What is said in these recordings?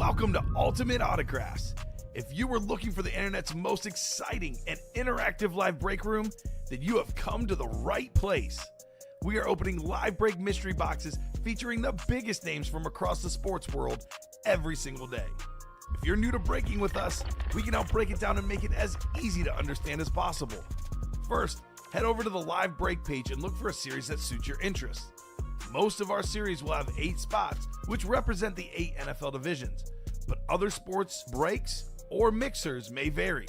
Welcome to Ultimate Autographs. If you were looking for the internet's most exciting and interactive live break room, then you have come to the right place. We are opening live break mystery boxes featuring the biggest names from across the sports world every single day. If you're new to breaking with us, we can help break it down and make it as easy to understand as possible. First, head over to the live break page and look for a series that suits your interests. Most of our series will have 8 spots, which represent the 8 NFL divisions, but other sports breaks or mixers may vary.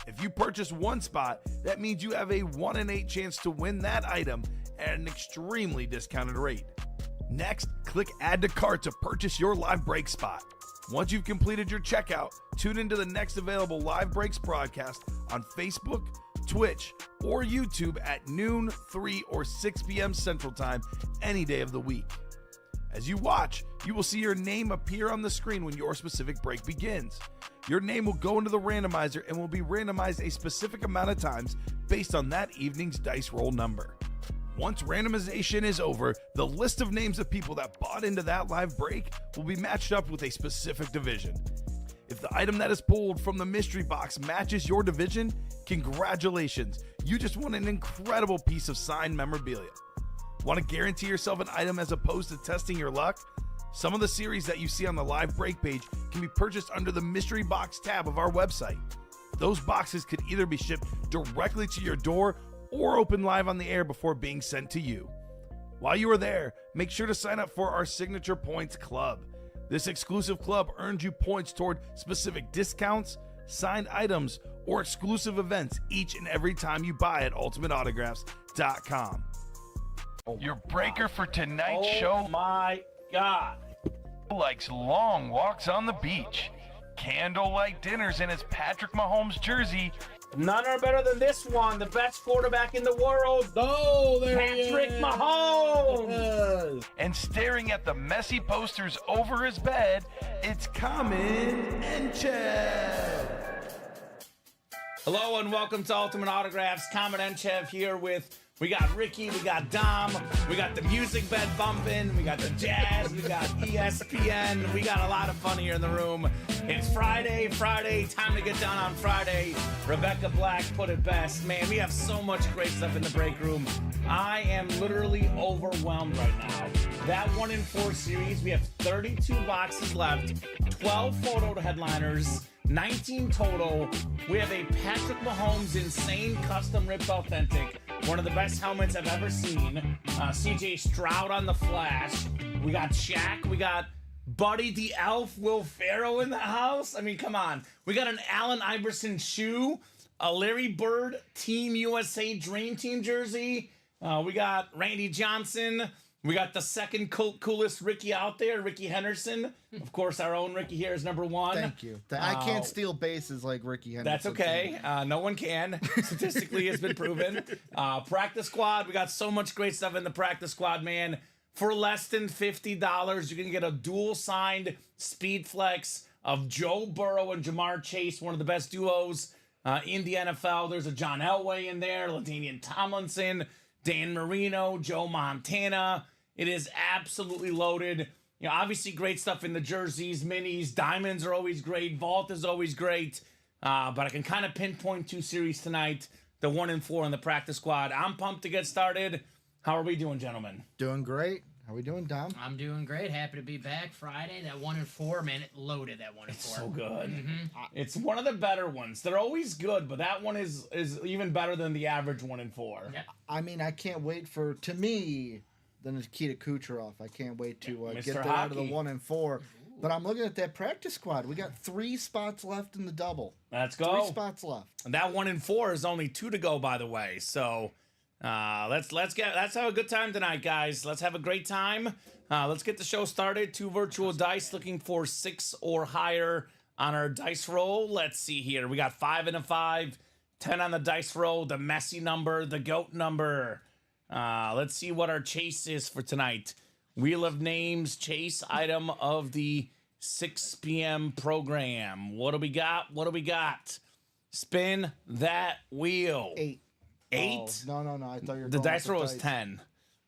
If you purchase one spot, that means you have a 1 in 8 chance to win that item at an extremely discounted rate. Next, click Add to Cart to purchase your live break spot. Once you've completed your checkout, tune into the next available live breaks broadcast on Facebook, Twitch, or YouTube at noon, 3, or 6 p.m. Central Time any day of the week. As you watch, you will see your name appear on the screen when your specific break begins. Your name will go into the randomizer and will be randomized a specific amount of times based on that evening's dice roll number. Once randomization is over, the list of names of people that bought into that live break will be matched up with a specific division. If the item that is pulled from the mystery box matches your division, congratulations, you just won an incredible piece of signed memorabilia. Want to guarantee yourself an item as opposed to testing your luck? Some of the series that you see on the live break page can be purchased under the mystery box tab of our website. Those boxes could either be shipped directly to your door or open live on the air before being sent to you. While you are there, make sure to sign up for our Signature Points Club. This exclusive club earns you points toward specific discounts, signed items, or exclusive events each and every time you buy at ultimateautographs.com. Your breaker for tonight's show. Oh my God. Likes long walks on the beach, candlelight dinners in his Patrick Mahomes jersey, None are better than this one, the best quarterback in the world. Oh, there Patrick he is. Mahomes. and staring at the messy posters over his bed, it's Kamen Entchev. Hello and welcome to Ultimate Autographs. Kamen Entchev here with, we got Ricky, we got Dom, we got the music bed bumping, we got the jazz, we got ESPN, we got a lot of fun here in the room. It's Friday, time to get down on Friday. Rebecca Black put it best. Man, we have so much great stuff in the break room. I am literally overwhelmed right now. That 1 in 4 series, we have 32 boxes left, 12 photo headliners, 19 total. We have a Patrick Mahomes Insane Custom Ripped Authentic, one of the best helmets I've ever seen. CJ Stroud on the Flash. We got Shaq. We got Buddy the Elf, Will Ferrell in the house. I mean, come on. We got an Allen Iverson shoe, a Larry Bird Team USA Dream Team jersey. We got Randy Johnson. We got the second coolest Ricky out there, Ricky Henderson. Of course, our own Ricky here is number 1. Thank you. I can't steal bases like Ricky Henderson. That's okay. No one can. Statistically, it's been proven. Practice squad. We got so much great stuff in the practice squad, man. For less than $50, you can get a dual signed Speed Flex of Joe Burrow and Jamar Chase, one of the best duos in the NFL. There's a John Elway in there, LaDainian Tomlinson, Dan Marino, Joe Montana. It is absolutely loaded. You know, obviously great stuff in the jerseys, minis, diamonds are always great, vault is always great. But I can kind of pinpoint 2 series tonight, the 1 in 4 in the practice squad. I'm pumped to get started. How are we doing, gentlemen? Doing great. How we doing, Dom? I'm doing great. Happy to be back Friday. That 1 in 4, man, it loaded that 1 in 4. It's so good. It's one of the better ones. They're always good, but that one is even better than the average 1 in 4. Yep. I mean, I can't wait for, to me, the Nikita Kucherov. I can't wait to Mr. get there out of the Hockey. 1 in 4. But I'm looking at that practice squad. We got 3 spots left in the double. Let's go. 3 spots left. And that 1 in 4 is only 2 to go, by the way. So let's have a good time tonight, guys. Let's have a great time. Let's get the show started. 2 virtual dice, looking for 6 or higher on our dice roll. Let's see here. We got 5 and a 5, 10 on the dice roll, the messy number, the goat number. Let's see what our chase is for tonight. Wheel of Names chase item of the 6 p.m. program. What do we got? What do we got? Spin that wheel. 8. 8? Oh, no. I thought you were The going dice with roll is 10.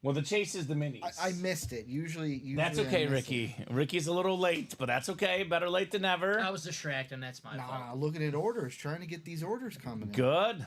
Well, the chase is the minis. I missed it. Usually That's I okay, miss Ricky. it. Ricky's a little late, but that's okay. Better late than never. I was distracted. That's my fault. Nah, looking at orders, trying to get these orders coming in. Good.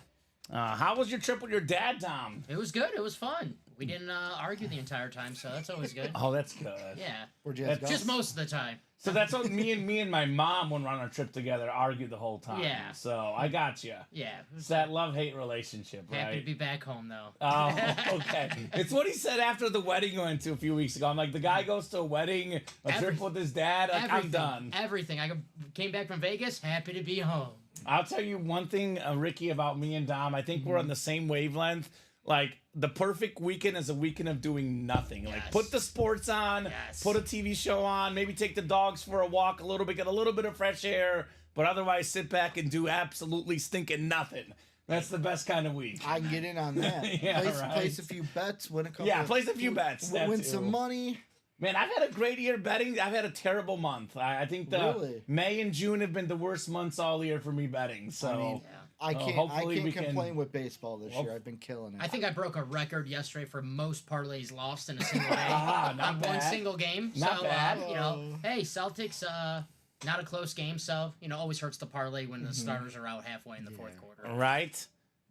How was your trip with your dad, Tom? It was good. It was fun. We didn't argue the entire time, so that's always good. Oh, that's good. Yeah. Where'd you guys go? Just most of the time. So that's what me and my mom, when we're on our trip together, argued the whole time. Yeah. So I got you. Yeah. It's that love-hate relationship, right? Happy to be back home, though. Oh, okay. It's what he said after the wedding we went to a few weeks ago. I'm like, the guy goes to a wedding, a trip with his dad. Like, I'm done. Everything. I came back from Vegas, happy to be home. I'll tell you one thing, Ricky, about me and Dom. I think we're on the same wavelength. Like, the perfect weekend is a weekend of doing nothing. Like, Yes. put the sports on, Yes. put a TV show on, maybe take the dogs for a walk a little bit, get a little bit of fresh air, but otherwise sit back and do absolutely stinking nothing. That's the best kind of week. I can get in on that. Yeah, place a few bets, win a couple. Yeah, place a few bets. that Win too. some money. Man, I've had a great year betting. I've had a terrible month. I think the Really? May and June have been the worst months all year for me betting. So I mean, Yeah. I can't hopefully we can- complain with baseball this year. I've been killing it. I think I broke a record yesterday for most parlays lost in a single day. not on one bad. single game. Not so, bad. Hey, Celtics, not a close game, so, always hurts the parlay when the starters are out halfway in the fourth quarter. right.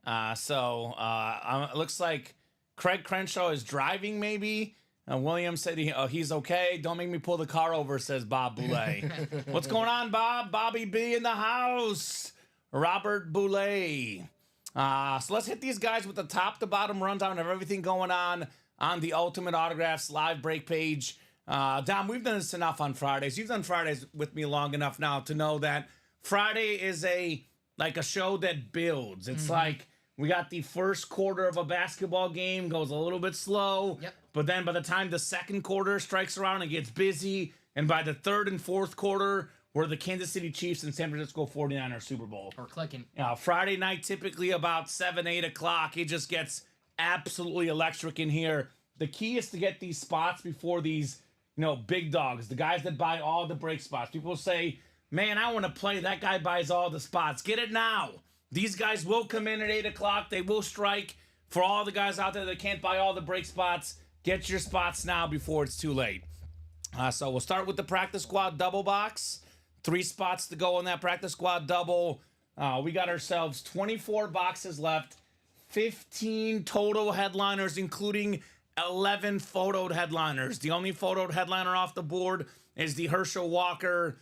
It looks like Craig Crenshaw is driving. Maybe Williams said he's okay. Don't make me pull the car over, says Bob Boulay. What's going on, Bob? Bobby B in the house. Robert Boulay. So let's hit these guys with the top to bottom rundown of everything going on the Ultimate Autographs live break page. Dom, we've done this enough on Fridays. You've done Fridays with me long enough now to know that Friday is a show that builds. It's like we got the first quarter of a basketball game, goes a little bit slow. Yep. But then by the time the second quarter strikes around, it gets busy. And by the third and fourth quarter, we're the Kansas City Chiefs and San Francisco 49ers Super Bowl. Or clicking. Friday night, typically about 7, 8 o'clock. It just gets absolutely electric in here. The key is to get these spots before these, big dogs, the guys that buy all the break spots. People say, man, I want to play. That guy buys all the spots. Get it now. These guys will come in at 8 o'clock. They will strike. For all the guys out there that can't buy all the break spots, get your spots now before it's too late. So we'll start with the practice squad double box. 3 spots to go on that practice squad double. We got ourselves 24 boxes left. 15 total headliners, including 11 photoed headliners. The only photoed headliner off the board is the Herschel Walker.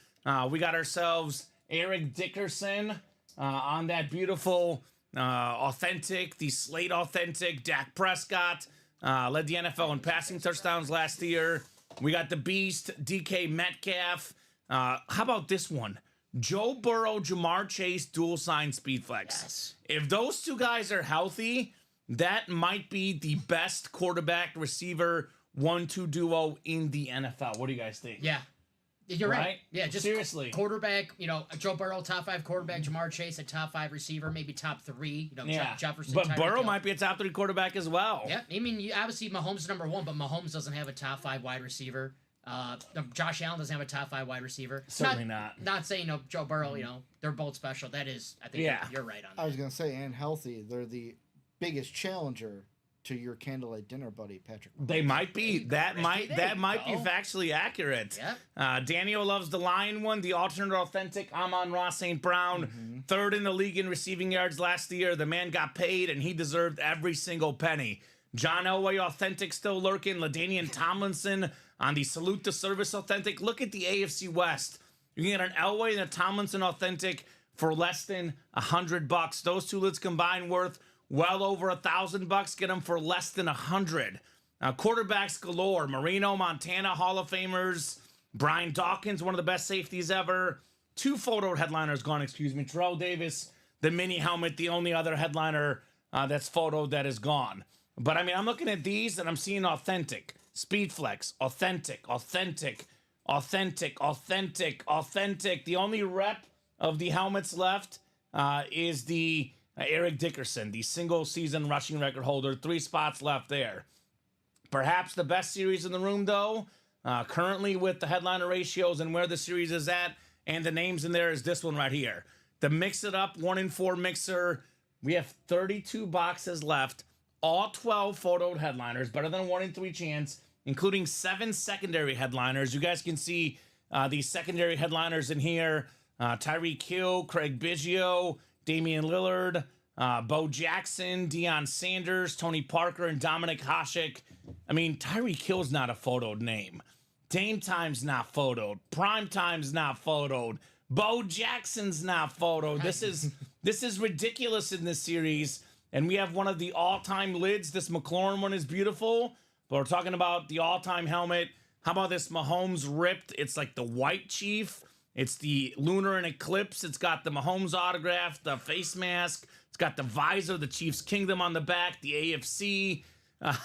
We got ourselves Eric Dickerson on that beautiful, authentic, the Slate authentic Dak Prescott. Led the NFL in passing touchdowns last year. We got the Beast, DK Metcalf. How about this one? Joe Burrow, Jamar Chase, dual sign speed flex. Yes. If those two guys are healthy, that might be the best quarterback receiver 1-2 duo in the NFL. What do you guys think? Yeah. You're right. Right? Yeah, just Seriously. quarterback, Joe Burrow, top 5 quarterback, Jamar Chase, a top 5 receiver, maybe top 3, Yeah. Jefferson. But Tyreek Burrow Hill. might be a top 3 quarterback as well. Yeah, I mean, obviously Mahomes is number 1, but Mahomes doesn't have a top 5 wide receiver. Josh Allen doesn't have a top 5 wide receiver. Certainly not. Not saying Joe Burrow, they're both special. That is, I think Yeah. you're right on I that. was gonna say, and healthy, they're the biggest challenger to your candlelight dinner buddy, Patrick Mahomes. They might be. That Ricky, might there that you might be go. factually accurate. Yep. Daniel loves the Lion one, the alternate authentic Amon-Ra St. Brown, 3rd in the league in receiving yards last year. The man got paid, and he deserved every single penny. John Elway authentic still lurking. LaDainian Tomlinson on the Salute to Service authentic. Look at the AFC West. You can get an Elway and a Tomlinson authentic for less than $100. Those two lids combined worth well over $1,000. Get them for less than $100. Quarterbacks galore. Marino, Montana, Hall of Famers. Brian Dawkins, one of the best safeties ever. 2 photo headliners gone, Terrell Davis, the mini helmet, the only other headliner that's photo that is gone. But I mean, I'm looking at these and I'm seeing authentic, speed flex, authentic. The only rep of the helmets left is the Eric Dickerson, the single season rushing record holder. 3 spots left there. Perhaps the best series in the room, though, currently with the headliner ratios and where the series is at and the names in there, is this one right here. The Mix It Up 1-in-4 mixer. We have 32 boxes left. all 12 photoed headliners, better than a 1 in 3 chance, including 7 secondary headliners. You guys can see these secondary headliners in here. Tyreek Hill, Craig Biggio, Damian Lillard, Bo Jackson, Deion Sanders, Tony Parker, and Dominic Hasek. I mean, Tyreek Hill's not a photoed name. Dame Time's not photoed. Prime Time's not photoed. Bo Jackson's not photoed. This is ridiculous in this series. And we have one of the all-time lids. This McLaurin one is beautiful. But we're talking about the all-time helmet. How about this Mahomes ripped? It's like the white chief. It's the lunar and eclipse. It's got the Mahomes autograph, the face mask. It's got the visor, the Chiefs Kingdom on the back, the AFC. I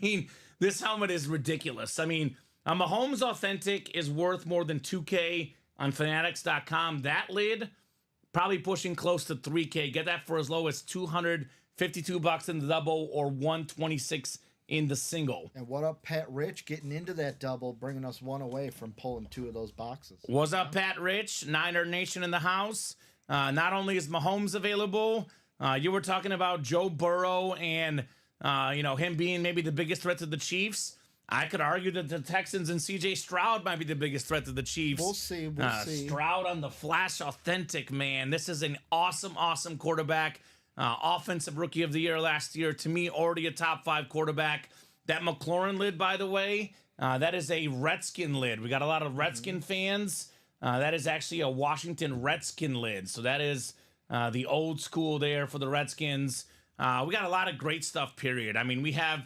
mean, this helmet is ridiculous. I mean, a Mahomes Authentic is worth more than $2K on Fanatics.com. That lid, probably pushing close to $3K. Get that for as low as $252 in the double or $126 in the single. And what up, Pat Rich, getting into that double, bringing us one away from pulling 2 of those boxes. What's up, Pat Rich? Niner Nation in the house. Not only is Mahomes available, you were talking about Joe Burrow and him being maybe the biggest threat to the Chiefs. I could argue that the Texans and C.J. Stroud might be the biggest threat to the Chiefs. We'll see. We'll see. Stroud on the Flash Authentic, man. This is an awesome, awesome quarterback. Offensive Rookie of the Year last year. To me, already a top 5 quarterback. That McLaurin lid, by the way, that is a Redskin lid. We got a lot of Redskin fans. That is actually a Washington Redskin lid. So that is the old school there for the Redskins. We got a lot of great stuff, period. I mean, we have...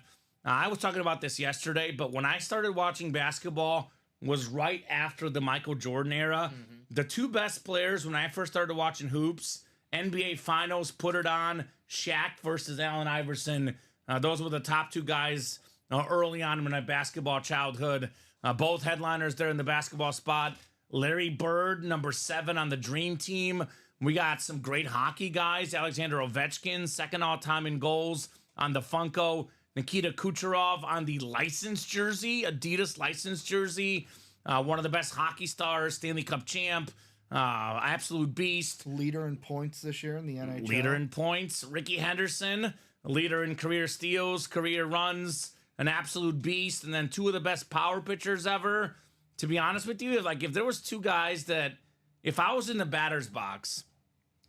I was talking about this yesterday, but when I started watching basketball was right after the Michael Jordan era. The 2 best players when I first started watching hoops, NBA Finals, put it on, Shaq versus Allen Iverson. Those were the top 2 guys early on in my basketball childhood. Both headliners there in the basketball spot. Larry Bird, number 7 on the Dream Team. We got some great hockey guys. Alexander Ovechkin, second all-time in goals on the Funko. Nikita Kucherov on the licensed jersey, Adidas licensed jersey. One of the best hockey stars, Stanley Cup champ, absolute beast. Leader in points this year in the NHL. Leader in points. Ricky Henderson, leader in career steals, career runs, an absolute beast. And then 2 of the best power pitchers ever. To be honest with you, like if there was 2 guys that, if I was in the batter's box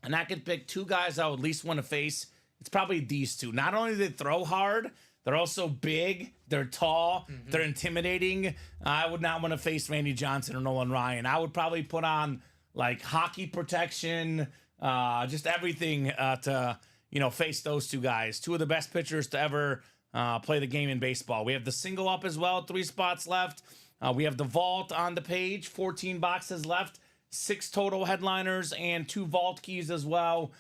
and I could pick 2 guys I would least want to face, it's probably these 2. Not only do they throw hard, they're also big, they're tall, they're intimidating. I would not want to face Randy Johnson or Nolan Ryan. I would probably put on like hockey protection, just everything to face those 2 guys. 2 of the best pitchers to ever play the game in baseball. We have the single up as well, 3 spots left. We have the vault on the page, 14 boxes left, 6 total headliners and 2 vault keys as well.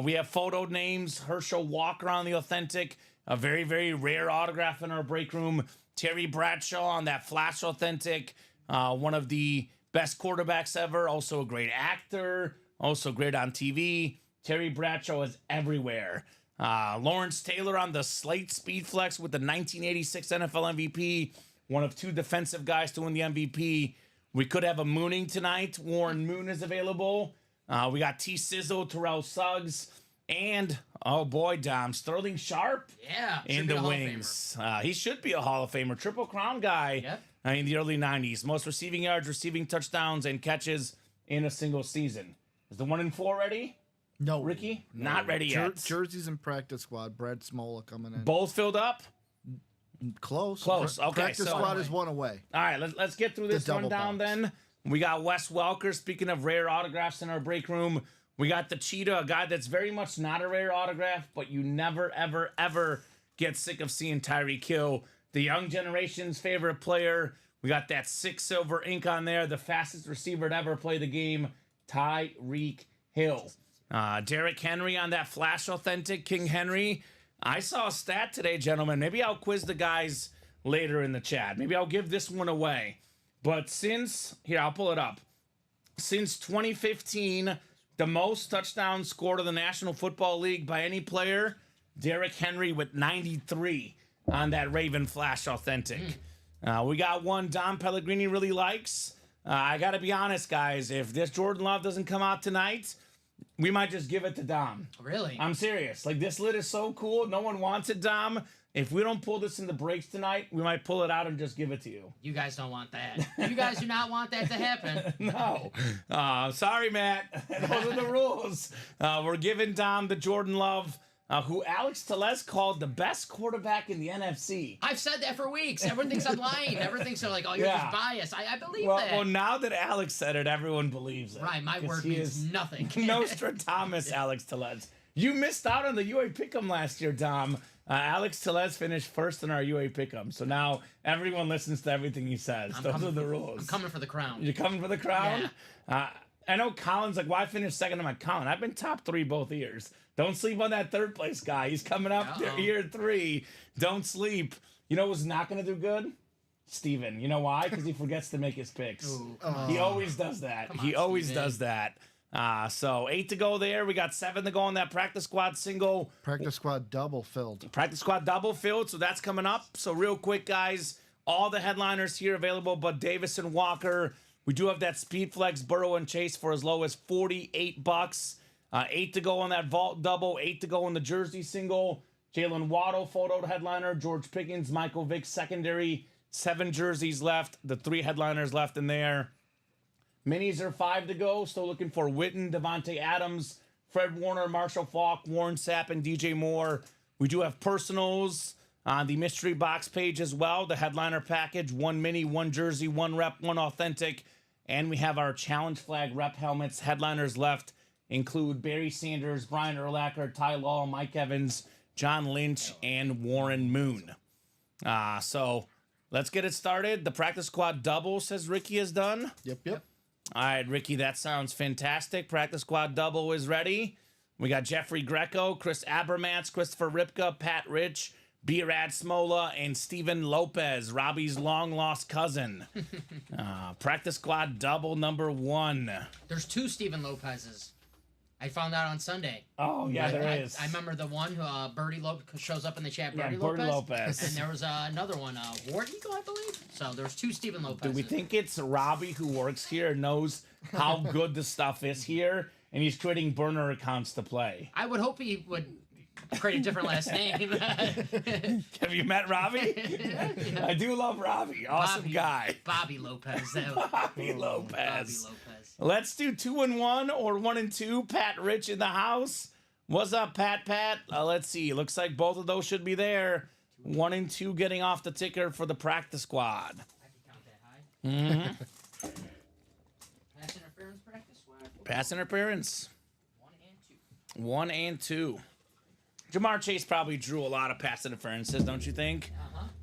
We have photoed names, Herschel Walker on the Authentic, a very, very rare autograph in our break room. Terry Bradshaw on that Flash Authentic, one of the best quarterbacks ever, also a great actor, also great on TV. Terry Bradshaw is everywhere. Lawrence Taylor on the Slate Speedflex with the 1986 NFL MVP, one of 2 defensive guys to win the MVP. We could have a mooning tonight. Warren Moon is available. We got T. Sizzle, Terrell Suggs, and, oh boy, Dom, Sterling Sharp in the wings. He should be a Hall of Famer. Triple Crown guy in the early 90s. Most receiving yards, receiving touchdowns, and catches in a single season. Is the 1 in 4 ready? No. Ricky? No. Not ready yet. Jerseys and practice squad. Brad Smola coming in. Both filled up? Close. Okay. Practice squad is 1 away. All right, let's get through this rundown then. We got Wes Welker. Speaking of rare autographs in our break room, we got the Cheetah, a guy that's very much not a rare autograph, but you never, ever, ever get sick of seeing Tyreek Hill, the young generation's favorite player. We got that 6 silver ink on there, the fastest receiver to ever play the game, Tyreek Hill. Derrick Henry on that Flash Authentic, King Henry. I saw a stat today, gentlemen. Maybe I'll quiz the guys later in the chat. Maybe I'll give this one away. But I'll pull it up. Since 2015, the most touchdowns scored in the National Football League by any player, Derrick Henry with 93 on that Raven Flash Authentic. We got one Dom Pellegrini really likes. I got to be honest, guys. If this Jordan Love doesn't come out tonight, we might just give it to Dom. Really? I'm serious. Like, this lid is so cool. No one wants it, Dom. If we don't pull this in the breaks tonight, we might pull it out and just give it to you. You guys don't want that. You guys do not want that to happen. No. Sorry, Matt. Those are the rules. We're giving Dom the Jordan Love, who Alex Tellez called the best quarterback in the NFC. I've said that for weeks. Everyone thinks I'm lying. Everyone thinks they're like, oh, you're just biased. I believe that. Well, now that Alex said it, everyone believes it. Right, my word means nothing. Nostradamus, Alex Tellez. You missed out on the UA Pick'em last year, Dom. Alex Tellez finished first in our UA Pick'em, so now everyone listens to everything he says. Those are the rules. I'm coming for the crown. You're coming for the crown? Yeah. I know Colin's like, why finish second? I'm like, Colin, I've been top 3 both years. Don't sleep on that third place guy. He's coming up to year 3. Don't sleep. You know who's not going to do good? Steven. You know why? Because he forgets to make his picks. Ooh, he always does that. He always does that. So 8 to go there. We got 7 to go on that practice squad single. Practice squad double filled. Practice squad double filled, so that's coming up. So real quick, guys, all the headliners here available, but Davis and Walker. We do have that Speed Flex, Burrow and Chase for as low as $48. 8 to go on that vault double. 8 to go on the jersey single. Jalen Waddle photo headliner. George Pickens, Michael Vick secondary. 7 jerseys left. The 3 headliners left in there. Minis are 5 to go. Still looking for Witten, Devontae Adams, Fred Warner, Marshall Faulk, Warren Sapp, and DJ Moore. We do have personals on the mystery box page as well. The headliner package, 1 mini, 1 jersey, 1 rep, 1 authentic. And we have our challenge flag rep helmets. Headliners left include Barry Sanders, Brian Urlacher, Ty Law, Mike Evans, John Lynch, and Warren Moon. So let's get it started. The practice squad double, says Ricky, is done. Yep. All right, Ricky, that sounds fantastic. Practice squad double is ready. We got Jeffrey Greco, Chris Abermats, Christopher Ripka, Pat Rich, B-Rad Smola, and Steven Lopez, Robbie's long-lost cousin. Practice squad double number 1. There's 2 Steven Lopez's. I found out on Sunday. Oh, yeah, there is. I remember the one who Birdie Lopez shows up in the chat. Birdie Birdie Lopez. And there was another one, War Eagle, I believe. So there's 2 Steven Lopez. Do we think it's Robbie who works here, knows how good the stuff is here, and he's creating burner accounts to play? I would hope he would create a different last name. Have you met Robbie? Yeah. I do love Robbie. Awesome guy. Bobby Lopez. Bobby Lopez. Bobby Lopez. Let's do 2 and 1 or 1 and 2. Pat Rich in the house. What's up, Pat? Let's see. Looks like both of those should be there. 1 and 2 getting off the ticker for the practice squad. I can count that high. Pass interference practice squad. Pass interference. 1 and 2. 1 and 2. Jamar Chase probably drew a lot of pass interferences, don't you think?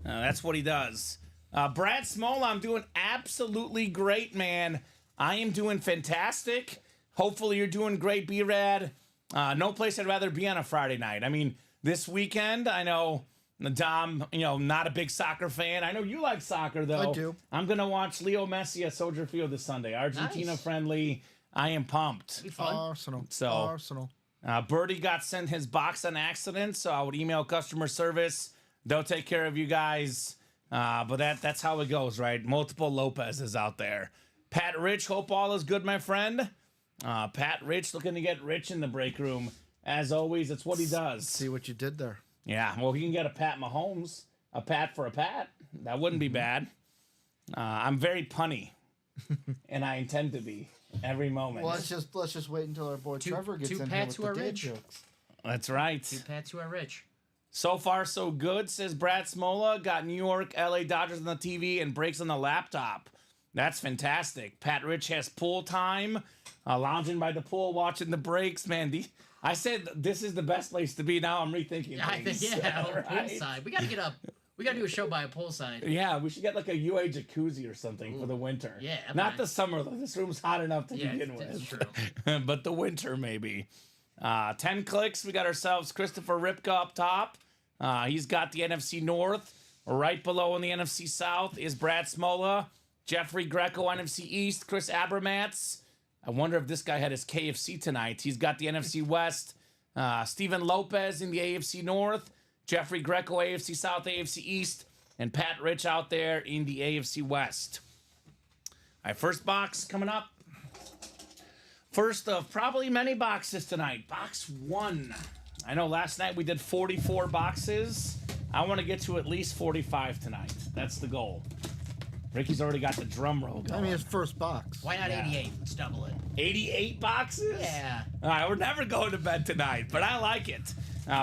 That's what he does. Brad Smola, I'm doing absolutely great, man. I am doing fantastic. Hopefully you're doing great, B-Rad. No place I'd rather be on a Friday night. I mean, this weekend, I know, Dom, not a big soccer fan. I know you like soccer, though. I do. I'm going to watch Leo Messi at Soldier Field this Sunday. Argentina friendly. I am pumped. Be fun. Arsenal. Birdie got sent his box on accident, so I would email customer service. They'll take care of you guys. But that's how it goes, right? Multiple Lopez's out there. Pat Rich, hope all is good, my friend. Pat Rich looking to get rich in the break room. As always, it's what he does. See what you did there. Yeah, well, he can get a Pat Mahomes. A Pat for a Pat. That wouldn't be bad. I'm very punny, and I intend to be every moment. Well, let's just wait until our boy Trevor gets two in Pats here who with the are dad rich. jokes. That's right. 2 Pats who are rich. So far, so good, says Brad Smola. Got New York, LA Dodgers on the TV and breaks on the laptop. That's fantastic. Pat Rich has pool time, lounging by the pool, watching the breaks. Man, I said this is the best place to be. Now I'm rethinking things. Right? Poolside. We gotta do a show by a poolside. Yeah, we should get like a UA jacuzzi or something for the winter. Yeah, not the summer though. This room's hot enough to begin that's with. true. But the winter maybe. 10 clicks. We got ourselves Christopher Ripka up top. He's got the NFC North. Right below in the NFC South is Brad Smola. Jeffrey Greco, NFC East. Chris Abermats. I wonder if this guy had his KFC tonight. He's got the NFC West. Steven Lopez in the AFC North. Jeffrey Greco, AFC South, AFC East. And Pat Rich out there in the AFC West. All right, first box coming up. First of probably many boxes tonight. Box 1. I know last night we did 44 boxes. I want to get to at least 45 tonight. That's the goal. Ricky's already got the drum roll going. I mean, it's first box. Why not Yeah. 88? Let's double it. 88 boxes? Yeah. All right, we're never going to bed tonight, but I like it.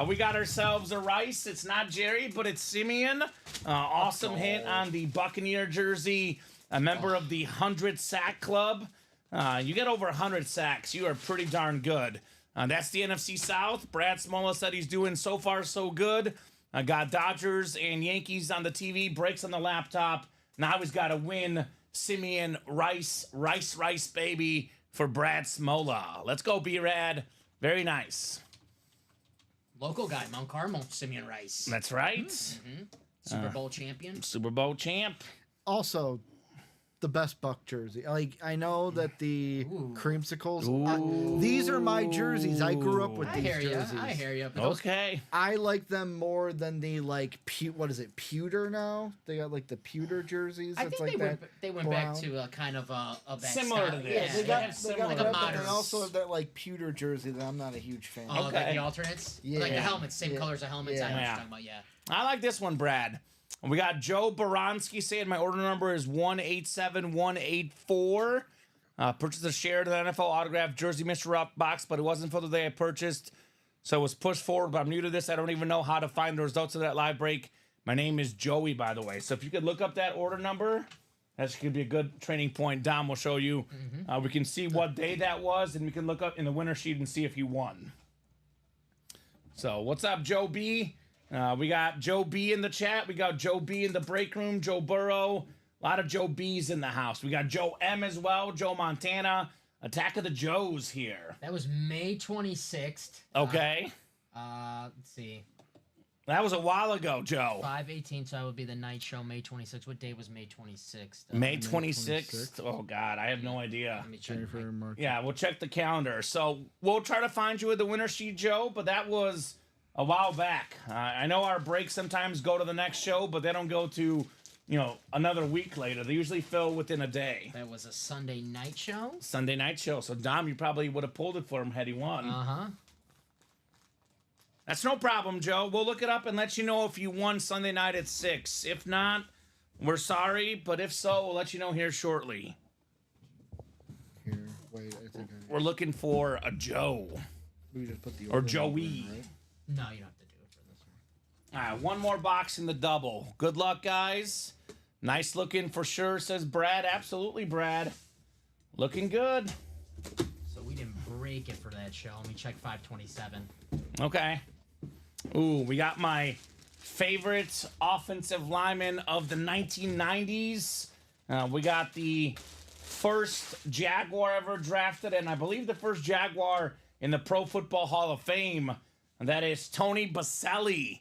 We got ourselves a Rice. It's not Jerry, but it's Simeon. Awesome hit on the Buccaneer jersey. A member of the 100 Sack Club. You get over 100 sacks, you are pretty darn good. That's the NFC South. Brad Smola said he's doing so far so good. Got Dodgers and Yankees on the TV, breaks on the laptop. Now he's got to win. Simeon Rice, baby, for Brad Smola. Let's go, B-Rad. Very nice. Local guy, Mount Carmel, Simeon Rice. That's right. Super Bowl champion. Super Bowl champ. Also, the best Buck jersey. Like, I know that the creamsicles. These are my jerseys. I grew up with I these hear you. jerseys. I hear you. But those- Okay. I like them more than the like what is it, pewter now? They got like the pewter jerseys. I It's think like they went brown. back to kind of that Similar style. to this. Yeah, They They got, have they similar- got Like that, a but they modern- also have that like pewter jersey that I'm not a huge fan Oh, of. like the alternates? Yeah. Like the helmets, same Yeah. colors of helmets. I know what Yeah. you're talking about, yeah. I like this one, Brad. We got Joe Baronski saying my order number is 187184. Purchased a share of the NFL autograph jersey mystery box, but it wasn't for the day I purchased, so it was pushed forward. But I'm new to this. I don't even know how to find the results of that live break. My name is Joey, by the way. So if you could look up that order number, that could be a good training point. Dom will show you. We can see what day that was, and we can look up in the winner sheet and see if you won. So what's up, Joe B? We got Joe B in the chat. We got Joe B in the break room. Joe Burrow. A lot of Joe B's in the house. We got Joe M as well. Joe Montana. Attack of the Joes here. That was May 26th. Okay. Let's see. That was a while ago, Joe. 5/18, so that would be the night show, May 26th. What day was May 26th? May 26th. Oh, God. I have no idea. Let me check. Jennifer March. Yeah, we'll check the calendar. So we'll try to find you with the winner sheet, Joe, but that was a while back. I know our breaks sometimes go to the next show, but they don't go to, another week later. They usually fill within a day. That was a Sunday night show. Sunday night show. So, Dom, you probably would have pulled it for him had he won. Uh-huh. That's no problem, Joe. We'll look it up and let you know if you won Sunday night at 6. If not, we're sorry, but if so, we'll let you know here shortly. Here, wait, I think We're looking for a Joe. we just put the Or order number Joey. in, right? No, you don't have to do it for this one. All right, one more box in the double. Good luck, guys. Nice looking for sure, says Brad. Absolutely, Brad. Looking good. So we didn't break it for that show. Let me check 527. Okay. Ooh, we got my favorite offensive lineman of the 1990s. We got the first Jaguar ever drafted, and I believe the first Jaguar in the Pro Football Hall of Fame. And that is Tony Baselli.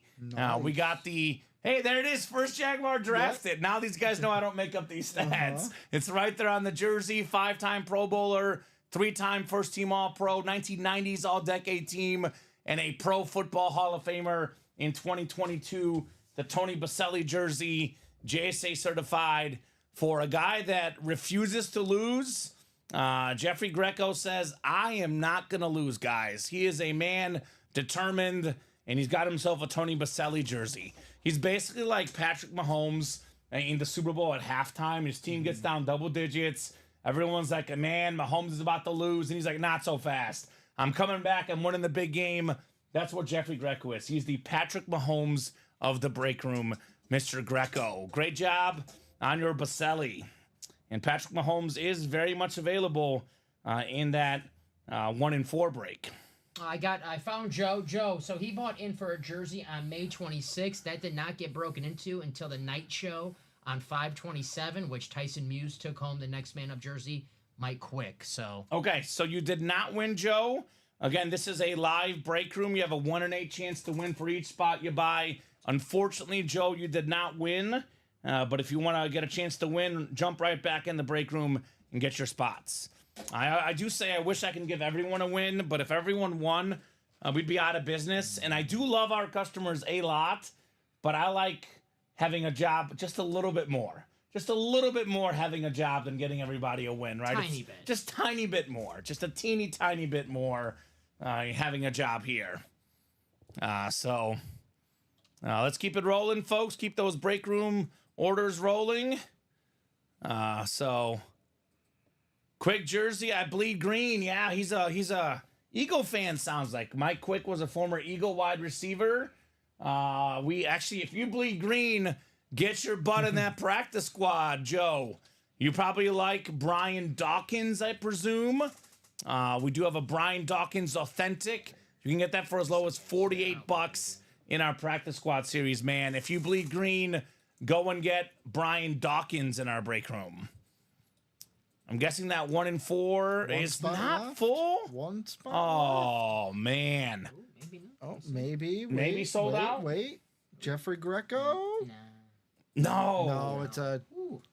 We got the... Hey, there it is. First Jaguar drafted. Now these guys know I don't make up these stats. It's right there on the jersey. 5-time Pro Bowler, 3-time first-team All-Pro, 1990s All-Decade Team, and a Pro Football Hall of Famer in 2022. The Tony Baselli jersey, JSA certified, for a guy that refuses to lose. Jeffrey Greco says, I am not going to lose, guys. He is a man determined, and he's got himself a Tony Baselli jersey. He's basically like Patrick Mahomes in the Super Bowl at halftime. His team gets down double digits. Everyone's like, man, Mahomes is about to lose. And he's like, not so fast. I'm coming back. I'm winning the big game. That's what Jeffrey Greco is. He's the Patrick Mahomes of the break room, Mr. Greco. Great job on your Baselli. And Patrick Mahomes is very much available in that 1-4 break. I found Joe. So he bought in for a jersey on May 26th. That did not get broken into until the night show on 5/27, which Tyson Muse took home the next man up jersey, Mike Quick. So Okay, so you did not win, Joe. Again, this is a live break room. You have a 1 in 8 chance to win for each spot you buy. Unfortunately, Joe, you did not win. But if you want to get a chance to win, jump right back in the break room and get your spots. I do say I wish I can give everyone a win, but if everyone won, we'd be out of business. And I do love our customers a lot, but I like having a job just a little bit more. just a little bit more having a job than getting everybody a win, right? Tiny bit. Just tiny bit more. Just a teeny tiny bit more having a job here. So let's keep it rolling, folks. Keep those break room orders rolling. So Quick jersey, I bleed green. Yeah, he's a Eagle fan, sounds like. Mike Quick was a former Eagle wide receiver. We actually, if you bleed green, get your butt in that practice squad, Joe. You probably like Brian Dawkins, I presume. We do have a Brian Dawkins Authentic. You can get that for as low as $48 in our practice squad series, man. If you bleed green, go and get Brian Dawkins in our break room. I'm guessing that 1 in 4 is not left. Full. One spot. Oh, man. Oh, maybe. Maybe sold out. Wait, Jeffrey Greco. No,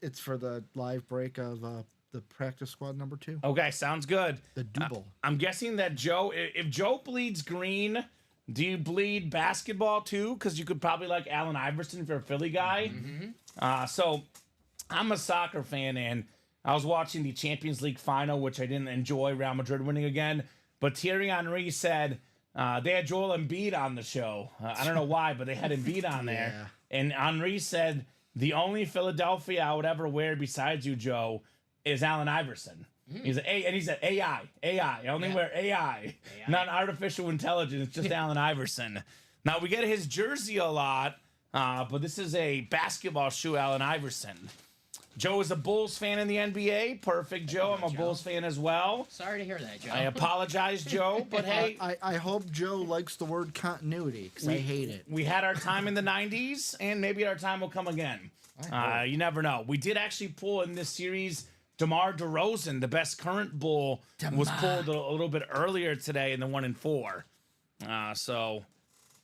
it's for the live break of the practice squad number 2. Okay, sounds good. The double. I'm guessing that Joe, if Joe bleeds green, do you bleed basketball too? Because you could probably like Allen Iverson if you're a Philly guy. Mm-hmm. So I'm a soccer fan, and I was watching the Champions League final, which I didn't enjoy, Real Madrid winning again. But Thierry Henry said they had Joel Embiid on the show. I don't know why, but they had Embiid on there. Yeah. And Henry said, the only Philadelphia I would ever wear besides you, Joe, is Allen Iverson. He said AI. I only wear AI, not artificial intelligence, just Allen Iverson. Now, we get his jersey a lot, but this is a basketball shoe, Allen Iverson. Joe is a Bulls fan in the NBA. Perfect, Joe. I'm a Bulls fan as well. Sorry to hear that, Joe. I apologize, Joe, but hey. I hope Joe likes the word continuity, because I hate it. We had our time in the 90s, and maybe our time will come again. You never know. We did actually pull in this series DeMar DeRozan, the best current Bull, was pulled a little bit earlier today in the 1 in 4. So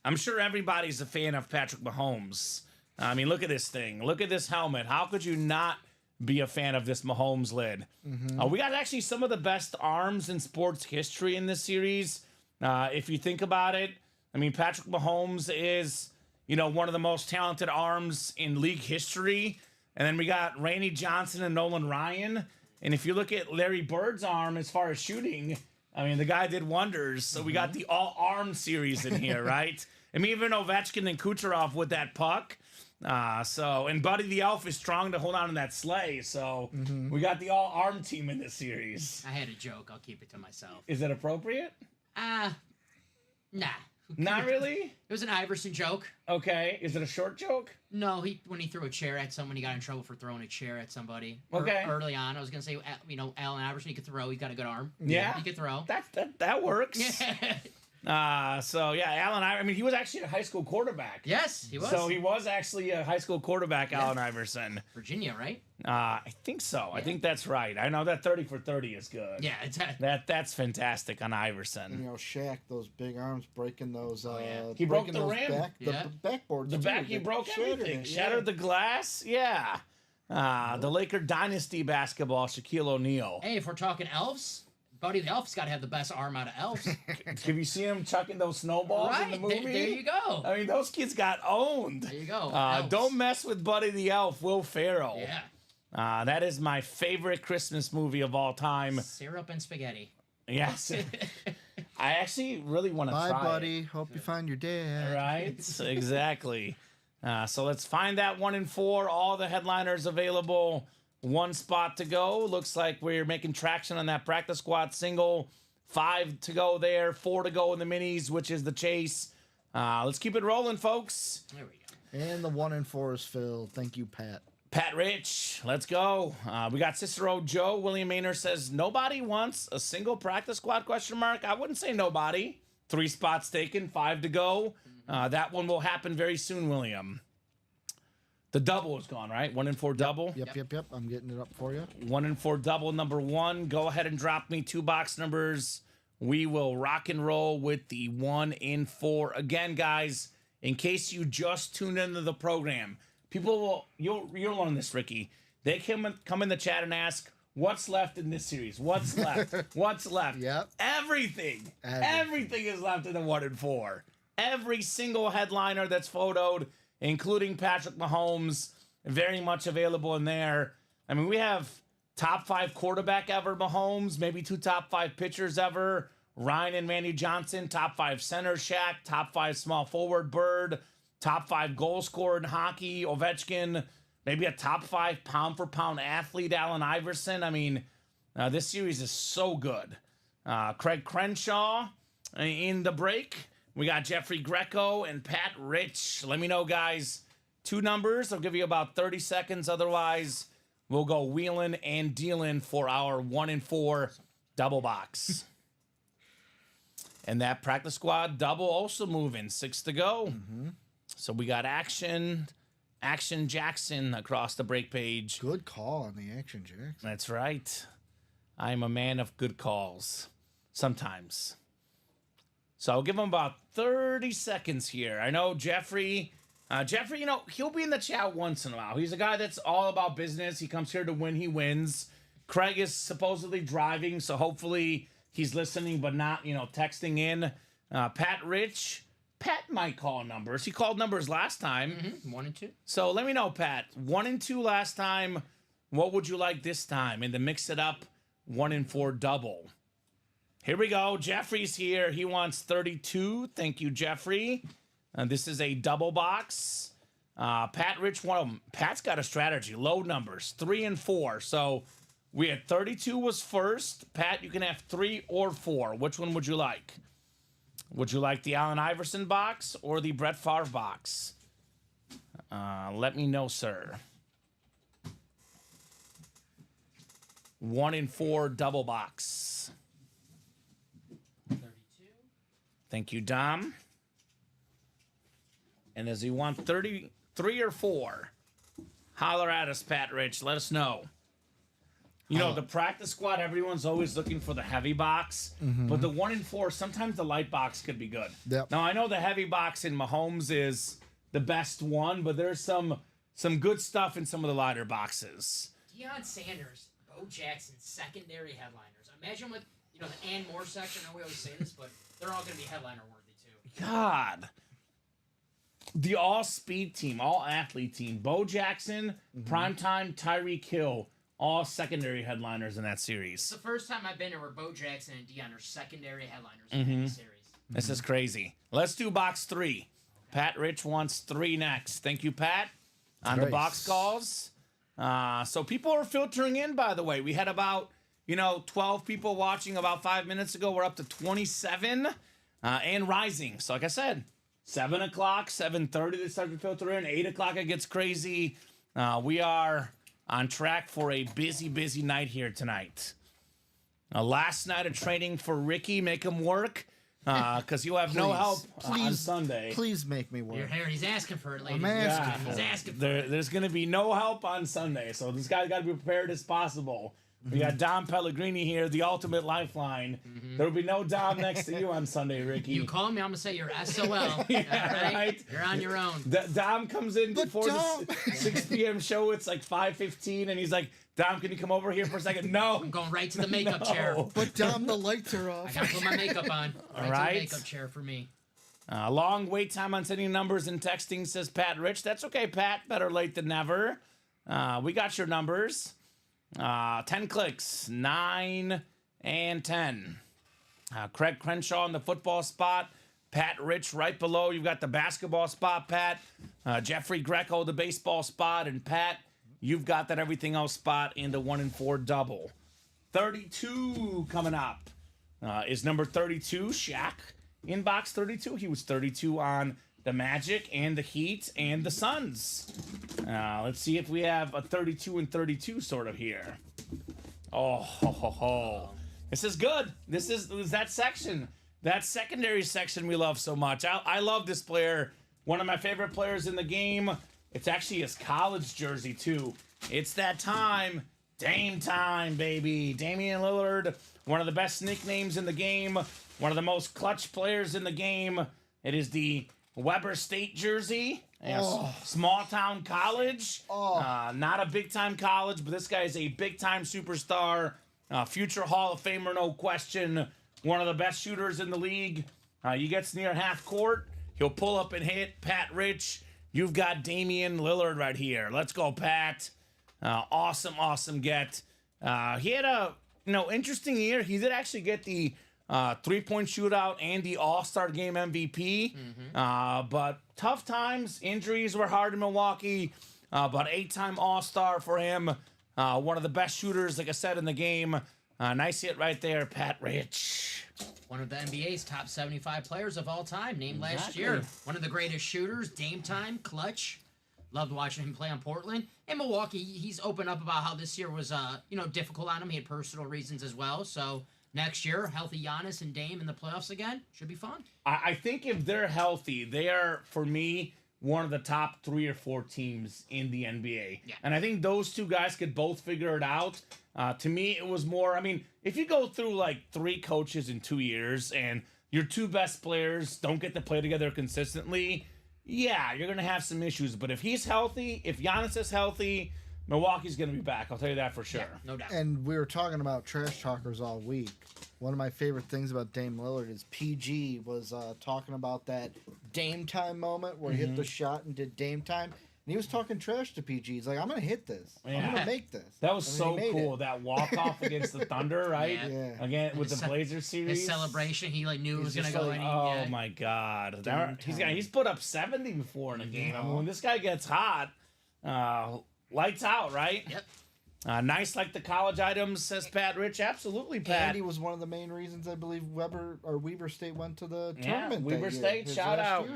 I'm sure everybody's a fan of Patrick Mahomes. I mean, look at this thing. Look at this helmet. How could you not be a fan of this Mahomes lid? We got actually some of the best arms in sports history in this series. If you think about it, I mean, Patrick Mahomes is, one of the most talented arms in league history. And then we got Randy Johnson and Nolan Ryan. And if you look at Larry Bird's arm as far as shooting, I mean, the guy did wonders. So we got the all-arm series in here, right? I mean, even Ovechkin and Kucherov with that puck. And Buddy the Elf is strong to hold on to that sleigh. So we got the all-arm team in this series. I had a joke. I'll keep it to myself. Is it appropriate? Nah. Not really? It was an Iverson joke. Okay. Is it a short joke? No, when he threw a chair at someone, he got in trouble for throwing a chair at somebody. Okay. Early on, I was gonna say, Allen Iverson, he could throw. He's got a good arm. Yeah. He could throw. That works. Yeah. Allen Iverson, I mean, he was actually a high school quarterback. Yes, he was. So he was actually a high school quarterback, Allen Iverson. Virginia, right? I think so. Yeah. I think that's right. I know that 30 for 30 is good. Yeah, that's fantastic on Iverson. And, Shaq, those big arms breaking those. He broke the rim. The backboards. The back, he broke everything. Shattered the glass. Yeah. The Laker dynasty basketball, Shaquille O'Neal. Hey, if we're talking elves, Buddy the Elf's got to have the best arm out of elves. Have you seen him chucking those snowballs in the movie? There you go. I mean, those kids got owned. There you go. Don't mess with Buddy the Elf, Will Ferrell. Yeah. That is my favorite Christmas movie of all time. Syrup and spaghetti. Yes. I actually really want to try Bye, buddy. it. Hope you find your dad. Right? Exactly. So let's find that 1 in 4. All the headliners available. 1 spot to go. Looks like we're making traction on that practice squad single. 5 to go there. 4 to go in the minis, which is the chase. Let's keep it rolling, folks. There we go. And the 1 in 4 is filled. Thank you, Pat. Pat Rich, let's go. We got Cicero Joe. William Maynard says, nobody wants a single practice squad, ? I wouldn't say nobody. 3 spots taken, 5 to go. That one will happen very soon, William. The double is gone, right? 1 in 4 double? Yep. I'm getting it up for you. 1 in 4 double, number 1. Go ahead and drop me 2 box numbers. We will rock and roll with the 1 in 4. Again, guys, in case you just tuned into the program, people will, you'll learn this, Ricky. They come in the chat and ask, what's left in this series? What's left? What's left? Yep. Everything is left in the 1 in 4. Every single headliner that's photoed, including Patrick Mahomes, very much available in there. I mean, we have top 5 quarterback ever, Mahomes, maybe 2 top 5 pitchers ever, Ryan and Randy Johnson, top 5 center Shaq, top 5 small forward Bird, top 5 goal scorer in hockey, Ovechkin, maybe a top 5 pound for pound athlete, Allen Iverson. I mean, this series is so good. Craig Crenshaw in the break. We got Jeffrey Greco and Pat Rich. Let me know, guys. 2 numbers. I'll give you about 30 seconds. Otherwise, we'll go wheeling and dealing for our 1 and 4 double box. And that practice squad double also moving. 6 to go. So we got Action Jackson across the break page. Good call on the Action Jackson. That's right. I'm a man of good calls. Sometimes. So I'll give him about 30 seconds here. I know Jeffrey, you know, he'll be in the chat once in a while. He's a guy that's all about business. He comes here to win, he wins. Craig is supposedly driving, so hopefully he's listening but not, you know, texting in. Pat Rich, Pat might call numbers. He called numbers last time. 1 and 2. So let me know, Pat. 1 and 2 last time. What would you like this time? And to mix it up, 1 and 4 double. Here we go. Jeffrey's here. He wants 32. Thank you, Jeffrey. This is a double box. Pat Rich, one of them. Pat's got a strategy. Low numbers, 3 and 4. So we had 32 was first. Pat, you can have 3 or 4. Which one would you like? Would you like the Allen Iverson box or the Brett Favre box? Let me know, sir. 1 and 4 double box. 32. Thank you, Dom. And does he want 33 or 4? Holler at us, Pat Rich. Let us know. You know, the practice squad, everyone's always looking for the heavy box. But the 1 and 4, sometimes the light box could be good. Yep. Now, I know the heavy box in Mahomes is the best one, but there's some good stuff in some of the lighter boxes. Deion Sanders, Bo Jackson, secondary headliners. Imagine with, you know, the and more section. I know we always say this, but they're all going to be headliner worthy too. God. The all-speed team, all-athlete team. Bo Jackson, Primetime, Tyreek Hill, all secondary headliners in that series. It's the first time I've been here where Bo Jackson and Deion are secondary headliners in the series. This is crazy. Let's do box 3. Pat Rich wants 3 next. Thank you, Pat, on the box calls. So people are filtering in, by the way. We had about, 12 people watching about 5 minutes ago. We're up to 27 and rising. So like I said, 7 o'clock, 7:30 they start to filter in. 8 o'clock it gets crazy. We are on track for a busy, busy night here tonight. Last night of training for Ricky. Make him work. Because you have no help on Sunday. Please make me work. Your hair, he's asking for it, ladies. I'm asking for He's it. asking for it. There's going to be no help on Sunday, so this guy's got to be prepared as possible. We got Dom Pellegrini here, the ultimate lifeline. There will be no Dom next to you on Sunday, Ricky. You call me, I'm going to say you're SOL. All right? You're on your own. Dom comes in before Dom- the 6 p.m. show. It's like 5:15, and he's like, Dom, can you come over here for a second? No. I'm going right to the makeup chair. But Dom, the lights are I off. got to put my makeup on. Right to right. the makeup chair for me. Long wait time on sending numbers and texting, says Pat Rich. That's okay, Pat. Better late than never. We got your numbers. 10 clicks, 9 and 10. Craig Crenshaw in the football spot. Pat Rich right below. You've got the basketball spot, Pat. Jeffrey Greco, the baseball spot. And Pat, you've got that everything else spot in the 1 and 4 double. 32 coming up. Is number 32 Shaq in box 32? He was 32 on the Magic and the Heat and the Suns. Let's see if we have a 32 and 32 sort of here. Oh, ho, ho, ho. This is good. This is that section. That secondary section we love so much. I love this player. One of my favorite players in the game. It's actually his college jersey, too. It's that time. Dame time, baby. Damian Lillard, one of the best nicknames in the game. One of the most clutch players in the game. It is the Weber State jersey. Small town college. Not a big time college, but this guy is a big time superstar. Future Hall of Famer, no question. One of the best shooters in the league. He gets near half court. He'll pull up and hit. Pat Rich you've got Damian Lillard right here. Let's go, Pat. Awesome get. He had a interesting year. He did actually get the 3-point shootout and the All-Star Game MVP. But tough times, injuries were hard in Milwaukee. But 8-time All-Star for him. One of the best shooters, like I said, in the game. Nice hit right there, Pat Rich. One of the NBA's top 75 players of all time, named last year. One of the greatest shooters, Dame time, clutch. Loved watching him play on Portland. And Milwaukee, he's opened up about how this year was, difficult on him. He had personal reasons as well. So next year, healthy Giannis and Dame in the playoffs again should be fun. I think if they're healthy, they are, for me, one of the top 3 or 4 teams in the NBA. Yeah. And I think those two guys could both figure it out. To me, it was more, if you go through like 3 coaches in 2 years and your 2 best players don't get to play together consistently, yeah, you're going to have some issues. But if he's healthy, if Giannis is healthy, Milwaukee's going to be back. I'll tell you that for sure. Yeah, no doubt. And we were talking about trash talkers all week. One of my favorite things about Dame Lillard is PG was talking about that Dame time moment where he hit the shot and did Dame time. And he was talking trash to PG. He's like, I'm going to hit this. I'm going to make this. That was so he made cool. it. That walk-off against the Thunder, right? Yeah. Again, with the Blazers series. His celebration, he knew it was going to Just go like, in. oh my God. He's put up 70 before in a game. When this guy gets hot, lights out, right? Yep. Nice like the college items, says Pat Rich. Absolutely, Pat. Andy was one of the main reasons I believe Weber State went to the tournament. Weber State, shout out.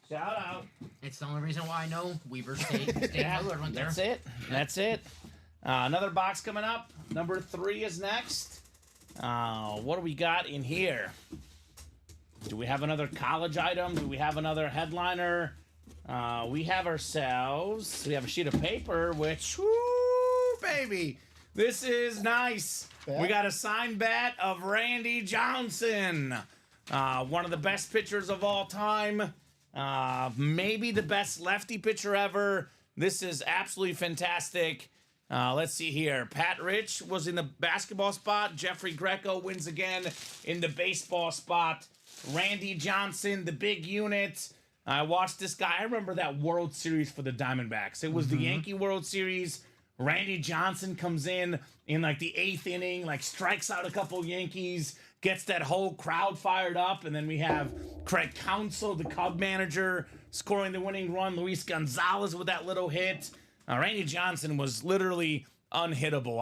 Shout out. It's the only reason why I know Weber State. Lillard went there. That's it. Another box coming up. Number 3 is next. What do we got in here? Do we have another college item? Do we have another headliner? We have a sheet of paper, which, whoo, baby, this is nice. We got a signed bat of Randy Johnson, one of the best pitchers of all time, maybe the best lefty pitcher ever. This is absolutely fantastic. Let's see here. Pat Rich was in the basketball spot. Jeffrey Greco wins again in the baseball spot. Randy Johnson, the big unit. I watched this guy. I remember that World Series for the Diamondbacks. It was the Yankee World Series. Randy Johnson comes in like the 8th inning, like strikes out a couple Yankees, gets that whole crowd fired up, and then we have Craig Counsell, the Cub manager, scoring the winning run. Luis Gonzalez with that little hit. Randy Johnson was literally unhittable.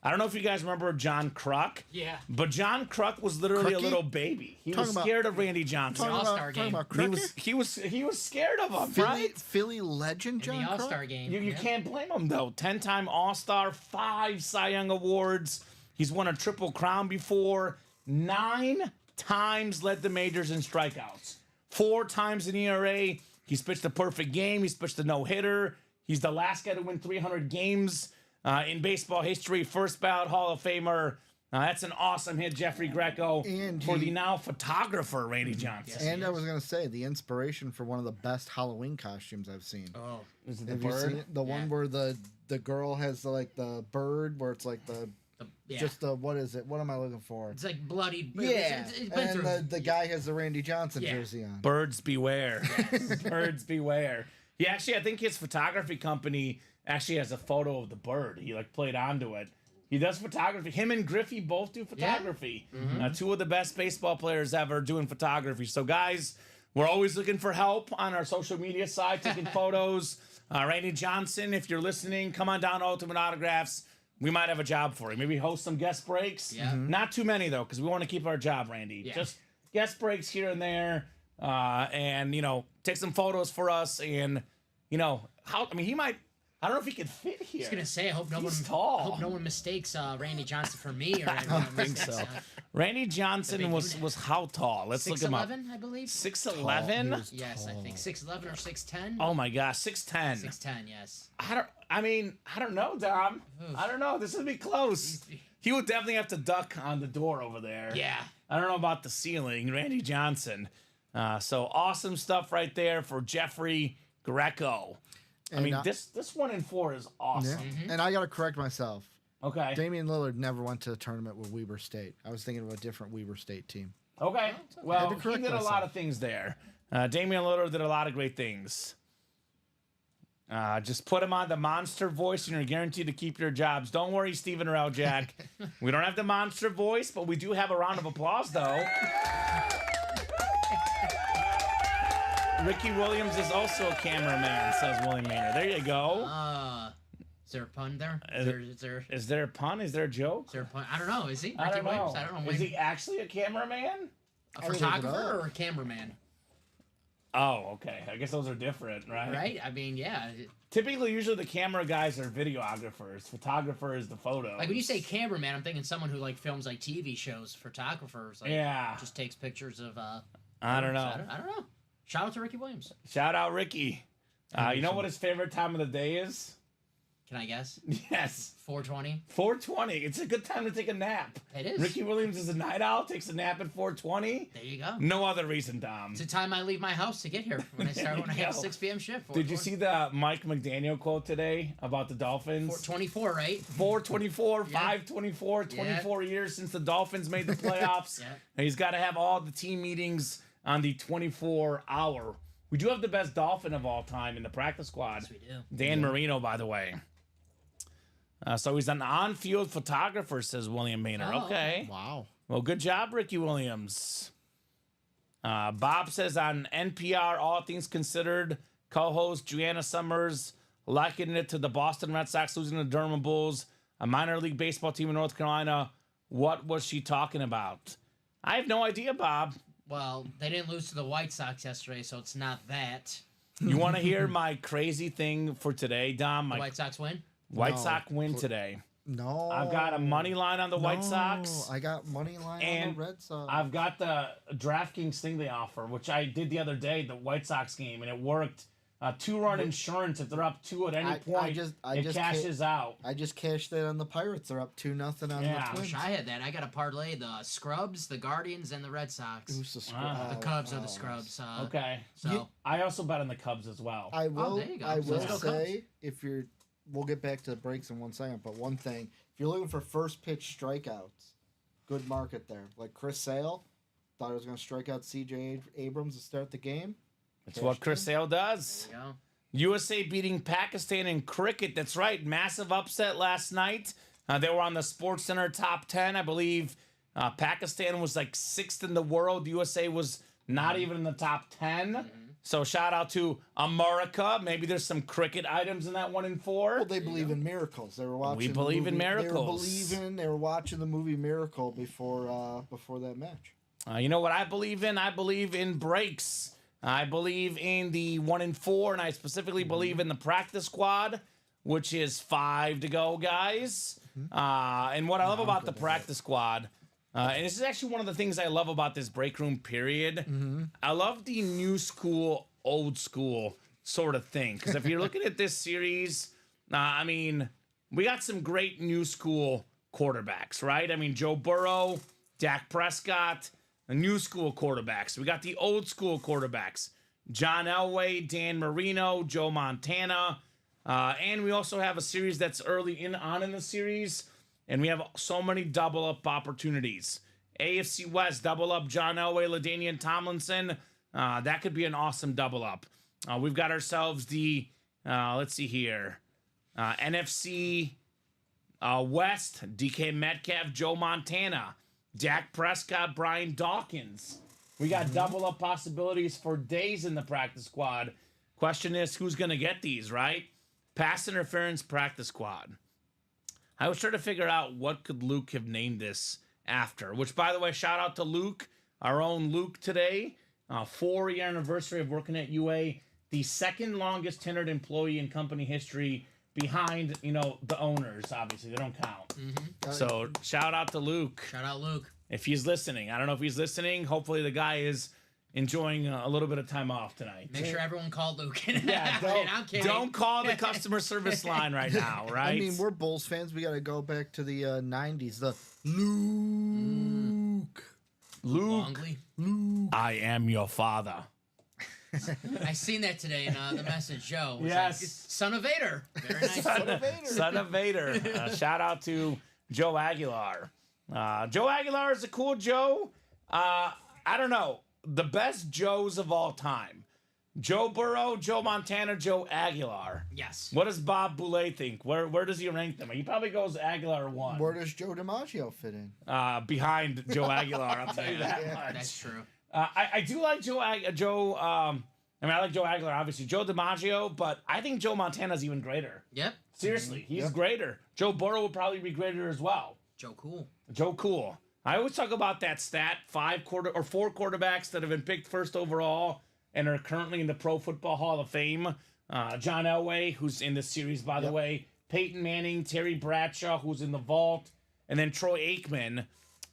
I don't know if you guys remember John Kruk. Yeah. But John Kruk was literally a little baby. He was scared of Randy Johnson. All-Star game. He was scared of him, right? Philly legend John In the All-Star Kruk? game. You can't blame him, though. 10-time All-Star, 5 Cy Young Awards. He's won a Triple Crown before. 9 times led the majors in strikeouts. 4 times in ERA. He's pitched a perfect game. He's pitched a no-hitter. He's the last guy to win 300 games in baseball history. First ballot Hall of Famer. That's an awesome hit, Jeffrey Greco, And for the now photographer, Randy Johnson. And I was going to say, the inspiration for one of the best Halloween costumes I've seen. Oh. Is it the Have you bird? seen it? The one where the girl has the bird, where it's like what is it? What am I looking for? It's like bloody. Yeah, It's been and through. the guy has the Randy Johnson jersey on. Birds beware. Birds beware. He actually, I think his photography company actually has a photo of the bird. He played onto it. He does photography. Him and Griffey both do photography. 2 of the best baseball players ever doing photography. So guys, we're always looking for help on our social media side, taking photos. Randy Johnson, if you're listening, come on down to Ultimate Autographs. We might have a job for you. Maybe host some guest breaks. Yeah. Not too many, though, because we want to keep our job, Randy. Yeah. Just guest breaks here and there. And, take some photos for us. And, he might, I don't know if he could fit here. I was gonna say, I hope no He's one tall. hope no one mistakes Randy Johnson for me or anyone. I don't think so. Randy Johnson was how tall? Let's look him up. 6'11", I believe. 6'11"? Yes, I think 6'11" or 6'10". Oh my gosh, 6'10". 6'10", yes. I don't know, Dom. I don't know. This would be close. He would definitely have to duck on the door over there. Yeah. I don't know about the ceiling. Randy Johnson. So awesome stuff right there for Jeffrey Greco. This 1 in 4 is awesome. Yeah. And I got to correct myself. Okay. Damian Lillard never went to the tournament with Weber State. I was thinking of a different Weber State team. Okay. Well, I had to he correct did a lot myself. of things there. Damian Lillard did a lot of great things. Just put him on the monster voice, and you're guaranteed to keep your jobs. Don't worry, Stephen Jack. We don't have the monster voice, but we do have a round of applause, though. Ricky Williams is also a cameraman, says William Maynard. There you go. Is there a pun there? Is there a pun? Is there a joke? Is there a pun? I don't know. Is he? I don't know. Williams? I don't know. Is he actually a cameraman? A photographer or a cameraman? Oh, okay. I guess those are different, right? Right? I mean, yeah. Typically, usually the camera guys are videographers. Photographer is the photo. Like when you say cameraman, I'm thinking someone who like films like TV shows. Photographers, like, just takes pictures of. I don't know. I don't know. Shout out to Ricky Williams. Shout out Ricky. You know what his favorite time of the day is? Can I guess? Yes. 4:20. 4:20. It's a good time to take a nap. It is. Ricky Williams is a night owl, takes a nap at 4:20. There you go. No other reason, Dom. It's the time I leave my house to get here when I have a 6 p.m. shift. Did you see the Mike McDaniel quote today about the Dolphins? 4:24, right? 4:24, 5:24, 24 years since the Dolphins made the playoffs. And he's got to have all the team meetings on the 24-hour. We do have the best Dolphin of all time in the practice squad. Yes, we do. Dan Marino, by the way. So he's an on-field photographer, says William Maynard. Oh, okay. Wow. Well, good job, Ricky Williams. Bob says on NPR, All Things Considered, co-host Juliana Summers likening it to the Boston Red Sox losing to the Durham Bulls, a minor league baseball team in North Carolina. What was she talking about? I have no idea, Bob. Well, they didn't lose to the White Sox yesterday, so it's not that. You want to hear my crazy thing for today, Dom? The White Sox win? White Sox win today. No. I've got a money line on the White Sox. I got money line and on the Red Sox. I've got the DraftKings thing they offer, which I did the other day, the White Sox game, and it worked. 2-run insurance. If they're up 2 at any point, it cashes out. I just cashed that on the Pirates. They're up 2-0 on the I Twins. wish I had that. I got to parlay the Scrubs, the Guardians, and the Red Sox. Who's the Scrubs? The Cubs are the Scrubs. Okay. So I also bet on the Cubs as well. I will. there you go. I will Let's go say if you're. We'll get back to the breaks in 1 second, but one thing: if you're looking for first pitch strikeouts, good market there. Like Chris Sale, thought he was going to strike out C.J. Abrams to start the game. That's what Chris Sale does. there you go. USA beating Pakistan in cricket. That's right. Massive upset last night. They were on the SportsCenter top 10. I believe Pakistan was like 6th in the world. USA was not even in the top 10. So shout out to America. Maybe there's some cricket items in that 1 and 4. Well, they believe in miracles. They were watching. We believe in miracles. They were watching the movie Miracle before that match. You know what I believe in? I believe in breaks. I believe in the 1 and 4, and I specifically believe in the practice squad, which is 5 to go, guys. And what I love about the practice squad, and this is actually one of the things I love about this break room period. I love the new school, old school sort of thing. Because if you're looking at this series, I mean, we got some great new school quarterbacks, right? I mean, Joe Burrow, Dak Prescott, the new school quarterbacks. We got the old school quarterbacks. John Elway, Dan Marino, Joe Montana. And we also have a series that's early on in the series. And we have so many double-up opportunities. AFC West, double-up John Elway, LaDainian Tomlinson. That could be an awesome double-up. We've got ourselves the, let's see here, NFC West, DK Metcalf, Joe Montana. Dak Prescott, Brian Dawkins. We got double-up possibilities for days in the practice squad. Question is, who's going to get these, right? Pass interference practice squad. I was trying to figure out what could Luke have named this after, which, by the way, shout out to Luke, our own Luke today. 4-year anniversary of working at UA, the second longest tenured employee in company history behind, the owners, obviously. They don't count. So shout out to Luke. Shout out Luke. If he's listening. I don't know if he's listening. Hopefully the guy is enjoying a little bit of time off tonight. Make sure everyone called Luke. Yeah, don't call the customer service line right now, right? I mean, we're Bulls fans. We got to go back to the 90s. The Luke. Longley. Luke. I am your father. I seen that today in the message, Joe. Yes. Like, son of Vader. Very nice. Son of Vader. Shout out to Joe Aguilar. Joe Aguilar is a cool Joe. I don't know. The best Joes of all time. Joe Burrow, Joe Montana, Joe Aguilar. Yes. What does Bob Boulay think? Where does he rank them? He probably goes Aguilar 1. Where does Joe DiMaggio fit in? Behind Joe Aguilar, I'll tell you that much. That's true. I do like I like Joe Aguilar, obviously. Joe DiMaggio, but I think Joe Montana's even greater. Yep. Seriously, he's greater. Joe Burrow would probably be greater as well. Joe Cool. Joe Cool. I always talk about that stat: 4 quarterbacks that have been picked first overall and are currently in the Pro Football Hall of Fame. John Elway, who's in this series, by the way. Peyton Manning, Terry Bradshaw, who's in the vault, and then Troy Aikman.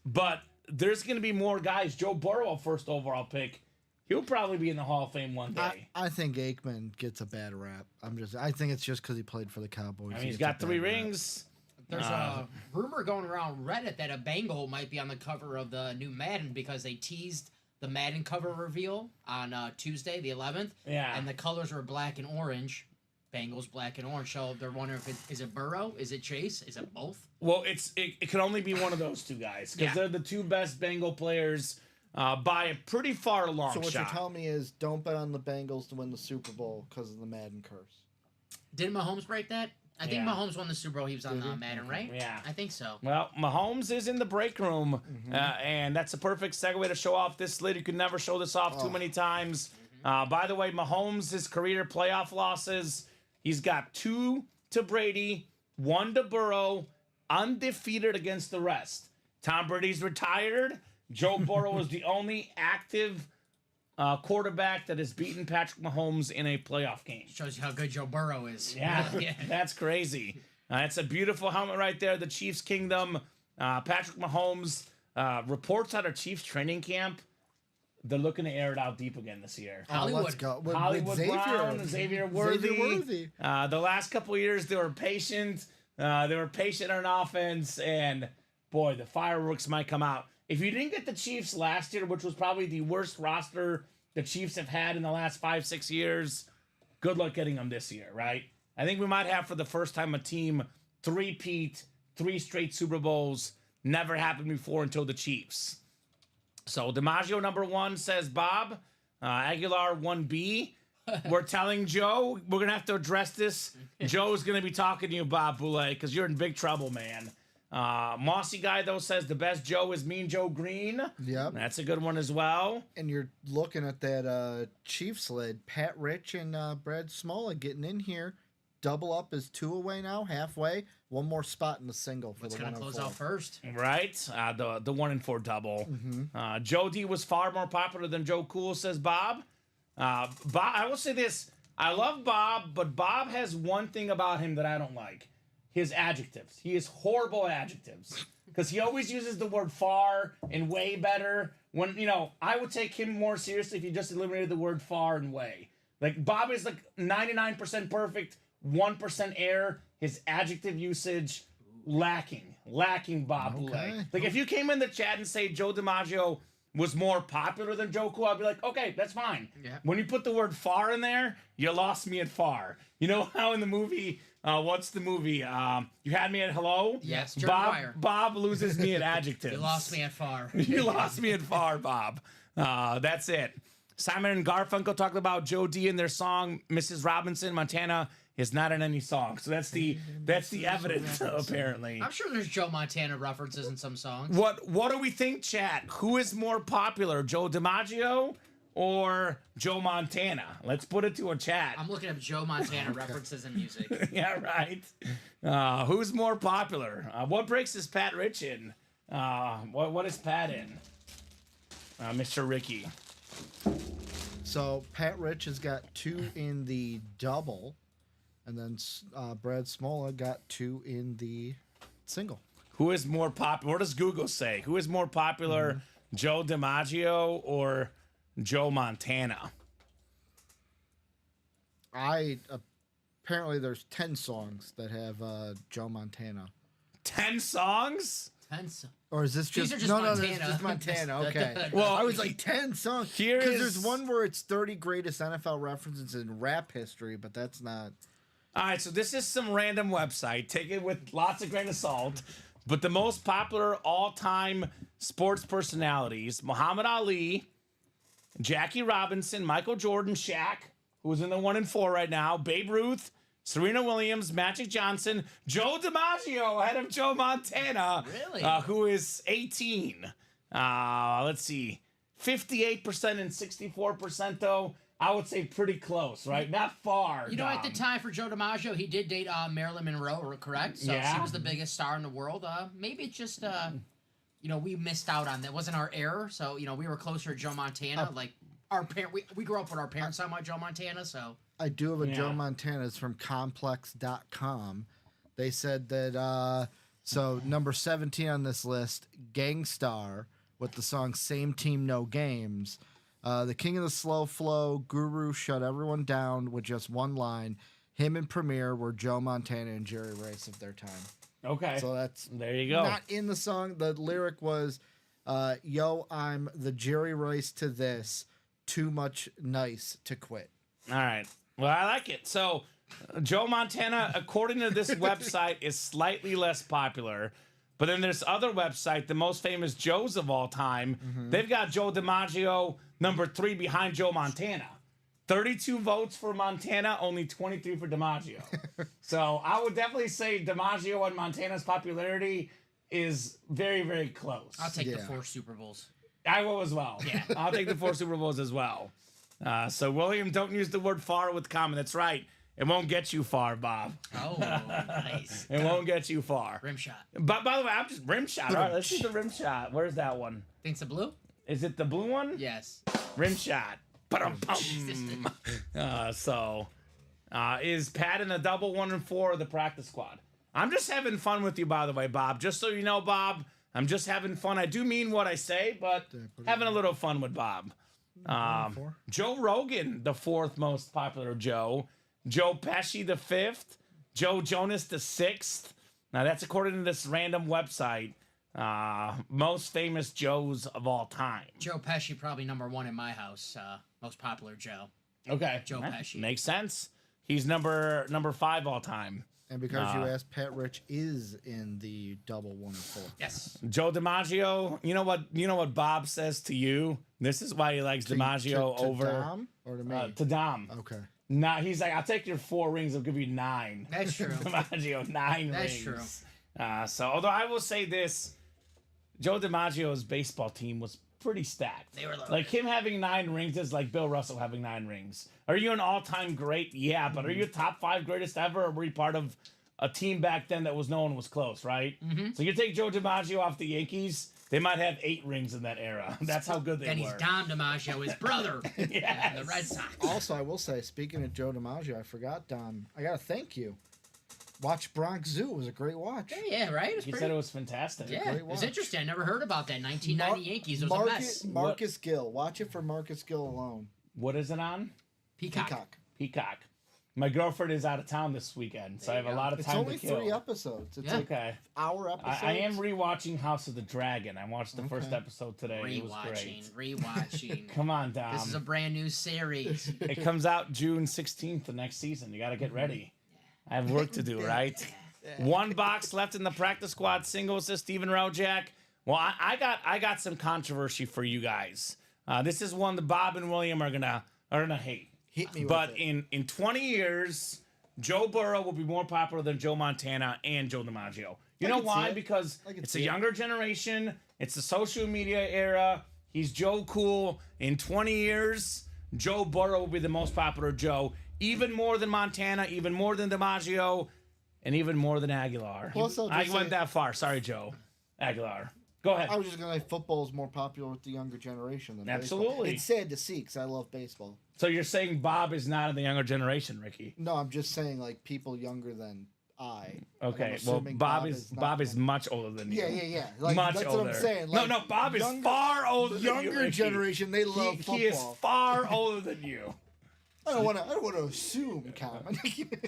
But there's going to be more guys. Joe Burrow, first overall pick. He'll probably be in the Hall of Fame one day. I think Aikman gets a bad rap. I think it's just because he played for the Cowboys. I mean, he's got 3 rings. There's a rumor going around Reddit that a Bengal might be on the cover of the new Madden because they teased the Madden cover reveal on Tuesday, the 11th. Yeah. And the colors were black and orange. Bengals black and orange. So they're wondering if is it Burrow? Is it Chase? Is it both? Well, it can only be one of those two guys because they're the 2 best Bengal players by a pretty far long shot. So what you're telling me is don't bet on the Bengals to win the Super Bowl because of the Madden curse. Didn't Mahomes break that? I think Mahomes won the Super Bowl. He was on Madden, right? Yeah. I think so. Well, Mahomes is in the break room, and that's a perfect segue to show off this slate. You can never show this off too many times. By the way, Mahomes' his career playoff losses, he's got 2 to Brady, 1 to Burrow, undefeated against the rest. Tom Brady's retired. Joe Burrow is the only active quarterback that has beaten Patrick Mahomes in a playoff game. Shows you how good Joe Burrow is. Yeah, that's crazy. It's a beautiful helmet right there. The Chiefs Kingdom. Patrick Mahomes reports out of Chiefs training camp. They're looking to air it out deep again this year. Hollywood. Let's go. Hollywood Brown, Xavier Worthy. Xavier The last couple of years, they were patient. They were patient on offense, and boy, the fireworks might come out. If you didn't get the Chiefs last year, which was probably the worst roster the Chiefs have had in the last 5-6 years, good luck getting them this year, right? I think we might have for the first time a team 3-peat, 3 straight Super Bowls. Never happened before until the Chiefs. So DiMaggio number 1 says Bob. Aguilar 1B. We're telling Joe we're going to have to address this. Joe's going to be talking to you, Bob Boulay, because you're in big trouble, man. Mossy Guy, though, says the best Joe is Mean Joe Green. Yep. That's a good one as well. And you're looking at that Chiefs lid. Pat Rich and Brad Smollett getting in here. Double up is 2 away now, halfway. 1 more spot in the single for What's the going to close 1-4. out first? Right? The 1-4 double. Joe D was far more popular than Joe Cool, says Bob. Bob, I will say this. I love Bob, but Bob has one thing about him that I don't like. His adjectives. He has horrible adjectives. Because he always uses the word far and way better. When, I would take him more seriously if he just eliminated the word far and way. Like, Bob is like 99% perfect, 1% error. His adjective usage, lacking. Lacking Bob Boulay. Like, if you came in the chat and say Joe DiMaggio was more popular than Joe Cool, I'd be like, okay, that's fine. Yeah. When you put the word far in there, you lost me at far. You know how in the movie, what's the movie? You Had Me at Hello? Yes, Jerry Maguire. Bob loses me at adjectives. You lost me at far. You lost me at far, Bob. That's it. Simon and Garfunkel talked about Joe D in their song Mrs. Robinson. Montana is not in any song, so that's the evidence apparently. I'm sure there's Joe Montana references in some songs. What do we think, chat? Who is more popular, Joe DiMaggio or Joe Montana? Let's put it to a chat. I'm looking up Joe Montana references in music. Yeah, right. Who's more popular? What breaks is Pat Rich in? What is Pat in? Mr. Ricky. So Pat Rich has got 2 in the double, and then Brad Smollett got 2 in the single. Who is more popular? What does Google say? Who is more popular, Joe DiMaggio or Joe Montana? Apparently there's 10 songs that have Joe Montana. 10 songs? 10 songs. Or is this just... These are just no, Montana. this is just Montana. Okay. Well, I was like 10 songs. Here Because is- there's one where it's 30 greatest NFL references in rap history, but that's not... All right, so this is some random website. Take it with lots of grain of salt. But the most popular all-time sports personalities, Muhammad Ali, Jackie Robinson, Michael Jordan, Shaq, who's in the 1 and 4 right now, Babe Ruth, Serena Williams, Magic Johnson, Joe DiMaggio ahead of Joe Montana, Really? Who is 18. Let's see, 58% and 64% though. I would say pretty close, right? Not far. You know, at the time for Joe DiMaggio, he did date Marilyn Monroe, correct? So Yeah. she was the biggest star in the world. Maybe it's just, you know, we missed out on that. Wasn't our error. So, you know, we were closer to Joe Montana. Like, our we grew up with our parents talking about Joe Montana, so. I do have a Yeah. Joe Montana. It's from complex.com. They said that, so number 17 on this list, Gangstar, with the song Same Team, No Games. The king of the slow flow, Guru shut everyone down with just one line. Him and Premier were Joe Montana and Jerry Rice of their time. Okay. So that's there you go. not in the song. The lyric was, yo, I'm the Jerry Rice to this. Too much nice to quit. All right. Well, I like it. So, Joe Montana, according to this website, is slightly less popular. But then there's other website, the most famous Joes of all time. They've got Joe DiMaggio number 3 behind Joe Montana. 32 votes for Montana, only 23 for DiMaggio. So I would definitely say DiMaggio and Montana's popularity is very, very close. I'll take the Yeah. 4 Super Bowls. I will as well. Yeah. I'll take the 4 Super Bowls as well. So, William, don't use the word far with common. That's right. It won't get you far, Bob. Oh, nice. It won't get you far. Rim shot. But by the way, I'm just rim shot. All right, let's do the rim shot. Where's that one? Think's the blue? Is it the blue one? Yes. Rim shot. Ba-dum-bum. Is Pat in the double 1 and 4 of the practice squad? I'm just having fun with you, by the way, Bob. Just so you know, Bob, I'm just having fun. I do mean what I say, but having a little fun with Bob. Joe Rogan, the 4th most popular Joe. Joe Pesci, the 5th. Joe Jonas, the 6th. Now, that's according to this random website. Most famous Joes of all time. Joe Pesci, probably number 1 in my house. Most popular Joe. Okay. Joe Pesci. Makes sense. He's number 5 all time. And because you asked, Pat Rich is in the double 1 and 4. Yes. Joe DiMaggio, you know what Bob says to you? This is why he likes DiMaggio to over Dom or to me? to Dom. Okay. Nah, he's like, I'll take your 4 rings. I'll give you 9. That's true. DiMaggio, 9 That's rings. true. So, although I will say this, Joe DiMaggio's baseball team was pretty stacked. They were loaded. Like him having 9 rings is like Bill Russell having 9 rings. Are you an all-time great? Yeah, but are you top 5 greatest ever? Or were you part of a team back then that was no one was close, right? So you take Joe DiMaggio off the Yankees, they might have 8 rings in that era. That's how good they Then were. he's Dom DiMaggio, his brother. Yes. The Red Sox. Also, I will say, speaking of Joe DiMaggio, I forgot, Dom. I gotta thank you. Watch Bronx Zoo. It was a great watch. Yeah, right? It was He pretty... said it was fantastic. Yeah, great it was watch. interesting. I never heard about that. 1990 Yankees. It was a mess. Marcus Gill. Watch it for Marcus Gill alone. What is it on? Peacock. Peacock. My girlfriend is out of town this weekend, so I have a lot of It's time only to kill. 3 episodes. It's Yeah. like Okay. hour episodes. I am rewatching House of the Dragon. I watched the first episode today. It was great. Rewatching. Come on, Dom. This is a brand new series. It comes out June 16th the next season. You got to get ready. I have work to do, right? 1 box left in the practice squad singles, says Steven Rojak. Well, I got some controversy for you guys. This is one that Bob and William are gonna hate. Hit me with But it. in 20 years, Joe Burrow will be more popular than Joe Montana and Joe DiMaggio. You know can see why? it. Because I can it's a see it. younger generation. It's the social media era. He's Joe Cool. In 20 years, Joe Burrow will be the most popular Joe, even more than Montana, even more than DiMaggio, and even more than Aguilar. Plus, I'll I just went say- that far. Sorry, Joe. Aguilar. Go ahead. I was just gonna say football is more popular with the younger generation than Absolutely. baseball. It's sad to see because I love baseball. So you're saying Bob is not in the younger generation, Ricky? No, I'm just saying like people younger than I. Like, I'm Okay, well, assuming Bob is not much older than you. Yeah. Like, much that's older. what I'm saying. No, Like, no, Bob is younger- far older than you. Younger Ricky. generation, they love football. He is far older than you. I don't want to assume, Common.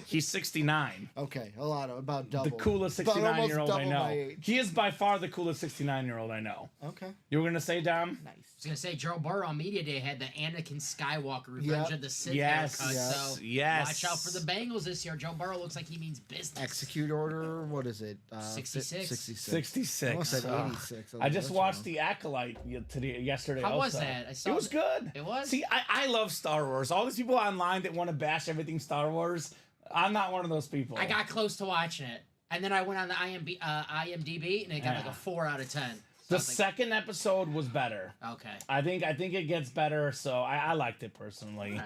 He's 69. Okay, about double. The coolest About almost 69-year-old I double know. my age. He is by far the coolest 69-year-old I know. Okay. You were going to say, Dom? Nice. I was gonna say Joe Burrow on Media Day had the Anakin Skywalker Revenge Yep. of the Sith Yes. haircut. Yes. So Yes. watch out for the Bengals this year. Joe Burrow looks like he means business. Execute order. What is it? 66. 66. 66. I almost said Ugh. 86. I just was watched wrong. The Acolyte yesterday. How was also. that? I saw It was that. good. It was? See, I love Star Wars. All these people online that want to bash everything Star Wars. I'm not one of those people. I got close to watching it, and then I went on the IMDb, and it got like a 4 out of 10. So the second episode was better. Okay. I think it gets better, so I liked it personally. All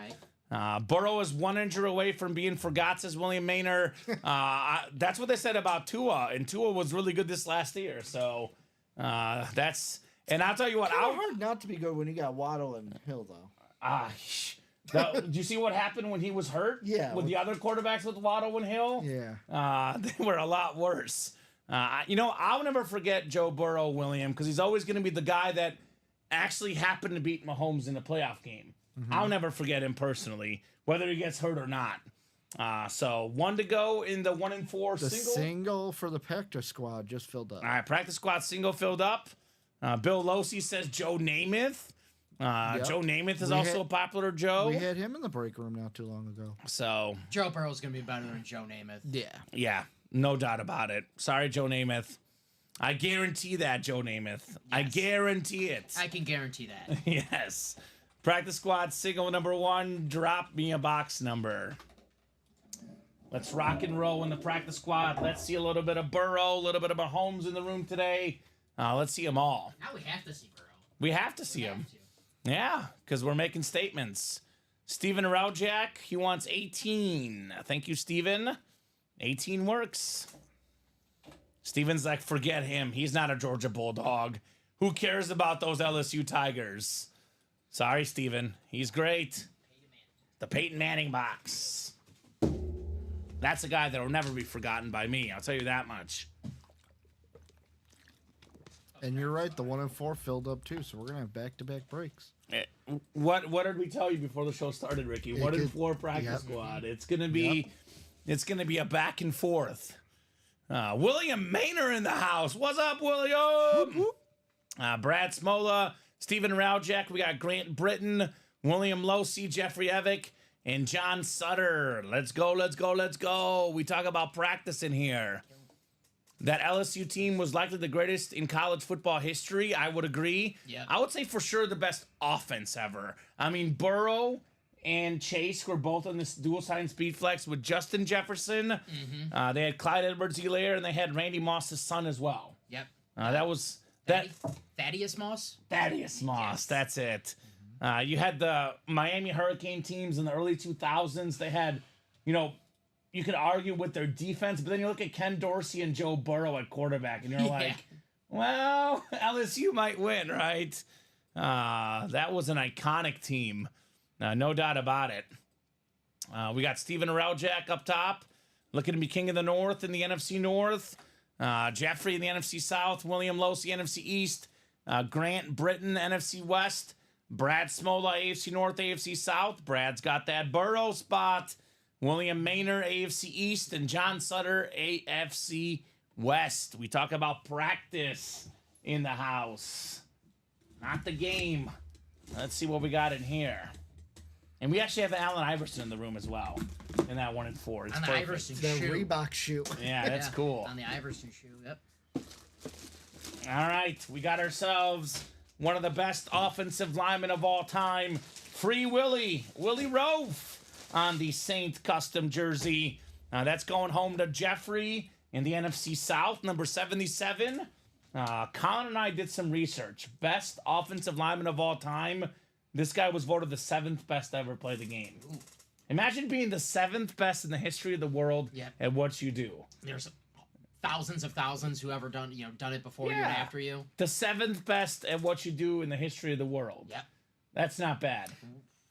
right. Burrow is 1 injury away from being forgot, says William Maynard. That's what they said about Tua, and Tua was really good this last year. So that's. And I'll tell you what, hard not to be good when you got Waddle and Hill though. Did you see what happened when he was hurt? Yeah. With the other quarterbacks with Waddle and Hill? Yeah. They were a lot worse. I'll never forget Joe Burrow, William, because he's always going to be the guy that actually happened to beat Mahomes in a playoff game. Mm-hmm. I'll never forget him personally, whether he gets hurt or not. So 1 to go in the 1 and 4 the single. Single for the practice squad just filled up. All right, practice squad single filled up. Bill Losi says Joe Namath. Yep. Joe Namath is also a popular Joe. We had him in the break room not too long ago. So Joe Burrow's going to be better than Joe Namath. Yeah, no doubt about it. Sorry, Joe Namath. I guarantee that, Joe Namath. Yes. I guarantee it. I can guarantee that. Yes. Practice squad single number 1. Drop me a box number. Let's rock and roll in the practice squad. Let's see a little bit of Burrow, a little bit of Mahomes in the room today. Let's see them all. Now we have to see Burrow. We have to see him. Yeah, because we're making statements. Steven Raujak, he wants 18. Thank you, Steven. 18 works. Steven's like, forget him. He's not a Georgia Bulldog. Who cares about those LSU Tigers? Sorry, Steven. He's great. The Peyton Manning box. That's a guy that will never be forgotten by me. I'll tell you that much. And you're right, the 1 and 4 filled up too, so we're gonna have back-to-back breaks. What did we tell you before the show started, Ricky? 1 and 4 practice squad. It's gonna be a back and forth. William Maynard in the house. What's up, William? Brad Smola, Steven Raujak. We got Grant Britton, William Losi, Jeffrey Evick, and John Sutter. Let's go, let's go, let's go. We talk about practice in here. That LSU team was likely the greatest in college football history. I would agree. Yeah. I would say for sure the best offense ever. I mean, Burrow and Chase were both on this dual sign speed flex with Justin Jefferson. Mm-hmm. They had Clyde Edwards-Helaire, and they had Randy Moss's son as well. Yep. That was Thaddeus Moss? Thaddeus Moss, yes. That's it. You had the Miami Hurricane teams in the early 2000s. They had, you could argue with their defense, but then you look at Ken Dorsey and Joe Burrow at quarterback, and you're like, well, LSU might win, right? That was an iconic team. No doubt about it. We got Steven Raujak up top, looking to be king of the North in the NFC North. Jeffrey in the NFC South. William Losi, NFC East. Grant Britton, NFC West. Brad Smola, AFC North, AFC South. Brad's got that Burrow spot. William Maynard, AFC East, and John Sutter, AFC West. We talk about practice in the house, not the game. Let's see what we got in here. And we actually have Allen Iverson in the room as well, in that 1 and 4. It's on the perfect. Iverson The shoe. Reebok shoe. Yeah, that's cool. On the Iverson shoe, yep. All right, we got ourselves one of the best offensive linemen of all time, Free Willie Rofe, on the Saint custom jersey. That's going home to Jeffrey in the NFC South, number 77. Colin and I did some research. Best offensive lineman of all time. This guy was voted the 7th best to ever play the game. Ooh. Imagine being the 7th best in the history of the world at what you do. There's thousands of thousands who ever done it before you and after you. The 7th best at what you do in the history of the world. Yep. That's not bad.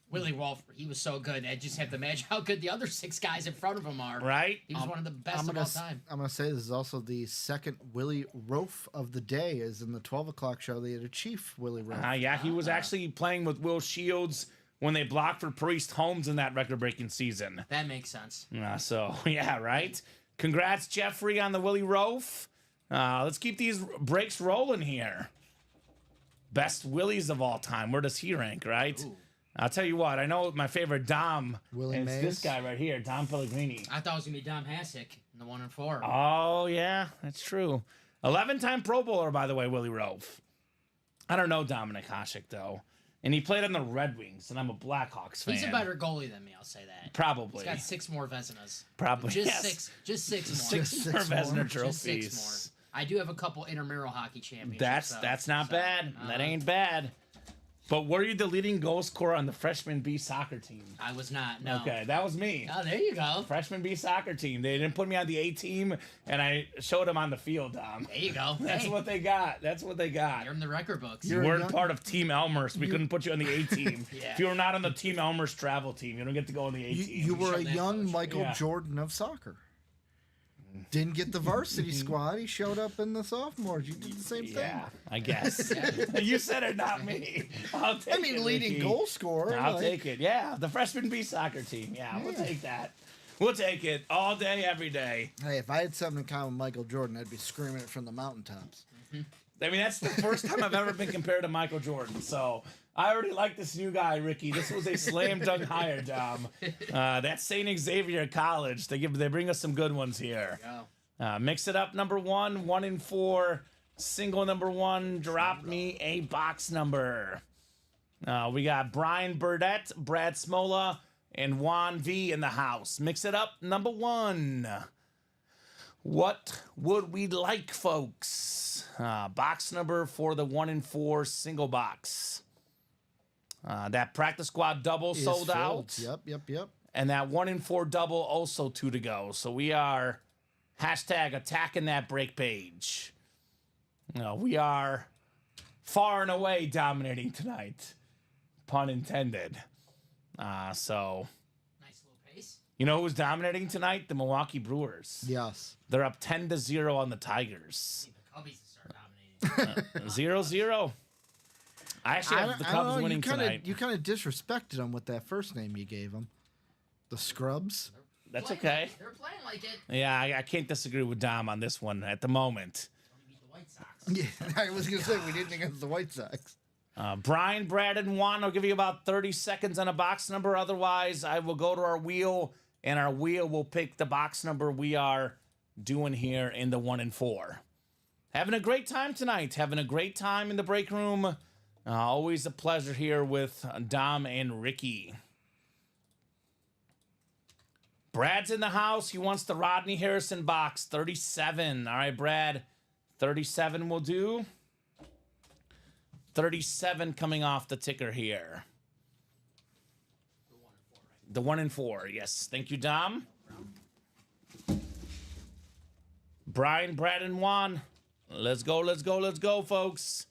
Willie Wolf, he was so good. I just have to imagine how good the other 6 guys in front of him are. Right? He was one of the best of all time. I'm going to say this is also the second Willie Rofe of the day, is in the 12 o'clock show. They had a Chief Willie Rofe. Yeah, he was actually playing with Will Shields when they blocked for Priest Holmes in that record-breaking season. That makes sense. Yeah, right? Congrats, Jeffrey, on the Willie Rofe. Let's keep these breaks rolling here. Best Willies of all time. Where does he rank, right? Ooh. I'll tell you what, I know my favorite Dom is this guy right here, Dom Pellegrini. I thought it was going to be Dom Hasek in the 1 and 4. Oh, yeah, that's true. 11-time Pro Bowler, by the way, Willie Rofe. I don't know Dominic Hasek, though. And he played on the Red Wings, and I'm a Blackhawks fan. He's a better goalie than me, I'll say that. Probably. He's got 6 more Vezinas. Probably, Just yes. 6. Just 6 more. Six more more. Vezina Just trophies. 6 more. I do have a couple intramural hockey championships. That's not bad. That ain't bad. But were you the leading goal scorer on the freshman B soccer team? I was not, no. Okay, that was me. Oh, there you go. Freshman B soccer team. They didn't put me on the A team, and I showed them on the field, Dom. There you go. That's Hey, what they got. That's what they got. you're in the record books. You You're weren't young- part of Team Elmhurst. We couldn't put you on the A team. Yeah. If you were not on the Team Elmhurst travel team, you don't get to go on the A team. You were a Shut that young coach. Michael Yeah. Jordan of soccer. Didn't get the varsity squad. He showed up in the sophomores. You did the same thing. Yeah, I guess. You said it, not me. I'll take I mean, it, leading Ricky. goal scorer. I'll like- take it. Yeah, the freshman B soccer team. Yeah, we'll Yeah. take that. We'll take it all day, every day. Hey, if I had something in common with Michael Jordan, I'd be screaming it from the mountaintops. I mean, that's the first time I've ever been compared to Michael Jordan. So I already like this new guy, Ricky. This was a slam dunk hire, Dom. That's St. Xavier College. They bring us some good ones here. Go. Mix it up, number 1, 1 and 4, single number 1. Drop me a box number. We got Brian Burdett, Brad Smola, and Juan V in the house. Mix it up, number 1. What would we like, folks? Box number for the 1 and 4 single box. That practice squad double Is sold filled. out. Yep. And that 1 and 4 double also 2 to go. So we are hashtag attacking that break page. We are far and away dominating tonight. Pun intended. So, Nice little pace. you know who's dominating tonight? The Milwaukee Brewers. Yes. They're up 10-0 on the Tigers. Need the Cubbies to start dominating. 0-0. I actually have the Cubs winning tonight. You kind of disrespected them with that first name you gave them. The Scrubs. That's Playing okay. like- they're playing like it. Yeah, I can't disagree with Dom on this one at the moment. We beat the White Sox. Yeah, I was going to say we didn't against the White Sox. Brian, Brad, and Juan will give you about 30 seconds on a box number. Otherwise, I will go to our wheel, and our wheel will pick the box number we are doing here in the 1 and 4. Having a great time tonight. Having a great time in the break room. Always a pleasure here with Dom and Ricky. Brad's in the house. He wants the Rodney Harrison box, 37. All right, Brad, 37 will do. 37 coming off the ticker here. The 1 and 4, yes. Thank you, Dom. Brian, Brad, and Juan. Let's go, folks.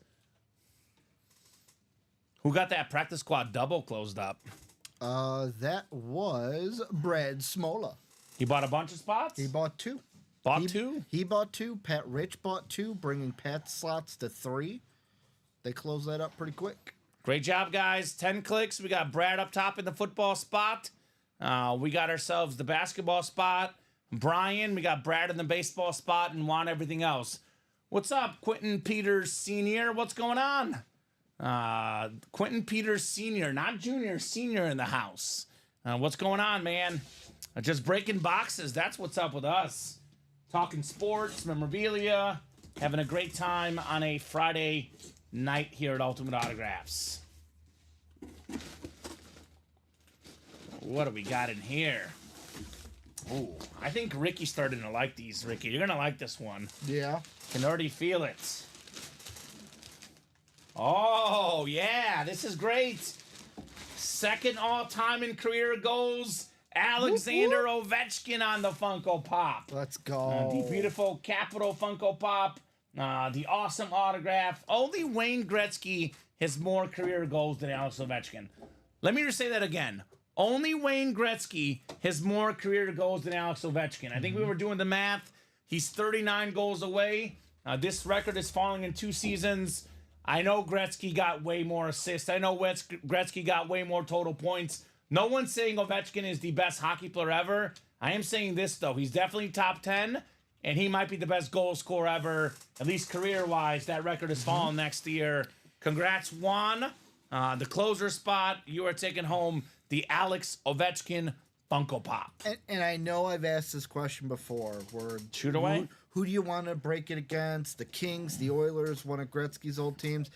Who got that practice squad double closed up? That was Brad Smola. He bought a bunch of spots? He bought 2. Bought 2? He bought 2. Pat Rich bought 2, bringing Pat's slots to 3. They closed that up pretty quick. Great job, guys. 10 clicks. We got Brad up top in the football spot. We got ourselves the basketball spot. Brian, we got Brad in the baseball spot, and Juan everything else. What's up, Quentin Peters Sr.? What's going on? Quentin Peters Sr., not Junior, Senior in the house. What's going on, man? Just breaking boxes. That's what's up with us. Talking sports, memorabilia, having a great time on a Friday night here at Ultimate Autographs. What do we got in here? Ooh, I think Ricky's starting to like these, Ricky. You're going to like this one. Yeah. Can already feel it. Oh, yeah, this is great. Second all-time in career goals, Alexander Ovechkin on the Funko Pop. Let's go. The beautiful Capital Funko Pop, the awesome autograph. Only Wayne Gretzky has more career goals than Alex Ovechkin. Let me just say that again. Only Wayne Gretzky has more career goals than Alex Ovechkin. I think we were doing the math. He's 39 goals away. This record is falling in 2 seasons. I know Gretzky got way more assists. I know Gretzky got way more total points. No one's saying Ovechkin is the best hockey player ever. I am saying this, though. He's definitely top 10, and he might be the best goal scorer ever, at least career-wise. That record is falling next year. Congrats, Juan. The closer spot, you are taking home the Alex Ovechkin Funko Pop. And I know I've asked this question before. Shoot away. who do you want to break it against? The Kings, the Oilers, one of Gretzky's old teams.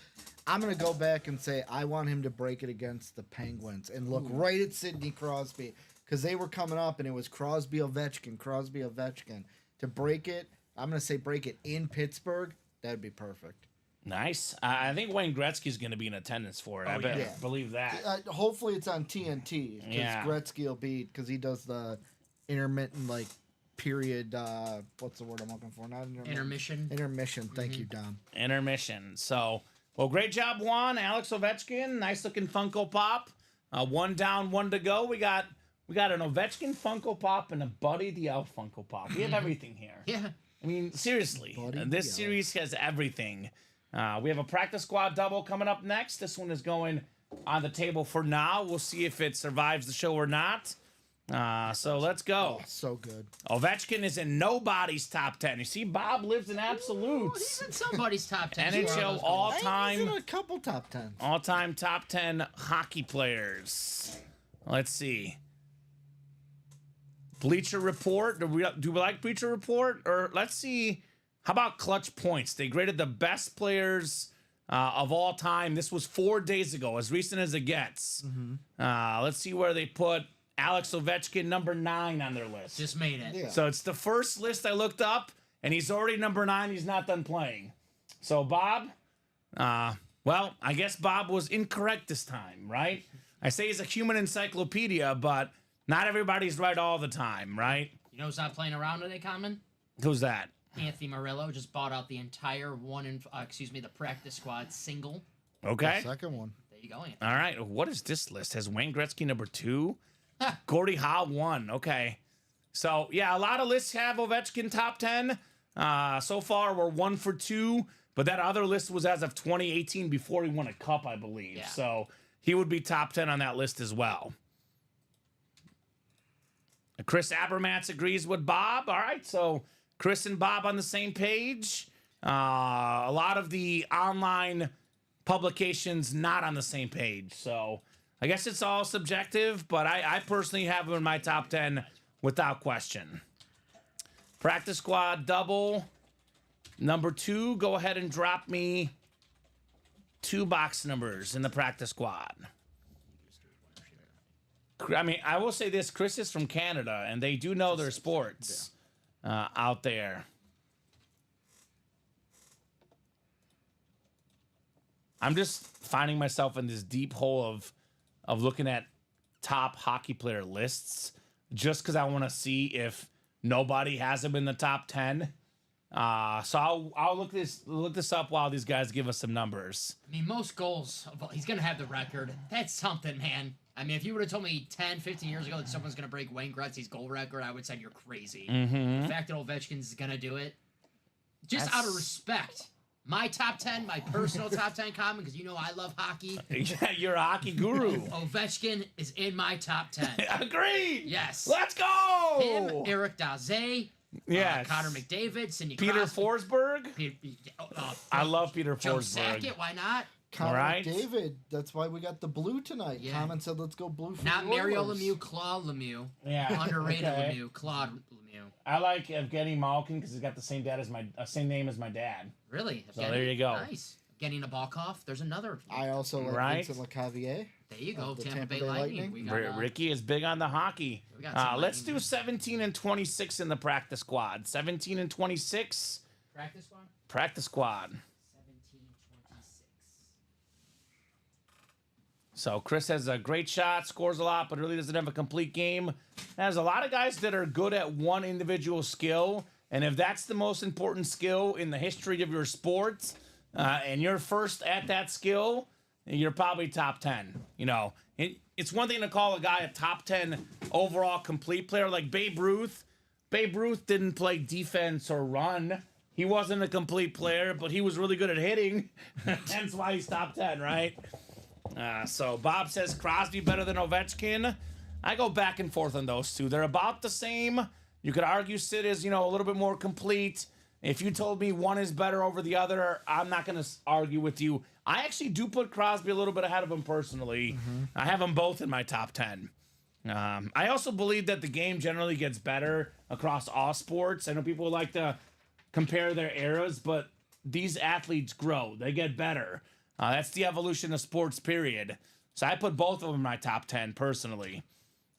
I'm going to go back and say I want him to break it against the Penguins and look right at Sidney Crosby because they were coming up and it was Crosby Ovechkin. To break it, I'm going to say break it in Pittsburgh. That'd be perfect. Nice. I think Wayne Gretzky's going to be in attendance for it. I believe that. Hopefully it's on TNT because Gretzky will be because he does the intermittent period. What's the word I'm looking for? Not Intermission. Intermission. Thank you, Dom. Intermission. So, well, great job, Juan. Alex Ovechkin, nice looking Funko Pop. One down, one to go. We got an Ovechkin Funko Pop and a Buddy the Elf Funko Pop. We have everything here. Yeah. I mean, seriously, this series has everything. We have a practice squad double coming up next. This one is going on the table for now. We'll see if it survives the show or not. So let's go. Oh, so good. Ovechkin is in nobody's top 10. You see, Bob lives in absolutes. He's in somebody's top 10. NHL all-time. He's in a couple top 10s. All-time top 10 hockey players. Let's see. Bleacher Report. Do we like Bleacher Report? Or let's see. How about Clutch Points? They graded the best players of all time. This was 4 days ago, as recent as it gets. Let's see where they put Alex Ovechkin, number 9 on their list. Just made it. Yeah. So it's the first list I looked up, and he's already number 9. He's not done playing. So Bob, well, I guess Bob was incorrect this time, right? I say he's a human encyclopedia, but not everybody's right all the time, right? You know who's not playing around today, Common? Who's that? Anthony Murillo just bought out the entire the practice squad single. Okay. The second one. There you go, Anthony. All right. What is this list? Has Wayne Gretzky number 2? Gordie Howe 1. Okay. So, yeah, a lot of lists have Ovechkin top 10. So far, we're 1 for 2. But that other list was as of 2018 before he won a cup, I believe. Yeah. So he would be top 10 on that list as well. Chris Abermats agrees with Bob. All right. So Chris and Bob on the same page. A lot of the online publications not on the same page. So I guess it's all subjective, but I personally have him in my top 10 without question. Practice squad double. Number 2, go ahead and drop me 2 box numbers in the practice squad. I mean, I will say this. Chris is from Canada, and they do know their sports out there. I'm just finding myself in this deep hole of looking at top hockey player lists just because I want to see if nobody has them in the top 10. So I'll look this up while these guys give us some numbers. I mean, most goals, he's going to have the record. That's something, man. I mean, if you would have told me 10, 15 years ago that someone's going to break Wayne Gretzky's goal record, I would have said you're crazy. The fact that Ovechkin's going to do it, just out of respect. My top 10, my personal top 10 Common, because you know I love hockey. Yeah, you're a hockey guru. Ovechkin is in my top 10. Agreed. Yes. Let's go. Him, Eric Daze, yes. Connor McDavid, Sidney Peter Crosby. Forsberg. I I love Peter Joe Forsberg. Sakic, why not? Connor Right. David. That's why we got the blue tonight. Yeah. Common said, let's go blue for Not the Mario Oilers. Lemieux, Claude Lemieux. Yeah. Underrated Okay. Lemieux, Claude Lemieux. I like Evgeny Malkin because he's got the same same name as my dad. Really? So there you go. Nice. Getting a Nabokov. There's another. I also like Right. Vincent Lecavier. There you go. the Tampa Bay Lightning. We got, Ricky is big on the hockey. We got some Let's Lightning. do 17 and 26 in the practice squad. 17 and 26 practice one. practice squad. 17-26. So Chris has a great shot, scores a lot, but really doesn't have a complete game. There's a lot of guys that are good at one individual skill, and if that's the most important skill in the history of your sport, and you're first at that skill, you're probably top 10. You know, it's one thing to call a guy a top 10 overall complete player like Babe Ruth. Babe Ruth didn't play defense or run. He wasn't a complete player, but he was really good at hitting. That's why he's top 10, right? So Bob says Crosby better than Ovechkin. I go back and forth on those two. They're about the same. You could argue Sid is, a little bit more complete. If you told me one is better over the other, I'm not going to argue with you. I actually do put Crosby a little bit ahead of him personally. I have them both in my top 10. I also believe that the game generally gets better across all sports. I know people like to compare their eras, but these athletes grow. They get better. That's the evolution of sports, period. So I put both of them in my top 10 personally.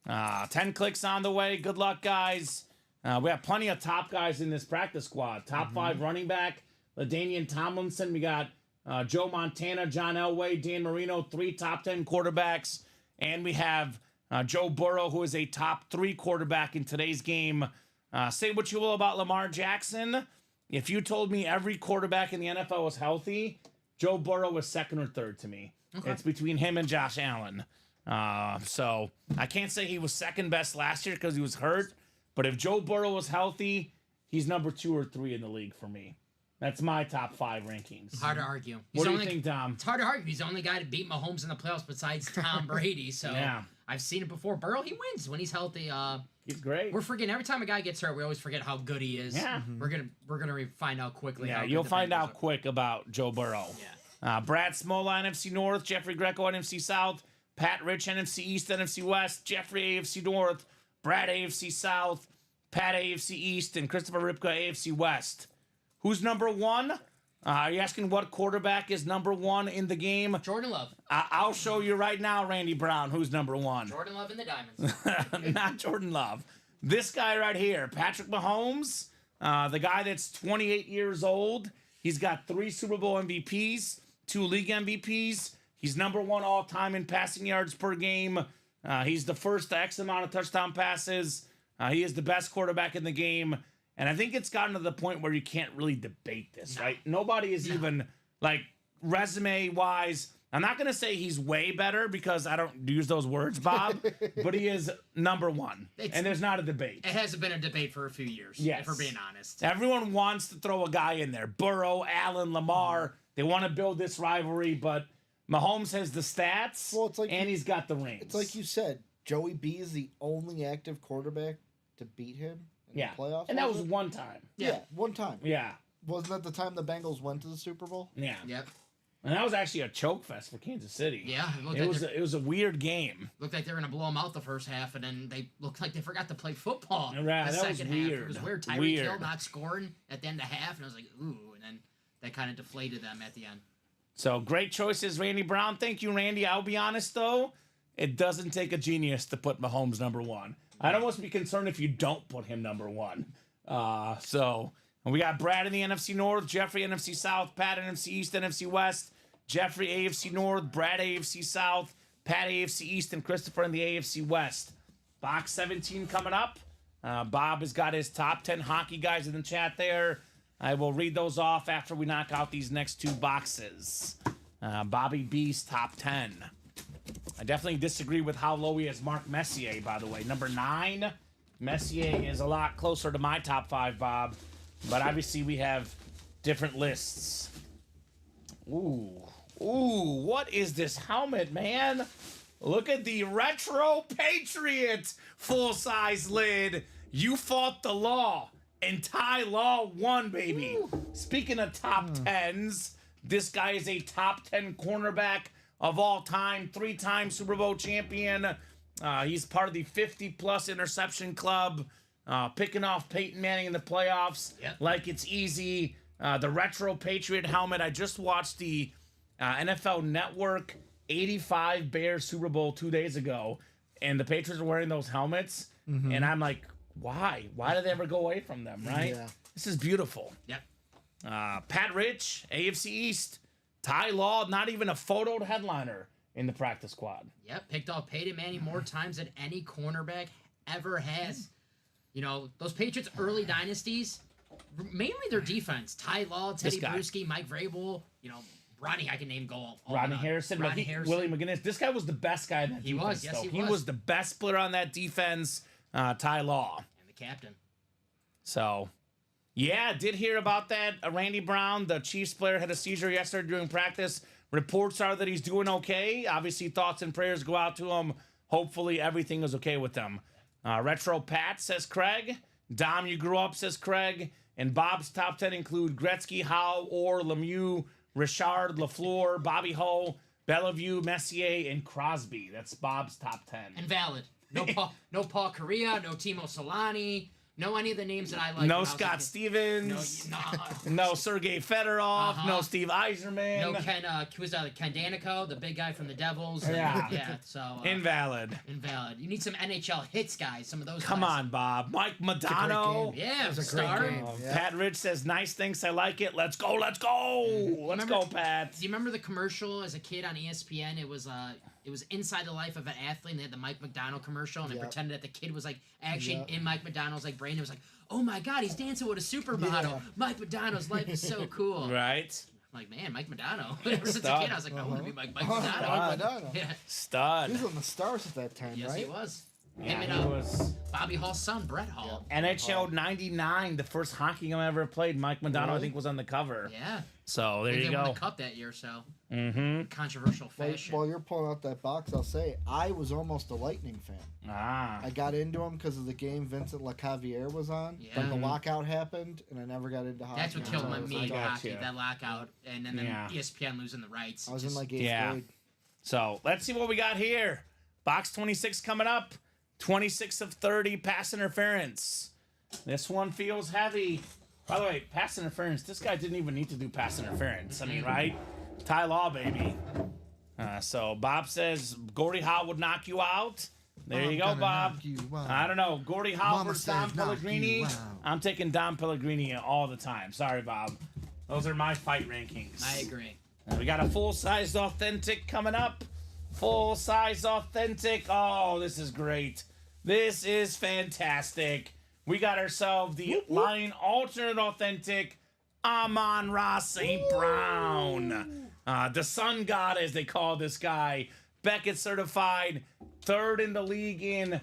10 clicks on the way. Good luck, guys. We have plenty of top guys in this practice squad. Top 5 running back, LaDainian Tomlinson. We got Joe Montana, John Elway, Dan Marino, 3 top 10 quarterbacks. And we have Joe Burrow, who is a top 3 quarterback in today's game. Say what you will about Lamar Jackson. If you told me every quarterback in the NFL was healthy, Joe Burrow was second or third to me. Okay. It's between him and Josh Allen. So I can't say he was second best last year because he was hurt. But if Joe Burrow was healthy, he's number 2 or 3 in the league for me. That's my top 5 rankings. Hard to argue. What do you think, Dom? It's hard to argue. He's the only guy to beat Mahomes in the playoffs besides Tom Brady. So yeah. I've seen it before. Burrow, he wins when he's healthy. He's great. We're forgetting every time a guy gets hurt, we always forget how good he is. Yeah. We're gonna find out quickly. Yeah, how you'll good the find Bengals out are. quick about Joe Burrow. Yeah. Brad Smola, NFC North. Jeffrey Greco, NFC South. Pat Rich, NFC East, NFC West. Jeffrey, AFC North. Brad, AFC South. Pat, AFC East. And Christopher Ripka, AFC West. Who's number 1? Are you asking what quarterback is number 1 in the game? Jordan Love. I'll show you right now, Randy Brown, who's number 1. Jordan Love and the Diamonds. Not Jordan Love. This guy right here, Patrick Mahomes, the guy that's 28 years old. He's got 3 Super Bowl MVPs, 2 league MVPs. He's number 1 all time in passing yards per game. He's the first to X amount of touchdown passes. He is the best quarterback in the game. And I think it's gotten to the point where you can't really debate this, right? Nobody is even, like, resume-wise. I'm not going to say he's way better because I don't use those words, Bob, but he is number 1. And there's not a debate. It hasn't been a debate for a few years, if we're being honest. Everyone wants to throw a guy in there. Burrow, Allen, Lamar. They want to build this rivalry, but Mahomes has the stats, and he's got the rings. It's like you said, Joey B is the only active quarterback to beat him in the playoffs. And that was one time. Yeah, one time. Yeah. Wasn't that the time the Bengals went to the Super Bowl? Yeah. Yep. And that was actually a choke fest for Kansas City. Yeah. It was a weird game. Looked like they were going to blow them out the first half, and then they looked like they forgot to play football Right, the that was second weird. half. It was weird. Tyreek Hill not scoring at the end of the half, and I was like, ooh. And then that kind of deflated them at the end. So great choices, Randy Brown. Thank you, Randy. I'll be honest, though. It doesn't take a genius to put Mahomes number 1. I'd almost be concerned if you don't put him number 1. So we got Brad in the NFC North, Jeffrey NFC South, Pat NFC East, NFC West, Jeffrey AFC North, Brad AFC South, Pat AFC East, and Christopher in the AFC West. Box 17 coming up. Bob has got his top 10 hockey guys in the chat there. I will read those off after we knock out these next 2 boxes. Bobby B's top 10. I definitely disagree with how low he has Mark Messier, by the way. Number 9, Messier is a lot closer to my top 5, Bob. But obviously we have different lists. Ooh, what is this helmet, man? Look at the Retro Patriot full-size lid. You fought the law, and Ty Law won, baby. Ooh. Speaking of top 10s, this guy is a top 10 cornerback of all time, 3-time Super Bowl champion. He's part of the 50-plus interception club, picking off Peyton Manning in the playoffs like it's easy. The Retro Patriot helmet. I just watched the NFL Network 85 Bears Super Bowl 2 days ago, and the Patriots are wearing those helmets, and I'm like, why? Why did they ever go away from them, right? Yeah. This is beautiful. Yep. Pat Rich, AFC East. Ty Law, not even a photoed headliner in the practice squad. Yep, picked off Peyton Manning more times than any cornerback ever has. You know, those Patriots early dynasties, mainly their defense. Ty Law, Teddy Bruschi, Mike Vrabel, you know, Ronnie, I can name go all Rodney Harrison, Willie McGinnis. This guy was the best guy in that defense. He was the best player on that defense, Ty Law. And the captain. So, yeah, did hear about that. Randy Brown, the Chiefs player, had a seizure yesterday during practice. Reports are that he's doing okay. Obviously, thoughts and prayers go out to him. Hopefully, everything is okay with them. Retro Pat, says Craig. Dom, you grew up, says Craig. And Bob's top 10 include Gretzky, Howe, Orr, Lemieux, Richard, LaFleur, Bobby Hull, Bellevue, Messier, and Crosby. That's Bob's top 10. And valid. No Paul Correa, no Timo Solani, know any of the names that I like. No when I was a Scott kid. Stevens. No, No Sergei Fedorov. No Steve Yzerman. no Ken. Was Ken Danico, the big guy from the Devils? Yeah. Yeah. So Invalid. invalid. You need some NHL hits guys. Some of those. Come guys. on, Bob. Mike It's a great Modano. game. Yeah, It was a star. great game. Yeah. Pat Rich says, nice things. I like it. Let's go. Let's go. Let's Remember- go, Pat. Do you remember the commercial as a kid on ESPN? It was Inside the Life of an Athlete, and they had the Mike McDonald commercial, and they Yep. pretended that the kid was like actually Yep. in Mike McDonald's like brain. It was like, oh my god, he's dancing with a supermodel. Yeah. Mike McDonald's life is so cool. Right. I'm like, man, Mike McDonald. Ever since a Stud. kid, I was like, I want to be Mike Oh, McDonald. Madonna. Yeah. Stud. He was on the Stars at that time, Yes, right? he was. Yeah, Him he and was Bobby Hall's son, Brett Hall. NHL 99, the first hockey game I ever played. Mike Modano, I Really? think, was on the cover. Yeah. So there They you won go. the cup that year, so Mm-hmm. controversial While, fashion. while you're pulling out that box, I'll say I was almost a Lightning fan. Ah. I got into him because of the game Vincent LeCavier was on. Yeah. Then the lockout happened, and I never got into hockey. That's what killed until I my was me an in adult. hockey, Gotcha. that lockout, and then Yeah. ESPN losing the rights. I was in Just- like 8th Yeah. grade. So let's see what we got here. Box 26 coming up. 26 of 30 pass interference. This one feels heavy. By the way, pass interference. This guy didn't even need to do pass interference. I mean, right? Ty Law, baby. So Bob says Gordie Howe would knock you out. There you I'm go, gonna Bob. knock you out. I don't know. Gordie Howe Mama versus says Dom knock Pellegrini. you out. I'm taking Dom Pellegrini all the time. Sorry, Bob. Those are my fight rankings. I agree. We got a full-size authentic coming up. Full-size authentic. Oh, this is great. This is fantastic. We got ourselves the Lion alternate authentic Amon-Ra St. Brown. The sun god, as they call this guy. Beckett certified, third in the league in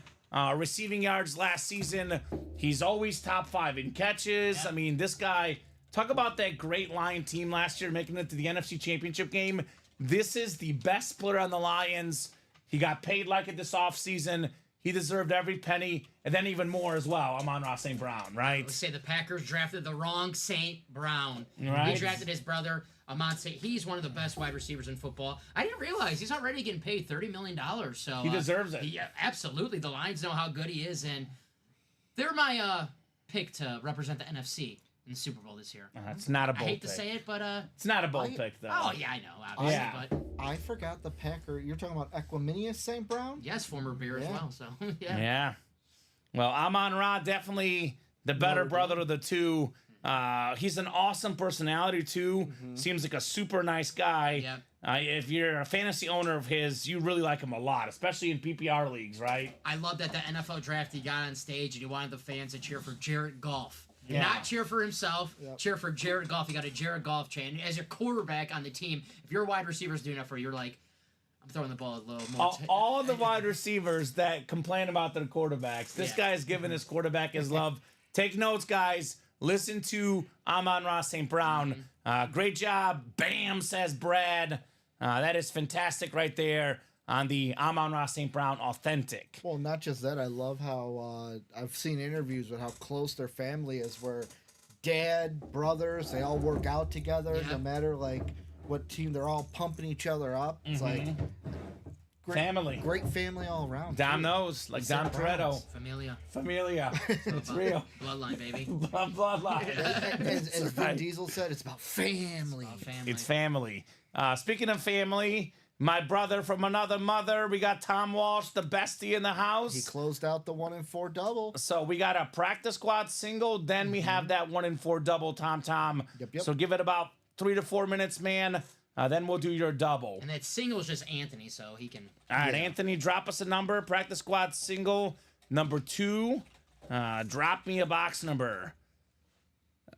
receiving yards last season. He's always top 5 in catches. I mean, this guy, talk about that great Lion team last year making it to the NFC Championship game. This is the best player on the Lions. He got paid like it this offseason. He deserved every penny, and then even more as well. Amon-Ra St. Brown, right? Let's say the Packers drafted the wrong St. Brown. Right. He drafted his brother, Amon St. He's one of the best wide receivers in football. I didn't realize he's already getting paid $30 million. So He deserves it. Yeah, absolutely. The Lions know how good he is, and they're my pick to represent the NFC in the Super Bowl this year. It's not a I bold hate pick. to say it, but It's not a bold pick, though. oh yeah, I know, obviously, Yeah. but I forgot the Packer. You're talking about Equiminius St. Brown? yes, former Bear as Yeah. well. So yeah. Yeah. Well, Amon-Ra, definitely the better Notre brother of the two. He's an awesome personality, too. Seems like a super nice guy. Yep. If you're a fantasy owner of his, you really like him a lot, especially in PPR leagues, right? I love that the NFL draft he got on stage and he wanted the fans to cheer for Jared Goff. Yeah. Not cheer for himself, Yep. cheer for Jared Goff. You got a Jared Goff chain. As your quarterback on the team, if your wide receiver's doing it for you, you're like, I'm throwing the ball a little more. All of the wide receivers that complain about their quarterbacks, this Yeah. guy is giving his quarterback his love. Take notes, guys. Listen to Amon-Ra St. Brown. Great job. Bam, says Brad. That is fantastic right there on the Amon-Ra St. Brown authentic. Well, not just that. I love how I've seen interviews with how close their family is, where dad, brothers, they all work out together. Yeah. No matter like what team, they're all pumping each other up. It's like great, Family. great family all around. Dom too. knows, like Dom St. Browns. Toretto. Familia. Familia. It's real. Bloodline, baby. Bloodline. As Vin right. Diesel said, it's about family. Oh, family. It's family. Speaking of family, my brother from another mother, we got Tom Walsh, the bestie in the He house. closed out the 1-4 double. So we got a practice squad single, then we have that 1-4 double, Tom. Yep, yep. So give it about 3 to 4 minutes, man. Then we'll do your double. And that single is just Anthony, so he can. All right, Yeah. Anthony, drop us a number. Practice squad single number 2. Drop me a box number.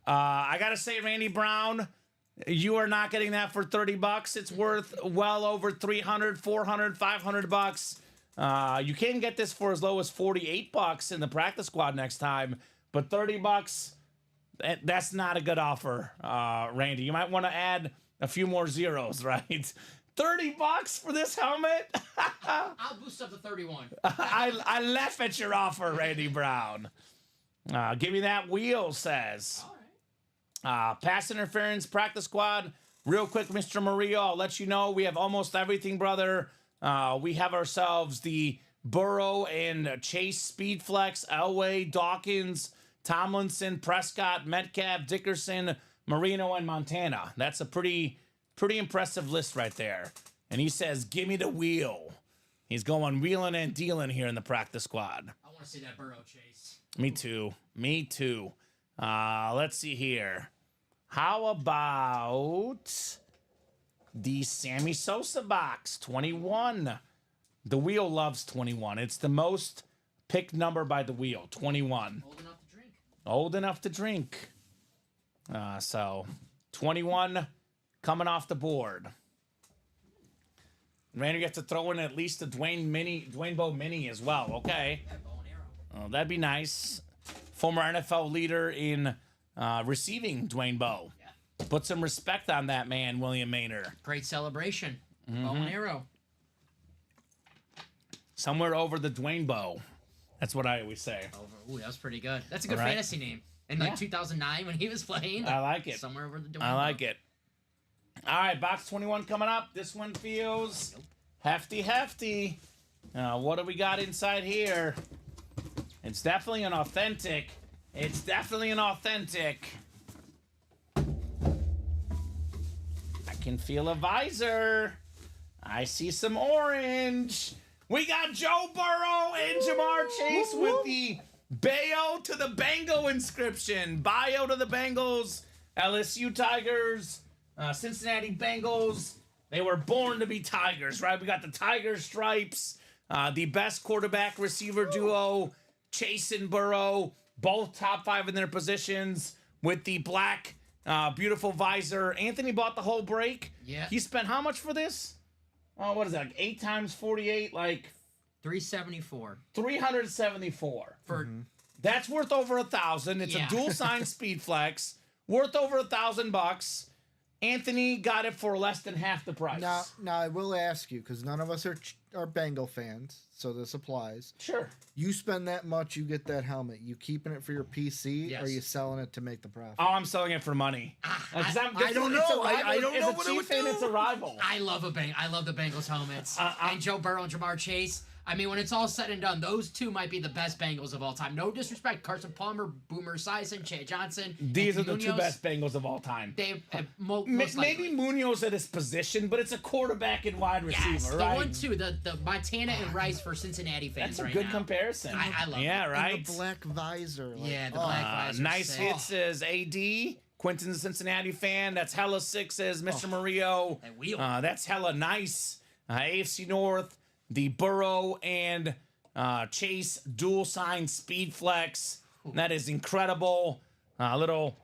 I gotta say, Randy Brown, you are not getting that for $30. It's worth well over 300, 400, 500 bucks. You can get this for as low as $48 in the practice squad next time, but $30, that's not a good offer, Randy. You might want to add a few more zeros, right? $30 for this helmet? I'll boost up to 31. I laugh at your offer, Randy Brown. Give me that wheel, says. All right. Pass interference, practice squad. Real quick, Mr. Murillo, I'll let you know we have almost everything, brother. We have ourselves the Burrow and Chase Speed Flex, Elway, Dawkins, Tomlinson, Prescott, Metcalf, Dickerson, Marino, and Montana. That's a pretty impressive list right there. And he says, give me the wheel. He's going wheeling and dealing here in the practice squad. I want to see that Burrow chase. Me too. Me too. Let's see here. How about the Sammy Sosa box, 21. The wheel loves 21. It's the most picked number by the wheel, 21. Old enough to drink. Old enough to drink. So 21 coming off the board. Randy gets to throw in at least a Dwayne Bowe mini as well. Okay. Yeah, bow and arrow. Oh, that'd be nice. Former NFL leader in receiving, Dwayne Bowe. Yeah. Put some respect on that man, William Maynard. Great celebration. Bow and arrow. Somewhere over the Dwayne Bowe. That's what I always say. Ooh, that was pretty good. That's a good All right. fantasy name. In like 2009 when he was playing. I like it. Somewhere over the Dwayne I like Bowe. it. All right, box 21 coming up. This one feels hefty. What do we got inside here? It's definitely an authentic. I can feel a visor. I see some orange. We got Joe Burrow and Jamar Chase with the Bayo to the Bengal inscription. Bayo to the Bengals, LSU Tigers, Cincinnati Bengals. They were born to be Tigers, right? We got the Tiger stripes, the best quarterback receiver duo, Chase and Burrow, both top 5 in their positions with the black, beautiful visor. Anthony bought the whole break. Yeah. He spent how much for this? Oh, what is that? Like 8 times 48, like 374. 374. For That's worth over $1,000. It's Yeah. a dual sign speed flex, worth over $1,000. Anthony got it for less than half the price. Now I will ask you, because none of us are Bengal fans, so this applies. Sure. You spend that much, you get that helmet. You keeping it for your PC, Yes. or you selling it to make the profit? Oh, I'm selling it for money. I don't know. I don't know what it would Chief and do. it's a rival. I love the Bengals helmets. Uh, and Joe Burrow and Jamar Chase. I mean, when it's all said and done, those two might be the best Bengals of all time. No disrespect, Carson Palmer, Boomer Esiason, Chad Johnson. These are Anthony the two Munoz. best Bengals of all time. They most Maybe likely. Munoz at his position, but it's a quarterback and wide receiver, Yes, the right? one too, the Montana and Rice for Cincinnati fans That's a right good now. comparison. I love yeah, it. right? And the black visor. Like, Yeah, the black visor. Nice sick. hit, says AD. Quentin's a Cincinnati fan. That's hella sick, says Mr. Murillo. That wheel. That's hella nice. AFC North, the Burrow and Chase dual sign speed flex. That is incredible. Little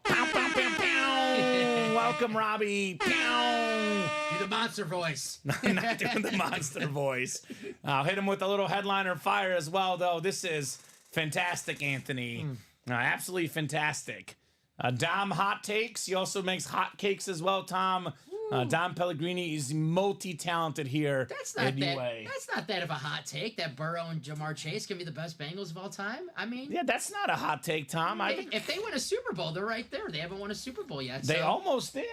pow, pow, pow, pow. Welcome, Robbie. Pow. Do the monster voice. Not doing the monster voice. I'll hit him with a little headliner fire as well, though. This is fantastic, Anthony. Absolutely fantastic. Dom hot takes. He also makes hot cakes as well, Tom. Dom Pellegrini is multi-talented here That's not at that. UA. That's not that of a hot take. That Burrow and Jamar Chase can be the best Bengals of all time. I mean, Yeah, that's not a hot take, Tom. I think if they win a Super Bowl, they're right there. They haven't won a Super Bowl yet. they so almost did.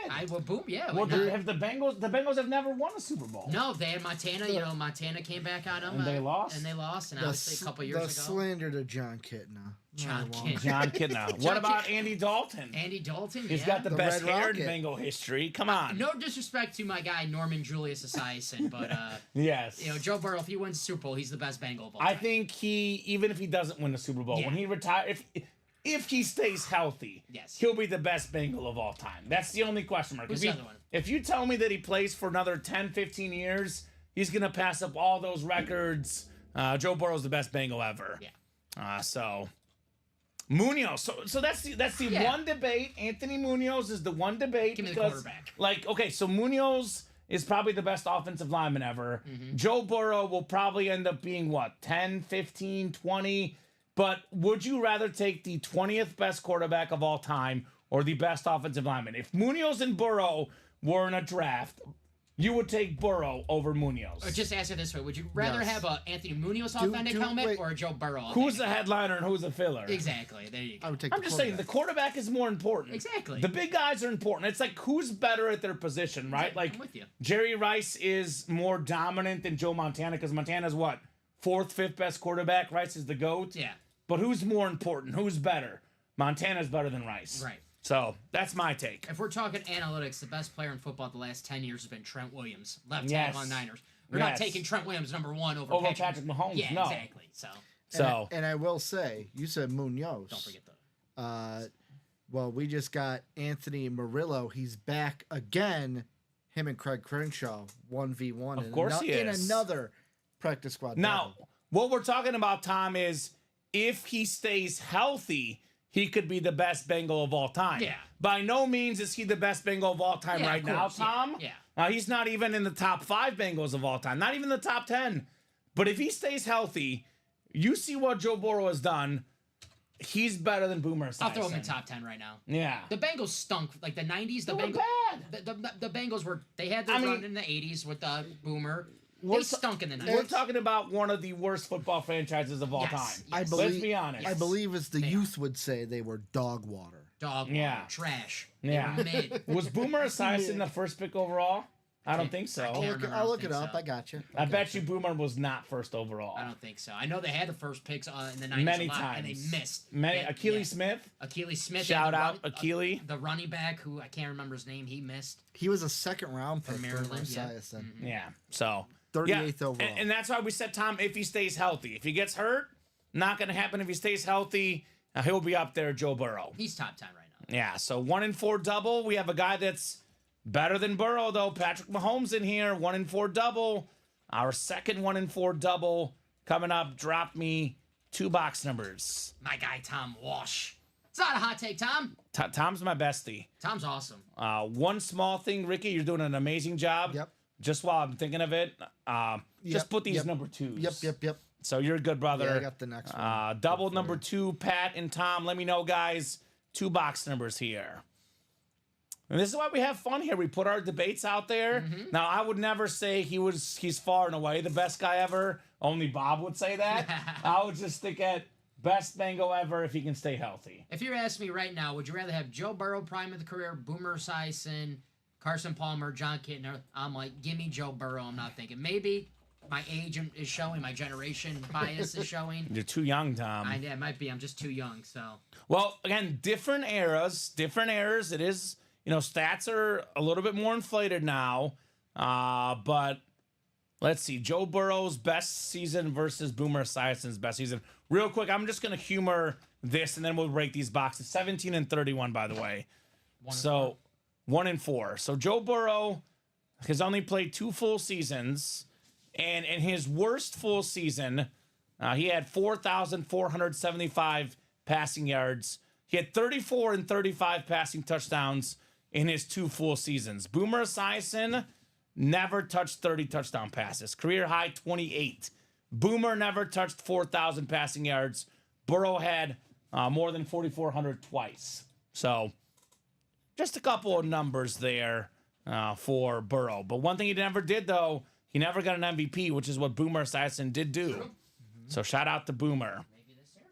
boom, yeah. Well, why not? have the Bengals have never won a Super Bowl. No, they had Montana. You know, Montana came back on them. And they lost? And obviously a couple years the ago. slander to John Kitna. John Wrong. Kitna. John Kidna. What about Andy Dalton? Andy Dalton. He's yeah. got the The best Red hair in Rocket. Bengal history. Come on. No disrespect to my guy Norman Julius Esiason, but Yes. you know, Joe Burrow, if he wins Super Bowl, he's the best Bengal of all I time. think even if he doesn't win the Super Bowl, Yeah. when he retires, if he stays healthy, Yes. he'll be the best Bengal of all time. That's the only question mark. Who's If the you, other one? if you tell me that he plays for another 10, 15 years, he's going to pass up all those records. Joe Burrow's the best Bengal ever. Yeah. So Munoz. So that's the Yeah. one debate. Anthony Munoz is the one debate Give me the because, quarterback. like, okay, so Munoz is probably the best offensive lineman ever. Mm-hmm. Joe Burrow will probably end up being what, 10, 15, 20. But would you rather take the 20th best quarterback of all time or the best offensive lineman? If Munoz and Burrow were in a draft, you would take Burrow over Munoz. Or just ask it this way: would you rather Yes. have a Anthony Munoz authentic helmet wait. or a Joe Burrow? Who's the authentic headliner and who's the filler? helmet? Exactly. There you go. I would take I'm the just saying the quarterback is more important. Exactly. The big guys are important. It's like who's better at their position, right? Like I'm with you. Jerry Rice is more dominant than Joe Montana because Montana's what? 4th, 5th best quarterback. Rice is the GOAT. Yeah. But who's more important? Who's better? Montana's better than Rice. Right. So that's my take. If we're talking analytics, the best player in football the last 10 years has been Trent Williams, left Yes. tackle on Niners. We're not taking Trent Williams #1 over Patrick Mahomes. Yeah, no. exactly. And I will say, you said Munoz. Don't forget that. Well, we just got Anthony Murillo. He's back again. Him and Craig Crenshaw 1v1. Of course he is. In another practice squad. Now, battle. what we're talking about, Tom, is if he stays healthy, he could be the best Bengal of all time. Yeah. By no means is he the best Bengal of all time Yeah, right of now, course, yeah, Tom. yeah. He's not even in the top 5 Bengals of all time, not even the top 10. But if he stays healthy, you see what Joe Burrow has done. He's better than Boomer Esiason. I'll throw him in top 10 right now. Yeah. The Bengals stunk. Like the 90s, the They were Bengals. bad. The Bengals were. They had their run in the 80s with Boomer. They stunk in the 90s. We're talking about one of the worst football franchises of all Yes, time. yes. Let's be honest. I believe, as the youth would say, they were dog water. Dog water, Yeah. trash. Yeah. They were mid. Was Boomer Esiason the first pick overall? I don't think so. I'll look it up. I got you. I bet you Boomer was not first overall. I don't think so. I know they had the first picks in the 90s Many a lot, times. and they missed. Achilles Smith. Achilles Smith. Shout and out Achilles. The running back who I can't remember his name. He missed. He was a second round pick for Maryland, yeah. Esiason. Yeah. So 38th overall. And that's why we said, Tom, if he stays healthy. If he gets hurt, not going to happen. If he stays healthy, he'll be up there, Joe Burrow. He's top 10 right now. Yeah. So 1-4 double. We have a guy that's better than Burrow, though. Patrick Mahomes in here. 1-4 double. Our second 1-4 double coming up. Drop me 2 box numbers. My guy Tom Walsh. It's not a hot take, Tom. Tom's my bestie. Tom's awesome. One small thing, Ricky, you're doing an amazing job. Yep. Just while I'm thinking of it, just put these number 2s. Yep. So you're good, brother. Yeah, I got the next one. Double number 2, Pat and Tom. Let me know, guys. 2 box numbers here. And this is why we have fun here. We put our debates out there. Now, I would never say he's far and away the best guy ever. Only Bob would say that. I would just stick at best Bengal ever if he can stay healthy. If you're asking me right now, would you rather have Joe Burrow prime of the career, Boomer Esiason, Carson Palmer, John Kitna? I'm like, give me Joe Burrow. I'm not thinking. Maybe my age is showing, my generation bias is showing. You're too young, Tom. Yeah, it might be. I'm just too young. So. Well, again, different eras. It is, stats are a little bit more inflated now. But let's see. Joe Burrow's best season versus Boomer Esiason's best season. Real quick, I'm just going to humor this, and then we'll break these boxes. 17-31, by the way. 1-4. So Joe Burrow has only played 2 full seasons. And in his worst full season, he had 4,475 passing yards. He had 34 and 35 passing touchdowns in his 2 full seasons. Boomer Esiason never touched 30 touchdown passes. Career high 28. Boomer never touched 4,000 passing yards. Burrow had more than 4,400 twice. So just a couple of numbers there for Burrow. But one thing he never did, though, he never got an MVP, which is what Boomer Esiason did do. So shout out to Boomer. Maybe this year?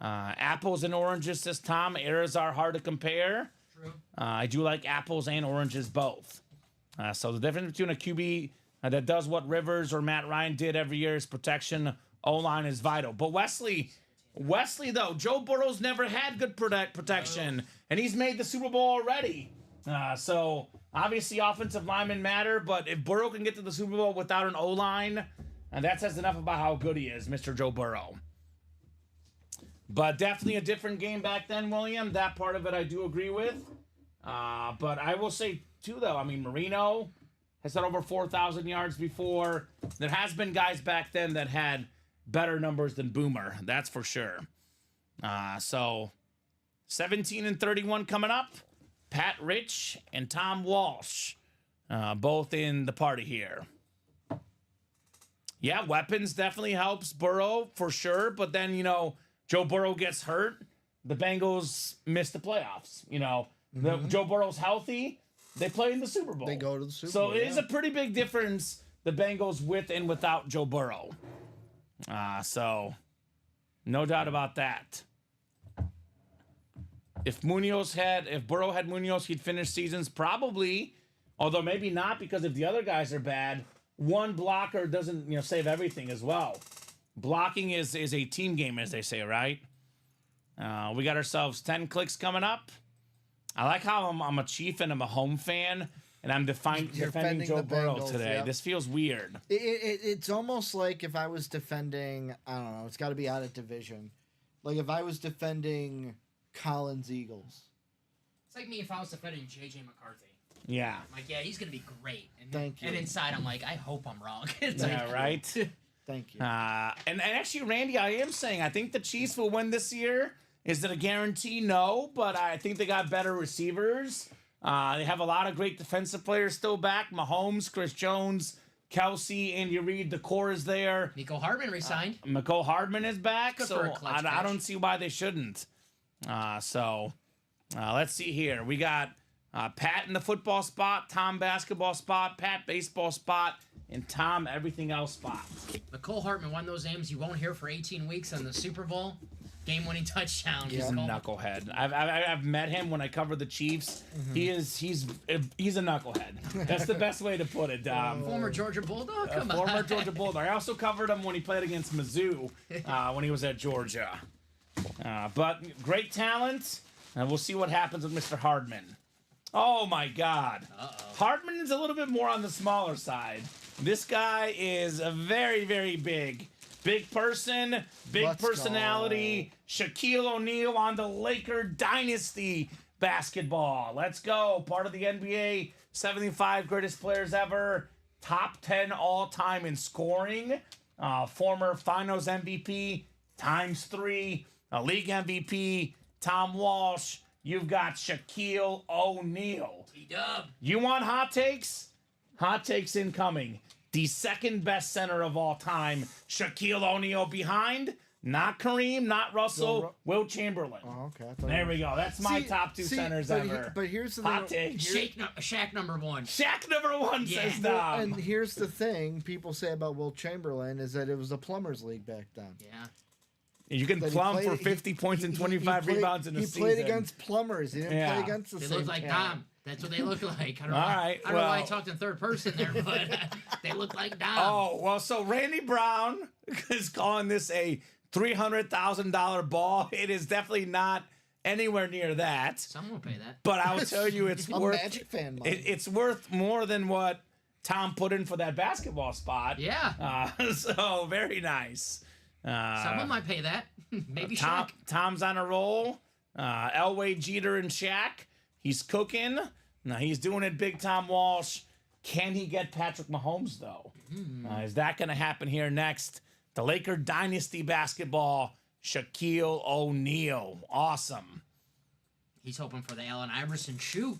Apples and oranges, says Tom. Eras are hard to compare. True. I do like apples and oranges both. So the difference between a QB that does what Rivers or Matt Ryan did every year is protection. O-line is vital. But Wesley, though, Joe Burrow's never had good protection, and he's made the Super Bowl already. So obviously offensive linemen matter, but if Burrow can get to the Super Bowl without an O-line, that says enough about how good he is, Mr. Joe Burrow. But definitely a different game back then, William. That part of it I do agree with. But I will say, too, though, I mean, Marino has had over 4,000 yards before. There has been guys back then that had better numbers than Boomer. That's for sure. So 17-31 coming up. Pat Rich and Tom Walsh, both in the party here. Yeah, weapons definitely helps Burrow for sure. But then, Joe Burrow gets hurt. The Bengals miss the playoffs. Joe Burrow's healthy. They play in the Super Bowl. They go to the Super Bowl. Bowl. So it is a pretty big difference, the Bengals with and without Joe Burrow. So no doubt about that. If Burrow had Munoz, he'd finish seasons probably, although maybe not, because if the other guys are bad, one blocker doesn't, save everything as well. blocking is a team game, as they say, right? We got ourselves 10 clicks coming up. I like how I'm a Chief and I'm a home fan, and I'm defending Joe the Burrow Bengals, today. yep. This feels weird. It's almost like if I was defending, I don't know, it's got to be out of division. Like if I was defending Collins Eagles. It's like me if I was defending J.J. McCarthy. Yeah. I'm like, yeah, he's going to be great. And, Thank you. And inside, I'm like, I hope I'm wrong. It's Yeah, like, right? Thank you. And actually, Randy, I am saying I think the Chiefs will win this year. Is it a guarantee? No, but I think they got better receivers. They have a lot of great defensive players still back. Mahomes, Chris Jones, Kelsey, Andy Reid. The core is there. Nico Hardman resigned. McCole Hardman is back, Good so for a clutch I catch. don't see why they shouldn't. Let's see here. We got Pat in the football spot, Tom basketball spot, Pat baseball spot, and Tom everything else spot. Nicole Hartman, one of those names you won't hear for 18 weeks on the Super Bowl. Game-winning touchdown. He's a knucklehead. I've met him when I covered the Chiefs. Mm-hmm. He's a knucklehead. That's the best way to put it. Former Georgia Bulldog? Come on. Former Georgia Bulldog. I also covered him when he played against Mizzou when he was at Georgia. But great talent, and we'll see what happens with Mr. Hardman. Oh my God. Hardman is a little bit more on the smaller side. This guy is a very, very big. Big person, big Let's personality. Shaquille O'Neal on the Laker dynasty basketball. Let's go. Part of the NBA 75 greatest players ever. Top 10 all time in scoring. Former Finals MVP ×3. A league MVP. Tom Walsh. You've got Shaquille O'Neal. T-Dub. You want hot takes? Hot takes incoming. The second best center of all time, Shaquille O'Neal behind. Not Kareem, not Russell, Will Chamberlain. Oh, okay. I thought There you- we go. That's my top two centers ever. But here's the Hot thing. take. Shaq number one. Shaq number one Yeah. says Well, Dom. and here's the thing people say about Will Chamberlain is that it was a plumbers league back then. Yeah. You can That he plumb played- for 50 points and 25 played- rebounds in a he season. played against plumbers. He didn't Yeah. play against the They same look like talent. Dom. That's what they look like. I don't know, All right, I don't know why I well- talked in third person there, but they look like Dom. Oh, well, so Randy Brown is calling this a $300,000 ball. It is definitely not anywhere near that. Someone will pay that. But I will tell you, it's A worth Magic fan money. it's worth more than what Tom put in for that basketball spot. Yeah. So very nice. Someone might pay that. Maybe Tom, Shaq. Tom's on a roll. Elway, Jeter, and Shaq. He's cooking. Now he's doing it big. Tom Walsh. Can he get Patrick Mahomes though? Is that going to happen here next? The Laker dynasty basketball. Shaquille O'Neal. Awesome. He's hoping for the Allen Iverson shoe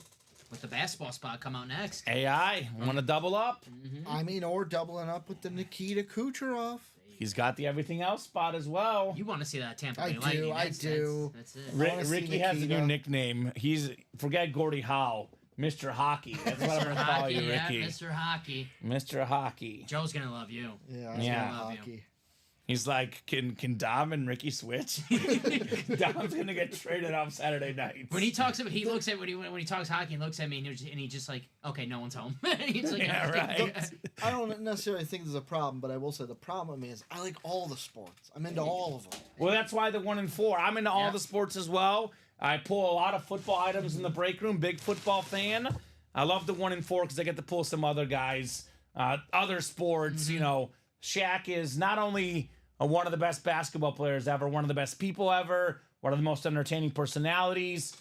with the basketball spot come out next. AI, want to double up? I mean, or doubling up with the Nikita Kucherov. He's got the everything else spot as well. You want to see that Tampa I Bay do, Lightning. I do. That's it. wanna see Ricky has a Nikita. new nickname. He's forget Gordie Howe, Mr. Hockey. That's what I'm Mr. gonna call Hockey, you, yeah, Ricky. Mr. Hockey. Mr. Hockey. Joe's gonna love you. Yeah, Yeah. I love hockey. He's like, can Dom and Ricky switch? Dom's gonna get traded off Saturday nights. When he talks about, he looks at when he talks hockey and looks at me and he just like, okay, no one's home. He's like, Yeah, right. I don't necessarily think there's a problem, but I will say the problem is I like all the sports. I'm into all of them. Well, that's why the 1 and 4. I'm into all Yeah. the sports as well. I pull a lot of football items in the break room. Big football fan. I love the 1 and 4 because I get to pull some other guys, other sports. You know, Shaq is not only one of the best basketball players ever, one of the best people ever, one of the most entertaining personalities.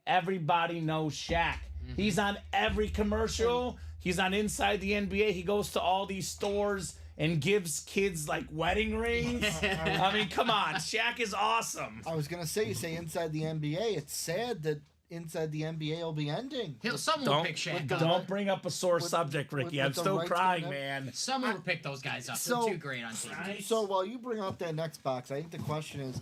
Everybody knows Shaq. He's on every commercial. He's on Inside the NBA. He goes to all these stores and gives kids like wedding rings. I mean, come on. Shaq is awesome. I was gonna say, you say inside the NBA. It's sad that inside the NBA will be ending. Someone will pick Shaq up. Don't bring up a sore subject, Ricky. with I'm the still rights crying, going up. man. Someone will pick those guys up. So- They're too great on TV. So while you bring up that next box, I think the question is,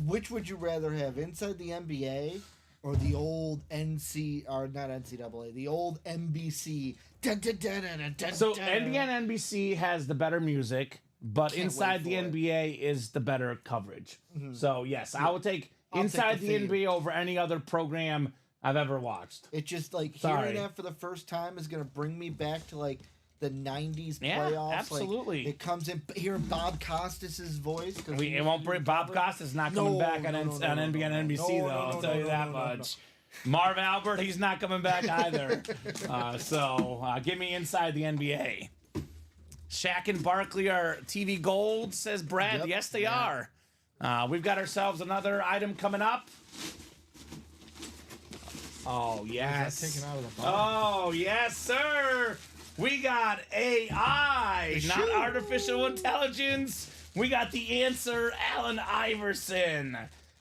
which would you rather have, inside the NBA or the old not NCAA, the old NBC? So NBA and NBC has the better music, but Can't Inside wait the for it. NBA is the better coverage. So yes, I will take I'll take Inside the the theme. NBA over any other program I've ever watched. It's just like Sorry. hearing that for the first time is gonna bring me back to like the '90s Yeah, playoffs. absolutely. Like, it comes in hearing Bob Costas' voice. It won't bring Bob Costas not coming back on NBA and NBC though. I'll tell you that much. Marv Albert, he's not coming back either. So get me inside the NBA. Shaq and Barkley are TV gold, says Brad. Yep. Yes, they are. We've got ourselves another item coming up. Oh, yes. Taken out of the box? Oh, yes, sir. We got AI, not artificial intelligence. We got the answer, Allen Iverson.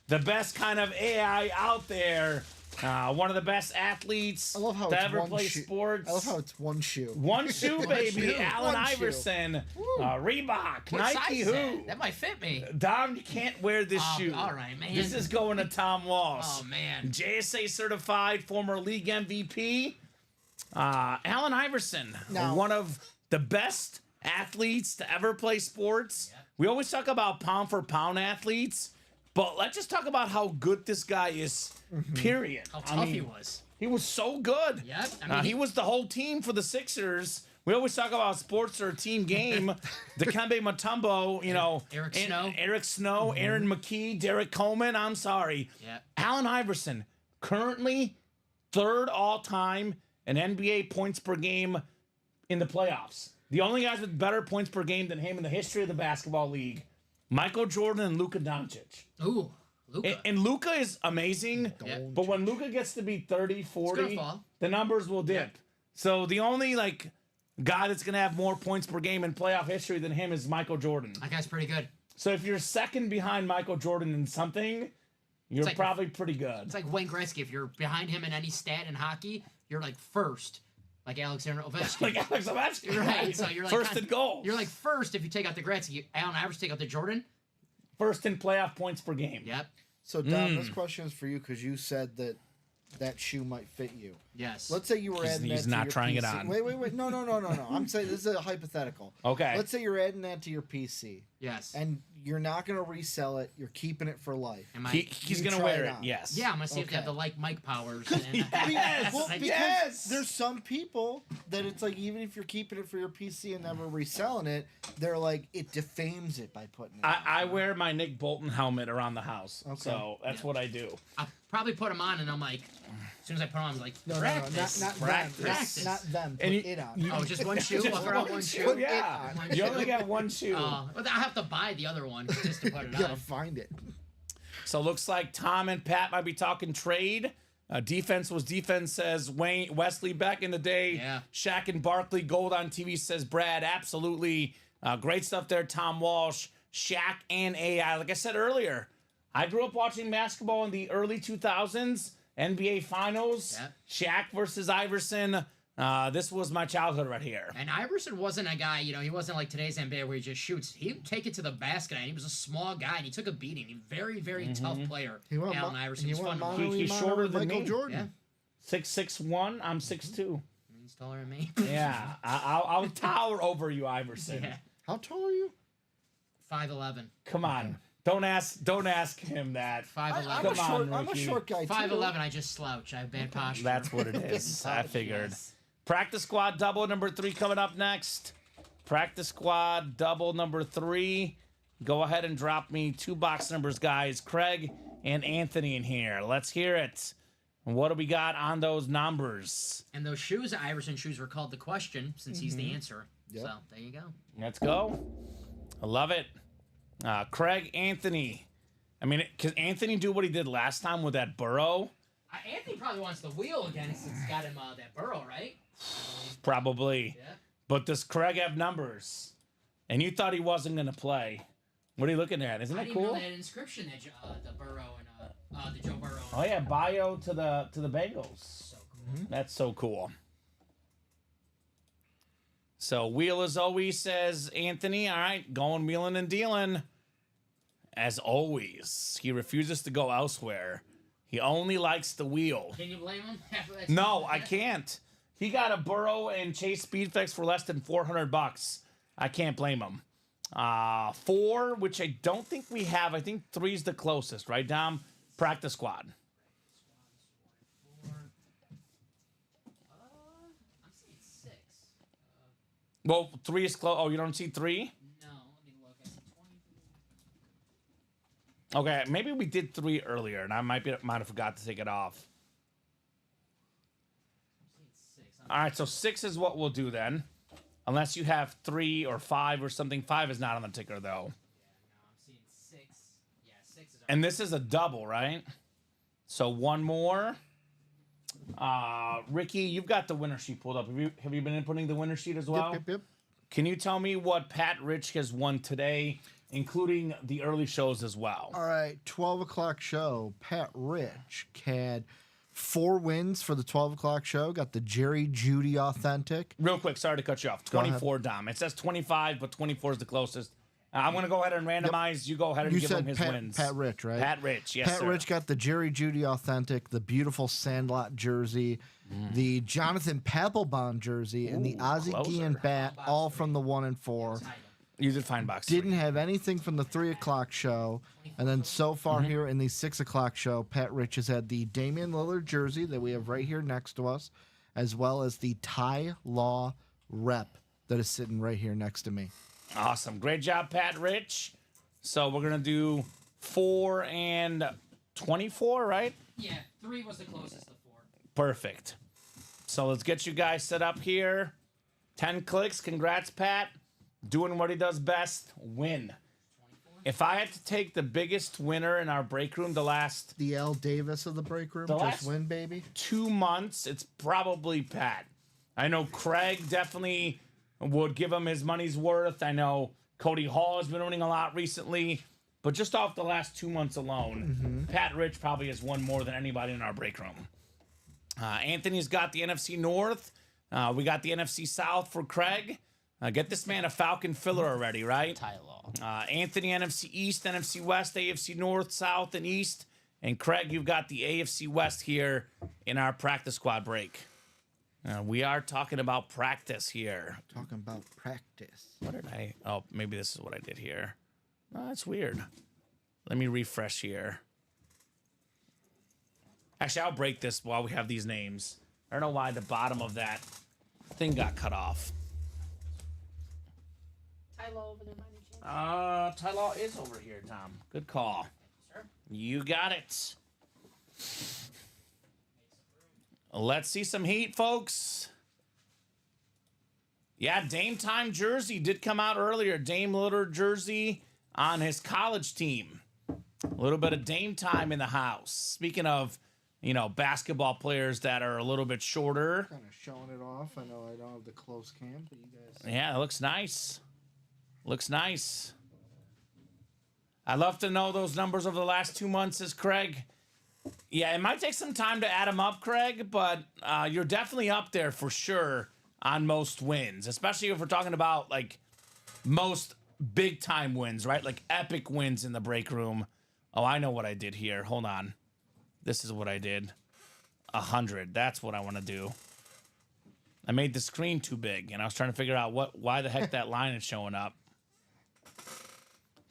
The best kind of AI out there. One of the best athletes I love how to it's ever one play shoe. sports. I love how it's one shoe. One shoe, baby. shoe. Allen One shoe. Iverson. Reebok. What Nike size is who? that might fit me. Dom, you can't wear this shoe. All right, man. This is going to Tom Walsh. Oh, man. JSA certified, former league MVP. Allen Iverson, Now- one of the best athletes to ever play sports. Yep. We always talk about pound for pound athletes, but let's just talk about how good this guy is, period. How tough he was. He was so good. Yep. I mean, He was the whole team for the Sixers. We always talk about sports or a team game. Dikembe Mutombo, Eric Snow. Eric Snow, Aaron McKee, Derek Coleman. I'm sorry. Yep. Allen Iverson, currently third all time in NBA points per game in the playoffs. The only guys with better points per game than him in the history of the basketball league, Michael Jordan and Luka Doncic. Ooh, Luka. And Luka is amazing, Yep. but when Luka gets to be 30, 40, fall. the numbers will dip. So the only guy that's going to have more points per game in playoff history than him is Michael Jordan. That guy's pretty good. So if you're second behind Michael Jordan in something, you're like- probably pretty good. It's like Wayne Gretzky. If you're behind him in any stat in hockey, you're like first, like Alexander Ovechkin. Like Alex Ovechkin. Right, so you're like first in goal. You're like first if you take out the Gretzky. Allen Iverson take out the Jordan. First in playoff points per game. Yep. So, Dom, this question is for you because you said that shoe might fit you. Yes. Let's say you were adding He's that not to your trying it PC. on. Wait. No. I'm saying this is a hypothetical. Okay. Let's say you're adding that to your PC Yes. and you're not going to resell it. You're keeping it for life. Am I? He's You going to try wear it it, on. yes. Yeah, I'm gonna see if they have Okay. the Mike powers. Yes! Well, I- because Yes! there's some people that it's like even if you're keeping it for your PC and never reselling it, they're like it defames it by putting it. I wear my Nick Bolton helmet around the house. Okay. So that's what I do. I'll probably put them on, and I'm like, as soon as I put them on, I'm like, no, practice. not Practice. them. Practice. Not them. Put And it on. Oh, just one shoe. Just I'll throw out one shoe. Put it Yeah. on. You only got one shoe. But I have to buy the other one just to put it You gotta on. find it. So it looks like Tom and Pat might be talking trade. Defense was defense, says Wayne Wesley back in the day. Yeah. Shaq and Barkley, gold on TV, says Brad. Absolutely. Great stuff there, Tom Walsh. Shaq and AI. Like I said earlier, I grew up watching basketball in the early 2000s, NBA Finals. Yeah. Shaq versus Iverson. This was my childhood right here. And Iverson wasn't a guy, he wasn't like today's NBA where he just shoots. He would take it to the basket, and he was a small guy, and he took a beating. He very, very tough player. He went Allen mo- Iverson. he He's went fun to mono- watch. He's mono shorter with than Michael me. Jordan. Yeah. 6'6", I'm 6'2". He's taller than me. Yeah, I'll tower over you, Iverson. Yeah. How tall are you? 5'11". Come on, don't ask him that. 5'11". Come on, I'm a Ricky. short guy too. 5'11", I just slouch. I have bad posture. That's what it is. I figured. Yes. Practice squad double number 3 coming up next. Practice squad double number 3. Go ahead and drop me 2 box numbers, guys. Craig and Anthony in here. Let's hear it. What do we got on those numbers? And those shoes, the Iverson shoes, were called the question since he's the answer. Yep. So there you go. Let's go. I love it. Craig, Anthony. I mean, can Anthony do what he did last time with that burrow? Anthony probably wants the wheel again since he's got him that burrow, right? Probably. Yeah. But does Craig have numbers? And you thought he wasn't going to play. What are you looking at? Isn't I it didn't know cool? they had an inscription that the Burrow and the Joe Burrow. Oh yeah, bio to the Bengals. So cool. That's so cool. So wheel as always, says Anthony. All right, going wheeling and dealing. As always, he refuses to go elsewhere. He only likes the wheel. Can you blame him? After that No, season? I can't. He got a Burrow and Chase Speedflex for less than $400. I can't blame him. 4, which I don't think we have. I think 3 is the closest, right, Dom? Practice squad. I'm saying 6. Well, 3 is close. Oh, you don't see 3? No, let me look. I see 23. Okay, maybe we did 3 earlier, and I might have forgot to take it off. I'm seeing 6. All right, so 6 is what we'll do then. Unless you have 3 or 5 or something. 5 is not on the ticker, though. Yeah, no, I'm seeing 6. Yeah, 6 is. And this is a double, right? So 1 more. Ricky, you've got the winner sheet pulled up. Have you been inputting the winner sheet as well? Yep. Can you tell me what Pat Rich has won today, including the early shows as well? All right, 12 o'clock show. Pat Rich had 4 wins for the 12 o'clock show. Got the Jerry Judy Authentic. Real quick, sorry to cut you off. 24, Dom. It says 25, but 24 is the closest. I'm going to go ahead and randomize. Yep. You go ahead and give him his wins. Pat Rich, right? Pat Rich, yes, Pat Rich got the Jerry Judy Authentic, the beautiful Sandlot jersey, the Jonathan Papelbon jersey, and the Ozzie Guillen bat, all from the 1 and 4. You did fine box. Didn't have anything from the 3 o'clock show. And then so far here in the 6 o'clock show, Pat Rich has had the Damian Lillard jersey that we have right here next to us, as well as the Ty Law rep that is sitting right here next to me. Awesome. Great job, Pat Rich. So we're going to do 4 and 24, right? Yeah, 3 was the closest to 4. Perfect. So let's get you guys set up here. 10 clicks. Congrats, Pat. Doing what he does best. Win. 24. If I had to take the biggest winner in our break room the last The L. Davis of the break room. The Just last- win, baby. 2 months, it's probably Pat. I know Craig definitely would give him his money's worth. I know Cody Hall has been winning a lot recently. But just off the last 2 months alone, Pat Rich probably has won more than anybody in our break room. Anthony's got the NFC North. We got the NFC South for Craig. Get this man a Falcon filler already, right? Ty Law. Anthony, NFC East, NFC West, AFC North, South, and East. And Craig, you've got the AFC West here in our practice squad break. We are talking about practice here. Talking about practice. What did I? Oh, maybe this is what I did here. Oh, that's weird. Let me refresh here. Actually, I'll break this while we have these names. I don't know why the bottom of that thing got cut off. Ty Law over there, by any chance? Ty Law is over here, Tom. Good call. Sir? You got it. Let's see some heat, folks. Yeah, Dame Time jersey did come out earlier. Dame Lillard jersey on his college team. A little bit of Dame Time in the house. Speaking of, basketball players that are a little bit shorter. Kind of showing it off. I know I don't have the close cam, but you guys. Yeah, it looks nice. Looks nice. I'd love to know those numbers over the last 2 months, says Craig. Yeah, it might take some time to add them up, Craig, but you're definitely up there for sure on most wins, especially if we're talking about, most big-time wins, right? Like epic wins in the break room. Oh, I know what I did here. Hold on. This is what I did. 100. That's what I want to do. I made the screen too big, and I was trying to figure out why the heck that line is showing up.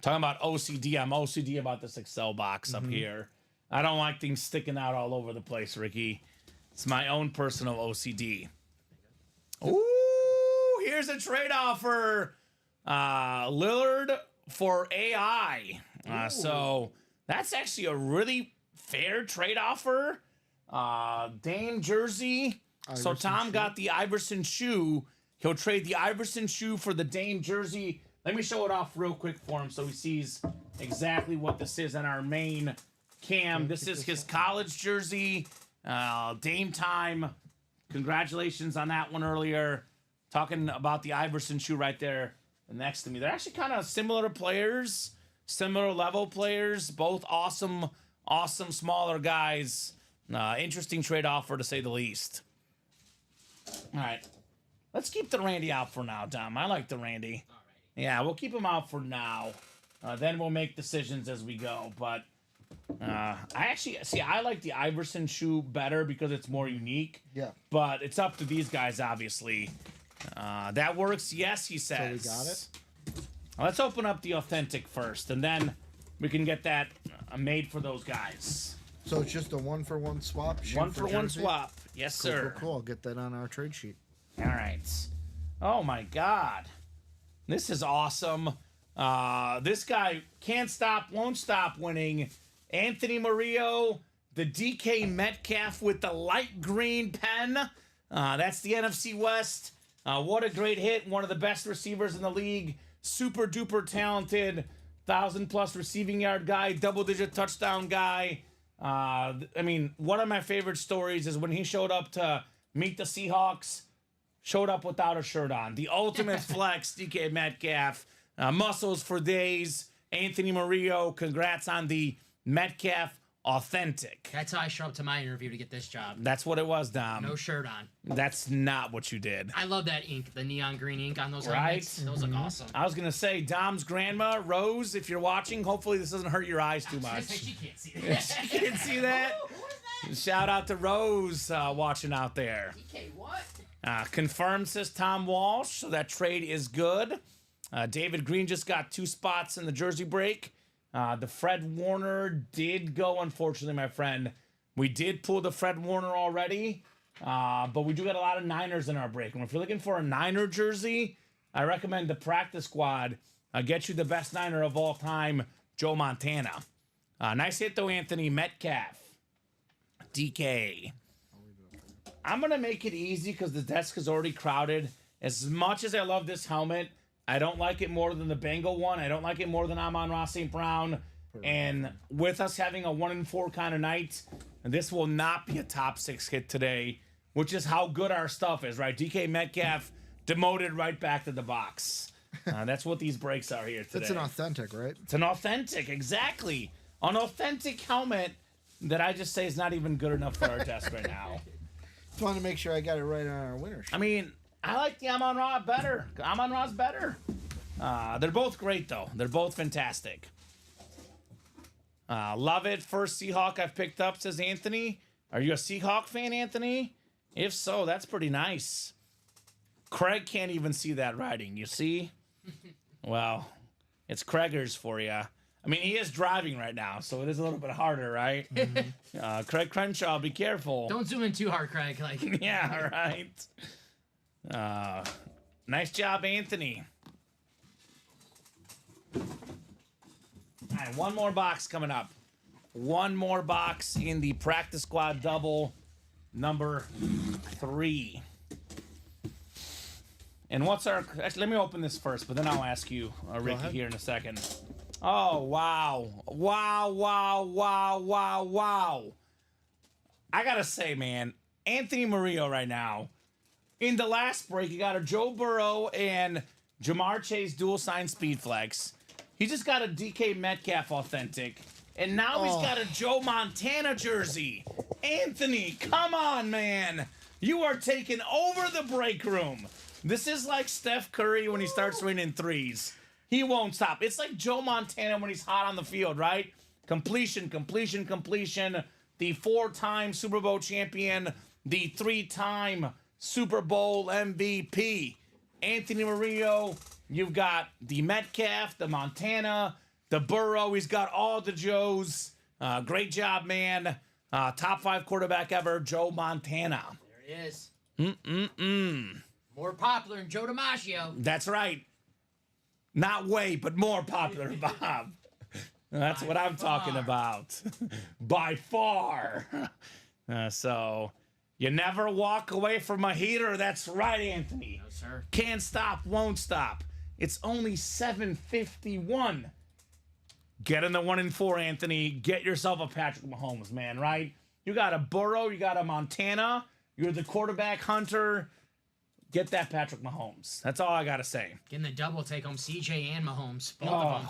Talking about OCD. I'm OCD about this Excel box up here. I don't like things sticking out all over the place, Ricky. It's my own personal OCD. Ooh, here's a trade offer. Lillard for AI. So that's actually a really fair trade offer. Dame jersey. So Tom got the Iverson shoe. He'll trade the Iverson shoe for the Dame jersey. Let me show it off real quick for him so he sees exactly what this is on our main cam. This is his college jersey. Dame Time. Congratulations on that one earlier. Talking about the Iverson shoe right there next to me. They're actually kind of similar players, similar level players, both awesome smaller guys. Interesting trade offer to say the least. All right. Let's keep the Randy out for now, Dom. I like the Randy. Yeah, we'll keep him out for now. Then we'll make decisions as we go. But I like the Iverson shoe better because it's more unique. Yeah. But it's up to these guys, obviously. That works, yes, he says. So we got it. Let's open up the authentic first, and then we can get that made for those guys. So it's just a 1-for-1 swap? One for one jersey? swap. Yes, Cool, sir. cool. I'll get that on our trade sheet. All right. Oh my God. This is awesome. This guy can't stop, won't stop winning. Anthony Murillo, the DK Metcalf with the light green pen. That's the NFC West. What a great hit. One of the best receivers in the league. Super duper talented. 1,000+ receiving yard guy. Double-digit touchdown guy. I mean, one of my favorite stories is when he showed up to meet the Seahawks. Showed up without a shirt on. The ultimate flex, DK Metcalf. Muscles for days. Anthony Murillo, congrats on the Metcalf Authentic. That's how I show up to my interview to get this job. That's what it was, Dom. No shirt on. That's not what you did. I love that ink, the neon green ink on those Right? helmets. Those look awesome. I was going to say, Dom's grandma, Rose, if you're watching, hopefully this doesn't hurt your eyes too much. She can't see that. You didn't see that? Who is that? Shout out to Rose watching out there. DK what? Confirmed, says Tom Walsh, so that trade is good. David Green just got 2 spots in the jersey break. The Fred Warner did go, unfortunately, my friend. We did pull the Fred Warner already, but we do got a lot of Niners in our break. And if you're looking for a Niner jersey, I recommend the practice squad. Get you the best Niner of all time, Joe Montana. Nice hit, though, Anthony Metcalf. DK. I'm going to make it easy because the desk is already crowded. As much as I love this helmet, I don't like it more than the Bengal one. I don't like it more than Amon-Ra St. Brown. And with us having a 1-4 kind of night, this will not be a top 6 hit today, which is how good our stuff is, right? DK Metcalf demoted right back to the box. That's what these breaks are here today. It's an authentic, right? It's an authentic, exactly. An authentic helmet that I just say is not even good enough for our desk right now. Just wanted to make sure I got it right on our winner sheet. I mean, I like the Amon-Ra better. Amon-Ra's better. They're both great, though. They're both fantastic. Love it. First Seahawk I've picked up, says Anthony. Are you a Seahawk fan, Anthony? If so, that's pretty nice. Craig can't even see that writing, you see? Well, it's Craigers for you. I mean, he is driving right now, so it is a little bit harder, right? Craig Crenshaw, be careful. Don't zoom in too hard, Craig. Like, Yeah, right. Nice job, Anthony. All right, one more box coming up. One more box in the practice squad double number 3. And what's our... Actually, let me open this first, but then I'll ask you, Ricky, ahead. here in a second. Oh, wow. Wow. I got to say, man, Anthony Murillo right now, in the last break, you got a Joe Burrow and Jamar Chase dual sign speed flex. He just got a DK Metcalf authentic. And now he's got a Joe Montana jersey. Anthony, come on, man. You are taking over the break room. This is like Steph Curry when he starts raining threes. He won't stop. It's like Joe Montana when he's hot on the field, right? Completion. The 4-time Super Bowl champion. The 3-time Super Bowl MVP. Anthony Murillo. You've got the Metcalf, the Montana, the Burrow. He's got all the Joes. Great job, man. Top 5 quarterback ever, Joe Montana. there he is. More popular than Joe DiMaggio. That's right. Not way, but more popular, Bob. That's what I'm talking about. By far. So, you never walk away from a heater. That's right, Anthony. No, sir. Can't stop, won't stop. It's only 7:51. Get in the 1-4, Anthony. Get yourself a Patrick Mahomes, man, right? You got a Burrow, you got a Montana. You're the quarterback hunter. Get that Patrick Mahomes. That's all I got to say. Getting the double take home CJ and Mahomes. Both of them.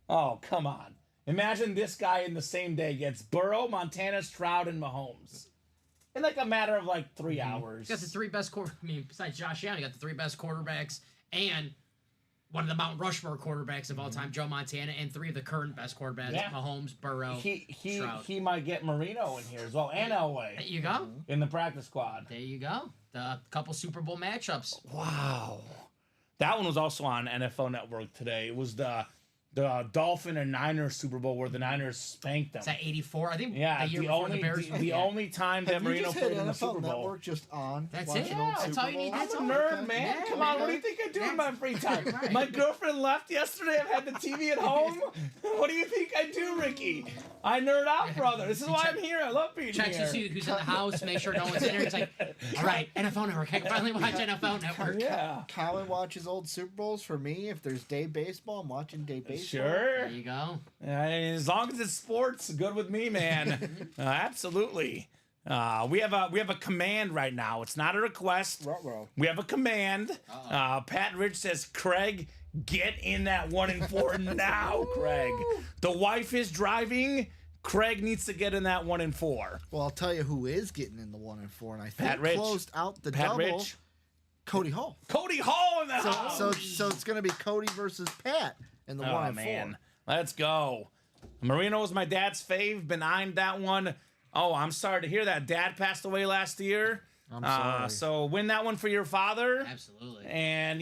Oh, come on. Imagine this guy in the same day gets Burrow, Montana, Stroud, and Mahomes. In like a matter of like 3 hours. You got the 3 best besides Josh Allen, you got the 3 best quarterbacks and one of the Mount Rushmore quarterbacks of all time, Joe Montana, and 3 of the current best quarterbacks, Yeah. Mahomes, Burrow, Stroud. He might get Marino in here as well, and Elway There you go. in the practice squad. There you go. The couple Super Bowl matchups. Wow. That one was also on NFL Network today. It was the the Dolphin and Niners Super Bowl where the Niners spanked them. Is that 84? I think Yeah, the year the before only the Bears. the only time that Have you Marino just played had in the NFL Super Bowl. Network just on? That's watching it? old Yeah, that's Super all you need. Bowls? I'm That's a all. nerd, man. Yeah, Come man. on, what do you think I do in my free time? Right. My girlfriend left yesterday. I've had the TV at home. What do you think I do, Ricky? I nerd out, brother. This is why I'm here. I love being Checks to here. see who's in the house, make sure no one's in there. It's like, all right, NFL Network. I can finally watch NFL Network. Yeah. Colin watches old Super Bowls. For me, if there's day baseball, I'm watching day baseball. Sure. There you go. As long as it's sports, good with me, man. Absolutely. We have a command right now. It's not a request. Ruh-roh. We have a command. Pat Rich says, Craig, get in that 1-4 now, Craig. The wife is driving. Craig needs to get in that 1-4. Well, I'll tell you who is getting in the 1-4, and I think Pat Rich. closed out the Pat double. Rich. Cody Hall. Cody Hall in the house. So it's gonna be Cody versus Pat in the 1-4. Man. Let's go. Marino was my dad's fave. Benign that one. Oh, I'm sorry to hear that. Dad passed away last year. I'm sorry. So win that one for your father. Absolutely. And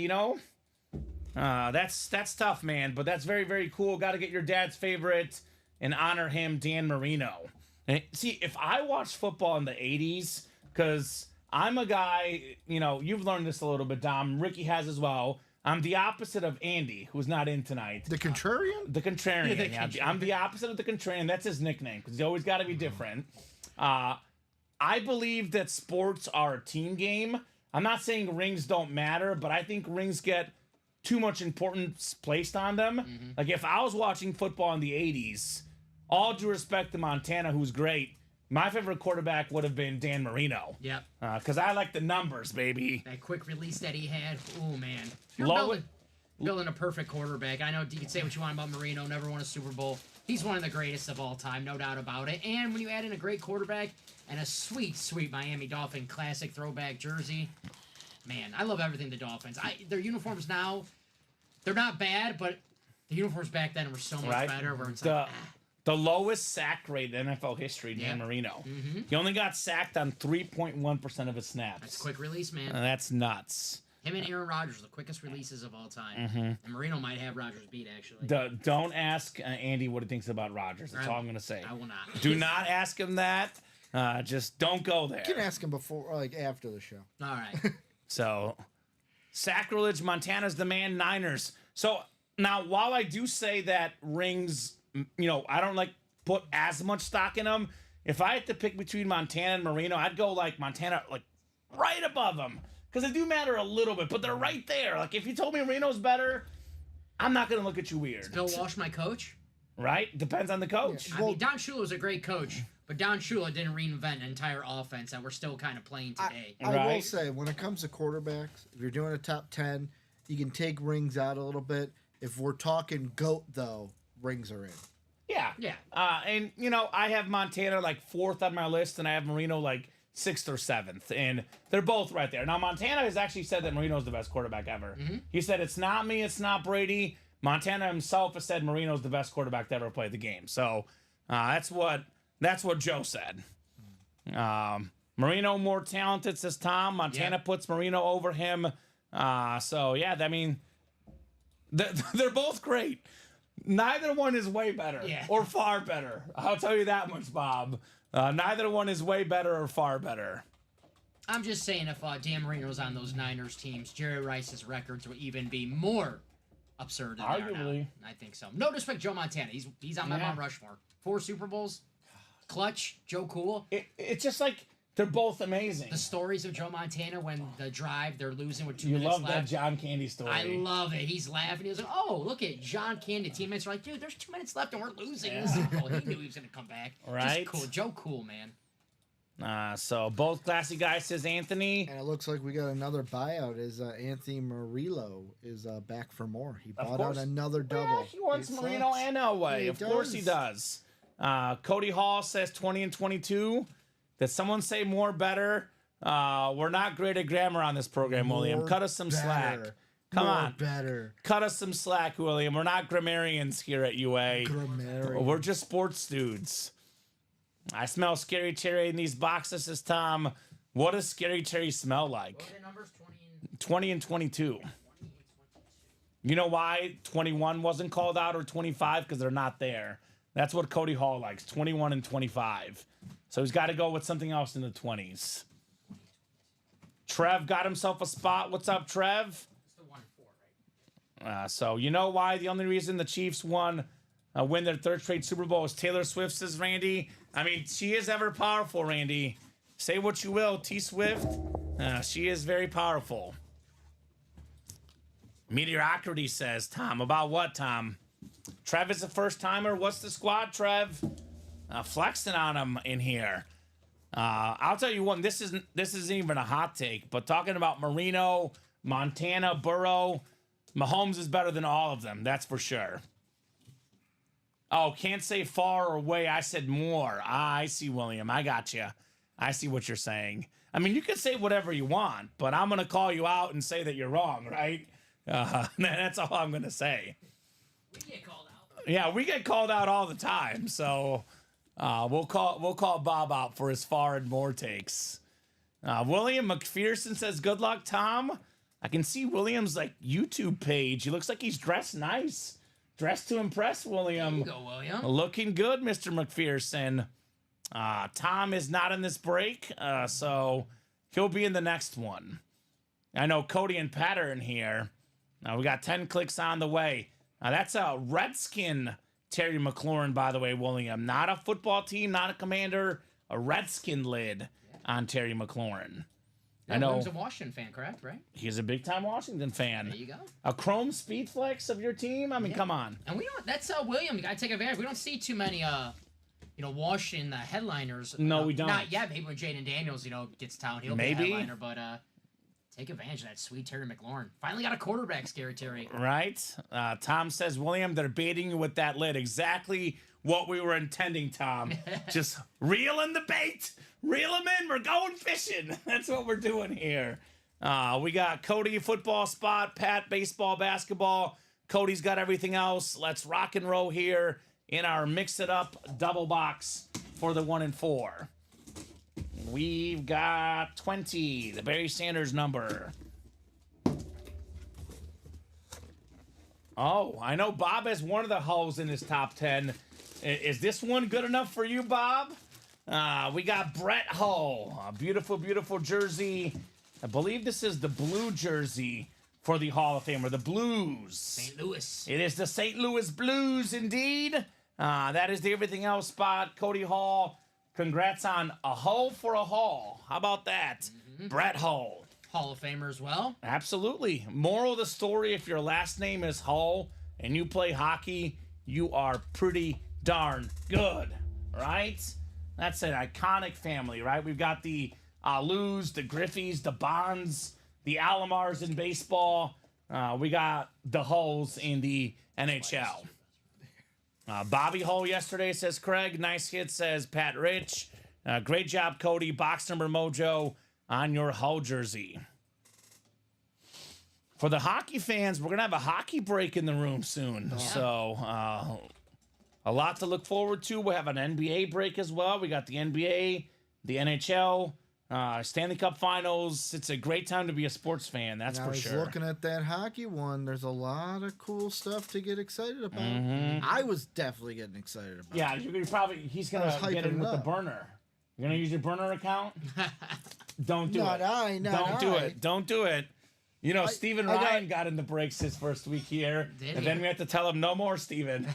that's tough, man. But that's very, very cool. Got to get your dad's favorite and honor him, Dan Marino. And see, if I watched football in the 80s, because I'm a guy, you've learned this a little bit, Dom. Ricky has as well. I'm the opposite of Andy, who's not in tonight. The contrarian? The contrarian. The Yeah, contrarian. I'm the opposite of the contrarian. That's his nickname because he's always got to be different. I believe that sports are a team game. I'm not saying rings don't matter, but I think rings get too much importance placed on them. Mm-hmm. Like if I was watching football in the 80s, all due respect to Montana, who's great, my favorite quarterback would have been Dan Marino. Yep. Because I like the numbers, baby. That quick release that he had. Oh, man. Low- Building a perfect quarterback. I know you can say what you want about Marino, never won a Super Bowl. He's one of the greatest of all time, no doubt about it. And when you add in a great quarterback and a sweet, sweet Miami Dolphin classic throwback jersey, man, I love everything the Dolphins. Their uniforms now, they're not bad, but the uniforms back then were so much better. Where it's the lowest sack rate in NFL history, Dan Marino. Mm-hmm. He only got sacked on 3.1% of his snaps. That's quick release, man. And that's nuts. Him and Aaron Rodgers, the quickest releases of all time. Mm-hmm. And Marino might have Rodgers beat, actually. Don't ask Andy what he thinks about Rodgers. That's all I'm going to say. I will not. Do not ask him that. Just don't go there. You can ask him before, after the show. All right. So, sacrilege, Montana's the man, Niners. So, now, while I do say that rings, I don't put as much stock in them. If I had to pick between Montana and Marino, I'd go Montana right above them. Because they do matter a little bit, but they're right there. Like, if you told me Marino's better, I'm not going to look at you weird. Bill Walsh, my coach. Right? Depends on the coach. I mean, Don Shula's a great coach, but Don Shula didn't reinvent an entire offense that we're still kind of playing today. I will Right. say, when it comes to quarterbacks, if you're doing a top 10, you can take rings out a little bit. If we're talking GOAT, though, rings are in. Yeah. Yeah. And, I have Montana 4th on my list, and I have Marino 6th or 7th. And they're both right there. Now, Montana has actually said that Marino's the best quarterback ever. Mm-hmm. He said, it's not me, it's not Brady. Montana himself has said Marino's the best quarterback to ever play the game. So that's what Joe said. Marino more talented, says Tom. Montana puts Marino over him. So, yeah, I mean, they're both great. Neither one is way better or far better. I'll tell you that much, Bob. Neither one is way better or far better. I'm just saying, if Dan Marino's on those Niners teams, Jerry Rice's records would even be more absurd than they are Arguably. now. I think so. No disrespect, Joe Montana. He's on my Mount Rushmore. 4 Super Bowls. Clutch. Joe Cool. It's just they're both amazing. The stories of Joe Montana when the drive, they're losing with 2 You minutes love left. that John Candy story. I love it. He's laughing. He was like, oh, look at John Candy. Teammates are like, dude, there's 2 minutes left and we're losing in the Super Bowl. He knew he was going to come back. Right? Just cool. Joe Cool, man. So both classy guys, says Anthony. And it looks like we got another buyout. Is Anthony Murillo is back for more. He bought out course. another double. Yeah, he wants He Marino sucks. and Elway. He Of course he does. Cody Hall says 20 and 22. Did someone say more better? We're not great at grammar on this program, William. More Cut us some slack. better. Come More on. better. Cut us some slack, William. We're not grammarians here at UA. Grammarian. We're just sports dudes. I smell Scary Terry in these boxes, says Tom. What does Scary Terry smell like? What are the numbers? 20 and 20 and 22. You know why 21 wasn't called out or 25? Because they're not there. That's what Cody Hall likes, 21 and 25. So he's got to go with something else in the 20s. Trev got himself a spot. What's up, Trev? It's the 1 and 4, right? So you know why the only reason the Chiefs win their 3rd straight Super Bowl is Taylor Swift, says Randy. I mean, she is ever powerful, Randy. Say what you will, T Swift. She is very powerful. Mediocrity says, Tom. About what, Tom? Trev is a first timer. What's the squad, Trev? Flexing on him in here. I'll tell you one. This isn't even a hot take, but talking about Marino, Montana, Burrow, Mahomes is better than all of them. That's for sure. Oh, can't say far or away. I said more. I see, William. I got you. I see what you're saying. I mean, you can say whatever you want, but I'm going to call you out and say that you're wrong, right? That's all I'm going to say. We get called out. Yeah, we get called out all the time, so we'll call Bob out for his far and more takes. William McPherson says, "Good luck, Tom." I can see William's YouTube page. He looks like he's dressed nice, dressed to impress. William, There you go, William. looking good, Mr. McPherson. Tom is not in this break, so he'll be in the next one. I know Cody and Pat are in here. We got 10 clicks on the way. That's a Redskin Terry McLaurin, by the way, William. Not a football team, not a commander, a Redskin lid on Terry McLaurin. Yeah, I know. William's a Washington fan, correct? Right? He's a big-time Washington fan. There you go. A Chrome Speedflex of your team? I mean, come on. And we don't. That's William. You gotta take advantage. We don't see too many Washington headliners. No, we don't. Not yet. Maybe when Jaden Daniels gets to town, he'll Maybe. be a headliner. But take advantage of that sweet Terry McLaurin. Finally got a quarterback, scary Terry. Right? Tom says, William, they're baiting you with that lid. Exactly what we were intending, Tom. Just reel in the bait. Reel them in. We're going fishing. That's what we're doing here. We got Cody, football spot. Pat, baseball, basketball. Cody's got everything else. Let's rock and roll here in our Mix It Up double box for the 1 and 4. We've got 20, the Barry Sanders number. Oh, I know Bob has one of the hulls in his top 10. Is this one good enough for you, Bob? We got Brett Hull, a beautiful, beautiful jersey. I believe this is the blue jersey for the Hall of Famer, the Blues. St. Louis. It is the St. Louis Blues, indeed. That is the Everything Else spot. Cody Hall, congrats on a Hull for a Hall. How about that? Brett Hull. Hall of Famer as well. Absolutely. Moral of the story, if your last name is Hull and you play hockey, you are pretty darn good, right? That's an iconic family, right? We've got the Alus, the Griffeys, the Bonds, the Alomars in baseball. We got the Hulls in the NHL. Bobby Hull yesterday, says Craig. Nice hit, says Pat Rich. Great job, Cody. Box number mojo on your Hull jersey. For the hockey fans, we're going to have a hockey break in the room soon. Yeah. So, a lot to look forward to. We'll have an NBA break as well. We got the NBA, the NHL, Stanley Cup Finals. It's a great time to be a sports fan, that's for sure. I was looking at that hockey one. There's a lot of cool stuff to get excited about. I was definitely getting excited about. Yeah, he's going to get in with the burner. You're going to use your burner account? Don't do it. Don't do it. You know, Steven Ryan got in the breaks his first week here, then we had to tell him no more, Steven.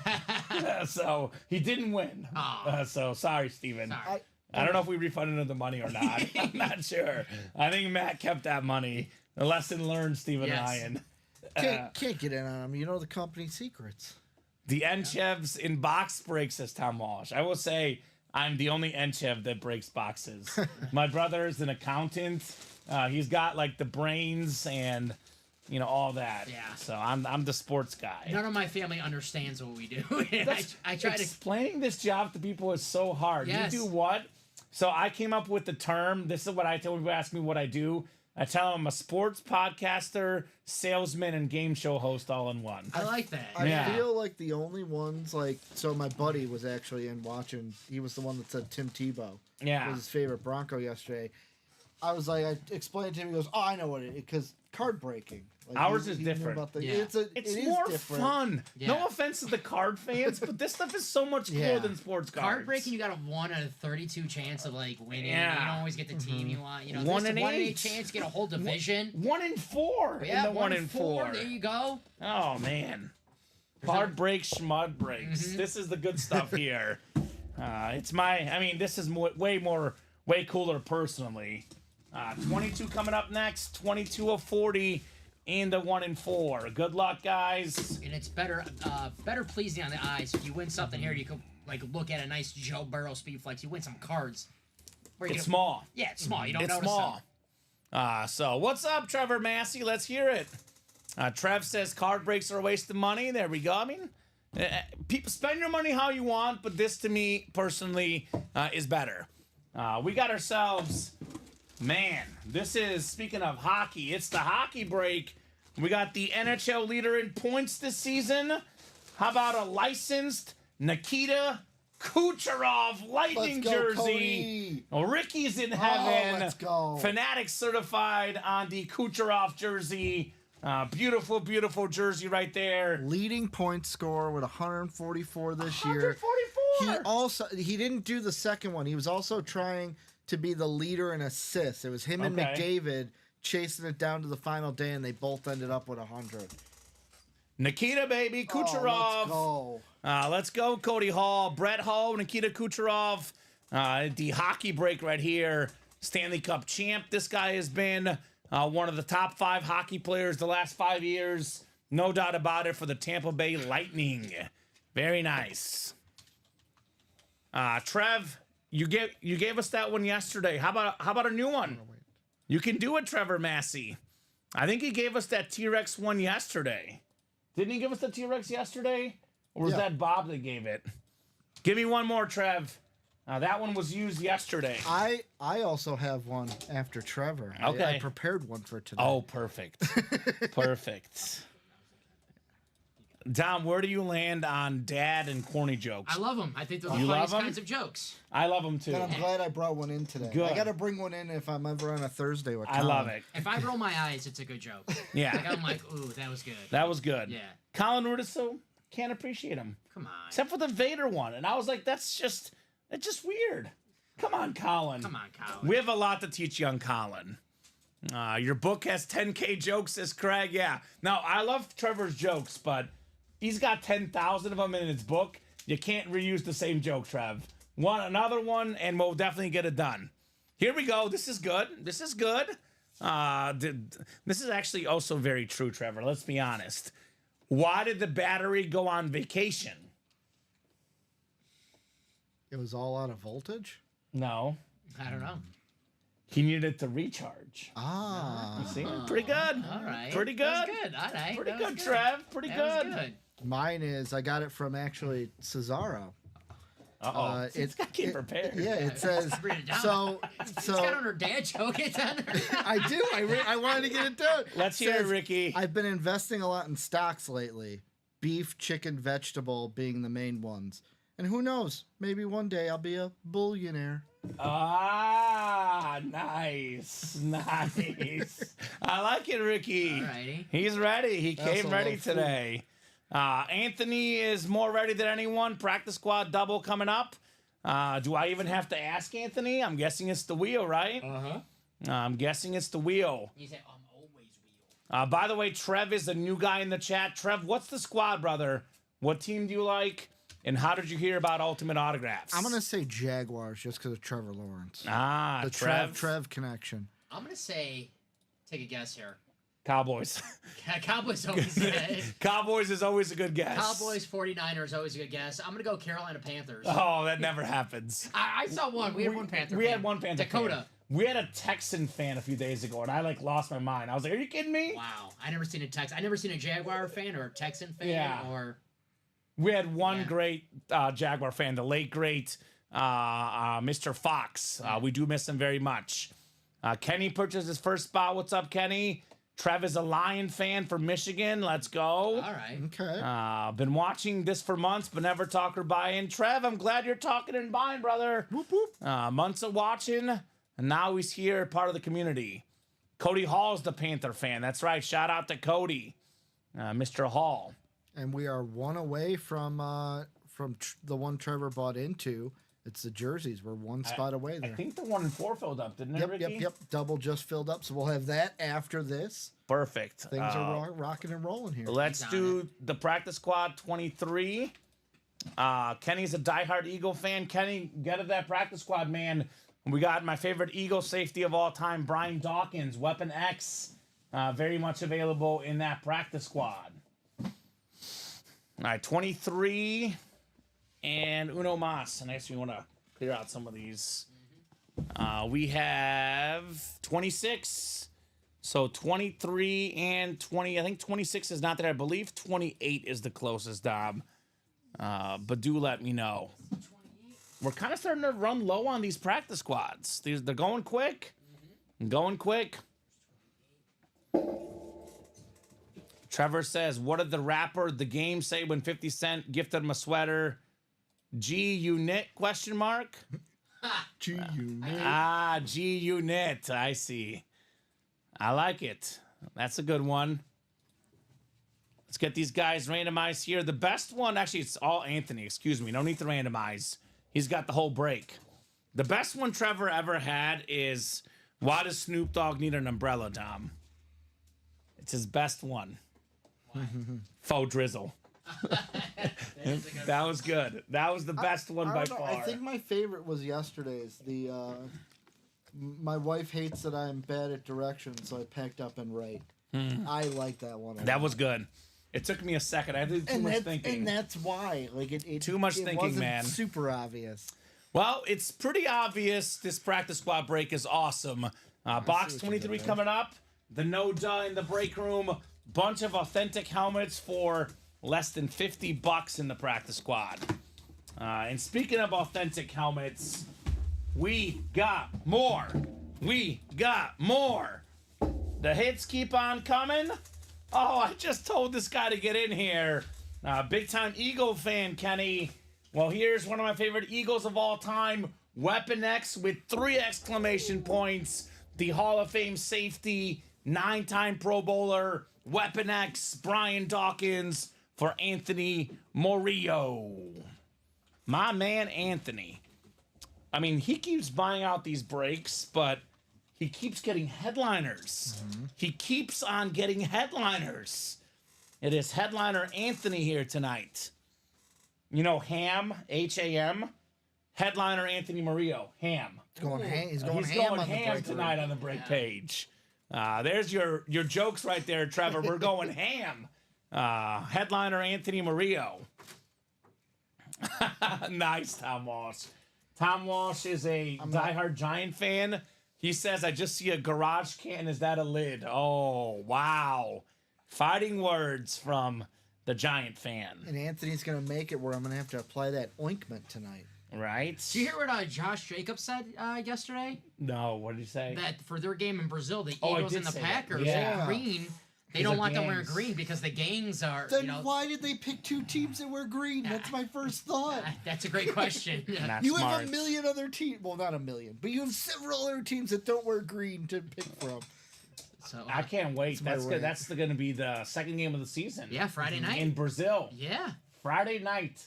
So he didn't win. So sorry, Steven. Sorry. I don't know if we refunded him the money or not. I'm not sure. I think Matt kept that money. The lesson learned, Steven Ryan. Can't get in on him. You know the company secrets. The Entchevs in box breaks, says Tom Walsh. I will say I'm the only Entchev that breaks boxes. My brother is an accountant. He's got the brains and all that. Yeah. So I'm the sports guy. None of my family understands what we do. I try to explaining this job to people is so hard. Yes. You do what? So I came up with the term. This is what I tell people. Ask me what I do. I tell them I'm a sports podcaster, salesman, and game show host all in one. I like that. I feel like the only ones so my buddy was actually in watching. He was the one that said Tim Tebow. Yeah. Was his favorite Bronco yesterday. I was like, I explained to him. He goes, "Oh, I know what it is because card breaking." Like, Ours he is knew different. about the- Yeah. It's It's more different. fun. Yeah. No offense to the card fans, but this stuff is so much cooler Yeah. than sports cards. Card breaking, you got a 1 out of 32 chance of like winning. Yeah. You don't always get the team you want. You know, 1 this in is a 1 in 8 8. chance to get a whole division. 1 in 4 Yeah, in the 1 in 4. There you go. Oh man, card breaks, schmud breaks. This is the good stuff here. It's my. I mean, this is way cooler personally. 22 coming up next. 22 of 40 in the 1 in 4. Good luck, guys. And it's better pleasing on the eyes. If you win something here, you can like look at a nice Joe Burrow speed flex. You win some cards. Where you It's can- small. Yeah, it's small. You don't It's notice small. So what's up, Trevor Massey? Let's hear it. Trev says card breaks are a waste of money. There we go. I mean, people spend your money how you want, but this to me personally is better. We got ourselves, man. This is speaking of hockey. It's the hockey break. We got the NHL leader in points this season. How about a licensed Nikita Kucherov Lightning Let's go, jersey? Cody. Well, Ricky's in heaven. let's go. Fanatic certified on the Kucherov jersey. Beautiful, beautiful jersey right there. Leading point scorer with 144 this year. 144. He didn't do the second one. He was also trying to be the leader in assists. It was him and Okay. McDavid chasing it down to the final day, and they both ended up with 100. Nikita, baby, Kucherov. Oh, let's go. Let's go, Cody Hall, Brett Hall, Nikita Kucherov. The hockey break right here. Stanley Cup champ. This guy has been one of the top 5 hockey players the last 5 years. No doubt about it for the Tampa Bay Lightning. Very nice. Trev, you gave us that one yesterday. How about a new one? You can do it, Trevor Massey. I think he gave us that T-Rex one yesterday. Didn't he give us the T-Rex yesterday? Or was Yeah. that Bob that gave it? Give me one more, Trev. That one was used yesterday. I also have one after Trevor. Okay. I prepared one for today. Oh, perfect. Perfect. Dom, where do you land on dad and corny jokes? I love them. I think they're the You love funniest 'em? kinds of jokes. I love them too. And I'm glad I brought one in today. Good. I got to bring one in if I'm ever on a Thursday with I Colin. love it. If I roll my eyes, it's a good joke. Like Yeah, I'm like, ooh, that was good. that was good. Yeah. Colin Rudiso, can't appreciate him. Come on. Except for the Vader one. And I was like, it's just weird. Come on, Colin. Come on, Colin. We have a lot to teach young Colin. Your book has 10K jokes, says Craig. Yeah. Now, I love Trevor's jokes, but he's got 10,000 of them in his book. You can't reuse the same joke, Trev. Another one, and we'll definitely get it done. Here we go. This is good. This is good. This is actually also very true, Trevor. Let's be honest. Why did the battery go on vacation? It was all out of voltage? No. I don't know. He needed it to recharge. Ah. See? Pretty good. All right. Pretty That good. was good. All right. Pretty That was good, Trev. Pretty That good. was good. Mine is, I got it from actually Cesaro. Uh-oh. He's got to get prepared. Yeah, it says, Bring it down. so, It's got on so, her dad joke. It's on her. I do, I wanted to get it done. Let's hear it, Says, Ricky. I've been investing a lot in stocks lately. Beef, chicken, vegetable being the main ones. And who knows, maybe one day I'll be a billionaire. Ah, nice. Nice. I like it, Ricky. Alrighty. He's ready. He also came ready love food. today. Anthony is more ready than anyone. Practice squad double coming up. Do I even have to ask Anthony? I'm guessing it's the wheel, right? I'm guessing it's the wheel. You say, I'm always wheel. By the way, Trev is a new guy in the chat. Trev, what's the squad, brother? What team do you like? And how did you hear about Ultimate Autographs? I'm going to say Jaguars just because of Trevor Lawrence. the Trev connection. I'm going to say, take a guess here. Cowboys. Cowboys always good. Cowboys is always a good guess. Cowboys, 49ers, always a good guess. I'm going to go Carolina Panthers. Oh, that never happens. I saw one. We had one Panther We fan. had one Panther Dakota. fan. We had a Texan fan a few days ago, and I lost my mind. I was like, "Are you kidding me?" Wow. I never seen a Jaguar fan or a Texan fan Yeah. or... We had one Yeah. great Jaguar fan, the late great Mr. Fox. We do miss him very much. Kenny purchased his first spot. What's up, Kenny? Trev is a Lion fan from Michigan. Let's go. All right. Okay. Been watching this for months, but never talk or buy in. Trev, I'm glad you're talking and buying, brother. Whoop, whoop. Months of watching, and now he's here, part of the community. Cody Hall's the Panther fan. That's right. Shout out to Cody, Mr. Hall. And we are one away from the one Trevor bought into. It's the jerseys. We're one spot away there. I think the 1 and 4 filled up, didn't it, Yep, Ricky? yep. Double just filled up, so we'll have that after this. Perfect. Things are rocking and rolling here. Let's do the practice squad 23. Kenny's a diehard Eagle fan. Kenny, get to that practice squad, man. We got my favorite Eagle safety of all time, Brian Dawkins, Weapon X, very much available in that practice squad. All right, 23 and Uno Mas. And actually, we want to clear out some of these. We have 26. So 23 and 20. I think 26 is not there. I believe 28 is the closest, Dom. But do let me know. We're kind of starting to run low on these practice squads. They're going quick. Going quick. Trevor says, what did the rapper The Game say when 50 Cent gifted him a sweater? G-Unit, question mark? G-Unit. G-Unit. I see. I like it. That's a good one. Let's get these guys randomized here. The best one, actually, it's all Anthony. Excuse me. No need to randomize. He's got the whole break. The best one Trevor ever had is, why does Snoop Dogg need an umbrella, Dom? It's his best one. Faux drizzle. That was good. That was the best one by far. I think my favorite was yesterday's. My wife hates that I'm bad at directions, so I packed up and write. I like that one. That was good. It took me a second. I had to do too much thinking. And that's why. Like it too much thinking, wasn't man. Super obvious. Well, it's pretty obvious this practice squad break is awesome. Box 23 coming up. The No Duh in the break room. Bunch of authentic helmets for less than $50 in the practice squad. And speaking of authentic helmets, we got more. We got more. The hits keep on coming. Oh, I just told this guy to get in here. Big time Eagle fan, Kenny. Well, here's one of my favorite Eagles of all time, Weapon X with 3 exclamation points. The Hall of Fame safety, 9-time Pro Bowler, Weapon X, Brian Dawkins for Anthony Murillo. My man, Anthony. I mean, he keeps buying out these breaks, but he keeps getting headliners. He keeps on getting headliners. It is headliner Anthony here tonight. You know, Ham, H-A-M. Headliner Anthony Murillo, Ham. He's going ham. He's He's ham going on the ham break tonight on the break page. There's your jokes right there, Trevor. We're going ham. Headliner Anthony Murillo. Nice, Tom Walsh. Tom Walsh is a diehard Giant fan. He says, I just see a garage can. Is that a lid? Oh, wow. Fighting words from the Giant fan. And Anthony's going to make it where I'm going to have to apply that ointment tonight. Right? Did you hear what Josh Jacobs said yesterday? No, what did he say? That for their game in Brazil, the I Eagles did and the say that. Packers, Yeah. green, they Because don't of want them wearing gangs. green because the gangs are, Then why did they pick 2 teams that wear green? That's my first thought. That's a great question. Not You smart. have a million other teams. Well, not a million, but you have several other teams that don't wear green to pick from. So I can't wait. my That's good. rant. That's going to be the second game of the season. yeah, Friday night. In Brazil. Yeah. Friday night.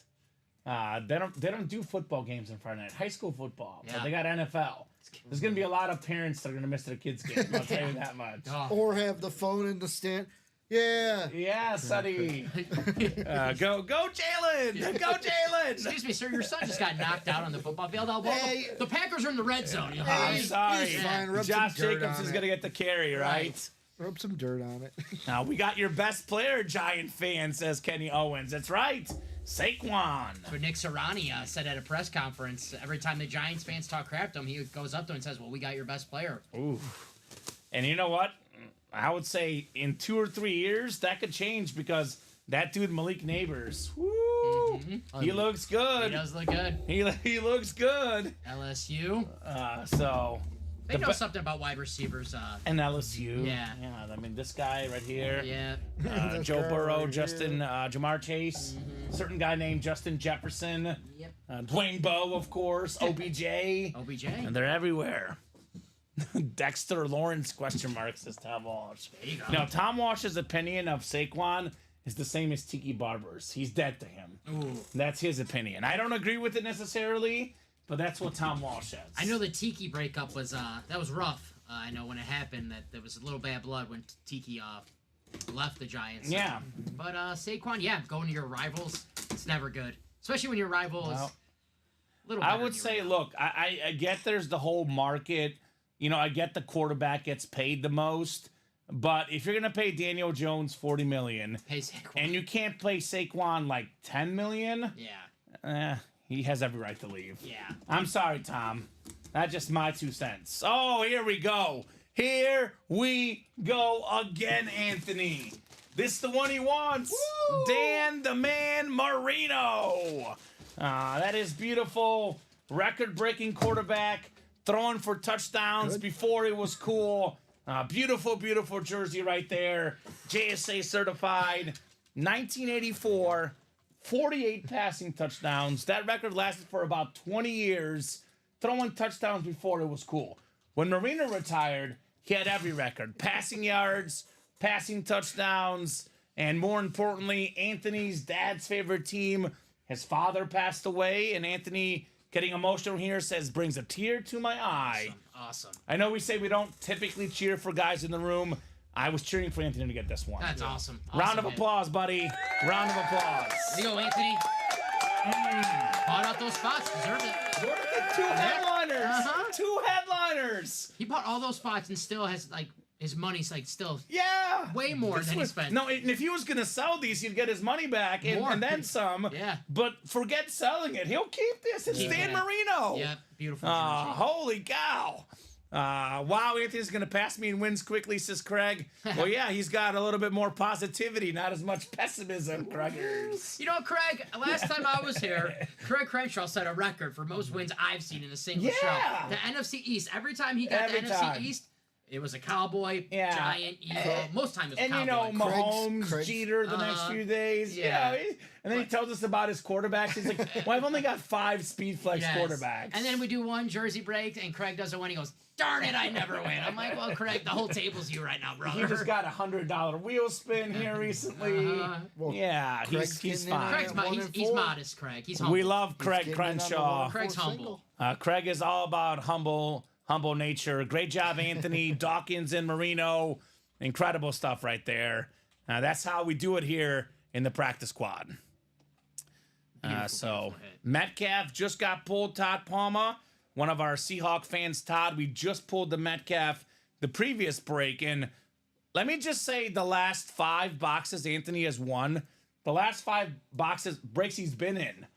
They don't do football games on Friday night. High school football. But Yeah. they got NFL. There's going to be a lot of parents that are going to miss their kids' game. I'll tell you that much. Oh. Or have the phone in the stand. Yeah. Yeah, Sonny. Go Jalen. Go Jalen. Excuse me, sir. Your son just got knocked out on the football field. Well, Hey. the Packers are in the red zone. You know? I'm He's sorry. fine. Rub Josh some dirt Jacobs on is it. going to get the carry, right? Rub some dirt on it. Now, we got your best player, Giant fan, says Kenny Owens. That's right. Saquon. That's what Nick Sirianni said at a press conference. Every time the Giants fans talk crap to him, he goes up to him and says, well, we got your best player. Ooh. And you know what? I would say in 2 or 3 years, that could change because that dude, Malik Neighbors, woo, he looks He good. does look good. He looks good. LSU. So... They know something about wide receivers. And LSU. Yeah. Yeah, I mean, this guy right here. Yeah. This Joe guy Burrow, right Justin, Jamar Chase, certain guy named Justin Jefferson, Yep. Dwayne Bowe, of course, OBJ. OBJ. And they're everywhere. Dexter Lawrence question mark says Tom Walsh. There you go. No, Tom Walsh's opinion of Saquon is the same as Tiki Barber's. He's dead to him. Ooh. That's his opinion. I don't agree with it necessarily, but that's what Tom Walsh says. I know the Tiki breakup was that was rough. I know when it happened that there was a little bad blood when Tiki left the Giants. Yeah. But Saquon, yeah, going to your rivals, it's never good, especially when your rival is Well, a little. I better would than say, your look, I get there's the whole market. You know, I get the quarterback gets paid the most, but if you're gonna pay Daniel Jones $40 million Hey Saquon. and you can't play Saquon like $10 million, Yeah. he has every right to leave. Yeah. I'm sorry, Tom. That's just my 2 cents. Oh, here we go. Here we go again, Anthony. This the one he wants. Woo! Dan the Man Marino. That is beautiful. Record-breaking quarterback. Throwing for touchdowns before it was cool. Beautiful, beautiful jersey right there. JSA certified. 1984. 48 passing touchdowns. That record lasted for about 20 years. Throwing touchdowns before it was cool. When Marino retired, he had every record. Passing yards, passing touchdowns, and more importantly, Anthony's dad's favorite team. His father passed away, and Anthony, getting emotional here, says, brings a tear to my eye. Awesome. I know we say we don't typically cheer for guys in the room. I was cheering for Anthony to get this one. That's awesome. Round of man. applause, buddy. Round of applause. There you go, Anthony. Bought out those spots. Deserved it. Look at two headliners. Uh-huh. Two headliners. He bought all those spots and still has like his money's like still Yeah. way more than he spent. No, and if he was going to sell these, he'd get his money back and, More. and then some. Yeah. But forget selling it. He'll keep this. It's Keep Dan it. Marino. Yeah, beautiful jersey. Holy cow. Wow, Anthony's going to pass me and wins quickly, says Craig. Well, yeah, he's got a little bit more positivity, not as much pessimism, Craigers. You know, Craig, last time I was here, Craig Crenshaw set a record for most wins I've seen in a single Yeah. show. The NFC East. Every time he got Every the time. NFC East, it was a Cowboy, Yeah. Giant, Eagle. Most times it was And, Cowboy. you know, Mahomes, Craig's- Jeter the next few days. yeah. And then he tells us about his quarterbacks. He's like, well, I've only got 5 speed flex Yes. quarterbacks. And then we do one jersey break, and Craig doesn't win. He goes, darn it, I never win. I'm like, well, Craig, the whole table's you right now, brother. He just got a $100 wheel spin here recently. Well, Yeah, Craig's he's getting in fine. Craig's One he's, and he's four. modest, Craig. He's humble. We love Craig getting in on the Crenshaw. 1-4 Craig's single. humble. Craig is all about humble nature. Great job, Anthony, Dawkins, and Marino. Incredible stuff right there. That's how we do it here in the practice squad. So beautiful hit. Metcalf just got pulled. Todd Palma, one of our Seahawk fans. Todd, we just pulled the Metcalf the previous break, and let me just say the last 5 boxes Anthony has won. The last 5 breaks he's been in.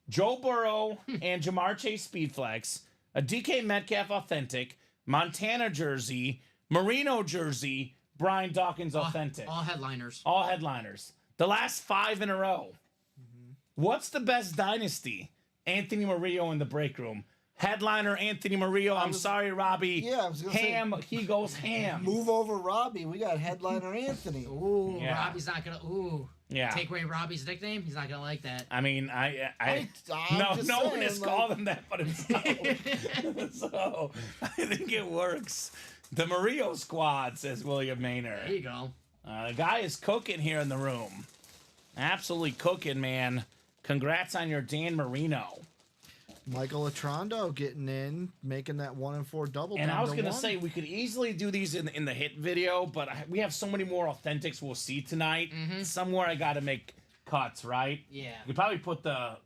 Joe Burrow and Jamar Chase Speedflex, a DK Metcalf Authentic, Montana jersey, Marino jersey, Brian Dawkins Authentic. All headliners. All headliners. The last 5 in a row. What's the best dynasty? Anthony Murillo in the break room. Headliner Anthony Murillo. I'm sorry, Robbie. Yeah, I was gonna say- ham. He goes ham. Move over, Robbie. We got headliner Anthony. Ooh, Yeah. Robbie's not gonna. Ooh. Yeah. Take away Robbie's nickname. He's not gonna like that. I mean, I I'm no just one saying, has like- called him that but himself. So I think it works. The Murillo squad, says William Maynard. There you go. The guy is cooking here in the room. Absolutely cooking, man. Congrats on your Dan Marino. Michael Atrondo getting in, making that 1-4 double. And down I was to gonna 1. say we could easily do these in the hit video, but we have so many more authentics we'll see tonight. Somewhere I got to make cuts, right? Yeah. You could probably put the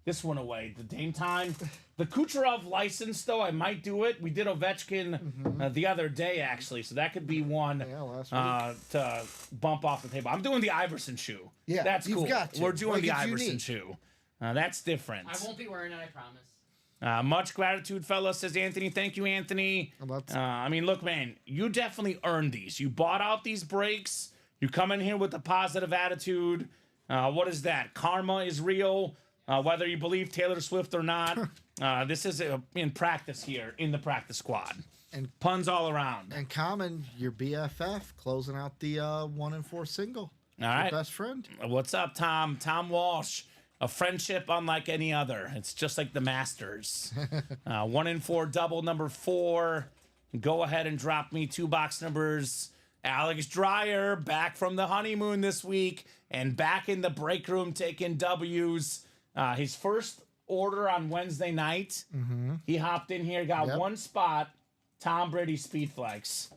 this one away, the Dame Time. The Kucherov license, though, I might do it. We did Ovechkin the other day, actually, so that could be one Yeah, last week. to bump off the table. I'm doing the Iverson shoe. Yeah, that's you've cool. got to. We're doing Like, the it's Iverson unique. shoe. That's different. I won't be wearing it. I promise. Much gratitude, fellas, says Anthony. Thank you, Anthony. Well, that's- I mean, look, man, you definitely earned these. You bought out these breaks. You come in here with a positive attitude. What is that? Karma is real. Whether you believe Taylor Swift or not, this is in practice here in the practice squad. And- puns all around. And Kamen, your BFF, closing out the 1-4 single. All right. Your best friend. What's up, Tom? Tom Walsh. A friendship unlike any other. It's just like the Masters. 1-4 double number 4. go ahead and drop me 2 box numbers. Alex Dreyer back from the honeymoon this week and back in the break room taking W's. His first order on Wednesday night. He hopped in here, got one spot. Tom Brady speed flex.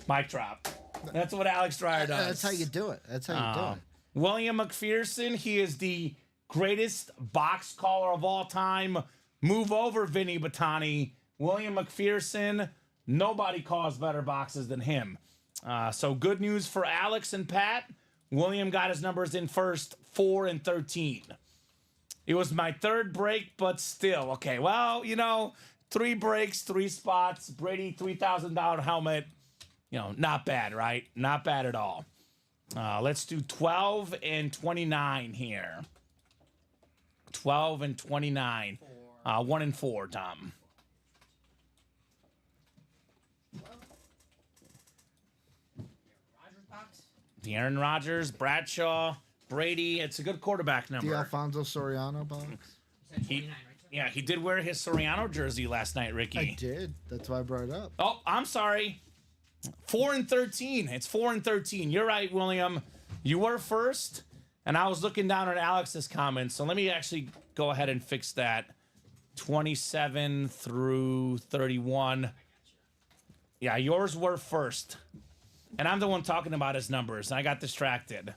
Mic drop. That's what Alex Dreyer does. That's how you do it. That's how you do it. William McPherson, he is the greatest box caller of all time. Move over, Vinny Batani. William McPherson, nobody calls better boxes than him. So good news for Alex and Pat. William got his numbers in first, 4 and 13. It was my third break, but still. Okay, well, 3 breaks, 3 spots. Brady, $3,000 helmet. Not bad, right? Not bad at all. Let's do 12 and 29 here. 12 and 29. 1 and 4, Tom. The Aaron Rodgers, Bradshaw, Brady. It's a good quarterback number. The Alfonso Soriano box. He did wear his Soriano jersey last night, Ricky. I did. That's why I brought it up. Oh, I'm sorry. 4 and 13. It's 4 and 13. You're right, William. You were first, and I was looking down at Alex's comments. So let me actually go ahead and fix that. 27 through 31. Yeah, yours were first. And I'm the one talking about his numbers. And I got distracted.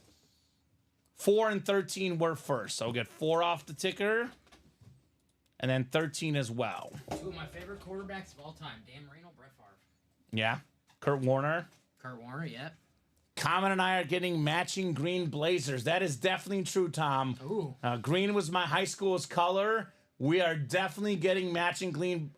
4 and 13 were first. So we'll get 4 off the ticker. And then 13 as well. 2 of my favorite quarterbacks of all time. Dan Marino, Brett Favre. Yeah. Kurt Warner. Kurt Warner, yep. Common and I are getting matching green blazers. That is definitely true, Tom. Ooh. Green was my high school's color. We are definitely getting matching green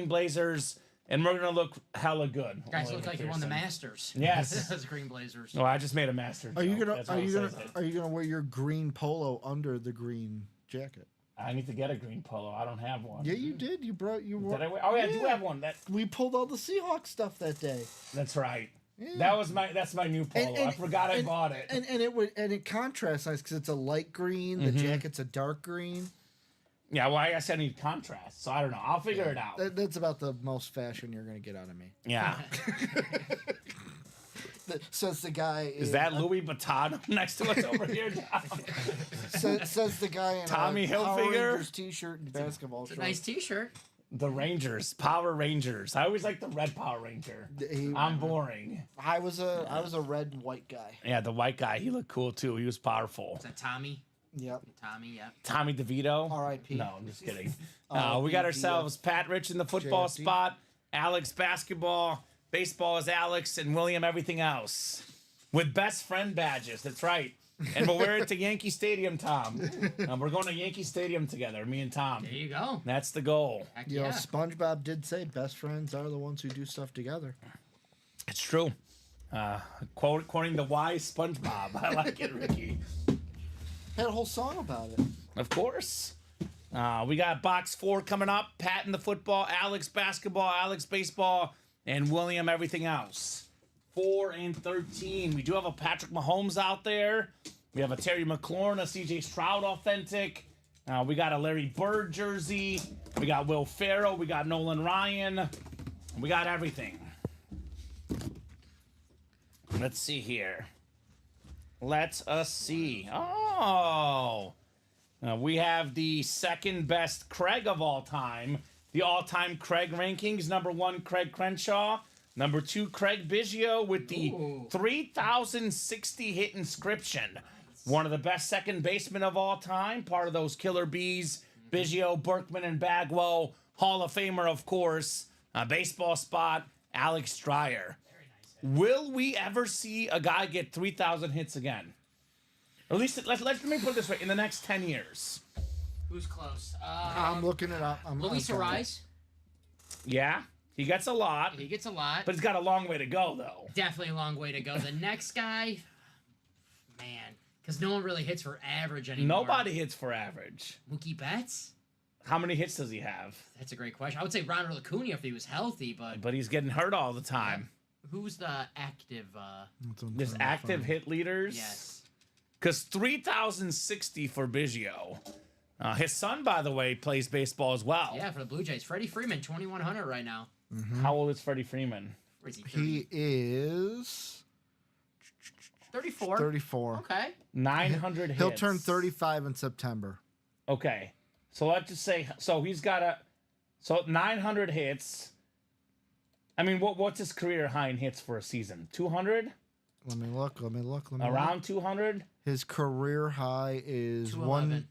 blazers. And we're going to look hella good. Guys look like you won the Masters. Yes. Those green blazers. Oh, I just made a master. Are you joke. gonna wear your green polo under the green jacket? I need to get a green polo. I don't have one. Yeah, you did. You wore. Did I? Oh, yeah, I do have one. We pulled all the Seahawks stuff that day. That's right. Yeah. That's my new polo. I forgot I bought it. And it contrasts nice because it's a light green. The jacket's a dark green. Yeah, well, I guess I need contrast, so I don't know. I'll figure it out. That's about the most fashion you're gonna get out of me. Yeah. Says the guy. Is that Louis Vuitton next to us over here? Says the guy in Tommy a Power Hilfiger Rangers t-shirt and basketball It's a shorts. nice T-shirt. The Rangers, Power Rangers. I always like the red Power Ranger. I'm boring. I was a red and white guy. Yeah, the white guy. He looked cool too. He was powerful. Is that Tommy? Yep. Tommy, yep. Tommy DeVito. R.I.P. No, I'm just kidding. R.I.P. We got ourselves Pat Rich in the football JFD. spot, Alex basketball, baseball is Alex, and William everything else. With best friend badges. That's right. And we'll wear it to Yankee Stadium, Tom. We're going to Yankee Stadium together, me and Tom. There you go. That's the goal. Heck You know, yeah. SpongeBob did say best friends are the ones who do stuff together. It's true. Quoting the wise SpongeBob. I like it, Ricky. Had a whole song about it. Of course. We got box 4 coming up. Pat in the football, Alex basketball, Alex baseball, and William everything else. 4 and 13. We do have a Patrick Mahomes out there. We have a Terry McLaurin, a CJ Stroud authentic. We got a Larry Bird jersey. We got Will Ferrell. We got Nolan Ryan. We got everything. Let's see here. Let us see. Oh. We have the second best Craig of all time. The all-time Craig rankings. Number 1, Craig Crenshaw. Number 2, Craig Biggio with the 3,060 hit inscription. One of the best second basemen of all time. Part of those killer bees. Biggio, Berkman, and Bagwell. Hall of Famer, of course. Baseball spot, Alex Dreyer. Will we ever see a guy get 3,000 hits again? Or at least, let me put it this way, in the next 10 years. Who's close? I'm looking it up. Luis Arise. Yeah, he gets a lot, He gets a lot. but he's got a long way to go, though. Definitely a long way to go. The next guy, man, because no one really hits for average anymore. Nobody hits for average. Mookie Betts? How many hits does he have? That's a great question. I would say Ronald Acuna if he was healthy, but But he's getting hurt all the time. who's the active? There's active hit leaders. Yes. Because 3,060 for Biggio. His son, by the way, plays baseball as well. Yeah, for the Blue Jays. Freddie Freeman, 2,100 right now. How old is Freddie Freeman? Or is he 30? He is 34. 34. Okay. 900 hits. He'll turn 35 in September. Okay. So let's just say, he's got 900 hits. I mean, what's his career high in hits for a season? 200? Let me look. Around 200? His career high is 211.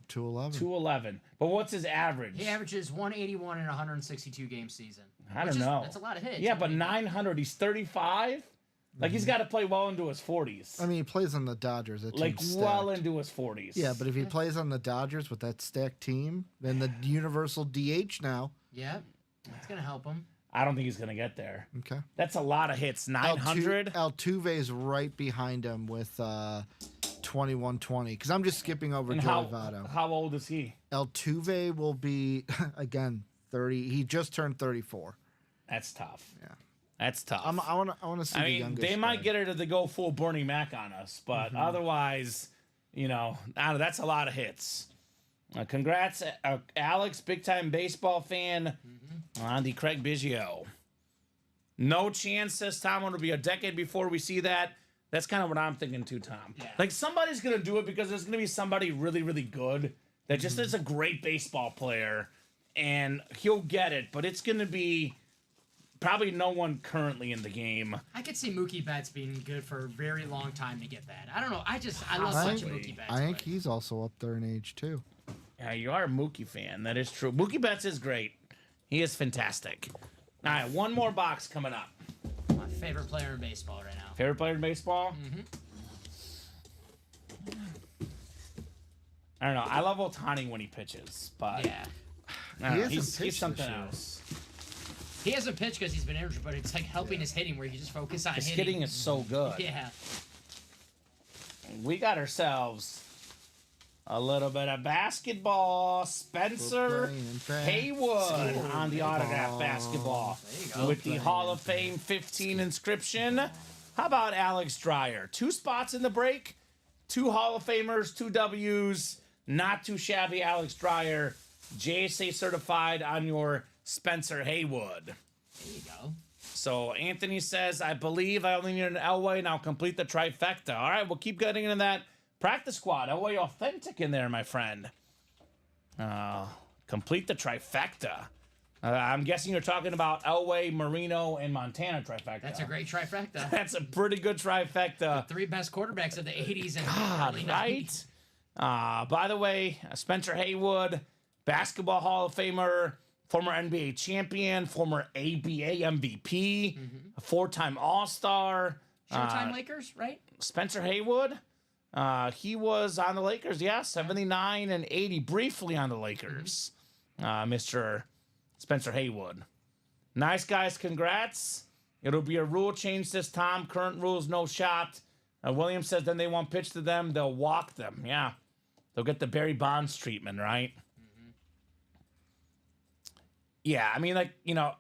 211. 211. But what's his average? He averages 181 in a 162 game season. I don't know. That's a lot of hits. Yeah, but 900. He's 35. Like he's got to play well into his 40s. I mean, he plays on the Dodgers. That Like team's well stacked. into his 40s. Yeah, but if he plays on the Dodgers with that stacked team, then the universal DH now. Yeah, it's gonna help him. I don't think he's gonna get there. Okay. That's a lot of hits. 900. Altuve's right behind him with 2120. Because I'm just skipping over And Joey Votto. how old is he? Altuve will be again 30. He just turned 34. That's tough. Yeah. That's tough. I want to see I the mean, youngest. they might guy. get it to go full Bernie Mac on us, but otherwise, I don't know, that's a lot of hits. Congrats, Alex, big time baseball fan, on the Craig Biggio. No chance, says Tom, it'll be a decade before we see that. That's kind of what I'm thinking too, Tom. Yeah. Like somebody's gonna do it because there's gonna be somebody really, really good that just is a great baseball player, and he'll get it. But it's gonna be probably no one currently in the game. I could see Mookie Betts being good for a very long time to get that. I don't know. I love I watching think, Mookie Betts. I think play. he's also up there in age too. Yeah, you are a Mookie fan. That is true. Mookie Betts is great. He is fantastic. All right, one more box coming up. My favorite player in baseball right now. Favorite player in baseball? I don't know. I love Ohtani when he pitches, but Yeah. I don't He know. hasn't He's pitched something this year. else. He hasn't pitched because he's been injured, but it's like helping his hitting where he just focus on His hitting. hitting is so good. Yeah. We got ourselves a little bit of basketball. Spencer Haywood on the autograph basketball There you go. with the Hall of Fame 15 inscription. How about Alex Dreyer? 2 spots in the break, 2 Hall of Famers, 2 W's. Not too shabby, Alex Dreyer. JSA certified on your Spencer Haywood. There you go. So Anthony says, I believe I only need an Elway and I'll complete the trifecta. All right, we'll keep getting into that practice squad. Elway authentic in there, my friend. Complete the trifecta. I'm guessing you're talking about Elway, Marino, and Montana trifecta. That's a great trifecta. That's a pretty good trifecta. 3 best quarterbacks of the 80s and God, early right? 90s. By the way, Spencer Haywood, Basketball Hall of Famer, former NBA champion, former ABA MVP, a 4-time All-Star. Showtime Lakers, right? Spencer Haywood, he was on the Lakers, yeah, 79 and 80, briefly on the Lakers. Mr. Spencer Haywood. Nice, guys, congrats. It'll be a rule change this time. Current rules, no shot. Williams says then they won't pitch to them, they'll walk them. Yeah, they'll get the Barry Bonds treatment, right? Yeah, I mean, like,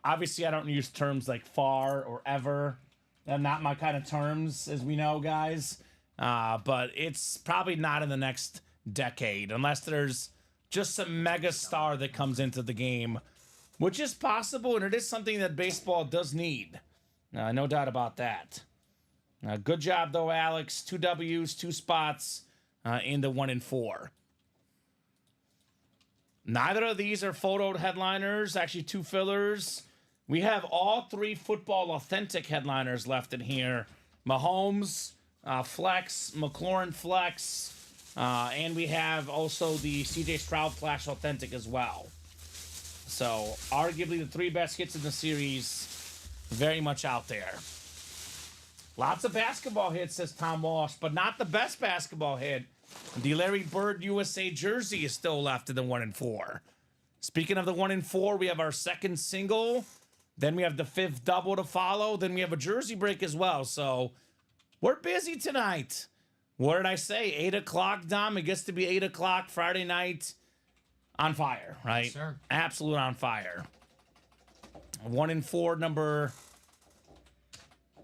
obviously I don't use terms like far or ever. They're not my kind of terms, as we know, guys. But it's probably not in the next decade, unless there's just some mega star that comes into the game, which is possible, and it is something that baseball does need. No doubt about that. Good job, though, Alex. 2 W's, 2 spots in the 1 and 4. Neither of these are photo headliners, actually 2 fillers. We have all 3 football authentic headliners left in here. Mahomes, Flex, McLaurin Flex, and we have also the CJ Stroud Flash authentic as well. So arguably the 3 best hits in the series, very much out there. Lots of basketball hits, says Tom Walsh, but not the best basketball hit. The Larry Bird USA jersey is still left in the 1 and 4. Speaking of the 1 and 4, we have our second single. Then we have the 5th double to follow. Then we have a jersey break as well. So we're busy tonight. What did I say? 8 o'clock, Dom. It gets to be 8 o'clock Friday night. On fire, right? Yes, sir. Absolute on fire. 1 and 4, number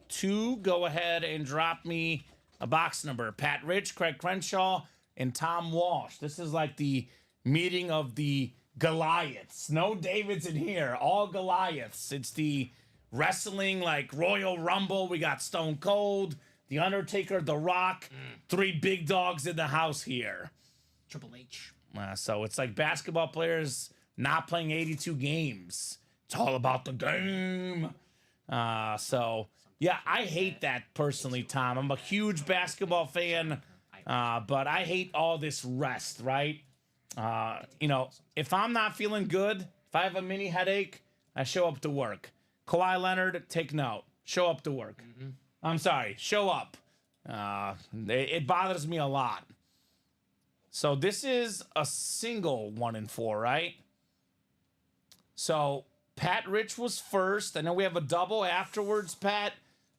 2. Go ahead and drop me a box number. Pat Rich, Craig Crenshaw, and Tom Walsh. This is like the meeting of the Goliaths. No Davids in here. All Goliaths. It's the wrestling like Royal Rumble. We got Stone Cold, The Undertaker, The Rock. 3 big dogs in the house here. Triple H. So it's like basketball players not playing 82 games. It's all about the game. So, yeah, I hate that personally, Tom. I'm a huge basketball fan, but I hate all this rest, right? You know, if I'm not feeling good, if I have a mini headache, I show up to work. Kawhi Leonard, take note. Show up to work. I'm sorry, show up. It bothers me a lot. So this is a single 1 and 4, right? So Pat Rich was first. I know we have a double afterwards, Pat.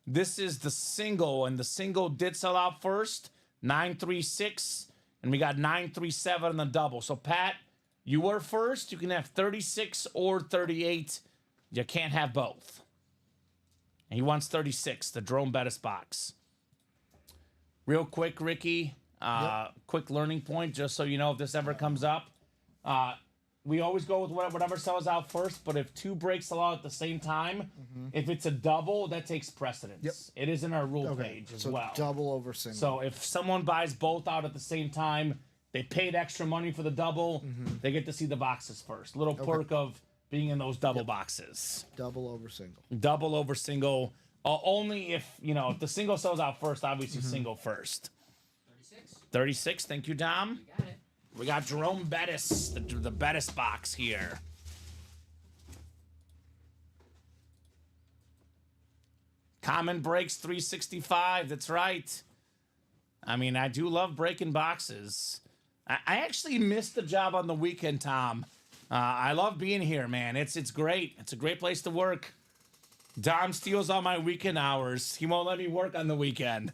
This is the single, and the single did sell out first. 936, and we got 937 on the double. So Pat, you were first. You can have 36 or 38. You can't have both. And he wants 36, the Jerome Bettis box. Real quick, Ricky. Quick learning point, just so you know if this ever comes up. We always go with whatever sells out first, but if 2 breaks sell out at the same time, if it's a double, that takes precedence. Yep. It is in our rule page as well. Double over single. So if someone buys both out at the same time, they paid extra money for the double, they get to see the boxes first. Little perk of being in those double boxes. Double over single. Double over single. Only if, you know, if the single sells out first, obviously single first. 36. Thank you, Dom. You got it. We got Jerome Bettis, the Bettis box here. Common breaks 365. That's right. I mean, I do love breaking boxes. I actually missed the job on the weekend, Tom. I love being here, man. It's great. It's a great place to work. Dom steals all my weekend hours. He won't let me work on the weekend.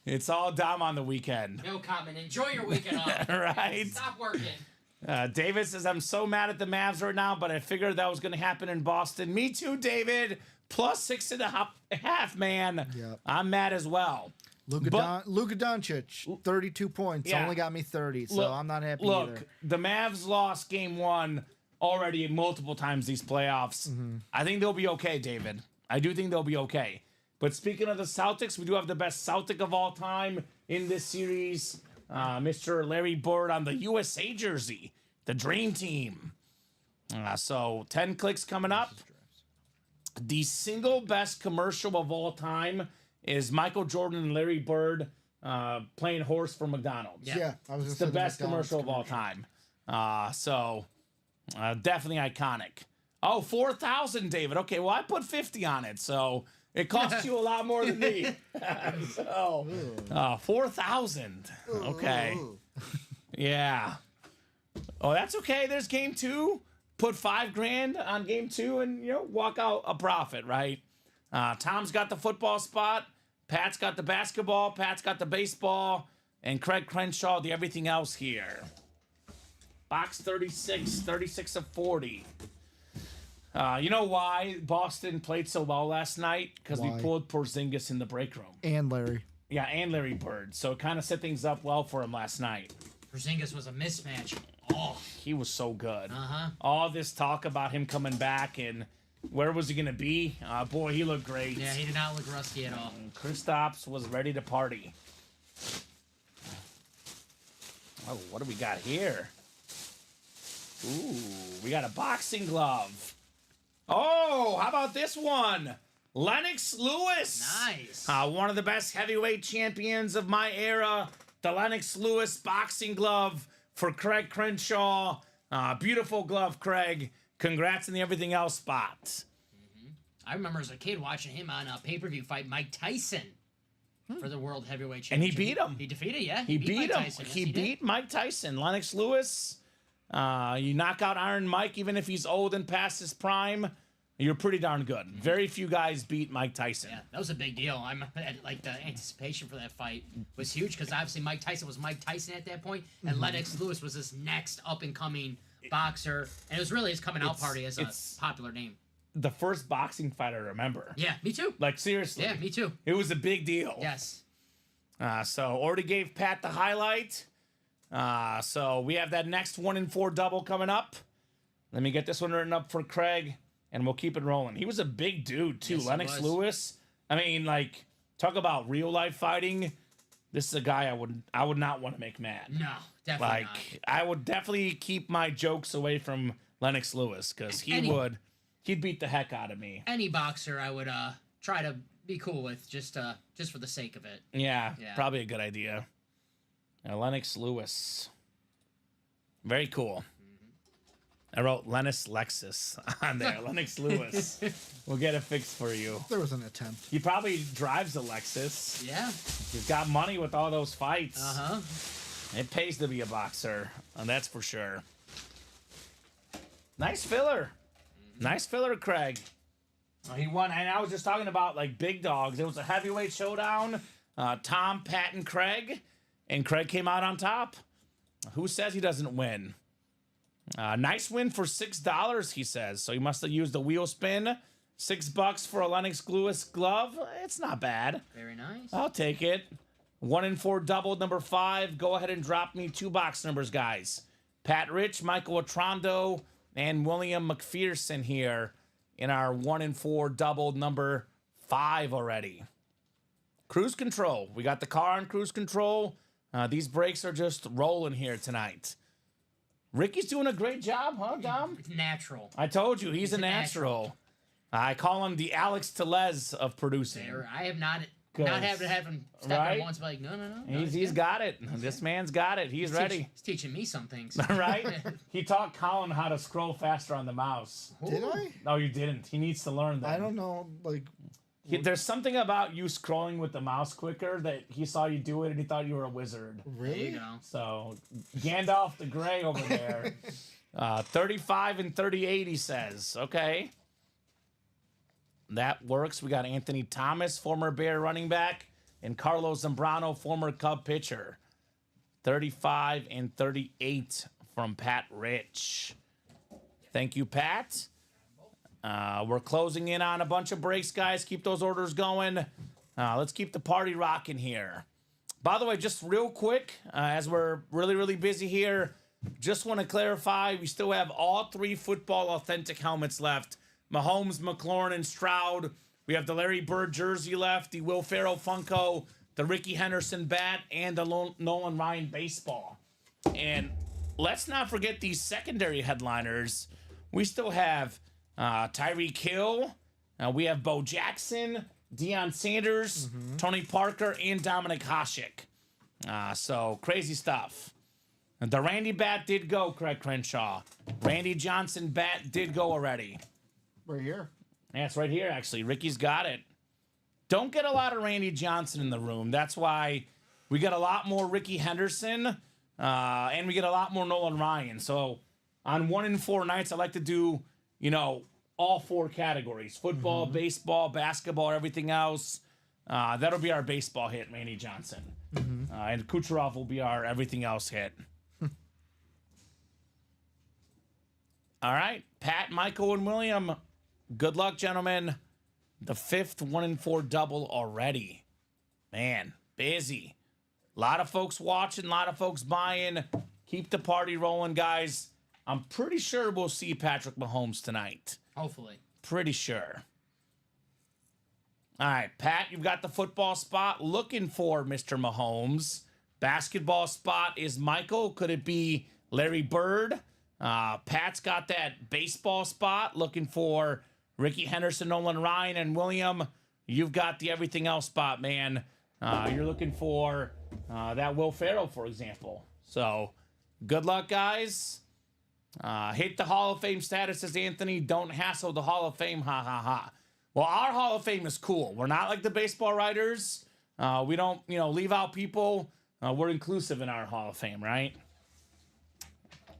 It's all Dom on the weekend. No comment. Enjoy your weekend off. Right? Stop working. David says, I'm so mad at the Mavs right now, but I figured that was going to happen in Boston. Me too, David. Plus 6.5, man. Yep. I'm mad as well. Luka Doncic, 32 points. Yeah. Only got me 30, so I'm not happy either. The Mavs lost game 1 already multiple times these playoffs. I think they'll be okay, David. I do think they'll be okay. But speaking of the Celtics, we do have the best Celtic of all time in this series. Mr. Larry Bird on the USA jersey. The Dream Team. So 10 clicks coming up. The single best commercial of all time is Michael Jordan and Larry Bird playing horse for McDonald's. Yeah, I was It's the best commercial of all time. Definitely iconic. Oh, 4,000, David. Okay, well, I put 50 on it, so it costs you a lot more than me. So, 4,000. Okay. Yeah. Oh, that's okay. There's game 2. Put $5,000 on game 2 and, you know, walk out a profit, right? Tom's got the football spot. Pat's got the basketball. Pat's got the baseball. And Craig Crenshaw, the everything else here. Box 36 of 40. You know why Boston played so well last night? Because we pulled Porzingis in the break room. And Larry. Yeah, and Larry Bird. So it kind of set things up well for him last night. Porzingis was a mismatch. Oh, He was so good. Uh-huh. All this talk about him coming back and where was he going to be? Boy, he looked great. yeah, he did not look rusty at all. Kristaps was ready to party. Oh, what do we got here? Ooh, we got a boxing glove. Oh, how about this one? Lennox Lewis. Nice. One of the best heavyweight champions of my era. The Lennox Lewis boxing glove for Craig Crenshaw. Beautiful glove, Craig. Congrats on the everything else spot. I remember as a kid watching him on a pay-per-view fight Mike Tyson for the World Heavyweight And he Championship. beat him. He defeated, yeah. He beat Mike him. Tyson. Yes, He did. beat Mike Tyson. Lennox Lewis. You knock out Iron Mike, even if he's old and past his prime, you're pretty darn good. Very few guys beat Mike Tyson. Yeah, that was a big deal. Like the anticipation for that fight was huge because obviously Mike Tyson was Mike Tyson at that point, and Lennox Lewis was this next up and coming boxer, and it was really his coming out party as a popular name. The first boxing fight I remember. Yeah, me too. Like, seriously. Yeah, me too. It was a big deal. Yes. So already gave Pat the highlight. So we have that next 1-in-4 double coming up. Let me get this one written up for Craig, and we'll keep it rolling. He was a big dude, too. Yes, he Lennox was. Lewis. I mean, like, talk about real-life fighting. This is a guy I would not want to make mad. No, definitely Like, not. I would definitely keep my jokes away from Lennox Lewis, because he'd beat the heck out of me. Any boxer I would try to be cool with just for the sake of it. Yeah, Yeah. probably a good idea. Lennox Lewis. Very cool. I wrote Lennox Lexus on there. Lennox Lewis. We'll get it fixed for you. There was an attempt. He probably drives a Lexus. Yeah. He's got money with all those fights. Uh-huh. It pays to be a boxer, and that's for sure. Nice filler. Nice filler, Craig. He won, and I was just talking about, like, big dogs. It was a heavyweight showdown. Tom, Pat, and Craig came out on top. Who says he doesn't win? Nice win for $6, he says. So he must have used the wheel spin. $6 for a Lennox Lewis glove. It's not bad. Very nice. I'll take it. 1-in-4 double, number 5. Go ahead and drop me 2 box numbers, guys. Pat Rich, Michael Atrondo, and William McPherson here in our 1-in-4 double, number 5 already. Cruise control. We got the car on cruise control. These brakes are just rolling here tonight. Ricky's doing a great job, huh, Dom? It's natural. I told you, he's a natural. I call him the Alex Tellez of producing. I have not Good. not having to have him step Right? in once, but like, no. He's got it. This man's got it. He's ready. He's teaching me some things. Right? He taught Colin how to scroll faster on the mouse. Did I? No, you didn't. He needs to learn that. I don't know. Like, There's something about you scrolling with the mouse quicker that he saw you do it and he thought you were a wizard. There you really? go. So, Gandalf the Grey over there. 35 and 38, he says. Okay. That works. We got Anthony Thomas, former Bear running back, and Carlos Zambrano, former Cub pitcher. 35 and 38 from Pat Rich. Thank you, Pat. We're closing in on a bunch of breaks, guys. Keep those orders going. Let's keep the party rocking here. By the way, just real quick, as we're really, really busy here, just want to clarify, we still have all 3 football authentic helmets left. Mahomes, McLaurin, and Stroud. We have the Larry Bird jersey left, the Will Ferrell Funko, the Ricky Henderson bat, and the Nolan Ryan baseball. And let's not forget these secondary headliners. We still have Tyreek Hill. We have Bo Jackson, Deion Sanders, Tony Parker, and Dominic Hasek. So crazy stuff. The Randy bat did go, Craig Crenshaw. Randy Johnson bat did go already. Right here. Yeah, it's right here, actually. Ricky's got it. Don't get a lot of Randy Johnson in the room. That's why we get a lot more Ricky Henderson, and we get a lot more Nolan Ryan. So on 1-in-4 nights, I like to do, all 4 categories. Football, baseball, basketball, everything else. That'll be our baseball hit, Randy Johnson. And Kucherov will be our everything else hit. All right, Pat, Michael, and William. Good luck, gentlemen. The 5th 1-in-4 double already. Man, busy. A lot of folks watching, a lot of folks buying. Keep the party rolling, guys. I'm pretty sure we'll see Patrick Mahomes tonight. Hopefully. Pretty sure. All right, Pat, you've got the football spot looking for Mr. Mahomes. Basketball spot is Michael. Could it be Larry Bird? Pat's got that baseball spot looking for Ricky Henderson, Nolan Ryan, and William. You've got the everything else spot, man. You're looking for that Will Ferrell, for example. So good luck, guys. Hit the Hall of Fame status, says Anthony. Don't hassle the Hall of Fame. Ha, ha, ha. Well, our Hall of Fame is cool. We're not like the baseball writers. We don't, leave out people. We're inclusive in our Hall of Fame, right?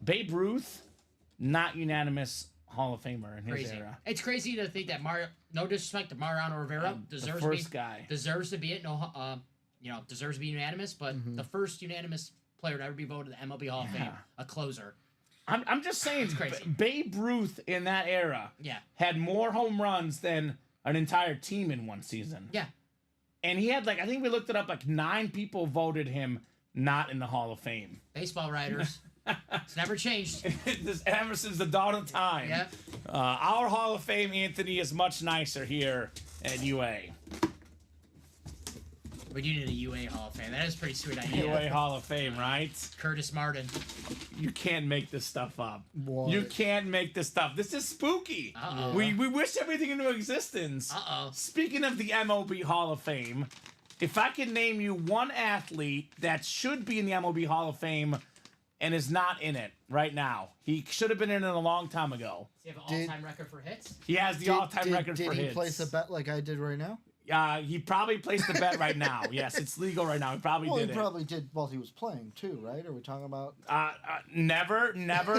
Babe Ruth, not unanimous Hall of Famer in his Crazy. era. It's crazy to think that no disrespect to Mariano Rivera, deserves first guy. deserves to be it. Deserves to be unanimous, but the first unanimous player to ever be voted to the MLB Hall of Fame, a closer. I'm just saying, It's crazy. Babe Ruth in that era had more home runs than an entire team in one season. Yeah. And he had I think we looked it up, 9 people voted him not in the Hall of Fame. Baseball writers. It's never changed. This ever since the dawn of time. Yep. Our Hall of Fame, Anthony, is much nicer here at UA. We do need a UA Hall of Fame. That is a pretty sweet idea. UA Hall of Fame, right? Curtis Martin. You can't make this stuff up. What? You can't make this stuff. This is spooky. Uh-oh. We wish everything into existence. Uh-oh. Speaking of the MLB Hall of Fame, if I could name you one athlete that should be in the MLB Hall of Fame and is not in it right now, he should have been in it a long time ago. Does he have an all-time record for hits? He has the all-time record for hits. Did he place a bet like I did right now? He probably placed the bet right now. Yes, it's legal right now. He probably Well, did he it. probably did while he was playing too, right? Are we talking about Never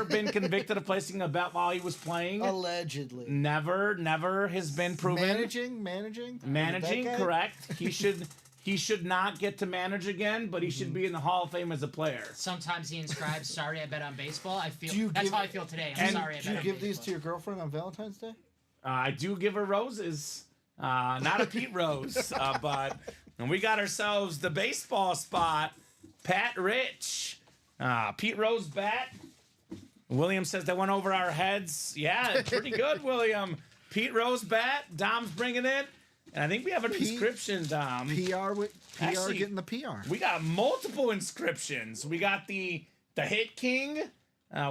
been convicted of placing a bet while he was playing. allegedly Never has been proven. managing? Managing, That guy? correct. He should not get to manage again, but he should be in the Hall of Fame as a player. Sometimes he inscribes, sorry, I bet on baseball. Do you That's give- how I feel today. I'm and sorry, I bet Did you on give these baseball. to your girlfriend on Valentine's Day? I do give her roses. Not a Pete Rose, but and we got ourselves the baseball spot. Pat Rich. Pete Rose bat. William says that went over our heads. Yeah, pretty good, William. Pete Rose bat. Dom's bringing it. And I think we have an inscription, Dom. PR Actually, getting the PR. We got multiple inscriptions. We got the Hit King.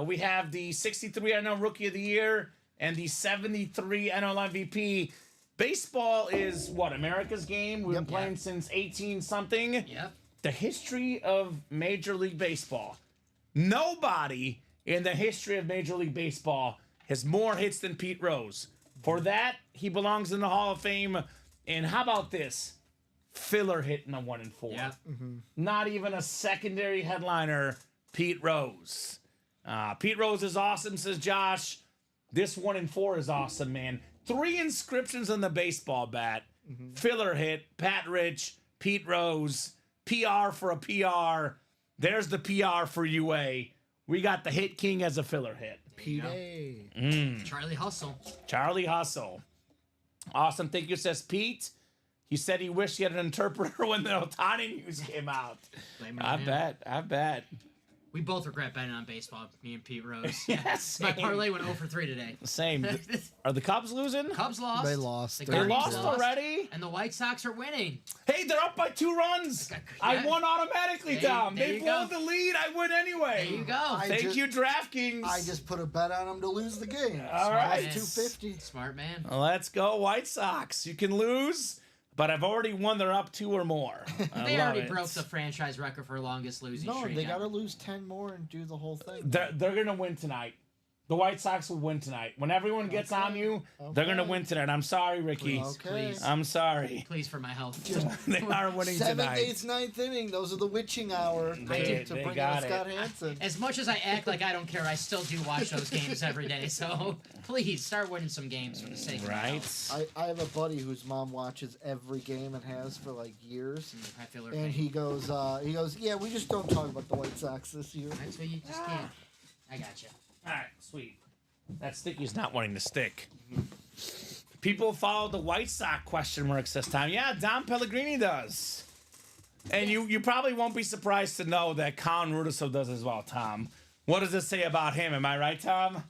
We have the 63 NL Rookie of the Year and the 73 NL MVP. Baseball is what, America's game? We've been playing since 18 something. Yep. The history of Major League Baseball. Nobody in the history of Major League Baseball has more hits than Pete Rose. For that, he belongs in the Hall of Fame. And how about this? Filler hit in a 1 and 4. Yeah. Not even a secondary headliner, Pete Rose. Pete Rose is awesome, says Josh. This 1 and 4 is awesome, man. 3 inscriptions on the baseball bat. Filler hit, Pat Rich, Pete Rose, PR for a PR. There's the PR for UA. We got the Hit King as a filler hit. PA. Charlie Hustle. Charlie Hustle. Awesome. Thank you, says Pete. He said he wished he had an interpreter when the Otani news came out. Blame it on him. I bet. We both regret betting on baseball, me and Pete Rose. Yes. My parlay went 0 for 3 today. Same. Are the Cubs losing? Cubs lost. They lost. The They They Guardians lost already? And the White Sox are winning. Hey, they're up by 2 runs. I Yeah. won automatically, There- Tom. there They you blow go. the lead. I win anyway. There you go. Thank you, DraftKings. I just put a bet on them to lose the game. All right. man. $250. Smart man. Let's go, White Sox. You can lose, but I've already won. They're up 2 or more. They already broke the franchise record for longest losing No, streak. they got to lose 10 more and do the whole thing. They're going to win tonight. The White Sox will win tonight. When everyone gets on you, they're going to win tonight. I'm sorry, Ricky. Okay. Please. I'm sorry. Please, for my health. They are winning 7th, tonight. 8th, 9th inning. Those are the witching hour. They to bring got in Scott it. Hansen. As much as I act like I don't care, I still do watch those games every day. So please start winning some games for the sake of my Right? health. I have a buddy whose mom watches every game and has for like years. I feel her And pain. he goes, yeah, we just don't talk about the White Sox this year. That's what you just can't. I got you. All right, sweet. That sticky's not wanting to stick. People follow the White Sox question marks this time. Yeah, Dom Pellegrini does. And you probably won't be surprised to know that Colin Rudiso does as well, Tom. What does this say about him? Am I right, Tom?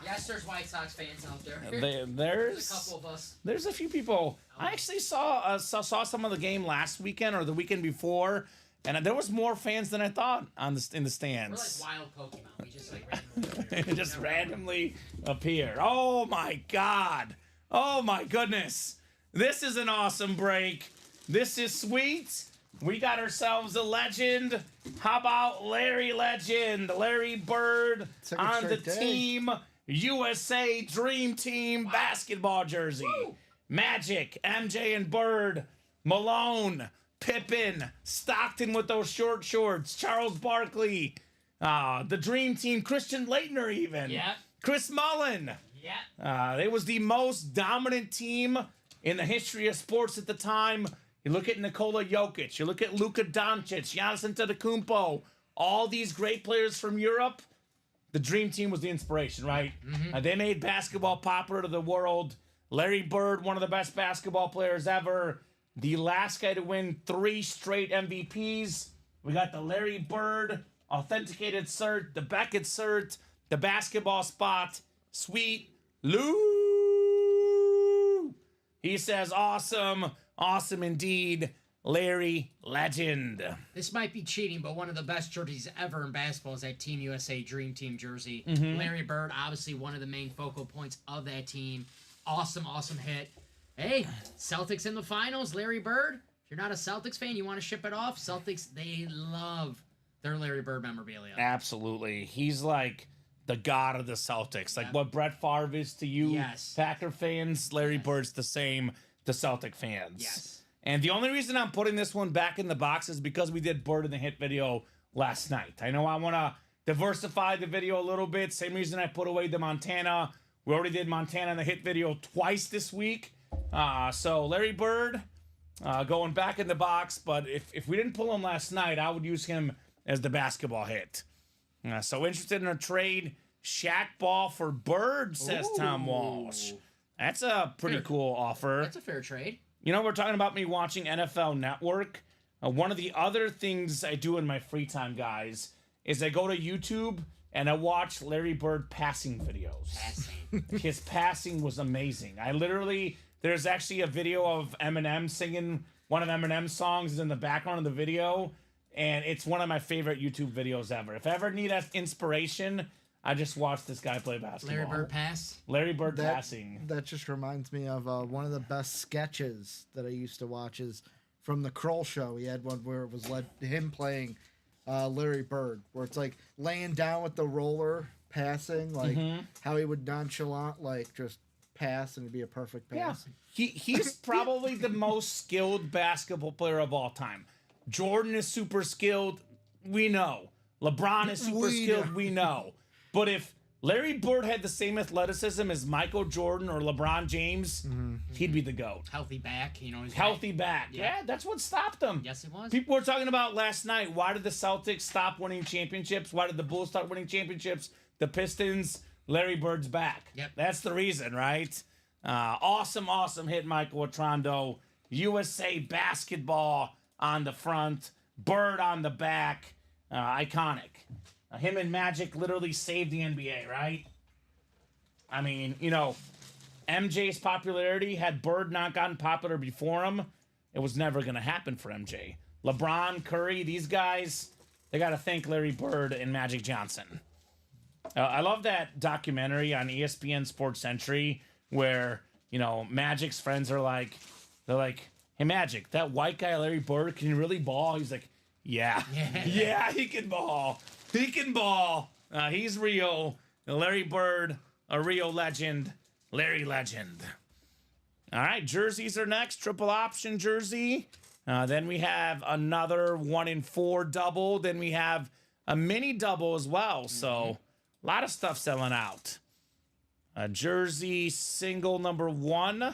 Yes, there's White Sox fans out there. There's There's a couple of us. There's a few people. I actually saw some of the game last weekend or the weekend before, and there was more fans than I thought in the We're like stands. wild Pokemon. We just like randomly It just randomly appear. Oh my God. Oh my goodness. This is an awesome break. This is sweet. We got ourselves a legend. How about Larry Legend? Larry Bird Second on the straight day. Team USA Dream Team basketball jersey. Magic, MJ and Bird, Malone, Pippen, Stockton with those short shorts, Charles Barkley, the Dream Team, Christian Laettner even. Yeah. Chris Mullen. Yeah. They was the most dominant team in the history of sports at the time. You look at Nikola Jokic, you look at Luka Doncic, Giannis Antetokounmpo, all these great players from Europe. The Dream Team was the inspiration, right? They made basketball popular to the world. Larry Bird, one of the best basketball players ever. The last guy to win 3 straight MVPs. We got the Larry Bird authenticated cert, the Beckett cert, the basketball spot. Sweet Lou. He says, awesome, awesome indeed. Larry Legend. This might be cheating, but one of the best jerseys ever in basketball is that Team USA Dream Team jersey. Larry Bird, obviously one of the main focal points of that team. Awesome, awesome hit. Hey, Celtics in the finals, Larry Bird. If you're not a Celtics fan, you want to ship it off? Celtics, they love their Larry Bird memorabilia. Absolutely. He's like the god of the Celtics. Like what Brett Favre is to you, Yes. Packer fans, Larry Bird's the same to Celtic fans. Yes. And the only reason I'm putting this one back in the box is because we did Bird in the Hit video last night. I know I want to diversify the video a little bit. Same reason I put away the Montana. We already did Montana in the Hit video twice this week. So Larry Bird going back in the box. But if we didn't pull him last night, I would use him as the basketball hit. So interested in a trade. Shaq Ball for Bird, says Tom Walsh. That's a pretty cool offer. That's a fair trade. You know, we're talking about me watching NFL Network. One of the other things I do in my free time, guys, is I go to YouTube and I watch Larry Bird passing videos. His passing was amazing. There's actually a video of Eminem singing one of Eminem's songs in the background of the video, and it's one of my favorite YouTube videos ever. If I ever need inspiration, I just watch this guy play basketball. Larry Bird pass. Larry Bird passing. That just reminds me of one of the best sketches that I used to watch is from the Kroll Show. He had one where it was him playing Larry Bird, where it's like laying down with the roller, passing, like how he would nonchalant, like just pass and it'd be a perfect pass. Yeah. He's probably the most skilled basketball player of all time. Jordan is super skilled. We know. LeBron is super skilled. We know. But if Larry Bird had the same athleticism as Michael Jordan or LeBron James, he'd be the GOAT. Healthy back, Healthy back. Yeah, that's what stopped him. Yes, it was. People were talking about last night, why did the Celtics stop winning championships? Why did the Bulls start winning championships? The Pistons, Larry Bird's back. Yep. That's the reason, right? Awesome hit, Michael Atrondo. USA basketball on the front, Bird on the back. Iconic. Him and Magic literally saved the NBA, right? I mean, MJ's popularity, had Bird not gotten popular before him, it was never going to happen for MJ. LeBron, Curry, these guys, they got to thank Larry Bird and Magic Johnson. I love that documentary on ESPN Sports Century where, Magic's friends are like, hey, Magic, that white guy, Larry Bird, can he really ball? He's like, yeah, he can ball. He can ball. He's real. Larry Bird, a real legend. Larry Legend. All right, jerseys are next. Triple option jersey. Then we have another 1-in-4 double. Then we have a mini double as well. So a lot of stuff selling out. Jersey single number 1.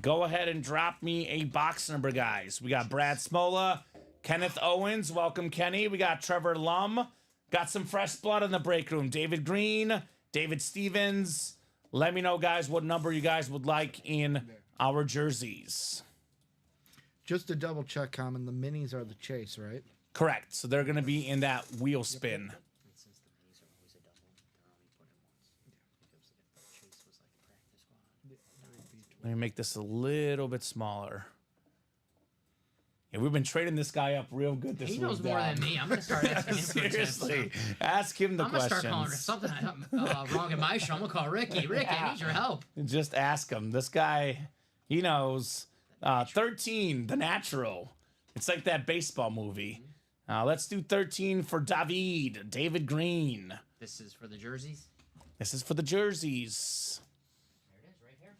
Go ahead and drop me a box number, guys. We got Brad Smola, Kenneth Owens. Welcome, Kenny. We got Trevor Lum. Got some fresh blood in the break room. David Green, David Stevens. Let me know, guys, what number you guys would like in our jerseys. Just to double check, Common, the minis are the chase, right? Correct. So they're going to be in that wheel spin. Let me make this a little bit smaller. Yeah, we've been trading this guy up real good this week. He knows more than me. I'm going to start asking him for tips. Seriously. Ask him the questions. I'm going to start calling something wrong in my show. I'm going to call Ricky. Ricky, I need your help. Just ask him. This guy, he knows. 13, The Natural. It's like that baseball movie. Let's do 13 for David Green. This is for the jerseys? This is for the jerseys. There it is, right here.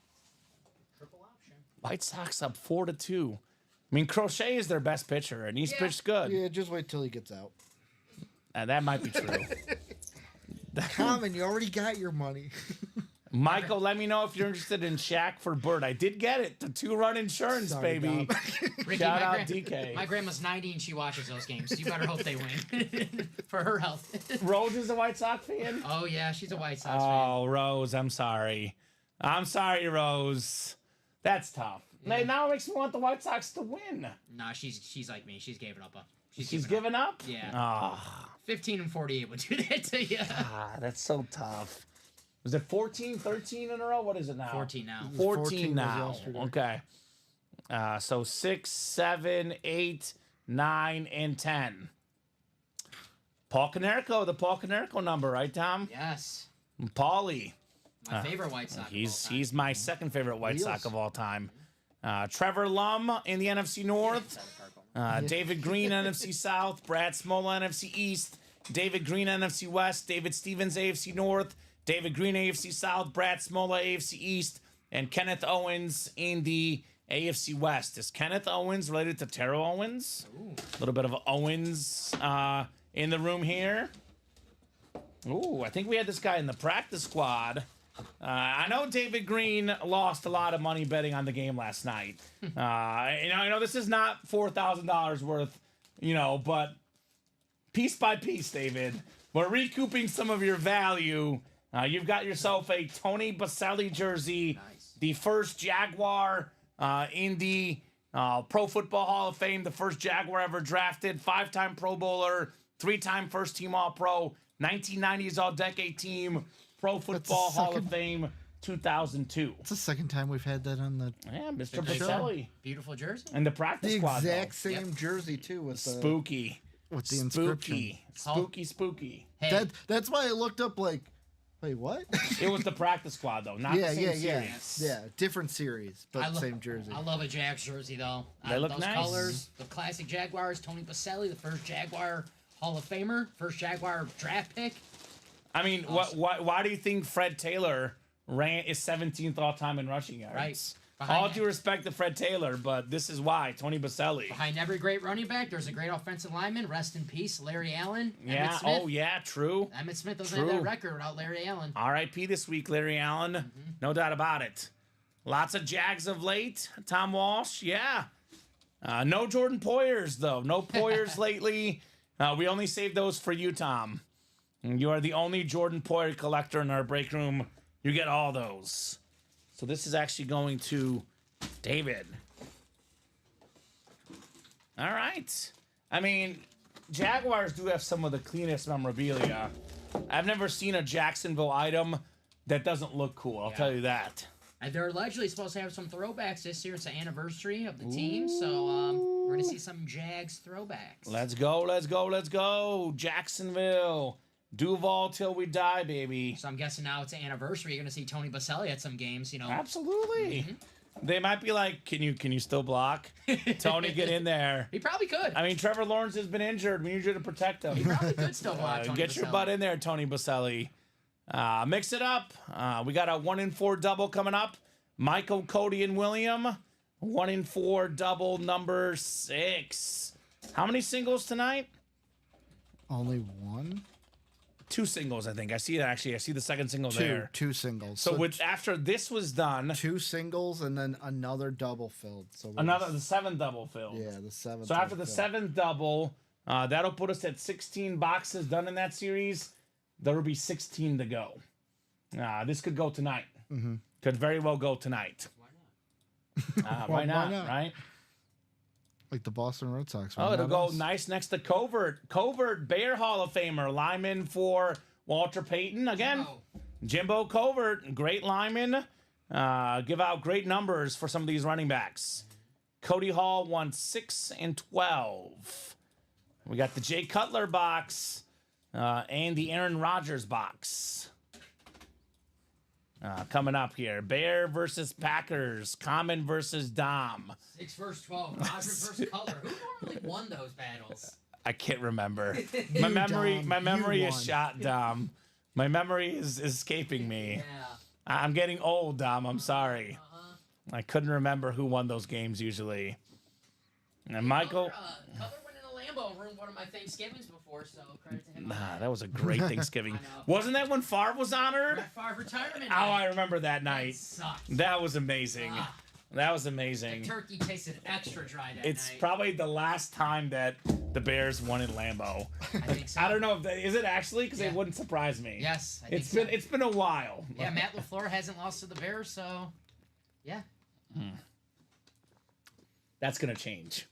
Triple option. White Sox up 4-2. I mean, Crochet is their best pitcher, and he's pitched good. Yeah, just wait till he gets out. That might be true. Common, you already got your money. Michael, let me know if you're interested in Shaq for Bird. I did get it. The 2-run insurance, Sorry, baby. Ricky, Shout out DK. My grandma's 90 and she watches those games. You better hope they win for her health. Rose is a White Sox fan? Oh, yeah, she's a White Sox fan. Oh, Rose, I'm sorry. I'm sorry, Rose. That's tough. Now it makes me want the White Sox to win. Nah, she's like me. She's gave it up. She's given up? Yeah. Ah, 15 and 48 would do that to you. that's so tough. Was it 14, 13 in a row? What is it now? 14 now. 14 was now. yesterday. Okay. So 6, 7, 8, 9, and 10. Paul Konerko, the Paul Konerko number, right, Tom? Yes. Paulie. My favorite White Sox. He's my second favorite White Wheels. Sox of all time. Trevor Lum in the NFC North. David Green, NFC South. Brad Smola, NFC East. David Green, NFC West. David Stevens, AFC North. David Green, AFC South. Brad Smola, AFC East. And Kenneth Owens in the AFC West. Is Kenneth Owens related to Terrell Owens? A little bit of Owens in the room here. Ooh, I think we had this guy in the practice squad. I know David Green lost a lot of money betting on the game last night. I know this is not $4,000 worth, but piece by piece, David, we're recouping some of your value. You've got yourself a Tony Baselli jersey, the first Jaguar in the Pro Football Hall of Fame, the first Jaguar ever drafted, 5-time Pro Bowler, 3-time first team All-Pro, 1990s All-Decade Team, Pro Football Hall of Fame 2002. It's the second time we've had that on the Yeah, Mr. Big show. Baselli. Beautiful jersey. And the practice squad, exact though. same jersey too with the Spooky. with the inscription. Spooky. Hey, That's why I looked up like, wait, what? It was the practice squad, though, not the same series. Yeah, different series, but lo- same jersey. I love a Jags jersey, though. They look those nice. colors, the classic Jaguars, Tony Baselli, the first Jaguar Hall of Famer, first Jaguar draft pick. I mean, why do you think Fred Taylor is 17th all time in rushing yards? Right. All due respect to Fred Taylor, but this is why Tony Baselli. Behind every great running back, there's a great offensive lineman. Rest in peace, Larry Allen. Yeah. Emmitt Smith. Oh, yeah. True. Emmitt Smith doesn't have True. that record without Larry Allen. R.I.P. this week, Larry Allen. No doubt about it. Lots of Jags of late. Tom Walsh, yeah. No Jordan Poyers, though. No Poyers lately. We only saved those for you, Tom. You are the only Jordan Poyer collector in our break room. You get all those. So this is actually going to David. All right. I mean, Jaguars do have some of the cleanest memorabilia. I've never seen a Jacksonville item that doesn't look cool. I'll tell you that. And they're allegedly supposed to have some throwbacks this year. It's the anniversary of the team, so we're going to see some Jags throwbacks. Let's go. Jacksonville. Duval till we die, baby. So I'm guessing now it's an anniversary. You're going to see Tony Baselli at some games, Absolutely. They might be like, can you still block? Tony, get in there. He probably could. I mean, Trevor Lawrence has been injured. We need you to protect him. He probably could still block Tony Get your Baselli. butt in there, Tony Baselli. Mix it up. We got a 1-in-4 double coming up. Michael, Cody, and William. 1-in-4 double number 6. How many singles tonight? Only one? 2 singles, I think. I see it actually. I see the second single there. Two singles. So after this was done, 2 singles and then another double filled. So the 7th double filled. Yeah, the 7th. So after the 7th double, that'll put us at 16 boxes done in that series. There will be 16 to go. This could go tonight. Mm-hmm. Could very well go tonight. Why not? Right? Like the Boston Red Sox. Oh, it'll go nice next to Covert. Covert, Bear Hall of Famer, lineman for Walter Payton. Again, Jimbo Covert, great lineman. Give out great numbers for some of these running backs. Cody Hall won 6 and 12. We got the Jay Cutler box and the Aaron Rodgers box. Coming up here. Bear versus Packers. Kamen versus Dom. 6 versus 12. Rodgers versus Cutler. Who normally won those battles? I can't remember. My memory is won. shot, Dom. My memory is escaping me. Yeah. I'm getting old, Dom. I'm sorry. I couldn't remember who won those games usually. And Michael. Cutler went in a Lambo and ruined one of my Thanksgivings before, so credit to him. That was a great Thanksgiving. I know. Wasn't that when Favre was honored? Brett Favre retirement. Oh, I remember that That night. sucked. That was amazing. That was amazing. Turkey tasted extra dry that It's night. probably the last time that the Bears won in Lambeau. I think so. I don't know if that is it actually because Yeah. it wouldn't surprise me. Yes, I think It's so. been a while. Yeah, Matt LaFleur hasn't lost to the Bears, so yeah. That's gonna change.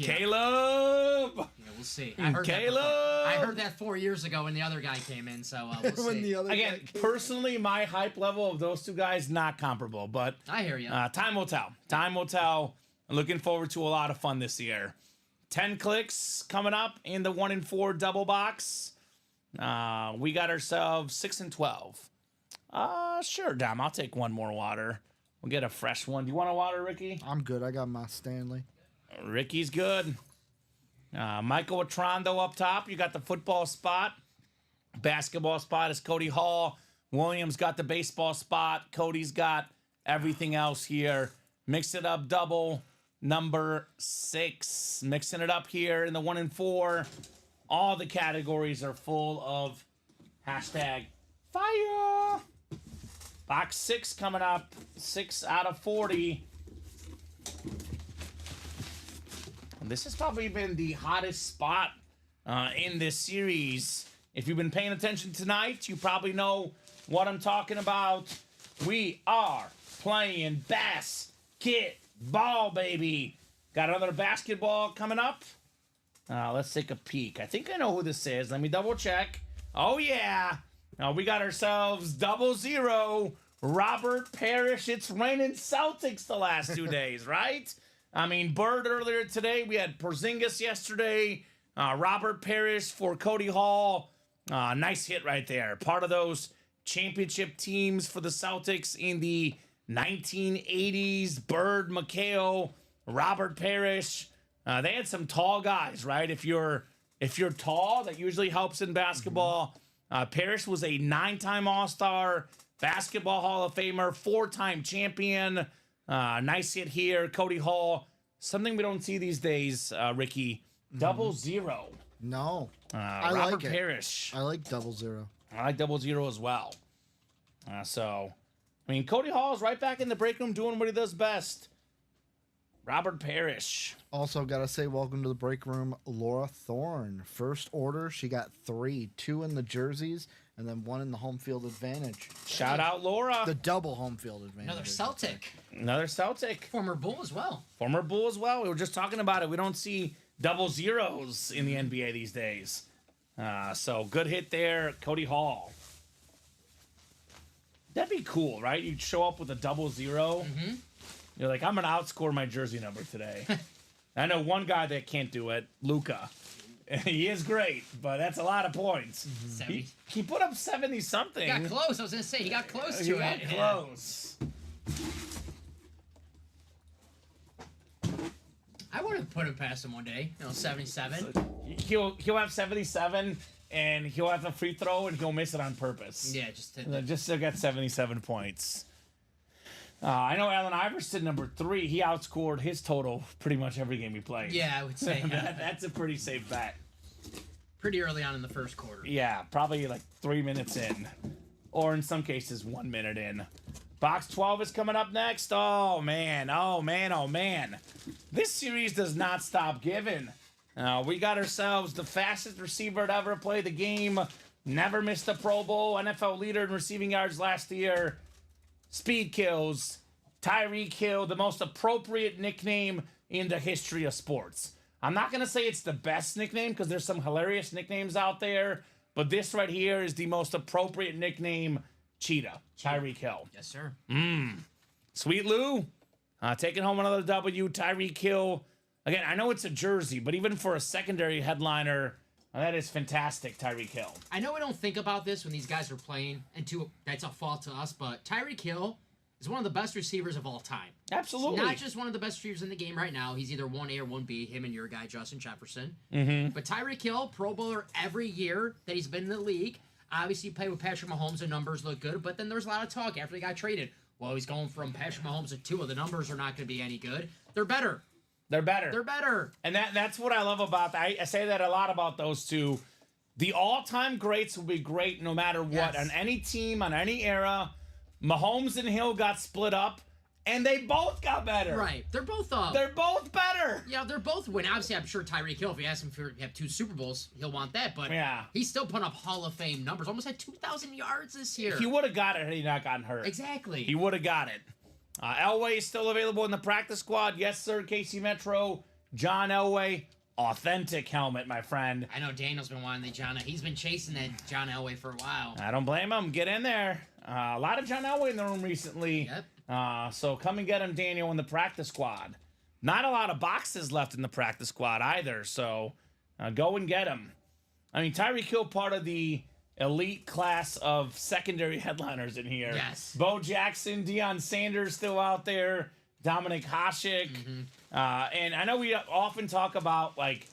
Caleb. Yeah, we'll see. I heard Caleb! I heard that 4 years ago when the other guy came in, so we'll When see. the other Again, guy came personally, my hype level of those two guys not comparable, but I hear you. time will tell. Time will tell. I'm looking forward to a lot of fun this year. 10 clicks coming up in the 1 and 4 double box. We got ourselves 6 and 12. Sure, Dom. I'll take one more water. We'll get a fresh one. Do you want a water, Ricky? I'm good. I got my Stanley. Ricky's good. Michael Atrondo up top. You got the football spot. Basketball spot is Cody Hall. Williams got the baseball spot. Cody's got everything else here. Mix it up double. Number 6. Mixing it up here in the 1 and 4. All the categories are full of hashtag fire. Box 6 coming up. 6 out of 40. This has probably been the hottest spot in this series. If you've been paying attention tonight, you probably know what I'm talking about. We are playing basketball, baby. Got another basketball coming up. Let's take a peek. I think I know who this is. Let me double check. Oh, yeah. We got ourselves 0-0. Robert Parrish. It's raining Celtics the last 2 days, right? I mean, Bird earlier today. We had Porzingis yesterday. Robert Parrish for Cody Hall. Nice hit right there. Part of those championship teams for the Celtics in the 1980s. Bird, McHale, Robert Parrish. They had some tall guys, right? If you're tall, that usually helps in basketball. Parrish was a 9-time All-Star, Basketball Hall of Famer, 4-time champion. Nice hit here. Cody Hall. Something we don't see these days, Ricky. 0-0. No. I Robert like it. Parrish. I like 0-0. I like 0-0 as well. I mean, Cody Hall is right back in the break room doing what he does best. Robert Parrish. Also, gotta say, welcome to the break room, Laura Thorne. First order, she got 3, 2 in the jerseys, and then 1 in the home field advantage. Shout out Laura. The double home field advantage. Another Celtic. Another Celtic. Former Bull as well. Former Bull as well. We were just talking about it. We don't see 0-0s in the NBA these days. So good hit there, Cody Hall. That'd be cool, right? You'd show up with a 0-0. Mm-hmm. You're like, I'm going to outscore my jersey number today. I know one guy that can't do it, Luka. He is great, but that's a lot of points. Mm-hmm. He put up 70-something. He got close. I was going to say, he got close to it. He got close. I would have put him past him one day. 77. He'll have 77, and he'll have a free throw, and he'll miss it on purpose. Yeah, just to get 77 points. I know Allen Iverson, number 3, he outscored his total pretty much every game he played. Yeah, I would say that's a pretty safe bet. Pretty early on in the first quarter. Yeah, probably like 3 minutes in, or in some cases 1 minute in. Box 12 is coming up next. Oh man. This series does not stop giving. We got ourselves the fastest receiver to ever play the game. Never missed a Pro Bowl. NFL leader in receiving yards last year. Speed kills. Tyreek Hill, the most appropriate nickname in the history of sports. I'm not going to say it's the best nickname because there's some hilarious nicknames out there, but this right here is the most appropriate nickname, Cheetah. Tyreek Hill. Yes, sir. Sweet Lou, taking home another W. Tyreek Hill. Again, I know it's a jersey, but even for a secondary headliner, that is fantastic, Tyreek Hill. I know we don't think about this when these guys are playing, and that's a fault to us, but Tyreek Hill is one of the best receivers of all time. Absolutely. He's not just one of the best receivers in the game right now. He's either 1A or 1B, him and your guy, Justin Jefferson. Mm-hmm. But Tyreek Hill, Pro Bowler every year that he's been in the league. Obviously, played with Patrick Mahomes, the numbers look good, but then there's a lot of talk after he got traded. Well, he's going from Patrick Mahomes to Tua. The numbers are not going to be any good. They're better. They're better. They're better. And that's what I love about that. I say that a lot about those two. The all-time greats will be great no matter what. Yes. On any team, on any era. Mahomes and Hill got split up, and they both got better. Right. They're both They're both better. Yeah, they're both win. Obviously, I'm sure Tyreek Hill, if you ask him to have 2 Super Bowls, he'll want that. But yeah, he's still putting up Hall of Fame numbers. Almost had 2,000 yards this year. He would have got it had he not gotten hurt. Exactly. He would have got it. Elway is still available in the practice squad. Yes, sir, KC Metro. John Elway, authentic helmet, my friend. I know Daniel's been wanting the John. He's been chasing that John Elway for a while. I don't blame him. Get in there. A lot of John Elway in the room recently. Yep. So come and get him, Daniel, in the practice squad. Not a lot of boxes left in the practice squad either, so go and get him. I mean, Tyreek Hill, part of the elite class of secondary headliners in here. Yes. Bo Jackson, Deion Sanders still out there, Dominic Hasek. And I know we often talk about, like,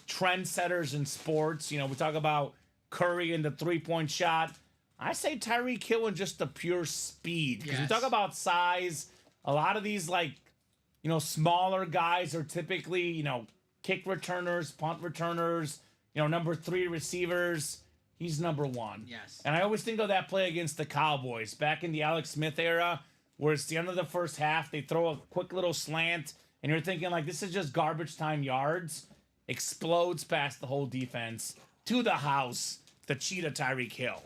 trendsetters in sports. You know, we talk about Curry and the three-point shot. I say Tyreek Hill in just the pure speed. Because we talk about size. A lot of these, like, you know, smaller guys are typically, you know, kick returners, punt returners, you know, number 3 receivers. He's number 1. Yes. And I always think of that play against the Cowboys back in the Alex Smith era, where it's the end of the first half. They throw a quick little slant, and you're thinking, like, this is just garbage time yards. Explodes past the whole defense to the house, the cheetah Tyreek Hill.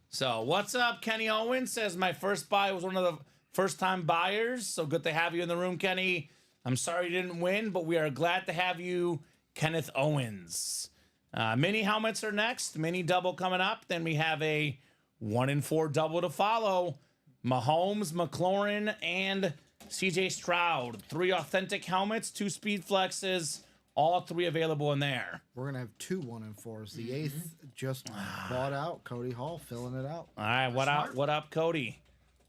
So, what's up? Kenny Owens says, my first buy was one of the first-time buyers. So good to have you in the room, Kenny. I'm sorry you didn't win, but we are glad to have you, Kenneth Owens. Mini helmets are next. Mini double coming up. Then we have a 1-in-4 double to follow. Mahomes, McLaurin, and CJ Stroud. 3 authentic helmets, 2 speed flexes, all 3 available in there. We're going to have 2 1-in-4s. The 8th just bought out. Cody Hall filling it out. All right, what up, Cody?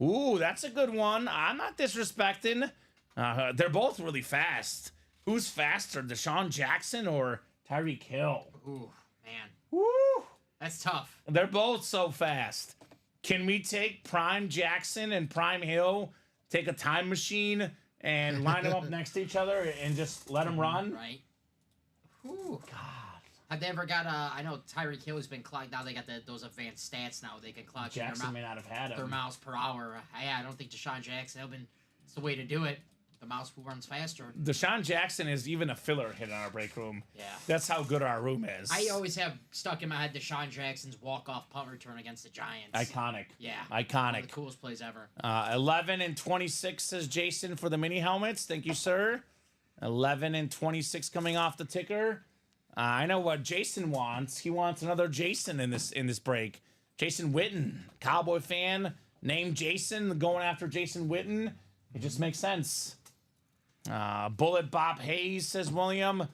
Ooh, that's a good one. I'm not disrespecting. They're both really fast. Who's faster, Deshaun Jackson or Tyreek Hill? Ooh, man. Woo! That's tough. They're both so fast. Can we take Prime Jackson and Prime Hill, take a time machine, and line them up next to each other and just let them run? Right. Ooh. God. Have they ever got I know Tyreek Hill has been clocked. Now they got those advanced stats now. They can clock Jackson may not have had their them. miles per hour. I don't think Deshaun Jackson, it's the way to do it. The mouse who runs faster. Deshaun Jackson is even a filler hit in our break room. Yeah. That's how good our room is. I always have stuck in my head Deshaun Jackson's walk-off punt return against the Giants. Iconic. Yeah. Iconic. One of the coolest plays ever. 11 and 26 says Jason for the mini helmets. Thank you, sir. 11 and 26 coming off the ticker. I know what Jason wants. He wants another Jason in this break. Jason Witten, Cowboy fan, named Jason, going after Jason Witten. It just makes sense. Bullet Bob Hayes says William.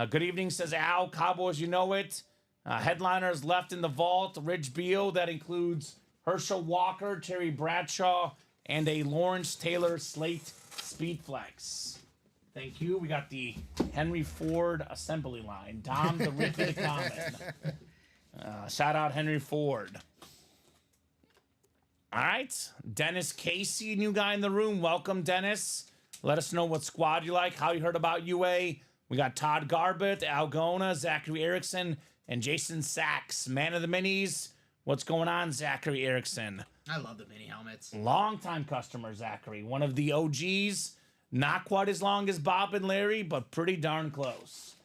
Good evening says Al. Cowboys, you know it. Headliners left in the vault. Rich Beal, that includes Herschel Walker, Terry Bradshaw, and a Lawrence Taylor Slate Speedflex. Thank you. We got the Henry Ford assembly line. Dom the Ricky the Common. Shout out Henry Ford. All right. Dennis Casey, new guy in the room. Welcome, Dennis. Let us know what squad you like, how you heard about UA. We got Todd Garbett, Al Gona, Zachary Erickson, and Jason Sachs. Man of the Minis. What's going on, Zachary Erickson? I love the mini helmets. Long-time customer, Zachary. One of the OGs. Not quite as long as Bob and Larry, but pretty darn close.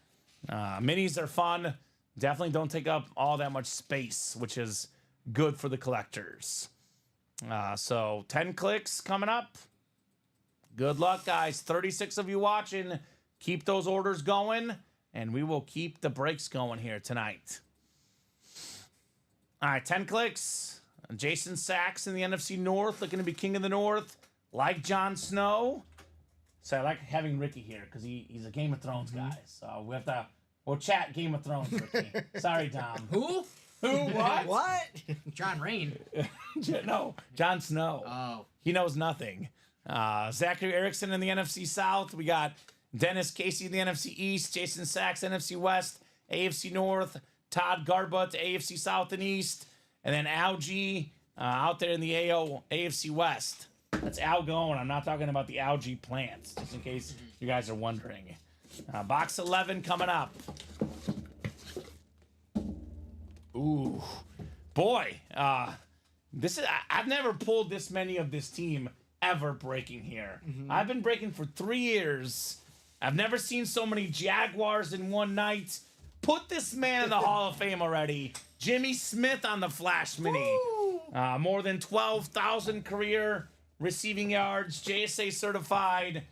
Minis are fun. Definitely don't take up all that much space, which is good for the collectors. So 10 clicks coming up. Good luck, guys. 36 of you watching. Keep those orders going, and we will keep the breaks going here tonight. All right, 10 clicks. Jason Sachs in the NFC North, looking to be king of the North, like Jon Snow. So I like having Ricky here because he's a Game of Thrones guy. So we'll chat Game of Thrones, Ricky. Sorry, Dom. Who? What? What? John Rain. No, Jon Snow. Oh. He knows nothing. Zachary Erickson in the NFC South. We got Dennis Casey in the NFC East. Jason Sachs, NFC West. AFC North. Todd Garbett, AFC South and East. And then Al G out there in the AFC West. That's algae. I'm not talking about the algae plants, just in case you guys are wondering. Box 11 coming up. Ooh, boy, I've never pulled this many of this team ever breaking here. I've been breaking for 3 years. I've never seen so many Jaguars in one night. Put this man in the Hall of Fame already. Jimmy Smith on the Flash Mini. More than 12,000 career receiving yards, JSA certified,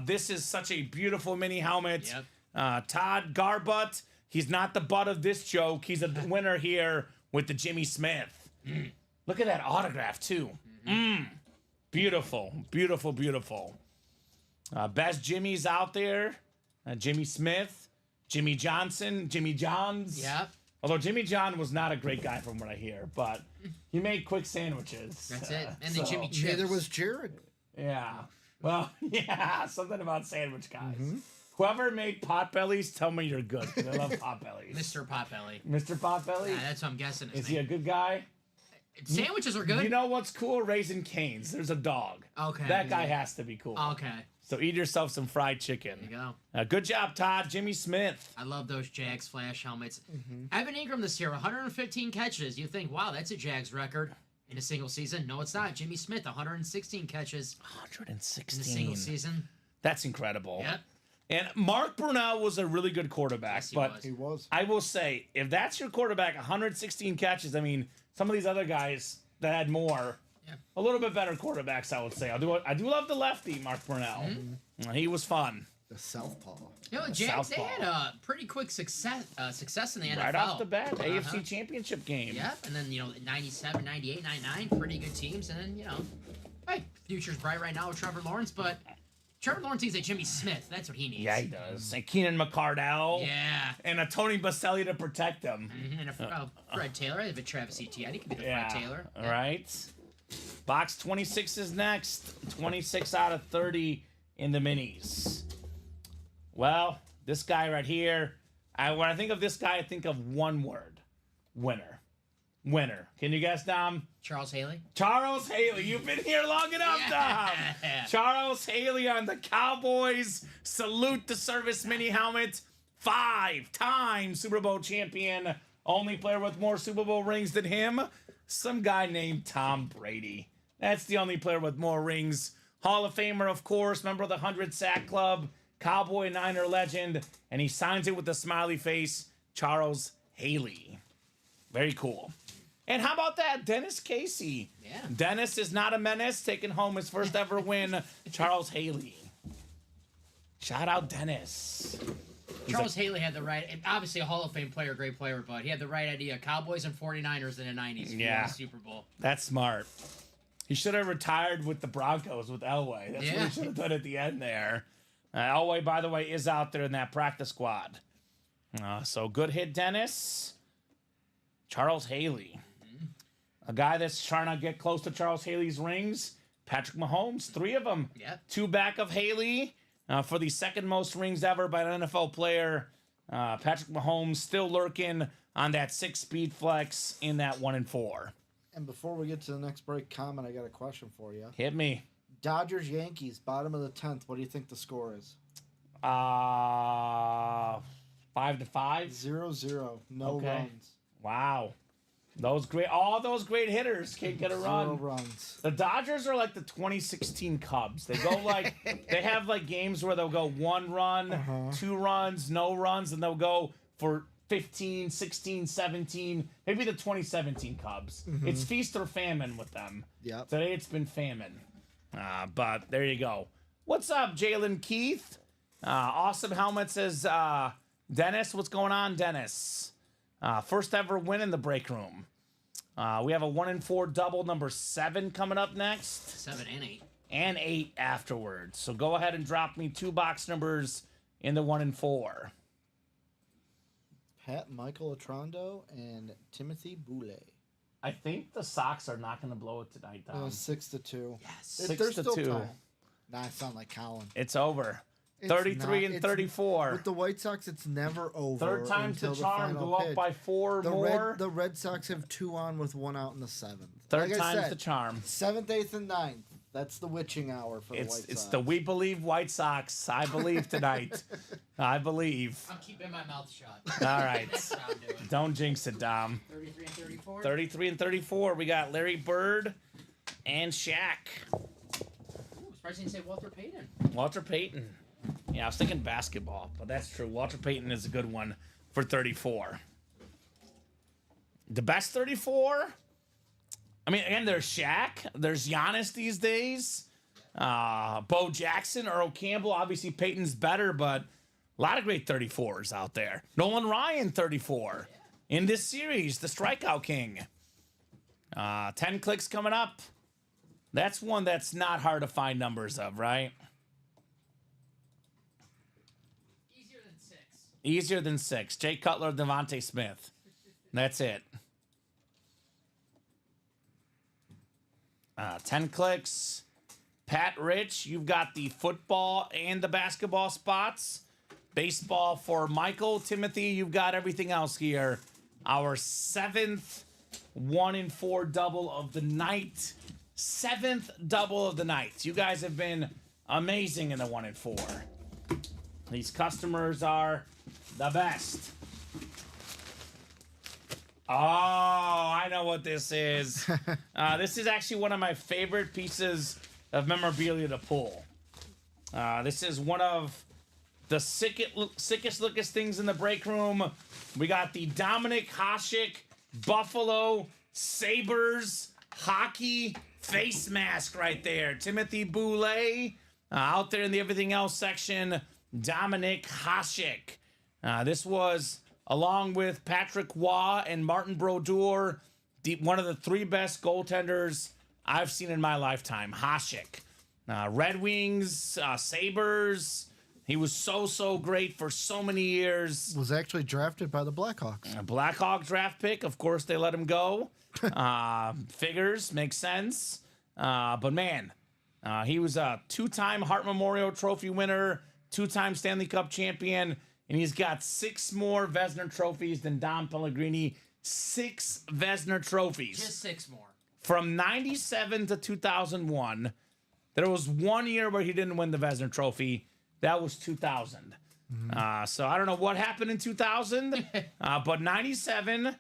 This is such a beautiful mini helmet. Yep. Todd Garbutt, he's not the butt of this joke. He's a winner here with the Jimmy Smith. Look at that autograph, too. Beautiful, beautiful, beautiful. Best Jimmys out there. Jimmy Smith, Jimmy Johnson, Jimmy Johns. Yep. Although Jimmy John was not a great guy from what I hear, but he made quick sandwiches. That's it. And then Jimmy Chips. Neither was Jared. Yeah. Well, yeah, something about sandwich guys. Whoever made Potbellies, tell me you're good, 'cause I love Potbellies. Mr. Potbelly. Mr. Potbelly? Yeah, that's what I'm guessing. Is he a good guy? Sandwiches are good. You know what's cool? Raising Cane's. There's a dog. Okay. That guy has to be cool. Okay. So eat yourself some fried chicken. There you go. Good job, Todd. Jimmy Smith. I love those Jags flash helmets. Evan Ingram this year, 115 catches. You think, wow, that's a Jags record in a single season. No, it's not. Jimmy Smith, 116 catches 116. in a single season. That's incredible. Yep. And Mark Brunell was a really good quarterback. Yes, he but was. He was. I will say, if that's your quarterback, 116 catches, I mean, some of these other guys that had more, a little bit better quarterbacks, I would say. I do love the lefty, Mark Brunell. He was fun. The southpaw. You know, Jags, they Southpaw. had a pretty quick success in the NFL. Right off the bat, AFC Championship game. Yep, and then, 97, 98, 99, pretty good teams. And then, hey, future's bright right now with Trevor Lawrence, but Trevor Lawrence needs a Jimmy Smith. That's what he needs. Yeah, he does. And Keenan McCardell. Yeah. And a Tony Baselli to protect him. And Fred Taylor. I have a Travis Etienne. He could be the Yeah. Fred Taylor. All right. Box 26 is next. 26 out of 30 in the minis. Well, this guy right here, when I think of this guy, I think of one word. Winner. Winner. Can you guess, Dom? Charles Haley. Charles Haley. You've been here long enough, Dom. Charles Haley on the Cowboys. Salute the service mini helmet. 5-time Super Bowl champion. Only player with more Super Bowl rings than him. Some guy named Tom Brady. That's the only player with more rings. Hall of Famer, of course. Member of the 100 Sack Club. Cowboy Niner legend. And he signs it with a smiley face. Charles Haley. Very cool. And how about that? Dennis Casey. Yeah. Dennis is not a menace, taking home his first ever win. Charles Haley. Shout out Dennis. Charles Haley had the right, and obviously a Hall of Fame player, great player, but he had the right idea. Cowboys and 49ers in the 90s. Yeah. Won the Super Bowl. That's smart. He should have retired with the Broncos with Elway. That's what he should have done at the end there. Elway, by the way, is out there in that practice squad. So good hit, Dennis. Charles Haley. A guy that's trying to get close to Charles Haley's rings. Patrick Mahomes, 3 of them. Yep. 2 back of Haley for the second most rings ever by an NFL player. Patrick Mahomes still lurking on that 6-speed flex in that 1 and 4. And before we get to the next break, comment, I got a question for you. Hit me. Dodgers Yankees, bottom of the 10th. What do you think the score is? 5-5. 0-0. No Okay. runs. Wow. All those great hitters can't get a 0 run. runs. The Dodgers are like the 2016 Cubs. They go they have like games where they'll go 1 run, 2 runs, no runs, and they'll go for 15, 16, 17, maybe the 2017 Cubs. It's feast or famine with them. Yep. Today it's been famine. But there you go. What's up, Jalen Keith? Awesome helmet says Dennis. What's going on, Dennis? First ever win in the break room. We have a 1 and 4 double number 7 coming up next. 7 and 8. And 8 afterwards. So go ahead and drop me 2 box numbers in the 1 and 4. Pat Michael Atrondo and Timothy Boulay. I think the Sox are not going to blow it tonight, Dom. 6-2. Yes. There's still 6-2. time. Nah, I sound like Colin. It's over. It's 33 not- and it's- 34. With the White Sox, it's never over. Third time's the until charm. final Go up pitch. by 4 more. The Red Sox have 2 on with 1 out in the 7th. Third Like I time's said, the charm. 7th, 8th, and 9th. That's the witching hour for the White Sox. It's the We Believe White Sox. I believe tonight. I believe. I'm keeping my mouth shut. All right. That's what I'm doing. Don't jinx it, Dom. 33 and 34. 33 and 34. We got Larry Bird and Shaq. Ooh, surprised you didn't say Walter Payton. Walter Payton. Yeah, I was thinking basketball, but that's true. Walter Payton is a good one for 34. The best 34? I mean, again, there's Shaq. There's Giannis these days. Bo Jackson, Earl Campbell. Obviously, Peyton's better, but a lot of great 34s out there. Nolan Ryan, 34. In this series, the strikeout king. 10 clicks coming up. That's one that's not hard to find numbers of, right? Easier than 6. Easier than 6. Jay Cutler, Devontae Smith. That's it. 10 clicks. Pat Rich, you've got the football and the basketball spots. Baseball for Michael. Timothy, you've got everything else here. Our 7th 1-in-4 double of the night. 7th double of the night. You guys have been amazing in the 1-in-4. These customers are the best. Oh, I know what this is. This is actually one of my favorite pieces of memorabilia to pull. This is one of the sickest lookest things in the break room. We got the Dominic Hasek Buffalo Sabres hockey face mask right there. Timothy Boulay out there in the everything else section. Dominic Hasek. This was along with Patrick Waugh and Martin Brodeur, one of the 3 best goaltenders I've seen in my lifetime. Hasek. Red Wings, Sabres. He was so great for so many years. Was actually drafted by the Blackhawks. A Blackhawk draft pick. Of course, they let him go. Figures. Makes sense. But man, he was a 2-time Hart Memorial Trophy winner, 2-time Stanley Cup champion, and he's got 6 more Vezina trophies than Dom Pellegrini. 6 Vezina trophies. Just 6 more. From 97 to 2001, there was 1 year where he didn't win the Vezina trophy. That was 2000. So I don't know what happened in 2000, but 97,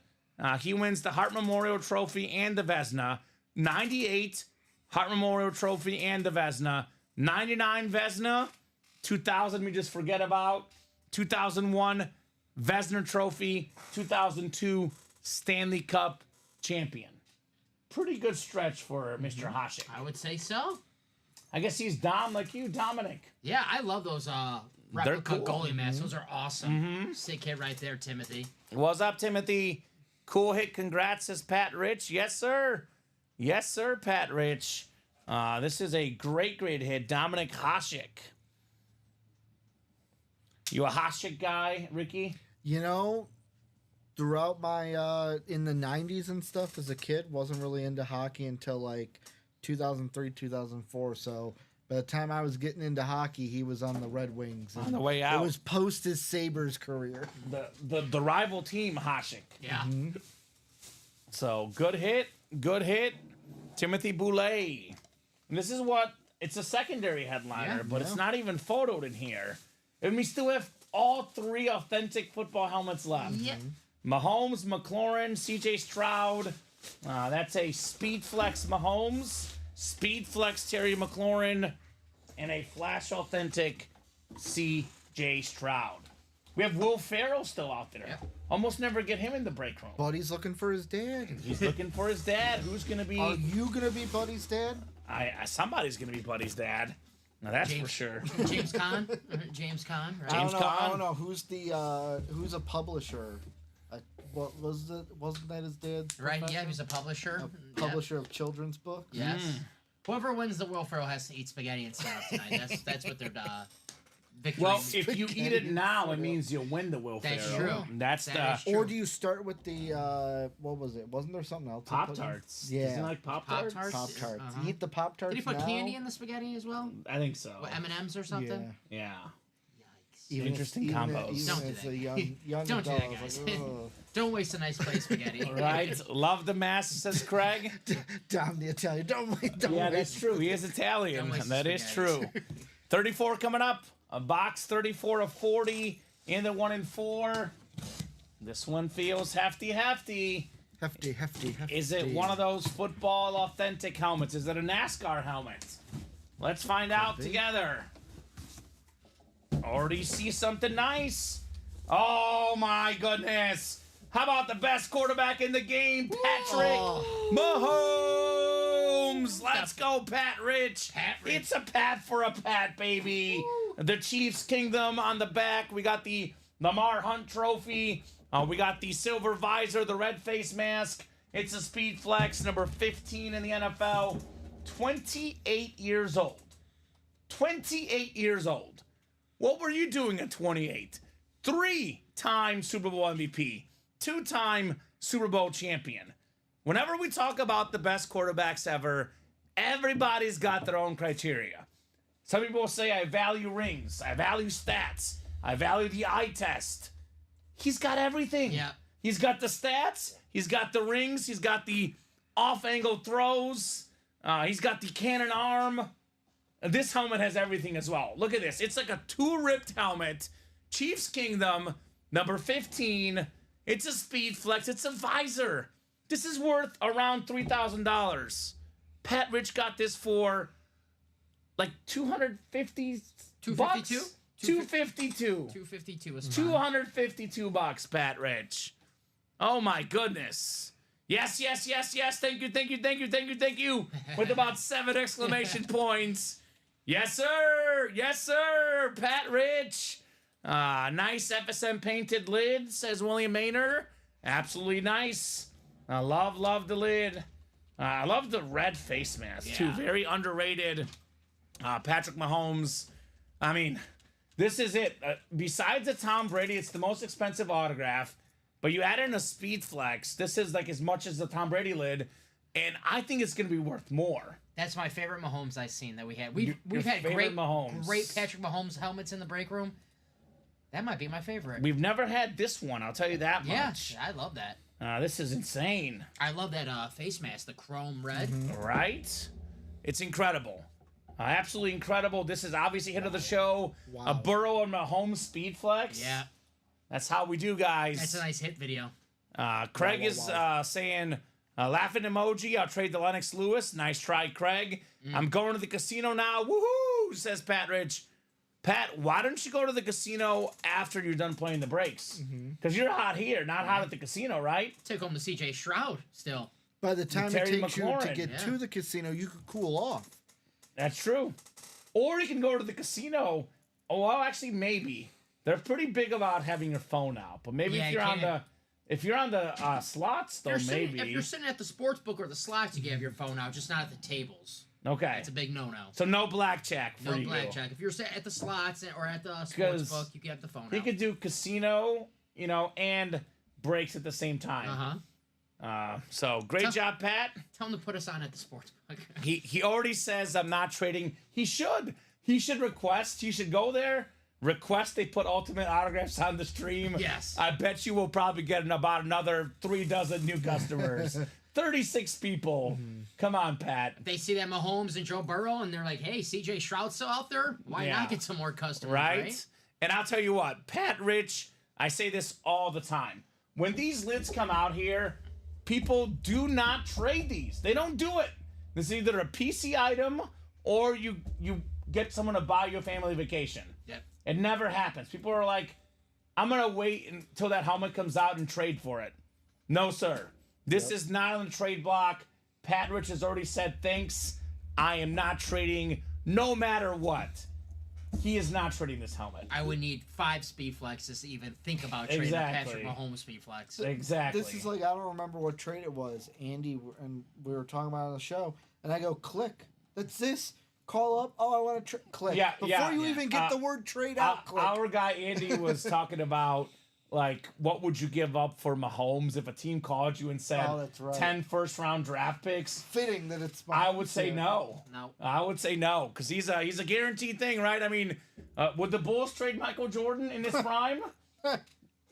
he wins the Hart Memorial Trophy and the Vezina. 98, Hart Memorial Trophy and the Vezina. 99, Vezina. 2000, we just forget about. 2001, Vezina Trophy. 2002, Stanley Cup champion. Pretty good stretch for Mr. Hasek. I would say so. I guess he's Dom like you, Dominic. Yeah, I love those replica cool. goalie masks. Those are awesome. Sick hit right there, Timothy. What's up, Timothy? Cool hit. Congrats, says Pat Rich. Yes, sir. Yes, sir, Pat Rich. This is a great hit. Dominic Hasek. You a Hasek guy, Ricky? You know, throughout my in the 90s and stuff as a kid, wasn't really into hockey until like 2003, 2004. So by the time I was getting into hockey, he was on the Red Wings. On the way out. It was post his Sabres career. The rival team, Hasek. Yeah. So good hit. Timothy Boulay. And this is what, it's a secondary headliner, Yeah, but it's not even photoed in here. And we still have all 3 authentic football helmets left. Yep. Mahomes, McLaurin, CJ Stroud. That's a Speed Flex Mahomes, Speed Flex Terry McLaurin, and a Flash Authentic CJ Stroud. We have Will Ferrell still out there. Yep. Almost never get him in the break room. Buddy's looking for his dad. He's looking for his dad. Who's going to be... Are you going to be Buddy's dad? Somebody's going to be Buddy's dad. Now that's for sure. James Caan. James Caan, right? I don't know. Who's a publisher? What was it? Wasn't that his dad's Right, profession? yeah, he was a publisher. Publisher of children's books? Yes. Whoever wins the Will Ferrell has to eat spaghetti and salad tonight. That's what their victory Well, is. if you eat it now, it means you'll win the Will That's Ferrell. true. That's That the is true. Or do you start with the what was it? Wasn't there something else? Pop-Tarts. Yeah. Isn't it like Pop-Tarts? Pop-Tarts? Pop-Tarts. Uh-huh. You eat the Pop-Tarts Did he put now? candy in the spaghetti as well? I think so. What, M&Ms or something? Yeah. Yeah. Even Interesting even combos. Don't do as that. a young Don't do adult, that, I was guys. like, "Ugh." Don't waste a nice plate of spaghetti. Right? Love the mask, says Craig. Dom the Italian. Don't wait. Yeah, that's true. He is Italian. Don't waste That is spaghetti. true. 34 coming up. A box 34 of 40 in the 1-in-4. This one feels hefty. Hefty. Is it one of those football authentic helmets? Is it a NASCAR helmet? Let's find out together. Already see something nice. Oh my goodness. How about the best quarterback in the game, Patrick Mahomes? Mahomes. Let's go, Pat Rich. Pat Rich. It's a pat for a pat, baby. The Chiefs Kingdom on the back. We got the Lamar Hunt Trophy. We got the silver visor, the red face mask. It's a Speed Flex, number 15 in the NFL. 28 years old. 28 years old. What were you doing at 28? 3-time Super Bowl MVP. 2-time Super Bowl champion. Whenever we talk about the best quarterbacks ever, everybody's got their own criteria. Some people will say, I value rings. I value stats. I value the eye test. He's got everything. Yeah. He's got the stats. He's got the rings. He's got the off-angle throws. He's got the cannon arm. This helmet has everything as well. Look at this. It's like a 2-ripped helmet. Chiefs Kingdom, number 15. It's a Speed Flex. It's a visor. This is worth around $3,000. Pat Rich got this for like 250 bucks? 252? 252. 252 is fine. 252 bucks, Pat Rich. Oh my goodness. Yes, yes, yes, yes. Thank you, thank you, thank you, thank you, thank you. With about 7 exclamation points. Yes, sir. Yes, sir. Pat Rich. Nice FSM painted lid, says William Maynard. Absolutely nice. I love the lid. I love the red face mask, too. Very underrated. Patrick Mahomes. I mean, this is it. Besides the Tom Brady, it's the most expensive autograph. But you add in a Speed Flex. This is like as much as the Tom Brady lid. And I think it's going to be worth more. That's my favorite Mahomes I've seen that we had. We've had favorite great Patrick Mahomes helmets in the break room. That might be my favorite. We've never had this one, I'll tell you that much. Yeah, I love that. This is insane. I love that face mask, the chrome red. Right? It's incredible. Absolutely incredible. This is obviously hit of the show. Wow. A Burrow and Mahomes Speed Flex. Yeah. That's how we do, guys. That's a nice hit video. Craig is saying, laughing emoji, I'll trade the Lennox Lewis. Nice try, Craig. I'm going to the casino now. Woohoo, says Pat Rich. Pat, why don't you go to the casino after you're done playing the breaks? Because you're hot here, not hot at the casino, right? Took home the CJ Stroud still. By the time it Terry takes you McLaurin. to get to the casino, you could cool off. That's true. Or you can go to the casino. Oh, well, actually, maybe. They're pretty big about having your phone out. But maybe Yeah, if you're on the slots, though, maybe. If you're sitting at the sports book or the slots, you can have your phone out, just not at the tables. Okay. That's a big no-no. So no blackjack for No you. blackjack. If you're sitting at the slots or at the sports book, you can have the phone He out. could do casino, and breaks at the same time. So great job, Pat. Tell him to put us on at the sports book. He already says I'm not trading. He should. He should request. He should go there. Request they put Ultimate Autographs on the stream. Yes. I bet you will probably get about another 36 new customers. 36 people. Come on, Pat. If they see that Mahomes and Joe Burrow and they're like, hey, CJ Stroud's still out there, why not get some more customers, right? And I'll tell you what, Pat Rich, I say this all the time. When these lids come out here, people do not trade these. They don't do it. This is either a PC item or you get someone to buy you a family vacation. Yep. It never happens. People are like, I'm going to wait until that helmet comes out and trade for it. No, sir. This is not on the trade block. Pat Rich has already said thanks. I am not trading no matter what. He is not trading this helmet. I would need 5 Speed Flexes to even think about trading a Patrick Mahomes Speed Flex. Exactly. This is like, I don't remember what trade it was. Andy and we were talking about it on the show, and I go, click. That's this. Call up. Oh, I want to click. Yeah, Before you even get the word trade out, click. Our guy Andy was talking about, like, what would you give up for Mahomes if a team called you and said 10 first-round draft picks? Fitting that it's. I would say no. No. I would say no, because he's a guaranteed thing, right? I mean, would the Bulls trade Michael Jordan in his prime?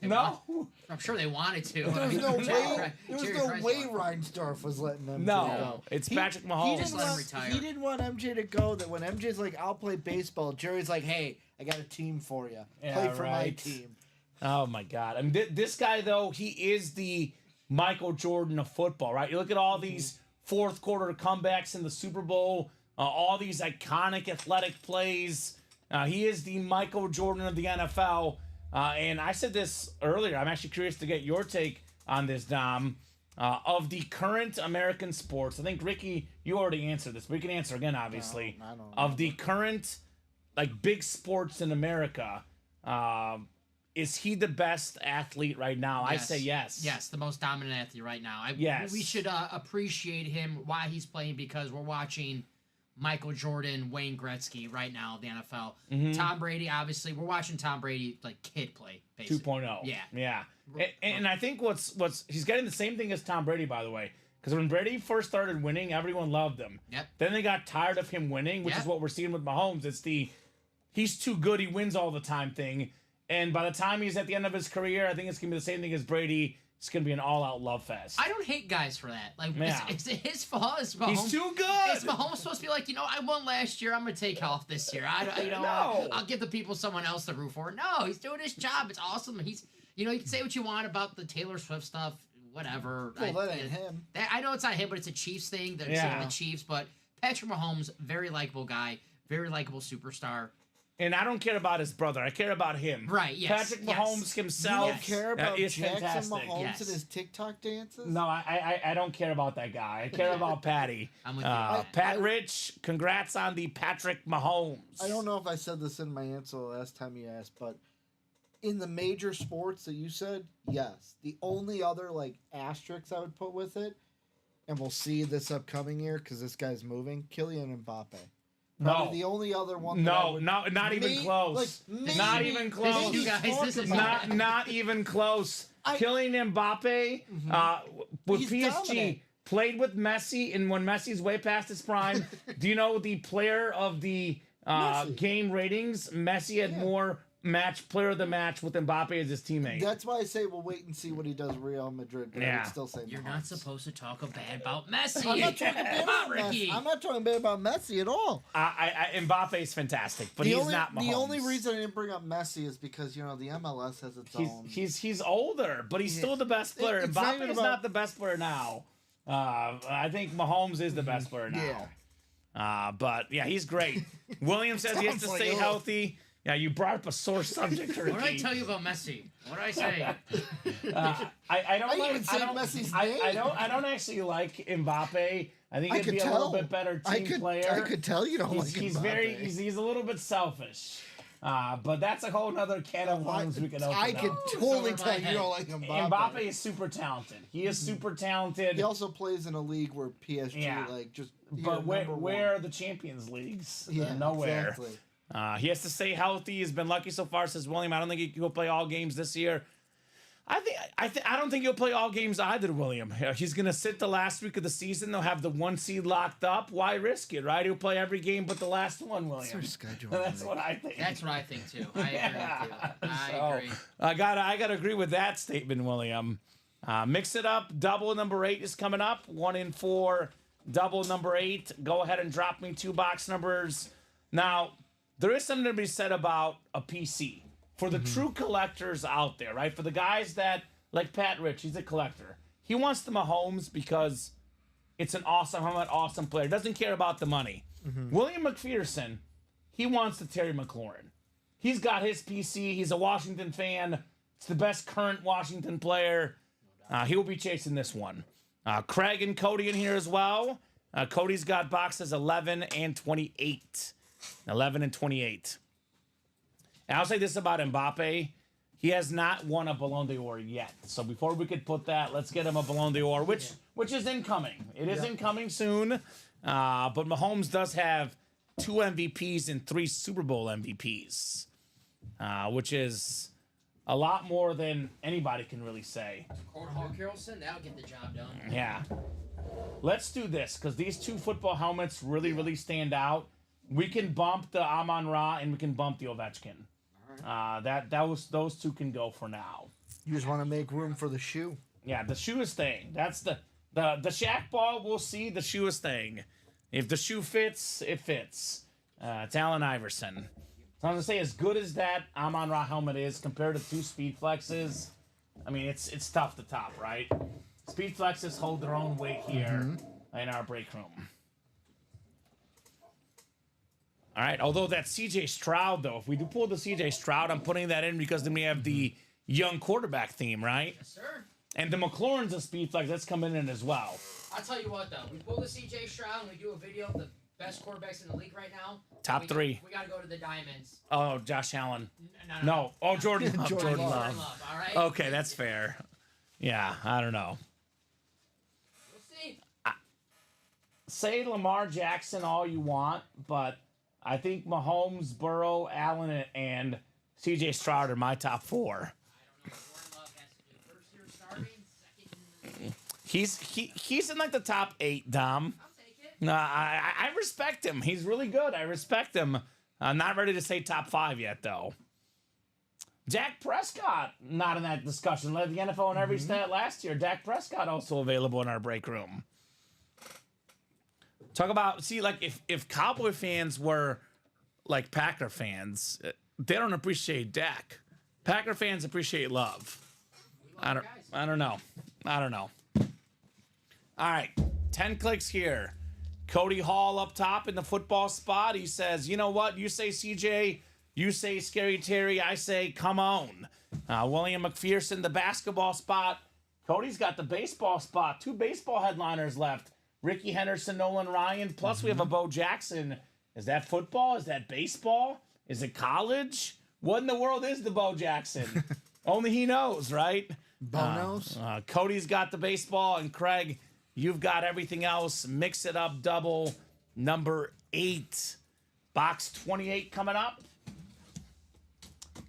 No. I'm sure they wanted to. There was no way. There was Jerry no Rice way wanted- Reinsdorf was letting them. No. It's Patrick Mahomes. Didn't Let him want, retire. he didn't want MJ to go. That when MJ's like, "I'll play baseball," Jerry's like, "Hey, I got a team for you. Play for my team." Oh my God! I mean, this guy though, he is the Michael Jordan of football, right? You look at all these fourth quarter comebacks in the Super Bowl, all these iconic athletic plays. He is the Michael Jordan of the NFL. And I said this earlier. I'm actually curious to get your take on this, Dom. of the current American sports. I think Ricky, you already answered this, but we can answer again, obviously. I don't of the current like big sports in America, is he the best athlete right now? I say yes. Yes, the most dominant athlete right now. Yes. We should appreciate him while he's playing because we're watching Michael Jordan, Wayne Gretzky right now in the NFL. Mm-hmm. Tom Brady, obviously, we're watching Tom Brady like kid play, basically. 2.0. Yeah. Yeah. And I think what's he's getting the same thing as Tom Brady, by the way. Because when Brady first started winning, everyone loved him. Yep. Then they got tired of him winning, which is what we're seeing with Mahomes. It's the he's too good, he wins all the time thing. And by the time he's at the end of his career, I think it's going to be the same thing as Brady. It's going to be an all-out love fest. I don't hate guys for that. Like, Yeah. is it his fault? Is Mahomes, He's too good. Is Mahomes supposed to be like, I won last year. I'm going to take off this year. No. I'll give the people someone else to root for. No, he's doing his job. It's awesome. He's, you can say what you want about the Taylor Swift stuff, whatever. Well, that ain't him. I know it's not him, but it's a Chiefs thing. They're Yeah. saying the Chiefs, but Patrick Mahomes, very likable guy, very likable superstar. And I don't care about his brother. I care about him. Right, yes. Patrick Mahomes You himself don't care about is Jackson fantastic. Mahomes Yes. and his TikTok dances? No, I don't care about that guy. I care about Patty. I'm with you on that. Pat Rich, congrats on the Patrick Mahomes. I don't know if I said this in my answer last time you asked, but in the major sports that you said, yes. The only other asterisks I would put with it, and we'll see this upcoming year because this guy's moving, Kylian Mbappe. Probably No. the only other one. That I would, not even close. not even close. You guys, this is Not even close. Kylian Mbappe with He's PSG dominant. played with Messi, and when Messi's way past his prime, do you know the player of the Messi. game ratings? Messi had more player of the match with Mbappe as his teammate. That's why I say we'll wait and see what he does with Real Madrid. But I Yeah. would still say You're Mahomes. not supposed to talk bad about Messi. I'm not talking bad Come on, about Ricky. Messi. I'm not talking bad about Messi at all. Mbappe is fantastic, but he's not Mahomes. The only reason I didn't bring up Messi is because the MLS has its own. He's older, but he's still the best player. It's not Mbappe even is about- not the best player now. I think Mahomes is the best player now. But yeah, he's great. William says he has to Sounds like stay you. healthy. Yeah, you brought up a sore subject, Ricky. What did I tell you about Messi? What did I say? I don't I like. even said I don't, Messi's I, name. I don't actually like Mbappe. I think I he'd could be tell. a little bit better team player. I could tell you don't like He's Mbappe. he's a little bit selfish. But that's a whole other can of worms we can open I up. could totally over tell my you head. don't like Mbappe. Mbappe is super talented. He is super talented. He also plays in a league where PSG Yeah. just. But where are the Champions Leagues? They're nowhere. Exactly. He has to stay healthy. He's been lucky so far, says William. I don't think he'll play all games this year. I don't think he'll play all games either, William. He's going to sit the last week of the season. They'll have the 1 seed locked up. Why risk it, right? He'll play every game but the last one, William. Their schedule. That's what I think. That's what I think too. I agree with you. I agree. I gotta agree with that statement, William. Mix it up. Double number 8 is coming up. 1 in 4. Double number 8. Go ahead and drop me 2 box numbers. Now, there is something to be said about a PC. For the true collectors out there, right? For the guys that, like Pat Rich, he's a collector. He wants the Mahomes because it's an awesome helmet, awesome player. Doesn't care about the money. William McPherson, he wants the Terry McLaurin. He's got his PC. He's a Washington fan. It's the best current Washington player. He will be chasing this one. Craig and Cody in here as well. Cody's got boxes 11 and 28. 11 and 28. And I'll say this about Mbappe. He has not won a Ballon d'Or yet. So before we could put that, let's get him a Ballon d'Or, which is incoming. It is incoming soon. But Mahomes does have 2 MVPs and 3 Super Bowl MVPs, which is a lot more than anybody can really say. Court Hall Carrollson, that'll get the job done. Yeah. Let's do this, because these 2 football helmets really, really stand out. We can bump the Amon-Ra and we can bump the Ovechkin. Those 2 can go for now. You just want to make room for the shoe. Yeah, the shoe is staying. That's the Shaq ball. We'll see. The shoe is staying. If the shoe fits, it fits. It's Allen Iverson. So I'm gonna say, as good as that Amon-Ra helmet is compared to 2 Speed Flexes, I mean it's tough to top, right? Speed Flexes hold their own weight here in our break room. All right, although that CJ Stroud, though, if we do pull the CJ Stroud, I'm putting that in because then we have the young quarterback theme, right? Yes, sir. And the McLaurin's a speed flex. That's coming in as well. I'll tell you what, though. We pull the CJ Stroud and we do a video of the best quarterbacks in the league right now. Top three. We got to go to the Diamonds. Oh, Josh Allen. No. Oh, Jordan Love. Jordan Jordan Love. Love. All right? Okay, that's fair. Yeah, I don't know. We'll see. Say Lamar Jackson all you want, but I think Mahomes, Burrow, Allen, and CJ Stroud are my top four. I don't know. Jordan Love has to do first year starting, second. He's in like the top 8, Dom. I'll take it. No, I respect him. He's really good. I respect him. I'm not ready to say top 5 yet, though. Dak Prescott, not in that discussion. Led the NFL in every stat last year. Dak Prescott also available in our break room. Talk about, if Cowboy fans were like Packer fans, they don't appreciate Dak. Packer fans appreciate Love. I don't know. All right, 10 clicks here. Cody Hall up top in the football spot. He says, you know what? You say CJ, you say Scary Terry, I say come on. William McPherson, the basketball spot. Cody's got the baseball spot. 2 baseball headliners left. Ricky Henderson, Nolan Ryan. Plus we have a Bo Jackson. Is that football? Is that baseball? Is it college? What in the world is the Bo Jackson? Only he knows, right? Bo knows. Cody's got the baseball, and Craig, you've got everything else. Mix it up, double. Number 8. Box 28 coming up.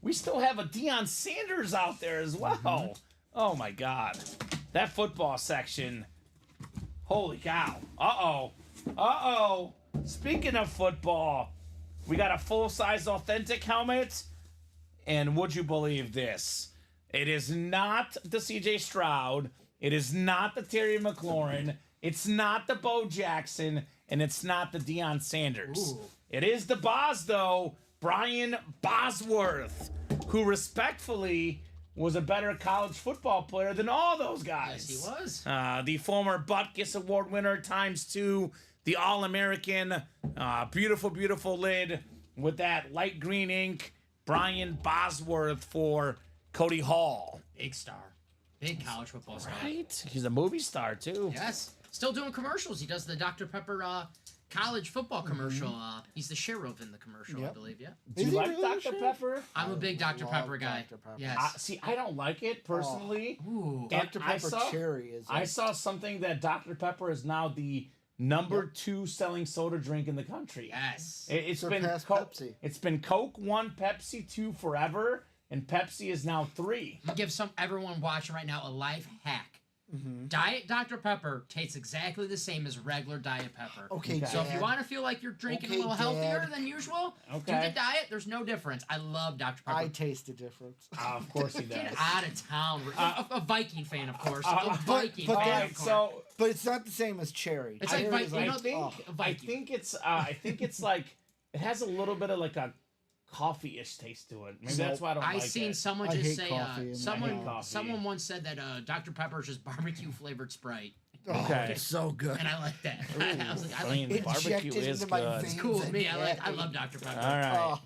We still have a Deion Sanders out there as well. Oh, my God. That football section. Holy cow. Uh-oh. Speaking of football, we got a full-size authentic helmet. And would you believe this? It is not the CJ Stroud. It is not the Terry McLaurin. It's not the Bo Jackson. And it's not the Deion Sanders. Ooh. It is the Boz, though. Brian Bosworth, who respectfully was a better college football player than all those guys. Yes, he was. The former Butkus Award winner ×2, the All-American, beautiful, beautiful lid with that light green ink. Brian Bosworth for Cody Hall. Big star. Big college football star. Right? He's a movie star, too. Yes. Still doing commercials. He does the Dr. Pepper college football commercial. He's the sheriff in the commercial, I Yep. believe, yeah. Do you Is he like really Dr. sure? Pepper? I'm a big Dr. love Pepper guy. Dr. Pepper. Yes. See, I don't like it personally. Ooh. And Dr. I Pepper saw- Cherry is. I saw something that Dr. Pepper is now the number 2 selling soda drink in the country. Yes. It's been Surpassed Coke, Pepsi. It's been Coke 1, Pepsi 2 forever, and Pepsi is now 3. I'm gonna give everyone watching right now a life hack. Diet Dr. Pepper tastes exactly the same as regular Diet Pepper. Okay, Okay. So if you Dad. want to feel like you're drinking Okay, a little healthier Dad. than usual, do Okay. the diet. There's no difference. I love Dr. Pepper. I taste the difference. Of course he does. Get out of town. A Viking fan, of course. but- a Viking but fan, then- of course. So But it's not the same as cherry. It's like Cherry Viking. is You know, I think a I Viking. think it's like it has a little bit of like a coffee-ish taste to it. Maybe So, that's why I don't I like seen it. someone I just hate say coffee in my someone house. someone once said that Dr. Pepper is just barbecue flavored Sprite, Oh, Okay. it's so good. and I like that. I was like, I I like mean, that. barbecue Injected is into my good. veins. It's cool with and me. I head. love Dr. Pepper. All right. Oh,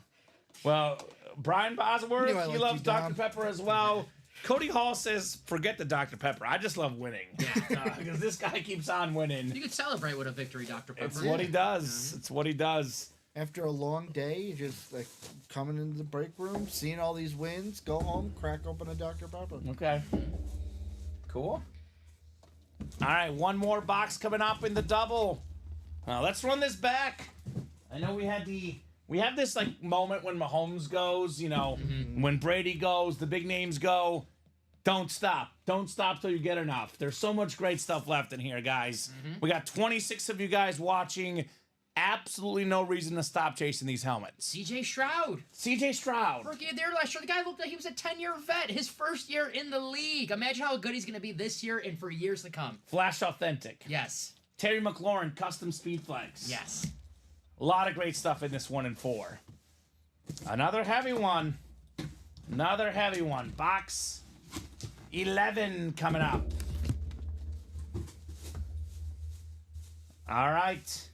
Well, Brian Bosworth, You know I he like loves you, Dr. Dom. Pepper as well. Cody Hall says, forget the Dr. Pepper. I just love winning. Because this guy keeps on winning. You could celebrate with a victory, Dr. Pepper. It's what he does. It's what he does. after a long day, you just like coming into the break room, seeing all these wins, go home, crack open a Dr. Pepper. Okay. Cool. All right, one more box coming up in the double. Let's run this back. I know we have this like moment when Mahomes goes, when Brady goes, the big names go. Don't stop. Don't stop till you get enough. There's so much great stuff left in here, guys. We got 26 of you guys watching. Absolutely no reason to stop chasing these helmets. CJ Stroud. CJ Stroud. Rookie of the year last year. The guy looked like he was a 10-year vet. His first year in the league. Imagine how good he's going to be this year and for years to come. Flash Authentic. Yes. Terry McLaurin, Custom Speed Flex. Yes. A lot of great stuff in this 1 and 4. Another heavy one. Another heavy one. Box 11 coming up. All right.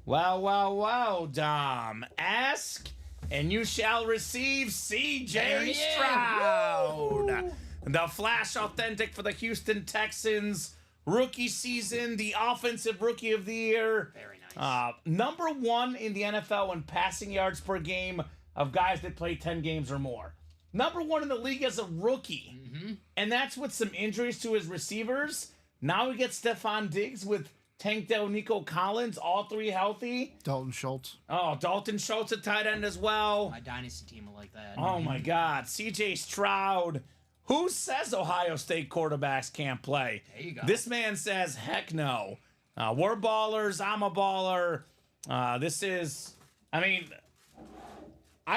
Well, Dom. Ask and you shall receive There CJ he is. Stroud. The Flash Authentic for the Houston Texans. Rookie season, the Offensive Rookie of the Year. Very nice. Number 1 in the NFL in passing yards per game of guys that play 10 games or more. Number 1 in the league as a rookie. And that's with some injuries to his receivers. Now we get Stephon Diggs with Tank Dell, Nico Collins, all 3 healthy. Dalton Schultz. Oh, Dalton Schultz at tight end as well. My dynasty team will like that. Oh, my God. C.J. Stroud. Who says Ohio State quarterbacks can't play? There you go. This man says, heck no. We're ballers. I'm a baller. I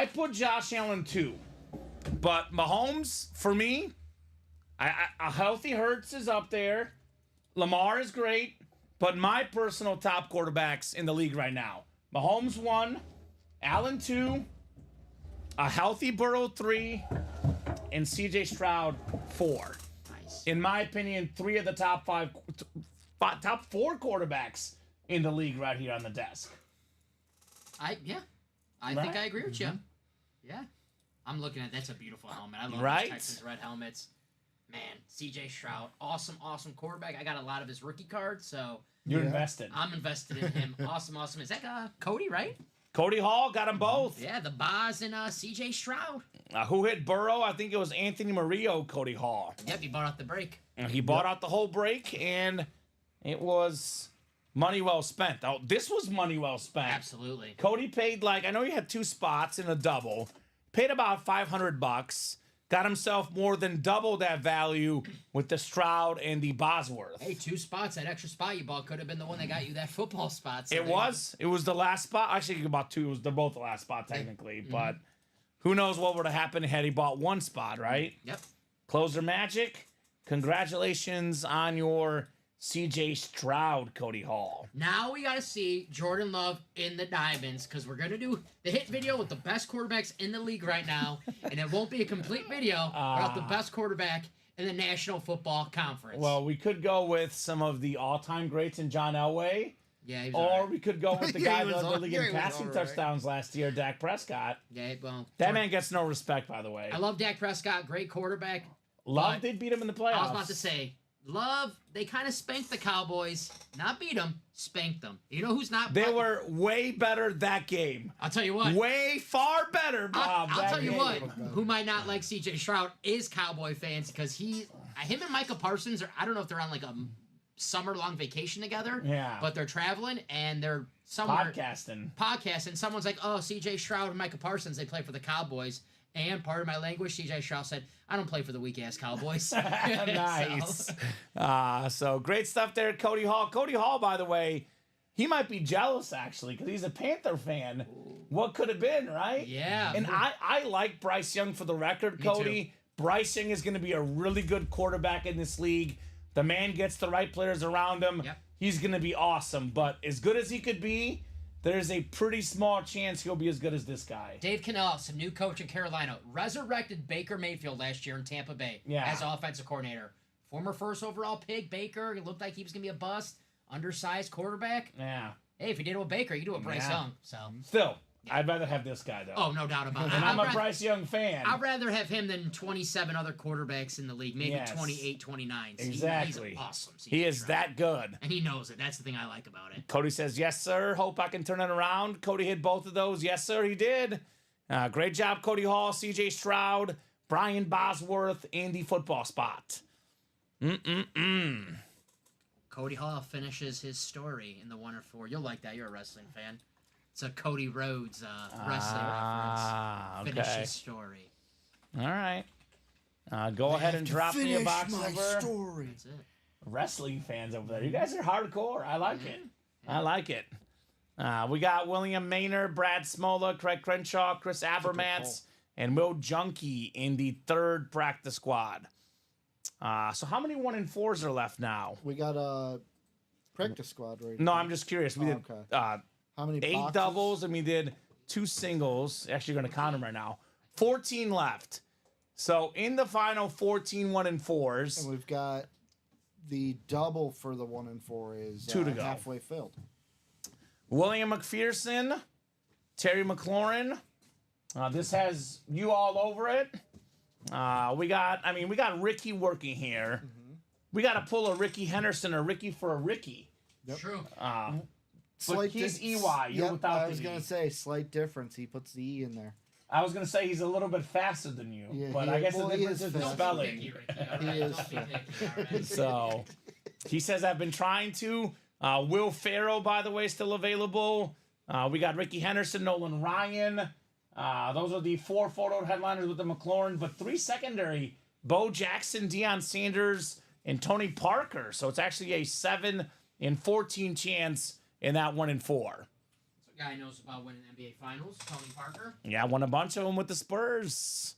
put Josh Allen 2. But Mahomes, for me, a healthy Hurts is up there. Lamar is great. But my personal top quarterbacks in the league right now, Mahomes 1, Allen 2, a healthy Burrow 3, and C.J. Stroud 4. Nice. In my opinion, 3 of the top 4 quarterbacks in the league right here on the desk. I think I agree with you. Yeah. I'm looking at that's a beautiful helmet. I love Right? those Texans red helmets. Man, C.J. Stroud, awesome quarterback. I got a lot of his rookie cards, so You're invested. I'm invested in him. Awesome. Is that Cody, right? Cody Hall got them both. Yeah, the Boz and C.J. Stroud. Who hit Burrow? I think it was Anthony Murillo, Cody Hall. Yep, he bought out the break. He bought out the whole break, and it was money well spent. Oh, this was money well spent. Absolutely. Cody paid I know he had 2 spots in a double. Paid about $500. Got himself more than double that value with the Stroud and the Bosworth. Hey, 2 spots. That extra spot you bought could have been the one that got you that football spot. So It was the last spot. Actually, you bought 2. They're both the last spot technically, but who knows what would have happened had he bought 1 spot, right? Yep. Closer magic. Congratulations on your C.J. Stroud, Cody Hall. Now we got to see Jordan Love in the Diamonds because we're going to do the hit video with the best quarterbacks in the league right now. And it won't be a complete video about the best quarterback in the National Football Conference. Well, we could go with some of the all-time greats in John Elway. Yeah, he was Or all right. we could go with the Yeah, guy he that was led the all- league yeah, in he was passing all right. touchdowns last year, Dak Prescott. Yeah, well, That man gets no respect, by the way. I love Dak Prescott, great quarterback. Love but did beat him in the playoffs. I was about to say, Love, they kind of spanked the Cowboys. Not beat them, spanked them. You know who's not? They were way better that game. I'll tell you what. Way far better, Bob. I'll that tell you game. what. Who might not like C.J. Stroud is Cowboy fans because him and Micah Parsons are. I don't know if they're on like a summer-long vacation together. Yeah. But they're traveling and they're somewhere Podcasting. Someone's like, "Oh, C.J. Stroud and Micah Parsons, they play for the Cowboys." And part of my language, C.J. Stroud said, "I don't play for the weak-ass Cowboys." Nice. So great stuff there, Cody Hall. Cody Hall, by the way, he might be jealous, actually, because he's a Panther fan. What could have been, right? Yeah. And I like Bryce Young for the record, Cody. Bryce Young is going to be a really good quarterback in this league. The man gets the right players around him. Yep. He's going to be awesome. But as good as he could be, there's a pretty small chance he'll be as good as this guy. Dave Canales, a new coach in Carolina, resurrected Baker Mayfield last year in Tampa Bay as offensive coordinator. Former first overall pick, Baker. It looked like he was going to be a bust. Undersized quarterback. Yeah. Hey, if you did it with Baker, you do it with Bryce Young. So. Still, I'd rather have this guy, though. Oh, no doubt about it. And I'm a Bryce Young fan. I'd rather have him than 27 other quarterbacks in the league. Maybe Yes. 28, 29. Exactly. He's awesome. He is that good. And he knows it. That's the thing I like about it. Cody says, yes, sir. Hope I can turn it around. Cody hit both of those. Yes, sir, he did. Great job, Cody Hall, C.J. Stroud, Brian Bosworth in the football spot. Cody Hall finishes his story in the 1 or 4. You'll like that. You're a wrestling fan. It's a Cody Rhodes wrestling reference. Okay. Finish his story. All right. Go ahead and drop me a box over. Story. That's it. Wrestling fans over there. You guys are hardcore. I like it. I like it. We got William Maynard, Brad Smola, Craig Crenshaw, Chris Abermats, and Will Junkie in the 3rd practice squad. So how many 1 and 4s are left now? We got a practice squad right No, now. I'm just curious. We did How many 8 boxes? doubles and we did 2 singles. Actually, going to count them right now. 14 left. So in the final 14 1 and 4s. And we've got the double for the 1 and 4 is 2 to go. halfway filled. William McPherson, Terry McLaurin. This has you all over it. We got Ricky working here. We got to pull a Ricky Henderson or Ricky for a Ricky. Yep. True. But he's EY. You're without I was going to say, slight difference. He puts the E in there. I was going to say he's a little bit faster than you. Yeah, but I guess the difference is the fast. spelling. He is fast. So he says, I've been trying to. Will Farrell, by the way, still available. We got Ricky Henderson, Nolan Ryan. Those are the 4 photo headliners with the McLaurin, but 3 secondary. Bo Jackson, Deion Sanders, and Tony Parker. So it's actually a 7 in 14 chance in that 1 in 4. So a guy knows about winning NBA Finals, Tony Parker. Yeah, won a bunch of them with the Spurs.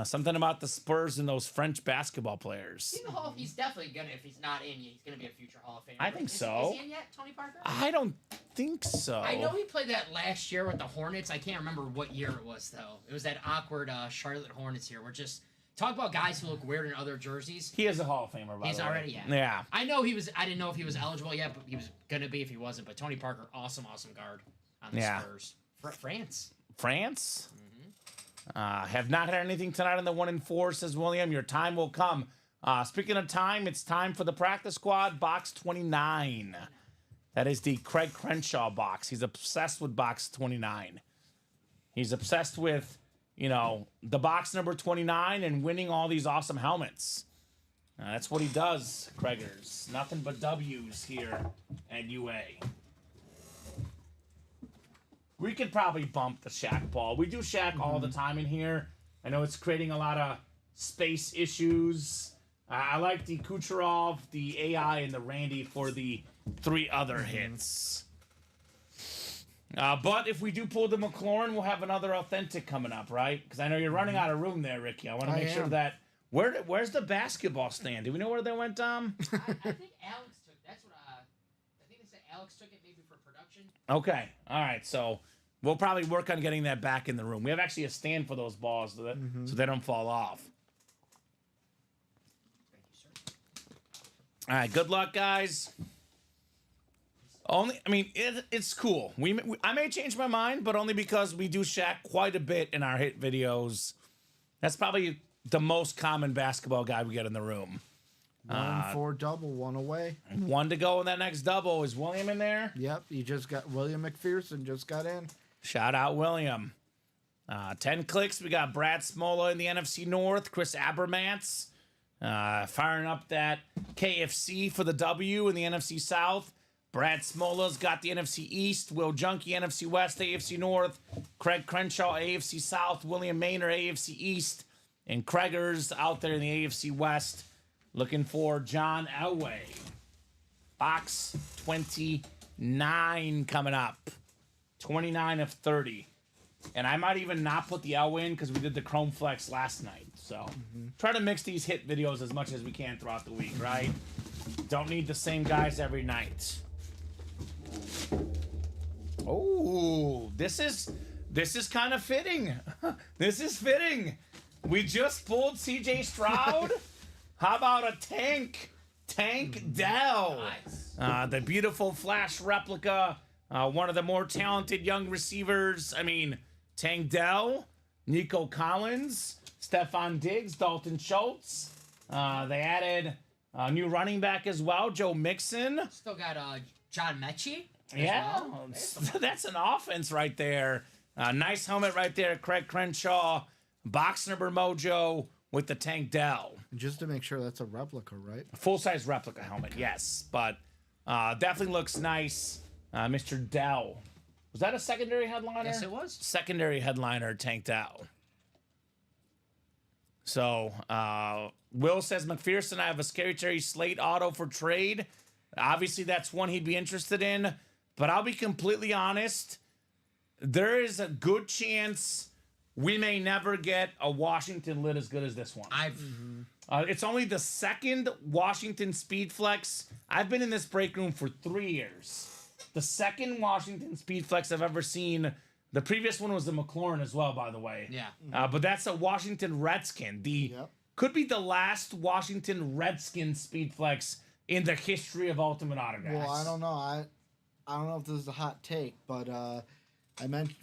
Something about the Spurs and those French basketball players. He's definitely gonna. If he's not in, he's gonna be a future Hall of Famer. I think so. Is he in yet, Tony Parker? I don't think so. I know he played that last year with the Hornets. I can't remember what year it was though. It was that awkward Charlotte Hornets year. We're just talk about guys who look weird in other jerseys. He is a Hall of Famer. By He's the way. already Yeah. I know he was. I didn't know if he was eligible yet, but he was gonna be if he wasn't. But Tony Parker, awesome guard on the Spurs. France. France. Have not had anything tonight on the 1 in 4, says William. Your time will come. Speaking of time, it's time for the practice squad, box 29. That is the Craig Crenshaw box. He's obsessed with box 29. He's obsessed with, the box number 29 and winning all these awesome helmets. That's what he does, Craigers. Nothing but W's here at UA. We could probably bump the Shaq ball. We do Shaq all the time in here. I know it's creating a lot of space issues. I like the Kucherov, the AI, and the Randy for the 3 other hits. But if we do pull the McLaurin, we'll have another authentic coming up, right? Because I know you're running out of room there, Ricky. I want to make sure that... Where's the basketball stand? Do we know where they went, Dom? I think Alex took. That's what. I think they said Alex took it maybe for production. Okay. All right. So we'll probably work on getting that back in the room. We have actually a stand for those balls so they don't fall off. Thank you, sir. All right. Good luck, guys. It's cool. I may change my mind, but only because we do Shaq quite a bit in our hit videos. That's probably the most common basketball guy we get in the room. 1 in 4 double, 1 away. 1 to go in that next double. Is William in there? Yep, you just got William McPherson just got in. Shout out William. 10 clicks. We got Brad Smola in the NFC North. Chris Abermantz firing up that KFC for the W in the NFC South. Brad Smola's got the NFC East. Will Junkie, NFC West, AFC North. Craig Crenshaw, AFC South. William Maynard, AFC East. And Craigers out there in the AFC West looking for John Elway. Box 29 coming up. 29 of 30. And I might even not put the Elway in because we did the Chrome Flex last night. So try to mix these hit videos as much as we can throughout the week, right? Don't need the same guys every night. Oh, this is kind of fitting. This is fitting. We just pulled CJ Stroud. How about a Tank Dell? Nice. The beautiful Flash replica. One of the more talented young receivers. Tank Dell, Nico Collins, Stephon Diggs, Dalton Schultz. They added a new running back as well, Joe Mixon. Still got John Mechie. Yeah, Well. that's an offense right there. Nice helmet right there, Craig Crenshaw. Box number mojo with the Tank Dell. Just to make sure that's a replica, right? Full-size replica helmet, yes. But definitely looks nice. Mr. Dell. Was that a secondary headliner? Yes, it was. Secondary headliner, Tank Dell. So, Will says, McPherson, I have a Scary Terry Slate auto for trade. Obviously, that's one he'd be interested in. But I'll be completely honest. There is a good chance we may never get a Washington lid as good as this one. It's only the second Washington Speed Flex. I've been in this break room for 3 years. The second Washington Speed Flex I've ever seen. The previous one was the McLaurin as well, by the way. Yeah. But that's a Washington Redskin. Could be the last Washington Redskin Speed Flex in the history of Ultimate Autographs. Well, I don't know. I don't know if this is a hot take, but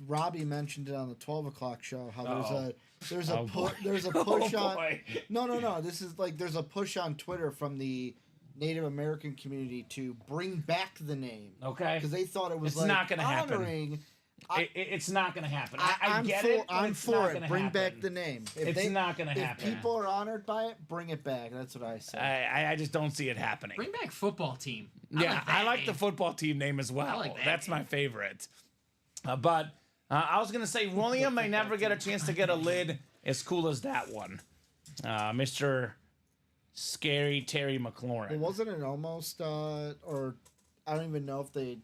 Robbie mentioned it on the 12 o'clock show how There's a there's a push on. No. This is like there's a push on Twitter from the Native American community to bring back the name. Okay. Because they thought it was It's not gonna happen. honoring. It's not going to happen. I I'm get for, it. But I'm it's for not it. gonna Bring happen. back the name. It's not going to happen. If people are honored by it, bring it back. That's what I say. I just don't see it happening. Bring back football team. I like the football team name as well. like that That's name. my favorite. But I was going to say William may never get a chance to get a lid as cool as that one. Mr. Scary Terry McLaurin. Well, wasn't it almost, or I don't even know if they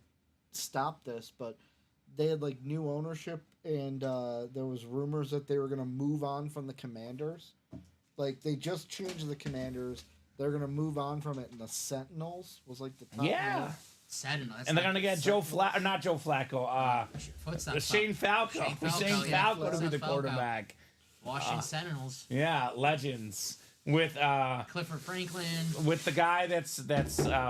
stopped this, but they had like new ownership, and there was rumors that they were gonna move on from the Commanders. Like they just changed the Commanders. They're gonna move on from it, and the Sentinels was like the top. Yeah. name. Sentinel. And they're going to get not Joe Flacco. Foot's not Shane Falco. Shane Falco to be the Falco. quarterback. Washington Sentinels. Yeah, legends. With Clifford Franklin. with the guy that's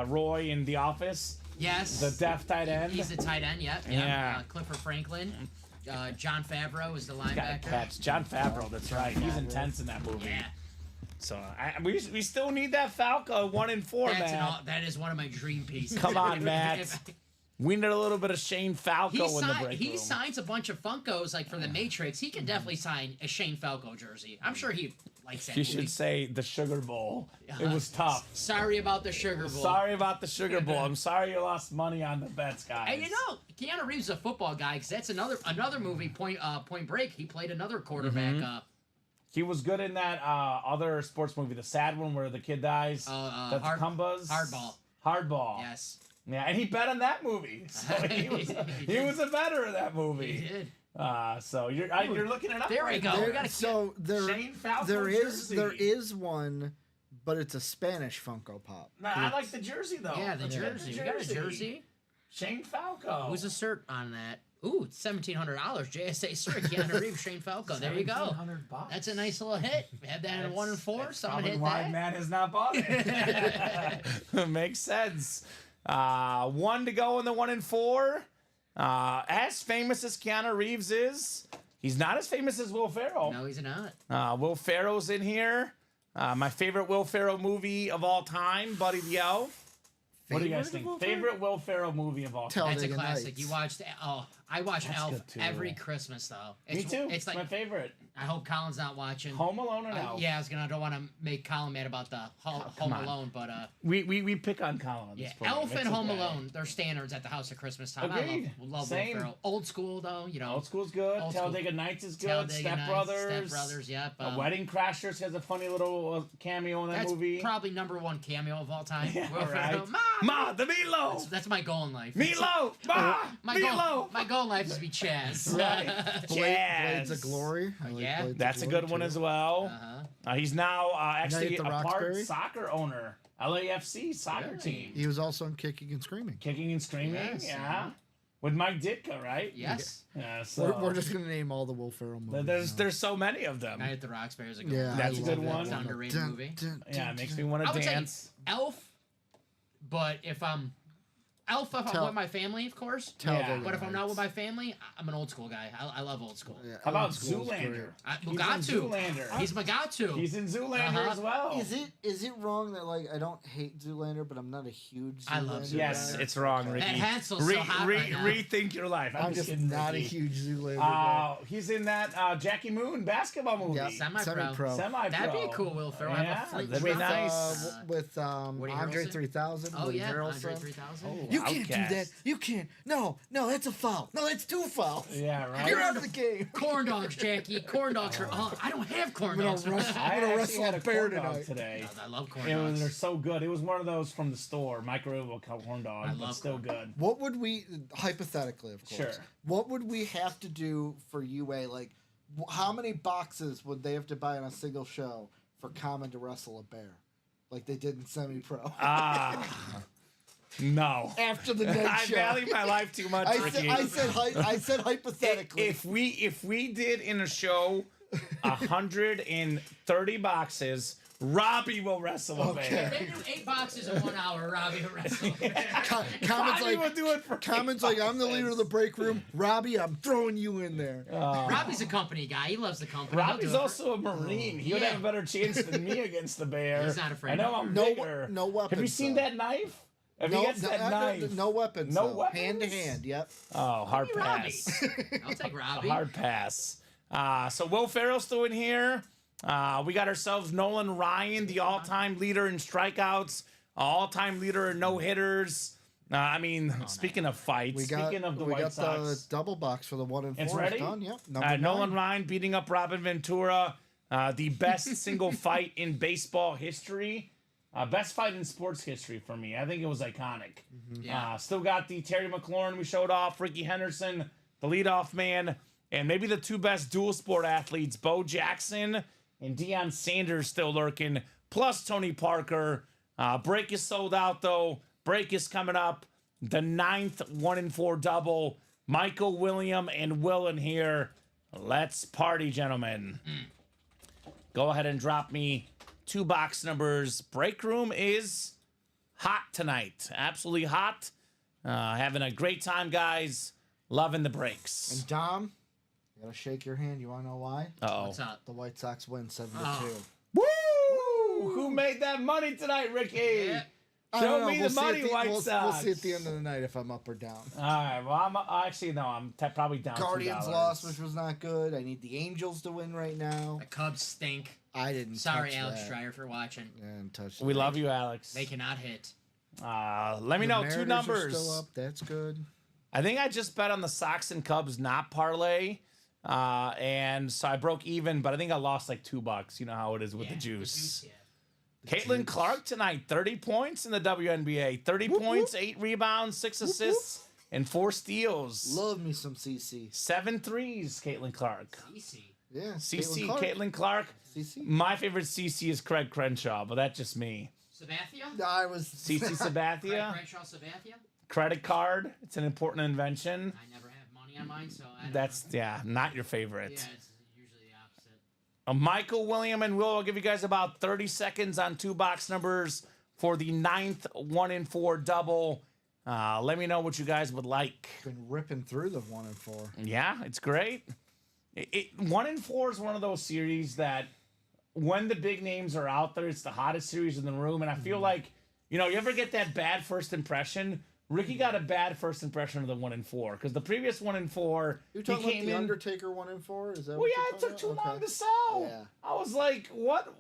Roy in The Office, Yes. the deaf tight end. He's the tight end. Yep. Yeah. Clifford Franklin. John Favreau is the Got a linebacker. catch. John Favreau, that's right. He's intense in that movie. Yeah. So we still need that Falco 1-4, man. That is one of my dream pieces. Come on, Matt. We need a little bit of Shane Falco in the break he room. signs a bunch of Funkos like for the Matrix. He can definitely sign a Shane Falco jersey. I'm sure he likes that You movie. should say the Sugar Bowl. It was tough. Sorry about the Sugar Bowl. Sorry about the Sugar Bowl. I'm sorry you lost money on the bets, guys. And you know, Keanu Reeves is a football guy because that's another movie, Point Break. He played another quarterback. He was good in that other sports movie, the sad one where the kid dies. That's Cumbas. Hardball. Hardball. Yes. Yeah, and he bet on that movie. So he was a better in that movie. He did. So you're looking it up. There we right go. now. We gotta So Shane Falco there jersey. is one, but it's a Spanish Funko Pop. Nah, I like the jersey though. Yeah, the Let's get jersey. We got a jersey. Shane Falco. Who's a cert on that? Ooh, it's $1,700. JSA cert. Keanu Reeves, Shane Falco. There you go. $1,700. That's a nice little hit. We had that in 1-4. Someone Probably hit why that. Matt has not bought it. Makes sense. One to go in the 1-4. As famous as Keanu Reeves is, he's not as famous as Will Ferrell. No, he's not. Will Ferrell's in here. My favorite Will Ferrell movie of all time, Buddy the Elf. What do you guys think? Favorite Will Ferrell movie of all time? That's a Talladega classic. Nights. You watched. I watch That's Elf good, too. every Christmas though. Me too. It's like my favorite. I hope Colin's not watching. Home Alone or Elf? Yeah, I don't want to make Colin mad about the Home on. Alone, but We pick on Colin on this yeah, program. Elf It's and Home okay. Alone, they're standards at the house at Christmas time. Agreed. I love Same. Will Ferrell. Old school though, you know. Old School's good. Old School. Talladega Nights is good. Talladega Step Nights, Brothers. Step Brothers, yep. Wedding Crashers has a funny little cameo in that That's movie. probably #1 cameo of all time. Yeah, Will Ferrell, right. Ma! Ma, the meatloaf. That's my goal in life. Meatloaf. Ma, meatloaf. My goal in life is to be Chaz. Right. Blades Jazz. of Glory. I like Yeah. Blades of That's a Glory, good one too. as well. Uh-huh. He's now actually at a the part Roxbury? soccer owner. LAFC soccer Really? team. He was also in Kicking and Screaming. Kicking and screaming. Yes, yeah. With Mike Ditka, right? Yes. Yeah. So We're just gonna name all the Will Ferrell movies. there's so many of them. Night at the Roxbury is a good Yeah, one. That's I a good love one. It's that an underrated Dun, movie. dun, Yeah, dun, it makes dun. me want I to would say dance. Elf, but if I'm Elf, if I'm Tell- with my family, of course. Talladega But if I'm not Nights. with my family, I'm an old school guy. I love old school. Yeah, How about Old School's great. Zoolander? He's in Mugatu. Zoolander. He's Magatu. He's in Zoolander Uh-huh. as well. Is it wrong that like I don't hate Zoolander, but I'm not a huge Zoolander I love Zoolander. Yes, guy? it's wrong, Ricky. That Hansel's so hot right now. Rethink your life. I'm just kidding, not Ricky. a huge Zoolander guy. He's in that Jackie Moon basketball movie. Yeah, Semi-pro. semi-pro. Semi-pro. That'd be a cool Will Ferrell. Have a Yeah, Flint that'd be Drop. nice. With Woody Andre Harrelson? 3000. Oh Woody yeah, Andre Harrelson. 3000. You can't do Outcast. that. You can't. No, that's a foul. No, that's two fouls. Yeah, right. You're out of the game. Corn dogs, Jackie. Corn dogs are. Oh, I don't have corn I'm gonna dogs. wrestle- I I'm gonna actually wrestle had a a bear corn dog tonight. today. I love corn dogs. They're so good. It was one of those from the store, microwavable corn dog, but love still corn. good. What would we, hypothetically, of course, Sure. what would we have to do for UA? Like, how many boxes would they have to buy on a single show for Kamen to wrestle a bear? Like they did in semi-pro. No. After the next I show. value my life too much, I Ricky. said hypothetically. If we did in a show 130 boxes. Robbie will wrestle a bear. If they do 8 boxes in 1 hour, Robbie will wrestle a bear. Comments Robbie will like, do it for comments like, I'm the leader of the break room. Robbie, I'm throwing you in there. Robbie's a company guy. He loves the company. He'll Robbie's do it also a Marine. He would have a better chance than me against the bear. He's not afraid I know of I'm No- bigger. no weapons, Have you seen though. that knife? Have No, you guessed that knife? no weapons. No though. weapons? Hand to hand. Yep. Oh, hard Give me Robbie. pass. I'll take Robbie. Hard pass. So Will Ferrell's still in here. We got ourselves Nolan Ryan, the all-time leader in strikeouts, all-time leader in no-hitters. Speaking of fights, speaking of the we White got Sox, the double box for the 1 and 4. It's ready? Done. Yep. Number Nolan 9. Ryan beating up Robin Ventura, the best single fight in baseball history. Best fight in sports history for me. I think it was iconic. Yeah. Still got the Terry McLaurin we showed off, Ricky Henderson, the leadoff man, and maybe the 2 best dual sport athletes, Bo Jackson and Deion Sanders still lurking, plus Tony Parker. Break is sold out, though. Break is coming up. The 9th 1 and 4 double. Michael, William, and Will in here. Let's party, gentlemen. Go ahead and drop me 2 box numbers. Break room is hot tonight. Absolutely hot. Having a great time, guys. Loving the breaks. And Dom, I gotta shake your hand. You wanna know why? Uh-oh. What's up? The White Sox win 7-2. Oh. Woo! Who made that money tonight, Ricky? Yeah. I don't Show know. me We'll the see at money, White we'll Sox. see at the end of the night if I'm up or down. All right. Well, I'm probably down. Guardians $2. lost, which was not good. I need the Angels to win right now. The Cubs stink. I didn't. Sorry, touch Alex that. Dreyer, for watching. I didn't touch We that. love you, Alex. They cannot hit. Let me The know. Mariners 2 are numbers. still up. That's good. I think I just bet on the Sox and Cubs not parlay. And so I broke even, but I think I lost like $2. You know how it is with the juice. Yeah. Caitlin Clark tonight, 30 points in the WNBA. 30 points, 8 rebounds, 6 assists, and 4 steals. Love me some CC. 7 threes, Caitlin Clark. Easy. Yeah. CC, Clark. Caitlin Clark. CC. My favorite CC is Craig Crenshaw, but that's just me. Sabathia? I was. CC Sabathia, Crenshaw Sabathia? credit card. It's an important invention. I never have money on mine, so I don't That's, know. not your favorite. Yeah, it's usually the opposite. Michael, William, and Will will give you guys about 30 seconds on 2 box numbers for the 9th 1 and 4 double. Let me know what you guys would like. Been ripping through the 1 and 4. Yeah, it's great. 1 and 4 is one of those series that when the big names are out there, it's the hottest series in the room. And I feel like, you ever get that bad first impression? Ricky got a bad first impression of the 1 and 4 because the previous 1 and 4, You he talking about came the in. Undertaker 1 and 4? Is that? Well, what yeah, you're it took talking too about? long Okay. to sell. Yeah. I was like, what?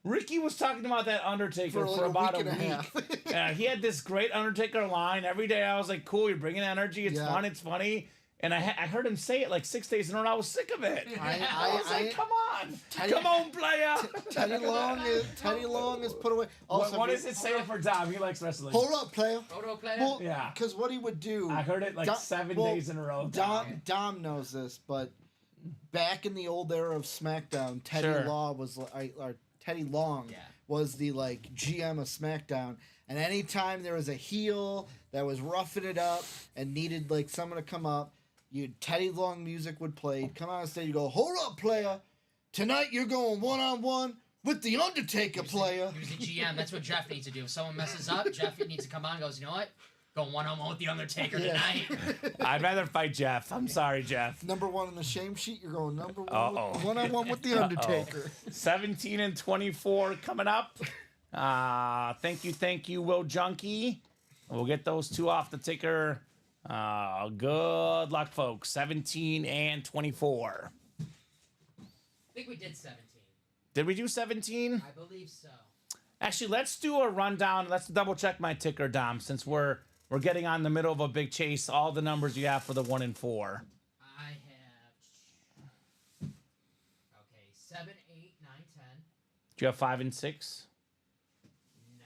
Ricky was talking about that Undertaker For like for a about week a and a week. half. He had this great Undertaker line every day. I was like, cool, you're bringing energy. It's Yeah. fun. It's funny. And I heard him say it like 6 days in a row, and I was sick of it. I was like, come on. Come on, player. Teddy Long is put away. Also, What does it say for Dom? He likes wrestling. Hold up, player. Photo player? Well, Yeah. Because what he would do. I heard it like 7 days in a row. Dom knows this, but back in the old era of SmackDown, Teddy Sure. Long was Teddy Long Yeah. was the GM of SmackDown, and anytime there was a heel that was roughing it up and needed someone to come up, Teddy Long music would play. He'd come out on stage, you go, hold up, player. Tonight you're going 1-on-1 with the Undertaker, player. He was the GM. That's what Jeff needs to do. If someone messes up, Jeff needs to come on and goes, you know what? Going 1-on-1 with the Undertaker tonight. I'd rather fight Jeff. I'm sorry, Jeff. Number 1 on the shame sheet, you're going number 1 Uh-oh. 1-on-1 with the Undertaker. 17 and 24 coming up. Thank you, Will Junkie. We'll get those 2 off the ticker. Good luck, folks. 17 and 24. I think we did 17. Did we do 17? I believe so. Actually, let's do a rundown. Let's double check my ticker, Dom, since we're getting on the middle of a big chase. All the numbers you have for the 1 and 4. I have. Okay, 7, 8, 9, 10. Do you have 5 and 6? No.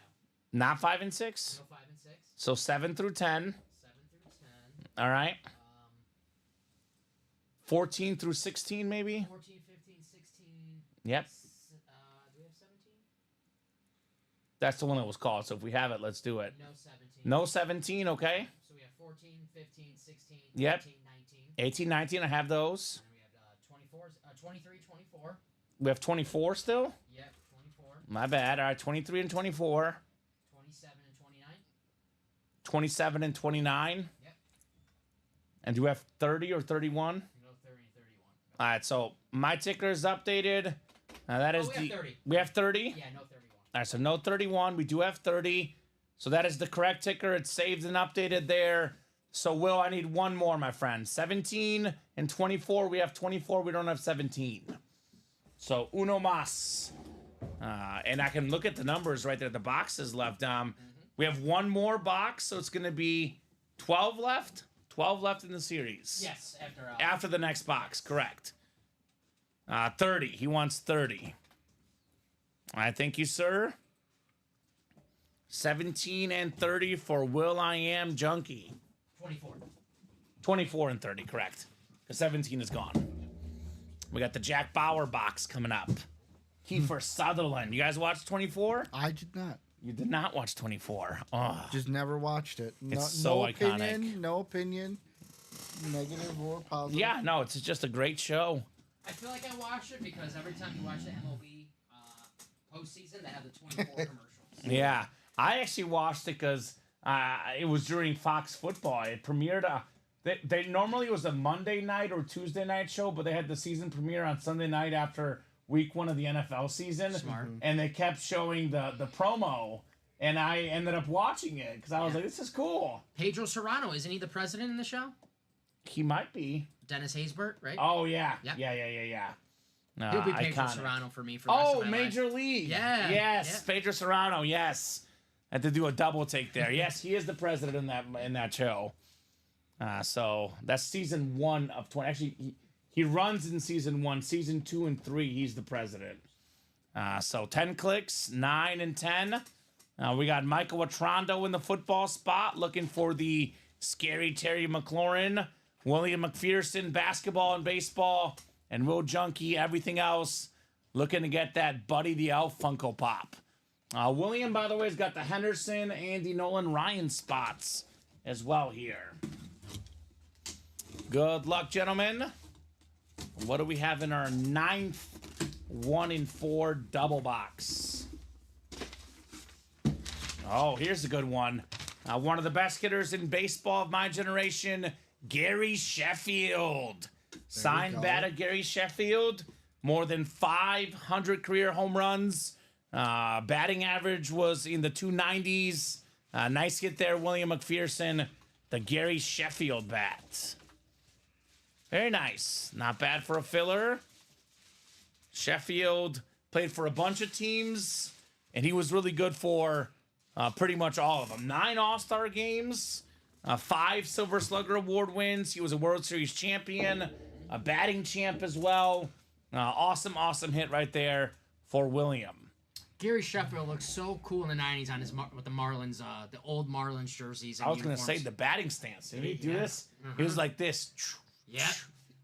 Not 5 and 6? No 5 and 6. So 7 through 10. 7 through 10. All right. 14 through 16, maybe? 14, 15, 16. Yep. Do we have 17? That's the one that was called. So if we have it, let's do it. No 17. No 17, okay. So we have 14, 15, 16, Yep. 18, 19. 18, 19, I have those. And we have 24, 23, 24. We have 24 still? Yep, 24. My bad. All right, 23 and 24. 27 and 29. 27 and 29. Yep. And do we have 30 or 31? No 30 and 31. All right, so my ticker is updated. That is we have 30. We have 30? Yeah, no 31. All right, so no 31. We do have 30. So that is the correct ticker. It's saved and updated there. So, Will, I need one more, my friend. 17 and 24. We have 24. We don't have 17. So, uno más. And I can look at the numbers right there. The boxes left. We have one more box, so it's going to be 12 left. 12 left in the series. Yes, After the next box, correct. 30. He wants 30. All right, thank you, sir. 17 and 30 for Will I Am Junkie. 24. 24 and 30, correct. Because 17 is gone. We got the Jack Bauer box coming up. Kiefer Sutherland. You guys watch 24? I did not. You did not watch 24. Oh, Just never watched it. No, It's so no iconic. Opinion, no opinion, negative or positive. yeah, no, it's just a great show. I feel like I watched it because every time you watch the MLB postseason, they have the 24 commercials. Yeah. I actually watched it because it was during Fox Football. It premiered. They normally it was a Monday night or Tuesday night show, but they had the season premiere on Sunday night after week 1 of the NFL season. Smart. And they kept showing the promo, and I ended up watching it because I was like, this is cool. Pedro Serrano, isn't he the president in the show? He might be. Dennis Haysbert, right? Oh, yeah. Yep. Yeah. He'll be Pedro iconic. Serrano for me for the rest of my Major life. League. Yeah. Yes, Yeah. Pedro Serrano. Yes, I had to do a double take there. Yes, he is the president in that show. So that's season 1 of 20. Actually, he runs in season 1. Season 2 and 3, he's the president. So 10 clicks, 9 and 10. We got Michael Watrando in the football spot, looking for the scary Terry McLaurin, William McPherson, basketball and baseball, and Will Junkie, everything else, looking to get that Buddy the Elf Funko Pop. William, by the way, has got the Henderson, Andy Nolan, Ryan spots as well here. Good luck, gentlemen. What do we have in our 9th 1 in 4 double box? Oh, here's a good one. One of the best hitters in baseball of my generation, Gary Sheffield. Signed bat of Gary Sheffield. More than 500 career home runs. Batting average was in the 290s. Nice hit there, William McPherson. The Gary Sheffield bat. Very nice. Not bad for a filler. Sheffield played for a bunch of teams, and he was really good for pretty much all of them. 9 All-Star games, 5 Silver Slugger Award wins. He was a World Series champion, a batting champ as well. Awesome hit right there for William. Gary Sheffield looks so cool in the 90s on his with the Marlins, the old Marlins jerseys. And I was going to say uniforms. the batting stance. Did he do Yeah. this? He was like this. Yeah.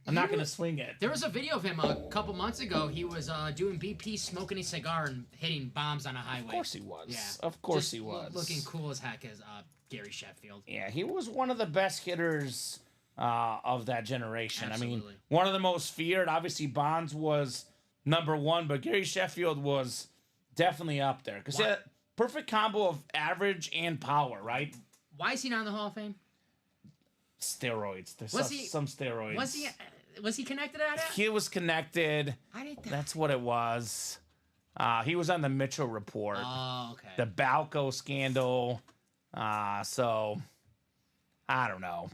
I'm not going to swing it. There was a video of him a couple months ago. He was doing BP, smoking a cigar, and hitting bombs on a highway. Of course he was. Yeah. Of course Just he was. Looking cool as heck as Gary Sheffield. Yeah, he was one of the best hitters of that generation. I mean, Absolutely. one of the most feared. Obviously, Bonds was number 1, but Gary Sheffield was definitely up there because he had a perfect combo of average and power, right? Why is he not in the Hall of Fame? Steroids. There's Was he- some steroids. Was he connected to that? He was connected. I didn't. That's what it was. He was on the Mitchell Report. Oh, okay. The Balco scandal. So, I don't know.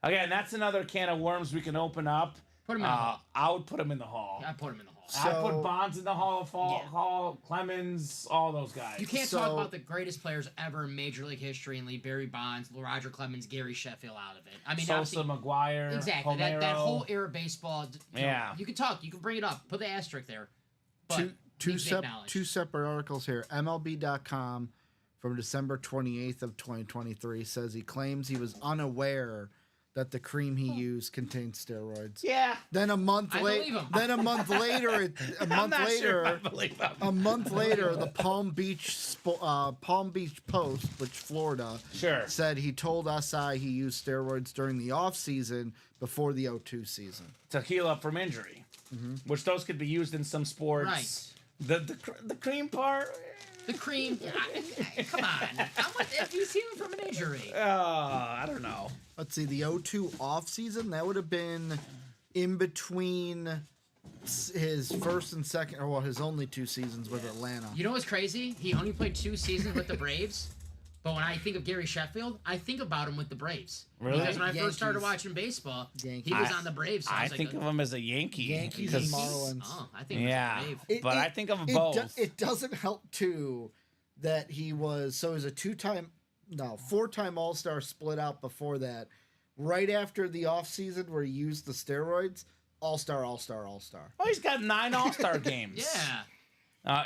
Again, that's another can of worms we can open up. Put him in the Hall. I would put him in the Hall. I put him in the Hall. I put So- Bonds in the Hall, Clemens, all those guys. You can't So- talk about the greatest players ever in Major League history and leave Barry Bonds, Roger Clemens, Gary Sheffield out of it. I mean, Sosa, obviously, McGuire, exactly. That Homero. whole era of baseball. You know, Yeah. you can talk. You can bring it up. Put the asterisk there. But Two needs to be acknowledged. two separate articles here. MLB.com from December 28th of 2023 says he claims he was unaware that the cream he used contained steroids. Yeah. Then a month I later, believe him. then a month later, I'm not sure if I believe him. a month later, the Palm Beach Post, which Florida, Sure. said he told SI he used steroids during the off season before the 02 season. To heal up from injury, which those could be used in some sports. Right. The cream part. The cream. Come on. If he's healing from an injury. I don't know. Let's see, the 02 off season, that would have been in between his first and second, or well, his only 2 seasons with Atlanta. You know what's crazy? He only played 2 seasons with the Braves. But when I think of Gary Sheffield, I think about him with the Braves. Really? Because when I first started Yankees. watching baseball, Yankees. he was on the Braves. So I I was think like, of him as a Yankee. Yankees 'cause- and Marlins. Oh, I think it was Yeah. a Brave. But I think of it both. It doesn't help too that he was a 4-time All-Star, split out before that. Right after the offseason where he used the steroids, All-Star. Oh, he's got 9 All-Star games. Yeah.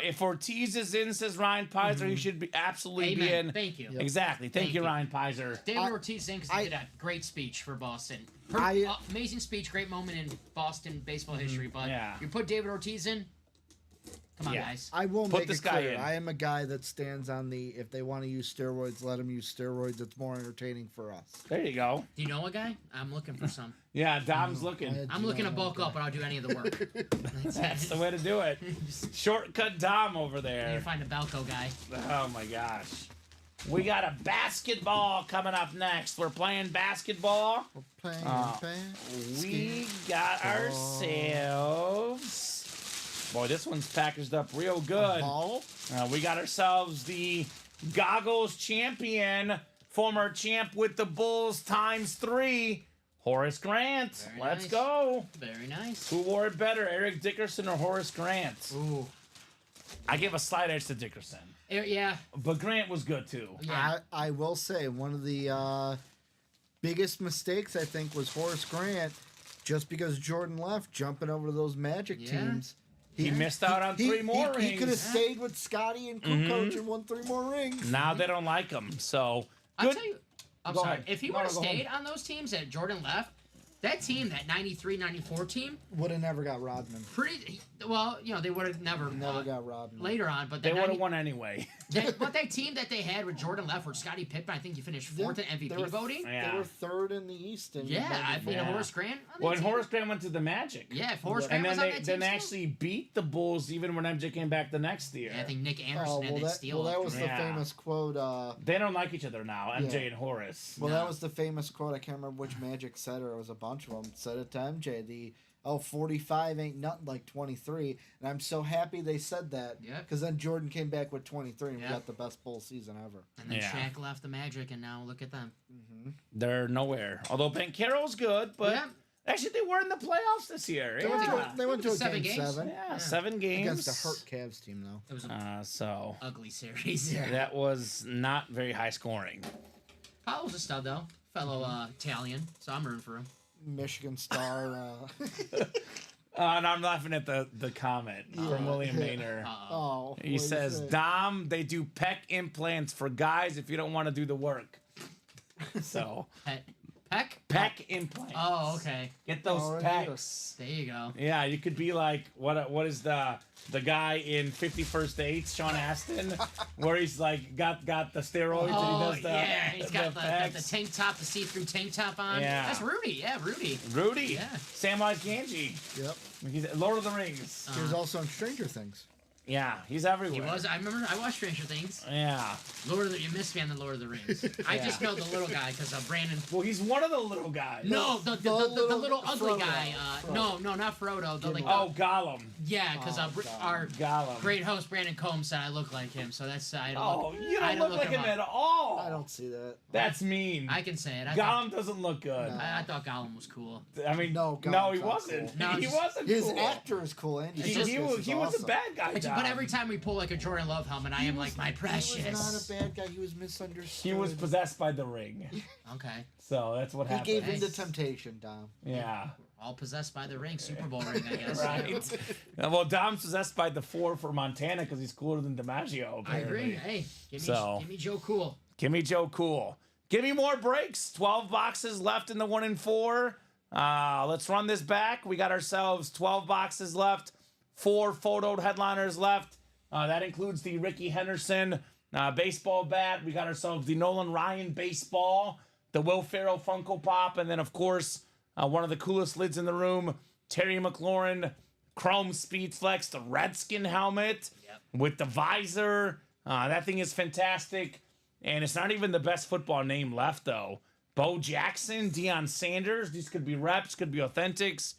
If Ortiz is in, says Ryan Pizer, he should be absolutely be Amen. in. Thank you. Exactly. Thank Thank you, you. Ryan Pizer. David Ortiz saying because he did a great speech for Boston. I- Amazing speech, great moment in Boston baseball history. But Yeah. you put David Ortiz in, come on, Yeah. guys. I will Put make this it guy clear. in. I am a guy that stands on the if they want to use steroids, let them use steroids. It's more entertaining for us. There you go. Do you know a guy? I'm looking for some. Yeah, Dom's looking. I'm looking to bulk up, but I'll do any of the work. That's the way to do it. Shortcut Dom over You there. find a Balco guy. Oh my gosh. We got a basketball coming up next. We're playing basketball. Playing, We got ourselves. Boy, this one's packaged up real good. ball. We got ourselves the Goggles champion, former champ with the Bulls ×3, Horace Grant. Very Let's nice. go. Very nice. Who wore it better, Eric Dickerson or Horace Grant? Ooh. I give a slight edge to Dickerson, Yeah. but Grant was good too. Yeah. I will say one of the biggest mistakes I think was Horace Grant, just because Jordan left, jumping over to those Magic Yeah. teams. He missed out on 3 more rings. He could have stayed with Scotty and Kukoc and won 3 more rings. Now they don't like him, so I'll good. tell you. I'm Go sorry. ahead. If he No, would have no, go stayed on those teams that Jordan left, that team, that 93-94 team, Would have never got Rodman. they would have never Got Rodman. later on. But They the would have 90 won anyway. but that team that they had with Jordan left, with Scottie Pippen, I think he finished 4th in MVP they were, voting. Yeah. They were 3rd in the East. In Yeah, I mean, Yeah. Horace Grant. On that Well, and team. Horace Grant went to the Magic. Yeah, if Horace And Grant then was on that team. actually beat the Bulls even when MJ came back the next year. Yeah, I think Nick Anderson had that steal. that was the Yeah. famous quote. They don't like each other now, MJ Yeah. and Horace. Well, No. that was the famous quote. I can't remember which Magic said, or it was a bunch of them. Said it to MJ. 45 ain't nothing like 23. And I'm so happy they said that. Yeah. Because then Jordan came back with 23 and Yeah. we got the best Bull season ever. And then Yeah. Shaq left the Magic, and now look at them. They're nowhere. Although Banchero's good, but Yeah. actually they were in the playoffs this year. They went Yeah. to a 7 game games? 7 Yeah, 7 games. against a hurt Cavs team, though. It was an So ugly series. that was not very high scoring. Paolo's a stud, though. Fellow Italian, so I'm rooting for him. Michigan Star. And I'm laughing at the comment from William Maynard. Oh, He what'd says, say? Dom, they do pec implants for guys if you don't want to do the work. So, Peck? pec implants. Oh, okay. Get those Already pecs. There you go. Yeah, you could be like, what is the guy in 50 First Dates, Sean Astin, where he's like got the steroids and he Oh, does the yeah. He's got the pecs. tank top, the see-through tank top on. Yeah. That's Rudy. Yeah, Rudy. Rudy. Yeah. Samwise Gamgee. Yep. He's Lord of the Rings. He was also in Stranger Things. Yeah, he's everywhere. He was. I remember. I watched Stranger Things. Yeah. You missed me on the Lord of the Rings. I just know the little guy because Brandon. Well, he's one of the little guys. No, the little ugly Frodo. guy. Frodo. No, not Frodo. Oh, Gollum. Yeah, because our Gollum. great host Brandon Combs said I look like him, so that's I don't. Oh, you I don't look like him up. at all. I don't see that. That's mean. I can say it. Gollum doesn't look good. No. I thought Gollum was cool. I mean, No, no, Gollum's he not wasn't. cool. No, he just- wasn't His cool. actor is cool, and He, Serkis he was is awesome. a bad guy. But Dom. every time we pull like a Jordan Love helmet, I am like my precious. He was not a bad guy. He was misunderstood. He was possessed by the ring. Okay, So that's what He happened. gave in to Nice. temptation, Dom. Yeah. all possessed by the ring, Super Bowl ring, I guess. Right. Well, Dom's possessed by the 4 for Montana because he's cooler than DiMaggio. I Apparently. agree. Hey, give So- me Joe Cool. Give me Joe Cool. Give me more breaks. 12 boxes left in the 1 and 4. Let's run this back. We got ourselves 12 boxes left, 4 photoed headliners left. That includes the Ricky Henderson baseball bat. We got ourselves the Nolan Ryan baseball, the Will Ferrell Funko Pop, and then, of course, one of the coolest lids in the room, Terry McLaurin Chrome Speed Flex, the Redskin helmet with the visor. That thing is fantastic. And it's not even the best football name left, though. Bo Jackson, Deion Sanders. These could be reps, could be authentics,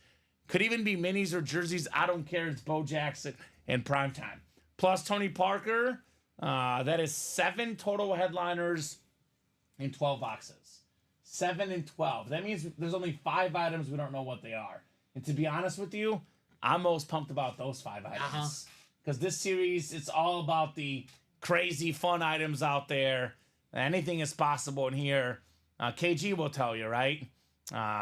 could even be minis or jerseys. I don't care. It's Bo Jackson in primetime. Plus Tony Parker. That is 7 total headliners in 12 boxes. 7 and 12. That means there's only 5 items. We don't know what they are. And to be honest with you, I'm most pumped about those 5 items. Because this series, it's all about the crazy fun items out there. Anything is possible in here. KG will tell you, right?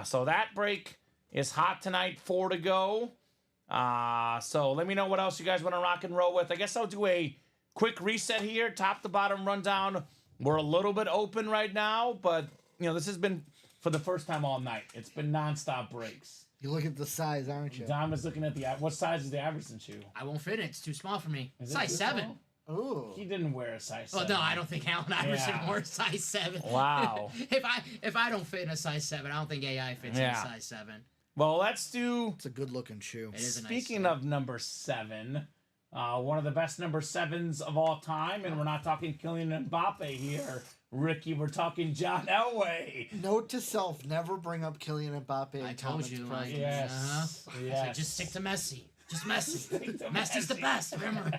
So that break is hot tonight. 4 to go. So let me know what else you guys want to rock and roll with. I guess I'll do a quick reset here. Top to bottom rundown. We're a little bit open right now, but this has been for the first time all night. It's been nonstop breaks. You look at the size, aren't you? Dom is looking at what size is the Iverson shoe? I won't fit it. It's too small for me. Is it Size too 7. small? Ooh. He didn't wear a size 7. Well, no, I don't think Allen Iverson Yeah. wore a size 7. Wow. if I don't fit in a size 7, I don't think AI fits in a size 7. Well, let's do. It's a good looking shoe. It is a nice Speaking shoe. of number 7, one of the best number 7s of all time, and we're not talking Kylian Mbappe here, Ricky. We're talking John Elway. Note to self: never bring up Kylian Mbappe. In I told you, comments like, present. Yes. So Yes. just stick to Messi. Just Messi. Stick to Messi's the Messi. best. Remember.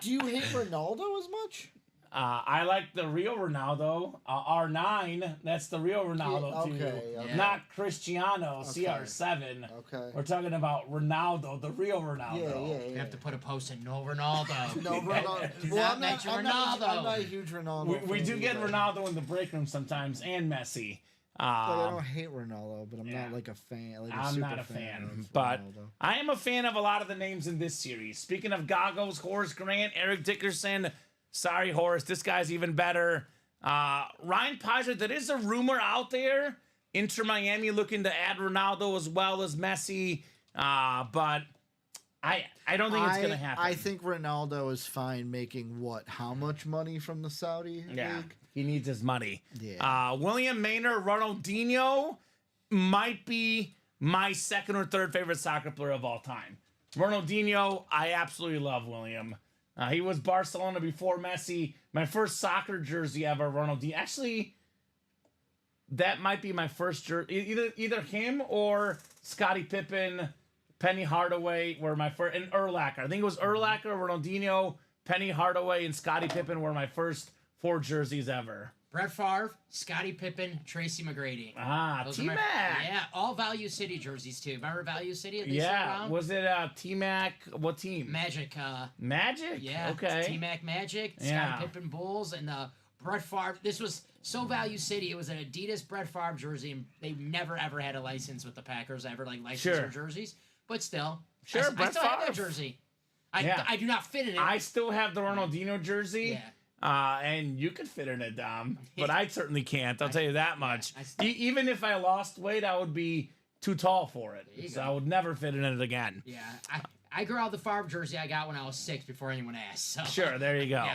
Do you hate Ronaldo as much? I like the real Ronaldo, R9. That's the real Ronaldo too, okay. not Cristiano CR7. Okay. We're talking about Ronaldo, the real Ronaldo. Yeah. You have to put a post in no Ronaldo. No, Ronaldo. Do Well, not I'm mention I'm Ronaldo. not a huge Ronaldo. We fan do get either. Ronaldo in the break room sometimes, and Messi. Like, I don't hate Ronaldo, but I'm yeah. not like a fan. Like a I'm super not a fan, of but Ronaldo. I am a fan of a lot of the names in this series. Speaking of goggles, Horace Grant, Eric Dickerson. Sorry, Horace, this guy's even better. Ryan Pizer, there is a rumor out there. Inter Miami looking to add Ronaldo as well as Messi, but I don't think it's going to happen. I think Ronaldo is fine making what? How much money from the Saudi league? He needs his money. Yeah. William Maynard, Ronaldinho might be my second or third favorite soccer player of all time. Ronaldinho, I absolutely love William. He was Barcelona before Messi. My first soccer jersey ever, Ronaldinho. Actually, that might be my first jersey. Either him or Scottie Pippen, Penny Hardaway were my first, and Urlacher. I think it was Urlacher, Ronaldinho, Penny Hardaway, and Scottie Pippen were my first 4 jerseys ever. Brett Favre, Scottie Pippen, Tracy McGrady. Those are T-Mac. yeah, all Value City jerseys too. Remember Value City? They still around? Was it T-Mac? What team? Magic. Magic? Yeah. Okay. T-Mac Magic, Yeah. Scottie Pippen Bulls, and the Brett Favre. This was so Value City. It was an Adidas Brett Favre jersey, and they never ever had a license with the Packers ever, like license Sure. their jerseys. But still, Sure, I Brett still have that Favre. jersey. Yeah. I do not fit in it. I still have the Ronaldinho jersey. Yeah. And you could fit in it, Dom, but I certainly can't. I'll tell you that much. I Even if I lost weight, I would be too tall for it. you So go. I would never fit in it again. Yeah, I grew out the Favre jersey I got when I was 6 before anyone asked. So. Sure, there you go.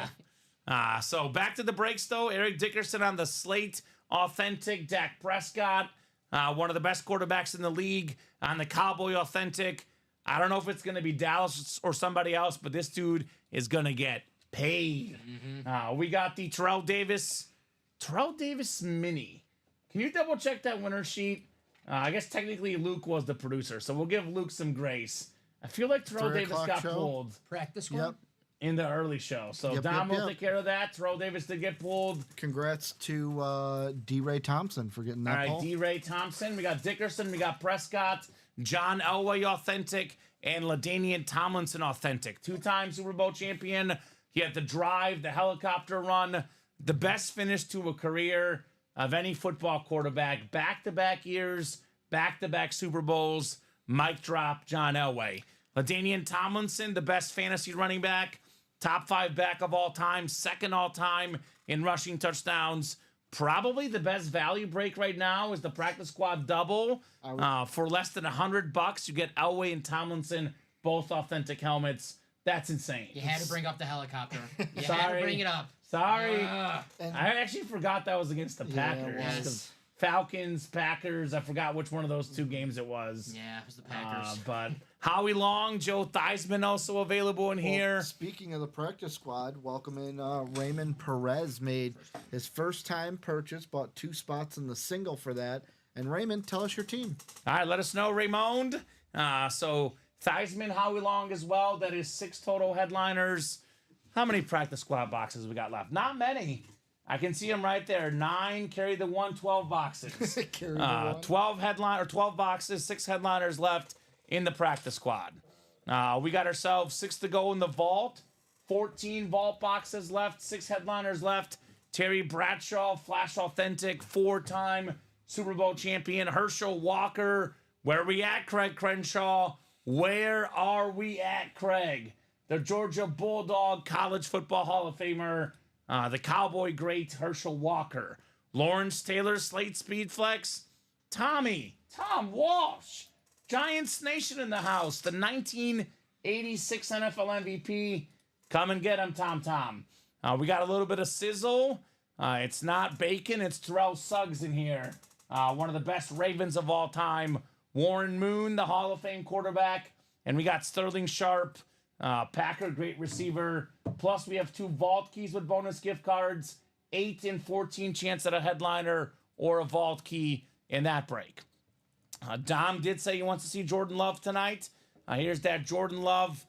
Yeah. So back to the breaks, though. Eric Dickerson on the slate. Authentic. Dak Prescott, one of the best quarterbacks in the league. On the Cowboy Authentic. I don't know if it's going to be Dallas or somebody else, but this dude is going to get paid. We got the Terrell Davis mini. Can you double check that winner sheet? I guess technically Luke was the producer, so we'll give Luke some grace. I feel like Terrell 3 Davis o'clock got show? pulled Practice squad. Yep. in the early show. So Yep, Dom yep, will yep. take care of that. Terrell Davis did get pulled. Congrats to D. Ray Thompson for getting that All right, ball. D. Ray Thompson. We got Dickerson. We got Prescott. John Elway authentic. And LaDainian Tomlinson authentic. 2-time Super Bowl champion. He had the drive, the helicopter run. The best finish to a career of any football quarterback. Back-to-back years. Back-to-back Super Bowls. Mic drop, John Elway. LaDainian Tomlinson, the best fantasy running back. Top 5 back of all time. Second all time in rushing touchdowns. Probably the best value break right now is the practice squad double. For less than $100, you get Elway and Tomlinson, both authentic helmets. That's insane. You had to bring up the helicopter. You had to Sorry. bring it up. Sorry. And- I actually forgot that was against the Packers. it was. 'Cause Falcons, Packers, I forgot which one of those 2 games it was. Yeah, it was the Packers. But Howie Long, Joe Theismann also available in here. Speaking of the practice squad, welcoming Raymond Perez made his first time purchase, bought 2 spots in the single for that. And Raymond, tell us your team. All right, let us know, Raymond. So Theismann, Howie Long as well. That is 6 total headliners. How many practice squad boxes we got left? Not many. I can see them right there. 9 carry the 1, 12 boxes. Carry the one. 12 boxes, 6 headliners left in the practice squad. We got ourselves 6 to go in the vault. 14 vault boxes left, 6 headliners left. Terry Bradshaw, Flash Authentic, 4-time Super Bowl champion. Herschel Walker. Where are we at, Craig Crenshaw? Where are we at, Craig? The Georgia Bulldog College Football Hall of Famer. The Cowboy great Herschel Walker. Lawrence Taylor, Slate Speed Flex. Tom Walsh. Giants Nation in the house. The 1986 NFL MVP. Come and get him, Tom. We got a little bit of sizzle. It's not bacon, it's Terrell Suggs in here. One of the best Ravens of all time. Warren Moon, the Hall of Fame quarterback. And we got Sterling Sharp, Packer, great receiver. Plus, we have 2 vault keys with bonus gift cards. 8 and 14 chance at a headliner or a vault key in that break. Dom did say he wants to see Jordan Love tonight. Here's that Jordan Love.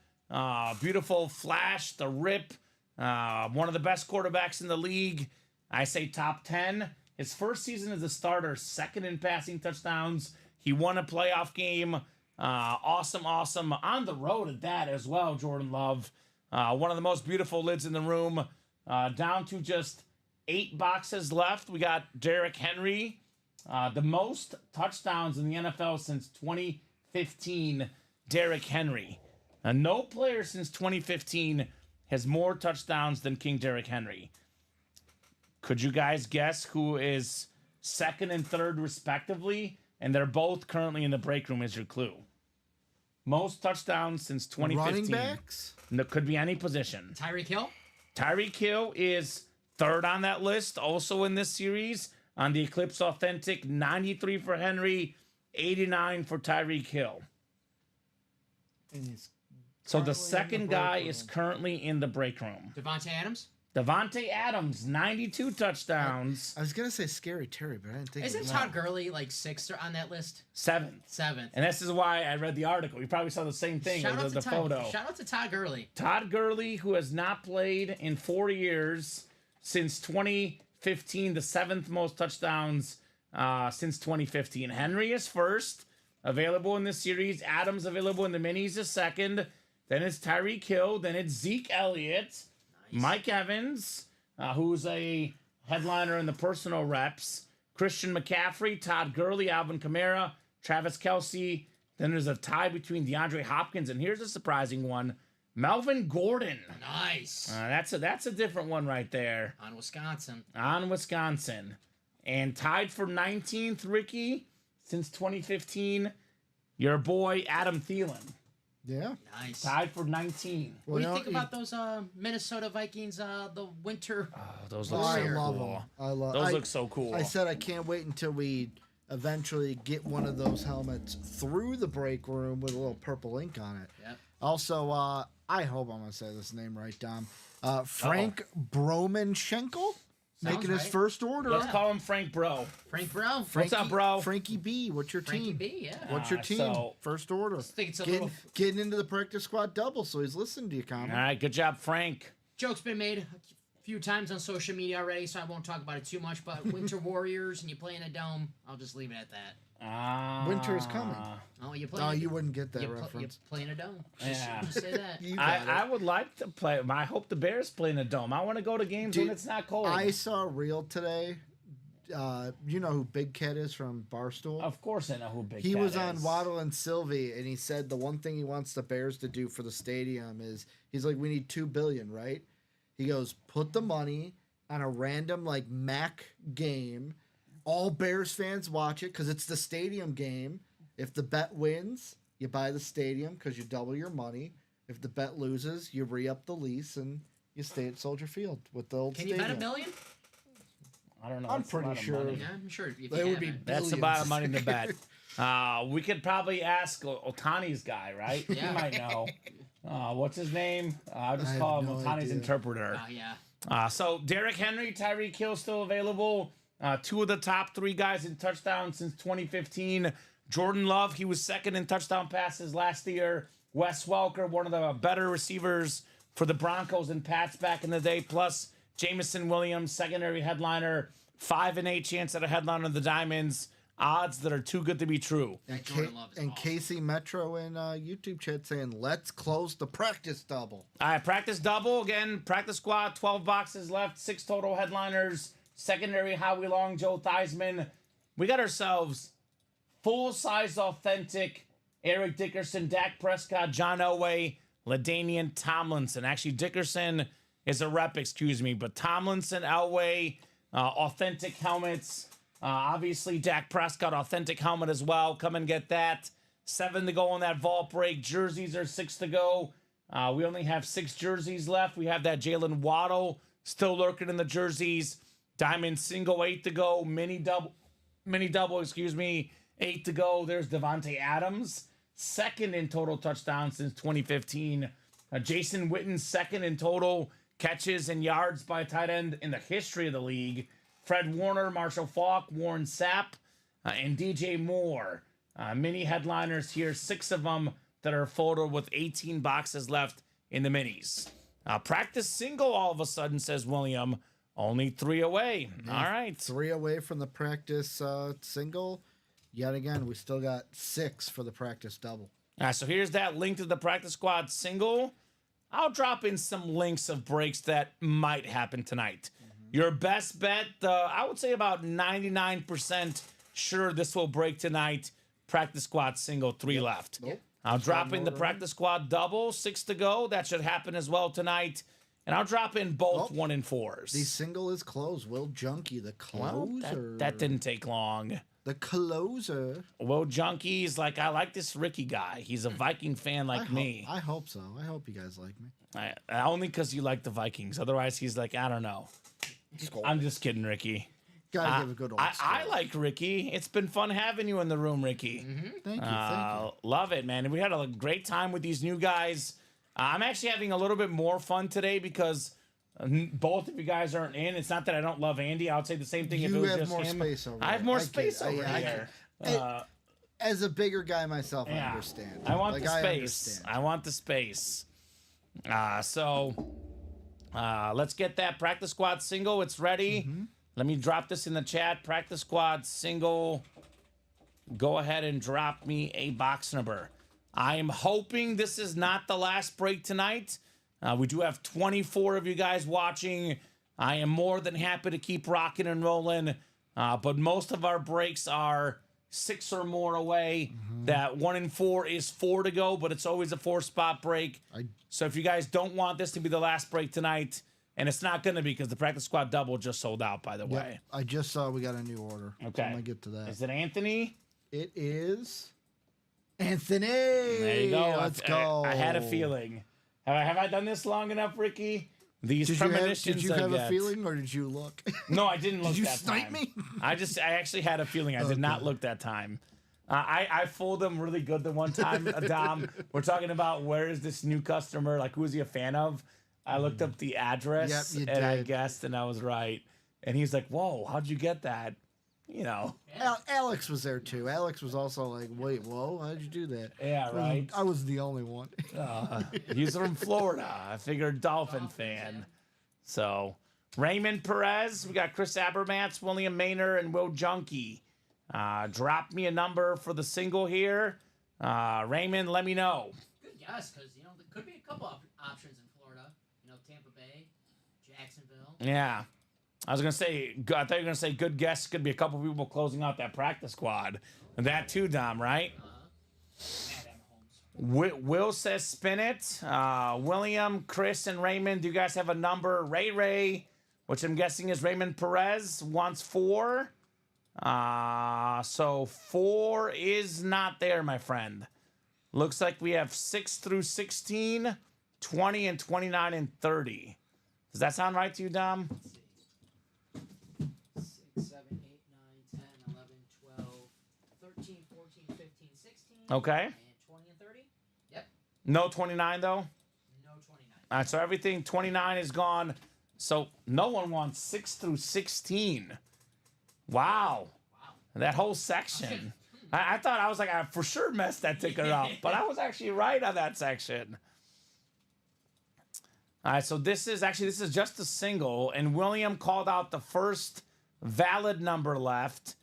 Beautiful flash, the rip. One of the best quarterbacks in the league. I say top 10. His first season as a starter, 2nd in passing touchdowns. He won a playoff game. Awesome. On the road at that as well, Jordan Love. One of the most beautiful lids in the room. Down to just 8 boxes left. We got Derrick Henry. The most touchdowns in the NFL since 2015, Derrick Henry. No player since 2015 has more touchdowns than King Derrick Henry. Could you guys guess who is 2nd and 3rd respectively? And they're both currently in the break room as your clue. Most touchdowns since 2015. Running backs? No, could be any position. Tyreek Hill? Tyreek Hill is 3rd on that list, also in this series. On the Eclipse Authentic, 93 for Henry, 89 for Tyreek Hill. And he's So the currently in the second break guy room. is currently in the break room. Devontae Adams? Devontae Adams, 92 touchdowns, I was going to say Scary Terry, but I didn't think Isn't it was Todd Gurley like 6th on that list? 7th. 7th. And this is why I read the article. You probably saw the same thing Shout out with to the Todd. photo. Shout out to Todd Gurley. Todd Gurley, who has not played in 4 years since 2015, the 7th most touchdowns since 2015. Henry is 1st, available in this series. Adams available in the minis is 2nd. Then it's Tyreek Hill. Then it's Zeke Elliott. Mike Evans, who's a headliner in the personal reps. Christian McCaffrey, Todd Gurley, Alvin Kamara, Travis Kelce. Then there's a tie between DeAndre Hopkins, and here's a surprising one, Melvin Gordon. Nice. That's a different one right there. On Wisconsin. On Wisconsin. And tied for 19th, Ricky, since 2015, your boy Adam Thielen. Yeah. Nice. Tied for 19. What do you think about those Minnesota Vikings, the winter? Oh, those look I so love cool. them. I love. Those look so cool. I said I can't wait until we eventually get one of those helmets through the break room with a little purple ink on it. Yep. Also, I hope I'm gonna say this name right, Dom. Frank Bromanchenko making his right. first order. Let's call him Frank Bro. Frank Brown. What's up, bro? Frankie B, what's your Frankie team? B, yeah. What's your team? so- First order. think it's a getting, little- getting into the practice squad double, so he's listening to you, Kamen. All right, good job, Frank. Joke's been made a few times on social media already, so I won't talk about it too much. But Winter Warriors and you play in a dome, I'll just leave it at that. Winter is coming. Oh, you play. Oh, in a- you wouldn't get that you reference. play in a dome. Yeah. Just say that. You got it. I would like to play. I hope the Bears play in a dome. I want to go to games when Dude, it's not cold. I saw a reel today. You know who Big Cat is from Barstool? Of course I know who Big He Cat was on is. Waddle and Sylvie, and he said the one thing he wants the Bears to do for the stadium is he's like, we need $2 billion, right? He goes, put the money on a random like MAC game. All Bears fans watch it because it's the stadium game. If the bet wins, you buy the stadium because you double your money. If the bet loses, you re-up the lease and you stay at Soldier Field with the old Can stadium. you bet $1 million? I don't know. I'm That's a lot pretty of sure. money. Yeah, I'm sure. If That you would be haven't. That's a lot of money to bet. We could probably ask Otani's guy, right? Yeah. He might know. What's his name? I'll just I call have him no Otani's idea. interpreter. Yeah. So Derrick Henry, Tyreek Hill still available. Two of the top 3 guys in touchdowns since 2015. Jordan Love, he was second in touchdown passes last year. Wes Welker, one of the better receivers for the Broncos and Pats back in the day. Plus Jamison Williams, secondary headliner. 5 and 8 chance at a headline of the Diamonds. Odds that are too good to be true. And, Jordan Love is awesome. Casey Metro in YouTube chat saying, "Let's close the practice double." All right, practice double. Again, practice squad, 12 boxes left, 6 total headliners. Secondary, Howie Long, Joe Theismann. We got ourselves full-size authentic Eric Dickerson, Dak Prescott, John Elway, LaDainian Tomlinson. Actually, Dickerson is a rep, but Tomlinson, Elway, authentic helmets. Obviously, Dak Prescott, authentic helmet as well. Come and get that. 7 to go on that vault break. Jerseys are 6 to go. We only have 6 jerseys left. We have that Jalen Waddle still lurking in the jerseys. Diamond single, 8 to go. Mini double, 8 to go. There's Devontae Adams, second in total touchdowns since 2015. Jason Witten, second in total catches and yards by a tight end in the history of the league. Fred Warner, Marshall Faulk, Warren Sapp, and DJ Moore. Mini headliners here, 6 of them that are photoed with 18 boxes left in the minis. Practice single all of a sudden, says William. Only 3 away. All right. 3 away from the practice single. Yet again, we still got 6 for the practice double. So here's that link to the practice squad single. I'll drop in some links of breaks that might happen tonight. Your best bet, I would say about 99% sure this will break tonight. Practice squad single, 3 left. Nope. I'll drop in the practice squad double, 6 to go. That should happen as well tonight. And I'll drop in both 1 and 4s. The single is closed. Will Junkie, the closer. That didn't take long. The closer. Will Junkie's like, I like this Ricky guy. He's a Viking fan like me. I hope so. I hope you guys like me. Only because you like the Vikings. Otherwise, he's like, I don't know. I'm just kidding, Ricky. Gotta give a good old I like Ricky. It's been fun having you in the room, Ricky. Thank you. Love it, man. And we had a great time with these new guys. I'm actually having a little bit more fun today because both of you guys aren't in. It's not that I don't love Andy. I would say the same thing if it was have just more him. space over I have there. more I get space it. over I here. As a bigger guy myself, I Yeah. understand. I want Like, the I space. understand. I want the space. Let's get that practice squad single. It's ready. Let me drop this in the chat. Practice squad single. Go ahead and drop me a box number. I am hoping this is not the last break tonight. We do have 24 of you guys watching. I am more than happy to keep rocking and rolling. But most of our breaks are 6 or more away. That 1 and 4 is 4 to go, but it's always a 4-spot break. So if you guys don't want this to be the last break tonight, and it's not going to be because the practice squad double just sold out, by the way. I just saw we got a new order. Okay. I'm gonna get to that. Is it Anthony? It is Anthony. There you go. Let's go. I had a feeling. Have I done this long enough, Ricky? These Did premonitions you have I a get. feeling, or did you look? No, I didn't look Did you that snipe time. me? I actually had a feeling. I did not look that time. I fooled him really good the one time, Dom. We're talking about where is this new customer? Like, who is he a fan of? I looked up the address, Yep, you and I did. guessed, and I was right. And he's like, whoa, how'd you get that? You know. Alex was there too. Alex was also like, "Wait, whoa, how'd you do that?" Yeah, right. I was the only one. He's from Florida. I figured Dolphin fan. So, Raymond Perez. We got Chris Abermats, William Maynard, and Will Junkie. Drop me a number for the single here. Raymond, let me know. Good guess, because there could be a couple options in Florida. Tampa Bay, Jacksonville. Yeah. I was going to say, I thought you were going to say good guess. Could be a couple people closing out that practice squad. And that too, Dom, right? Will says spin it. William, Chris, and Raymond, do you guys have a number? Ray, which I'm guessing is Raymond Perez, wants 4. So 4 is not there, my friend. Looks like we have 6 through 16, 20, and 29, and 30. Does that sound right to you, Dom? 6, 7, 8, 9, 10, 11, 12, 13, 14, 15, 16. Okay. And 20 and 30? Yep. No 29, though? No 29. All right, so everything 29 is gone. So no one wants 6 through 16. Wow. That whole section. I thought I was like, I for sure messed that ticker up, but I was actually right on that section. All right, so this is just a single, and William called out the first valid number left,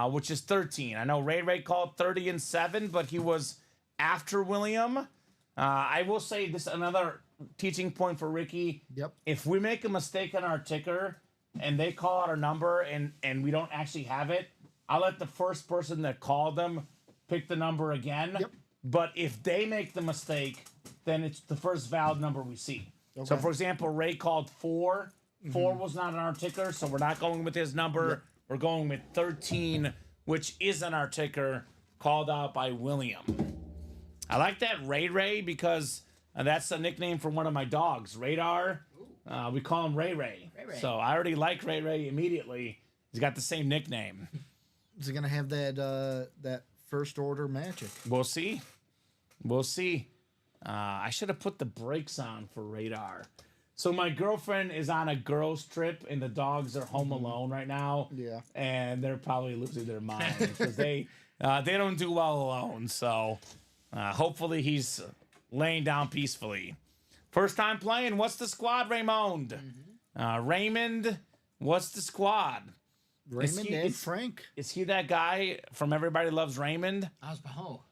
which is 13. I know Ray called 30 and 7, but he was after William. I will say this another teaching point for Ricky. Yep. If we make a mistake on our ticker and they call out our number and we don't actually have it, I'll let the first person that called them pick the number again. Yep. But if they make the mistake, then it's the first valid number we see. Okay. So, for example, Ray called 4. 4 was not on our ticker, so we're not going with his number. Yep. We're going with 13, which is on our ticker, called out by William. I like that Ray because that's a nickname for one of my dogs, Radar. We call him Ray. Ray. So I already like Ray immediately. He's got the same nickname. Is he gonna have that first order magic? We'll see. I should have put the brakes on for Radar. So my girlfriend is on a girls' trip, and the dogs are home alone right now. Yeah. And they're probably losing their mind because they don't do well alone. So hopefully he's laying down peacefully. First time playing. What's the squad, Raymond? Raymond, what's the squad? Raymond and Frank. Is he that guy from Everybody Loves Raymond?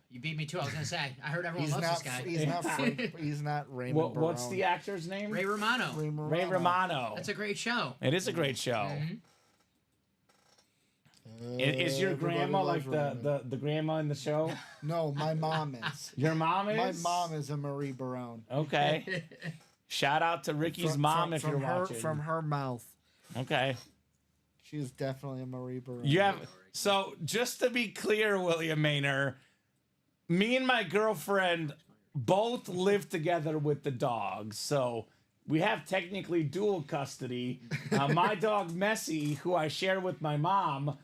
You beat me too. I was gonna say. I heard everyone He's loves not. this guy. He's not Frank. He's not Raymond. What's Barone. the actor's name? Ray Romano. Ray Romano. That's a great show. It is a great show. Is your Everybody grandma loves like Raymond. the grandma in the show? No, my mom is. Your mom is? My mom is a Marie Barone. Okay. Shout out to Ricky's mom if you're watching. From her mouth. Okay. She is definitely a Marie Barone. You have so just to be clear, William Maynor, me and my girlfriend both live together with the dogs, so we have technically dual custody. My dog Messi, who I share with my mom,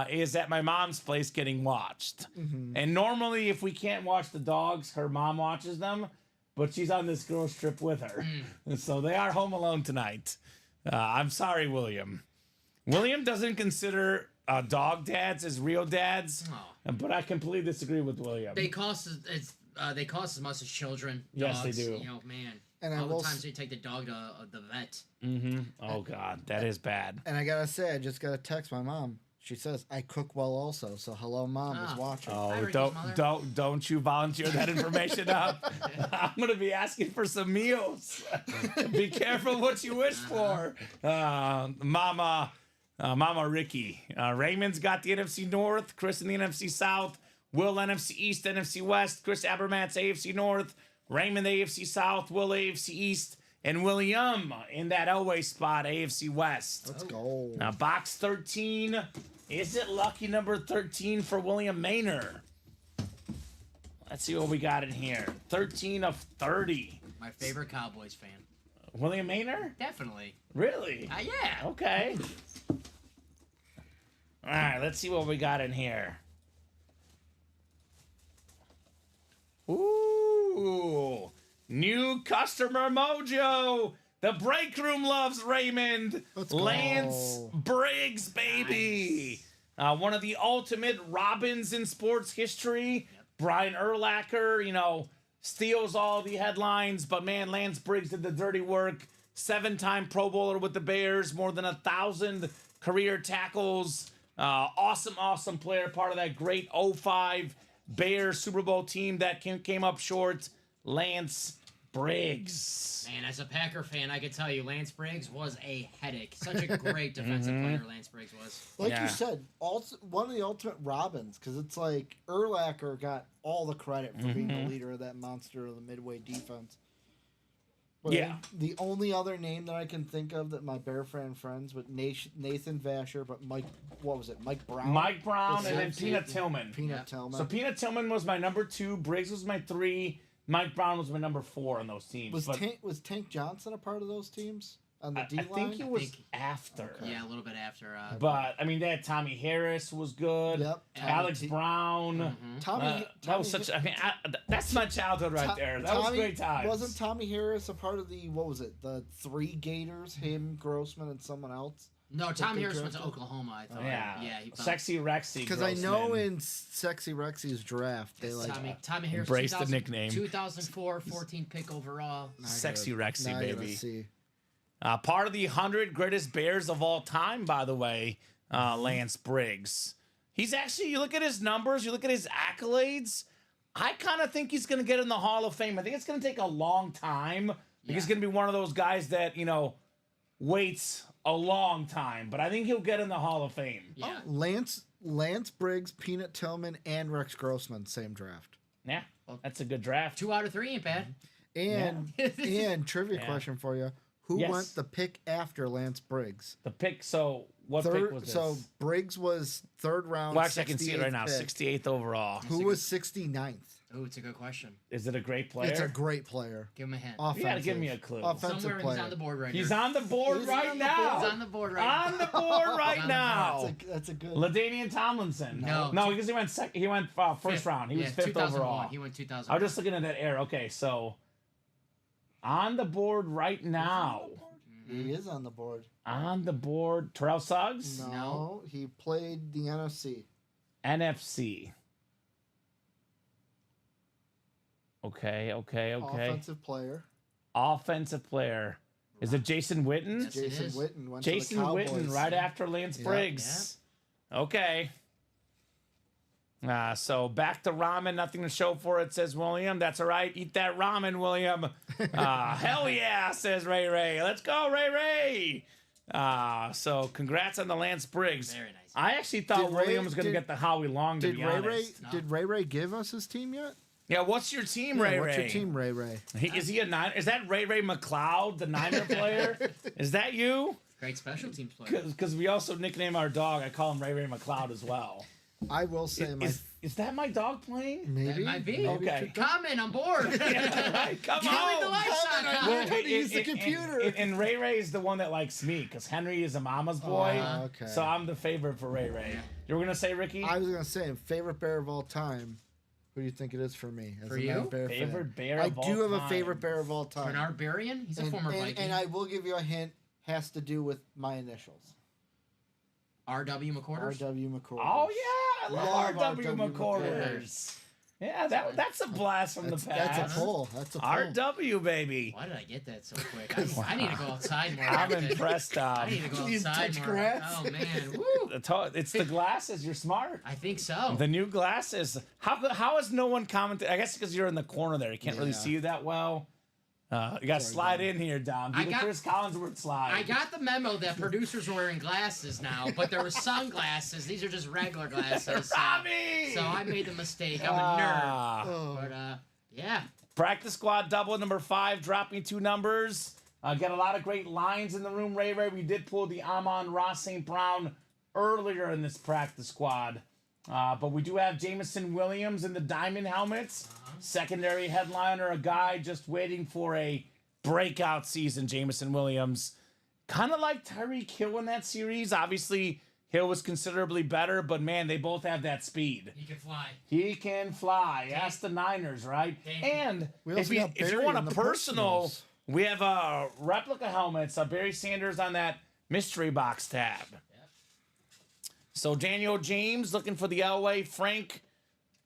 is at my mom's place getting watched. And normally, if we can't watch the dogs, her mom watches them. But she's on this girls' trip with her, and so they are home alone tonight. I'm sorry, William. William doesn't consider dog dads as real dads, but I completely disagree with William. They cost as much as children. Yes, dogs, they do. You know, man. And all the times they take the dog to the vet. Oh God, that is bad. And I gotta say, I just got a text my mom. She says I cook well also. So hello, mom is watching. Oh, Ricky's mother. don't you volunteer that information up. I'm gonna be asking for some meals. Be careful what you wish for, Mama Ricky. Raymond's got the NFC North, Chris in the NFC South, Will NFC East, NFC West, Chris Abermant's AFC North, Raymond AFC South, Will AFC East, and William in that Elway spot, AFC West. Let's go. Now, box 13. Is it lucky number 13 for William Maynor? Let's see what we got in here. 13 of 30. My favorite Cowboys fan. William Maynor? Definitely. Really? Yeah. Okay. All right, let's see what we got in here. Ooh, new customer mojo. The break room loves Raymond. Let's go. Lance Briggs, baby. One of the ultimate Robins in sports history. Brian Urlacher, steals all the headlines, but man, Lance Briggs did the dirty work. 7-time Pro Bowler with the Bears, more than 1,000 career tackles. Awesome player, part of that great 05 Bears Super Bowl team that came up short. Lance Briggs. Man, as a Packer fan, I can tell you, Lance Briggs was a headache. Such a great defensive player Lance Briggs was. Like you said, one of the ultimate Robins, because it's like Urlacher got all the credit for being the leader of that monster of the Midway defense. But Yeah. The only other name that I can think of that my Bear fan friends with Nathan Vasher, but Mike Brown. Mike Brown The and then safety. Peanut Tillman. Peanut Tillman. So Peanut Tillman was my number 2. Briggs was my 3. Mike Brown was my number 4 on those teams. was But Tank Johnson a part of those teams on the I D line? think he was after. Yeah, a little bit after. But I mean, they had Tommy Harris was good. Yep. Alex Tommy Brown. Tommy. That's my childhood right there. That was great times. Wasn't Tommy Harris a part of the the 3 Gators? Him, Grossman, and someone else. No, Tom they Harris went to drafted? Oklahoma, I thought. Yeah. He found Sexy Rexy. Because I know Grossman. in Sexy Rexy's draft they like Tommy Harris. Embrace the nickname. 2004, 14th pick overall. Sexy Rexy, Now I gotta baby. see. Part of the 100 greatest Bears of all time, by the way, Lance Briggs. He's actually, you look at his numbers, you look at his accolades, I kind of think he's going to get in the Hall of Fame. I think it's going to take a long time. I think he's going to be one of those guys that, waits a long time, but I think he'll get in the Hall of Fame. Yeah. Lance Briggs, Peanut Tillman, and Rex Grossman, same draft. Yeah, that's a good draft. 2 out of 3 ain't bad. And trivia question for you: Who Yes. went the pick after Lance Briggs? The pick, so what pick was this? So Briggs was 3rd round. Well, actually, I can see it right now. pick. 68th overall. Who was 69th? Oh, it's a good question. Is it a great player? It's a great player. Give him a hint. You got to give me a clue. Offensive Somewhere player. he's on the board right He's now. on the board He's right on the now. He's on the board right now. On the board right on the now. That's a good. LaDainian Tomlinson. No. because he went second. He went first round. He was 5th 2001. overall. He went 2001. I was just looking at that era. Okay, so on the board right now. He is on the board. On the board, Terrell Suggs. No, he played the NFC. NFC. Okay. Offensive player. Offensive player. Is it Jason Witten? Yes, it Jason is. Witten went Jason to the Witten, Cowboys. right after Lance Briggs. Okay. So back to ramen, nothing to show for it, says William. That's all right. Eat that ramen, William. Hell yeah, says Ray Ray. Let's go, Ray Ray. So congrats on the Lance Briggs. Very nice. I actually thought Did Ray- William was going to did- get the Howie Long, to Did be Ray honest. Ray? Did Ray Ray give us his team yet? Yeah, what's your team, Ray What's Ray? your team, Ray Ray? Is he a Niner? Is that Ray Ray McLeod, the Niner player? Is that you? Great special teams player. Because we also nickname our dog. I call him Ray Ray McLeod as well. I will say Is that my dog playing? maybe. That might be. Okay. Comment on board. Right, come Give me the on. lights on. Comment on Comment. how to use the computer. And Ray Ray is the one that likes me because Henry is a mama's boy. okay. So I'm the favorite for Ray Ray. You were gonna say Ricky? I was gonna say favorite bear of all time. Who do you think it is for me? As For a you? Mount Bear Favorite fan? bear I of all do have a time. favorite bear of all time. Bernard Berrien? He's a former Viking. And I will give you a hint. Has to do with my initials. R.W. McCorders? R.W. McCord. Oh yeah, I love Love R.W. R.W. McCorders. Yeah, that's a blast from the past. That's a pull. That's a pull. R.W. baby. Why did I get that so quick? I need to go outside more. I'm often. impressed. I need to go You outside touch more. grass? Oh, man. Woo. It's the glasses. You're smart. I think so. The new glasses. How has no one commented? I guess because you're in the corner there, you can't really Yeah. see you that well. You got to slide in here, Dom. Do the Chris Collinsworth slide. I got the memo that producers are wearing glasses now, but there were sunglasses. These are just regular glasses. So, Robbie! so I made the mistake. I'm a nerd. Ah. Oh. But, yeah. Practice squad double number 5, dropping 2 numbers. Got a lot of great lines in the room, Ray Ray. We did pull the Amon Ross St. Brown earlier in this practice squad. But we do have Jamison Williams in the diamond helmets. Secondary headliner, a guy just waiting for a breakout season, Jamison Williams. Kind of like Tyreek Hill in that series. Obviously, Hill was considerably better, but man, they both have that speed. He can fly. He can fly. Ask the Niners, right? And We if also you, got if you Barry want in a the personal, personals. we have replica helmets, Barry Sanders on that mystery box tab. So Daniel James looking for the Elway. Frank.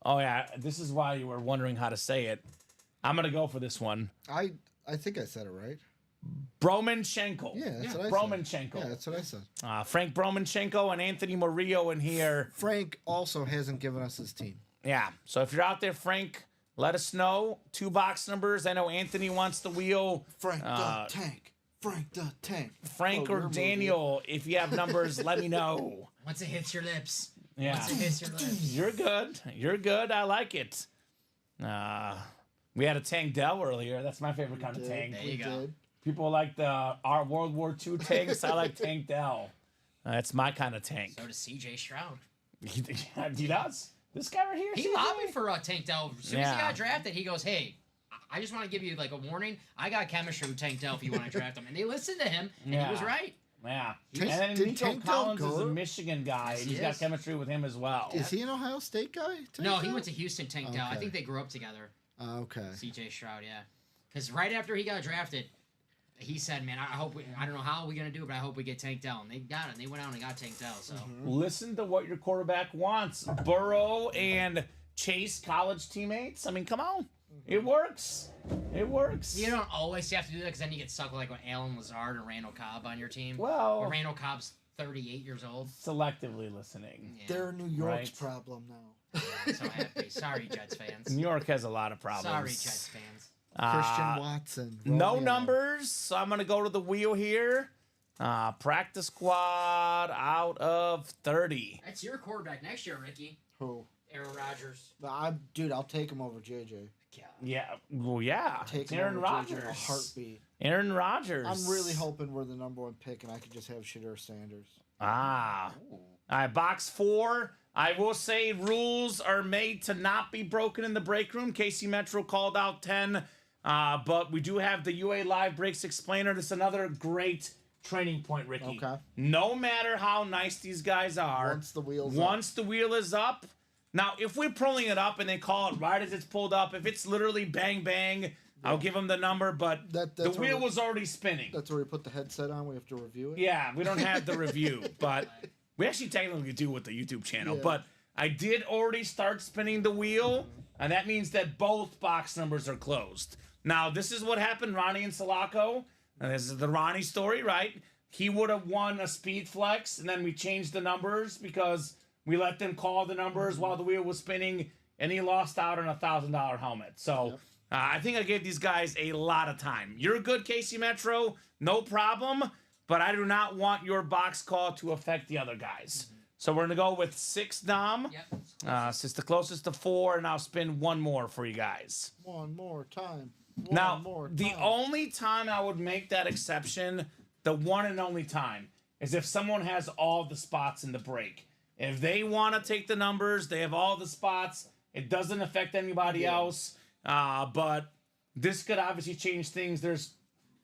Oh, yeah. This is why you were wondering how to say it. I'm going to go for this one. I think I said it right. Bromanchenko. Yeah, that's what I Bromanchenko. said. Yeah, that's what I said. Frank Bromanchenko and Anthony Murillo in here. Frank also hasn't given us his team. Yeah. So if you're out there, Frank, let us know. 2 box numbers. I know Anthony wants the wheel. Frank the Tank. Frank the Tank. Frank Oh, or your movie. Daniel, if you have numbers, let me know. Once it hits your lips. Yeah. Once it hits your lips. You're good. You're good. I like it. We had a Tank Dell earlier. That's my favorite kind of tank. There you go. People like our World War II tanks. I like Tank Dell. That's my kind of tank. So does CJ Stroud. He does. This guy right here. He CJ? lobbied for Tank Dell. As soon as he got drafted, he goes, "Hey, I just want to give you like a warning. I got chemistry with Tank Dell if you want to draft him." And they listened to him, and he was right. Yeah. Did And then Nico Tank Dell Collins is a go? Michigan guy. Yes, and he he's got is. chemistry with him as well. Is he an Ohio State guy? No, he went to Houston. Tank Dell. I Okay. think they grew up together. Okay. CJ Stroud, yeah. Because right after he got drafted, he said, "Man, I don't know how we're gonna do it, but I hope we get Tank Dell." And they got it. And they went out and got Tank Dell. So Listen to what your quarterback wants. Burrow and Chase, college teammates. I mean, come on. It works. It works. you don't always have to do that because then you get stuck with like when Alan Lazard and Randall Cobb on your team. Well, Or Randall Cobb's 38 years old. selectively listening. Yeah. They're New York's Right. problem now. I'm so happy. Sorry, Jets fans. New York has a lot of problems. Sorry, Jets fans. Christian Watson. No Romeo. numbers, so I'm going to go to the wheel here. Practice squad out of 30. That's your quarterback next year, Ricky. Who? Aaron Rodgers. Dude, I'll take him over JJ. Yeah, well, yeah. Take It's him Aaron over Rodgers. JJ in a heartbeat. Aaron Rodgers. I'm really hoping we're the #1 pick and I could just have Shadur Sanders. All right, box 4. I will say rules are made to not be broken in the break room. KC Metro called out 10, but we do have the UA Live Breaks Explainer. This is another great training point, Ricky. Okay. No matter how nice these guys are, Once the wheel's once the wheel is up. Now, if we're pulling it up and they call it right as it's pulled up, if it's literally bang bang, I'll give them the number. But the That's wheel where- was already spinning. That's where we put the headset on. We have to review it. Yeah, we don't have the review, but we actually technically do with the YouTube channel. Yeah. But I did already start spinning the wheel, and that means that both box numbers are closed. Now, this is what happened, Ronnie and Sulaco. And this is the Ronnie story, right? He would have won a speed flex, and then we changed the numbers because we let them call the numbers while the wheel was spinning, and he lost out on a $1,000 helmet. So I think I gave these guys a lot of time. You're good, Casey Metro, no problem, but I do not want your box call to affect the other guys. So we're going to go with 6 Dom. Yep. Since the closest to 4, and I'll spin one more for you guys. One more time. Now, more the time. only time I would make that exception, the one and only time, is if someone has all the spots in the break. If they want to take the numbers, they have all the spots. It doesn't affect anybody else. But this could obviously change things. There's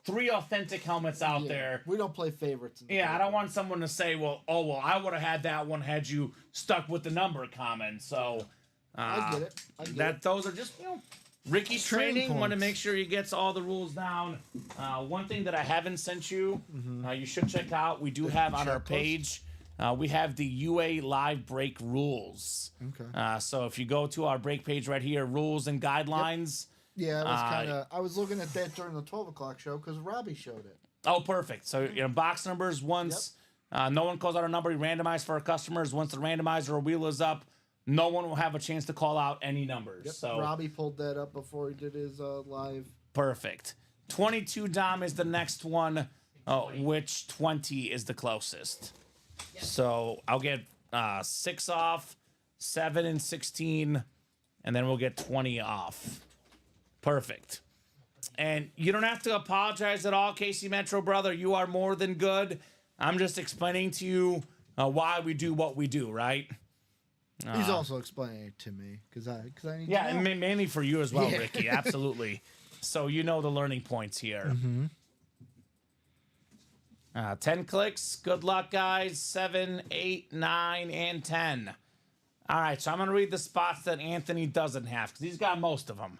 3 authentic helmets out there. We don't play favorites. In the Yeah, I break don't room. want someone to say, well, I would have had that one had you stuck with the number comment. So I get it. I get it. those are just, Ricky's Training training. Want to points. make sure he gets all the rules down. One thing that I haven't sent you, you should check out. We do have on our checklist? page. We have the UA Live Break rules. Okay. So if you go to our break page right here, rules and guidelines. Yeah, it was kind of. I was looking at that during the 12 o'clock show because Robbie showed it. Oh, perfect. So box numbers once no one calls out a number, we randomize for our customers. Once the randomizer or wheel is up, no one will have a chance to call out any numbers. Yep. So Robbie pulled that up before he did his live. perfect. 22 Dom is the next one. Which 20 is the closest? So I'll get 6 off, 7 and 16, and then we'll get 20 off. Perfect. And you don't have to apologize at all, Casey Metro brother. You are more than good. I'm just explaining to you why we do what we do, right? He's also explaining it to me because I need Yeah, to know. and mainly for you as well, Yeah. Ricky. Absolutely. So you know the learning points here. 10 clicks. Good luck, guys. 7, 8, 9, and 10. All right, so I'm going to read the spots that Anthony doesn't have because he's got most of them.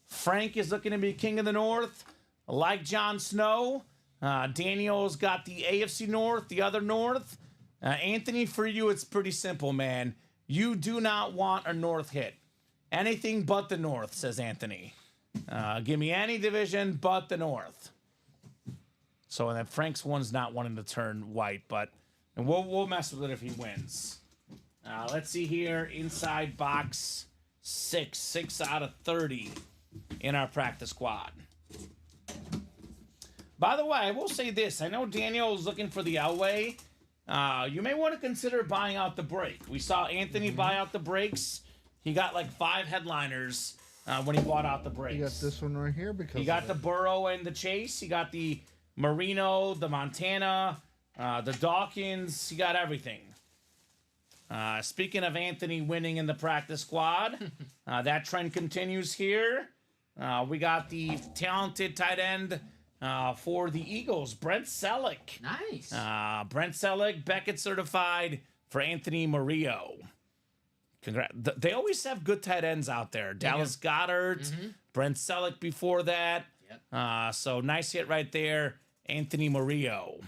Frank is looking to be king of the North, like Jon Snow. Daniel's got the AFC North, the other North. Anthony, for you, it's pretty simple, man. You do not want a North hit. Anything but the North, says Anthony. Give me any division but the North. So and then Frank's one's not wanting to turn white, but and we'll mess with it if he wins. Let's see here. Inside box 6 out of 30 in our practice squad. By the way, I will say this. I know Daniel's looking for the Elway. You may want to consider buying out the break. We saw Anthony buy out the breaks. He got like 5 headliners. when he bought out the breaks. You got this one right here because You got the Burrow and the Chase. You got the Marino, the Montana, the Dawkins. You got everything. Speaking of Anthony winning in the practice squad, that trend continues here. We got the talented tight end for the Eagles, Brent Selleck. Nice. Brent Selleck, Beckett certified for Anthony Murillo. Congrats. They always have good tight ends out there. Dallas Goedert, Brent Selleck before that. Yep. So nice hit right there, Anthony Murillo.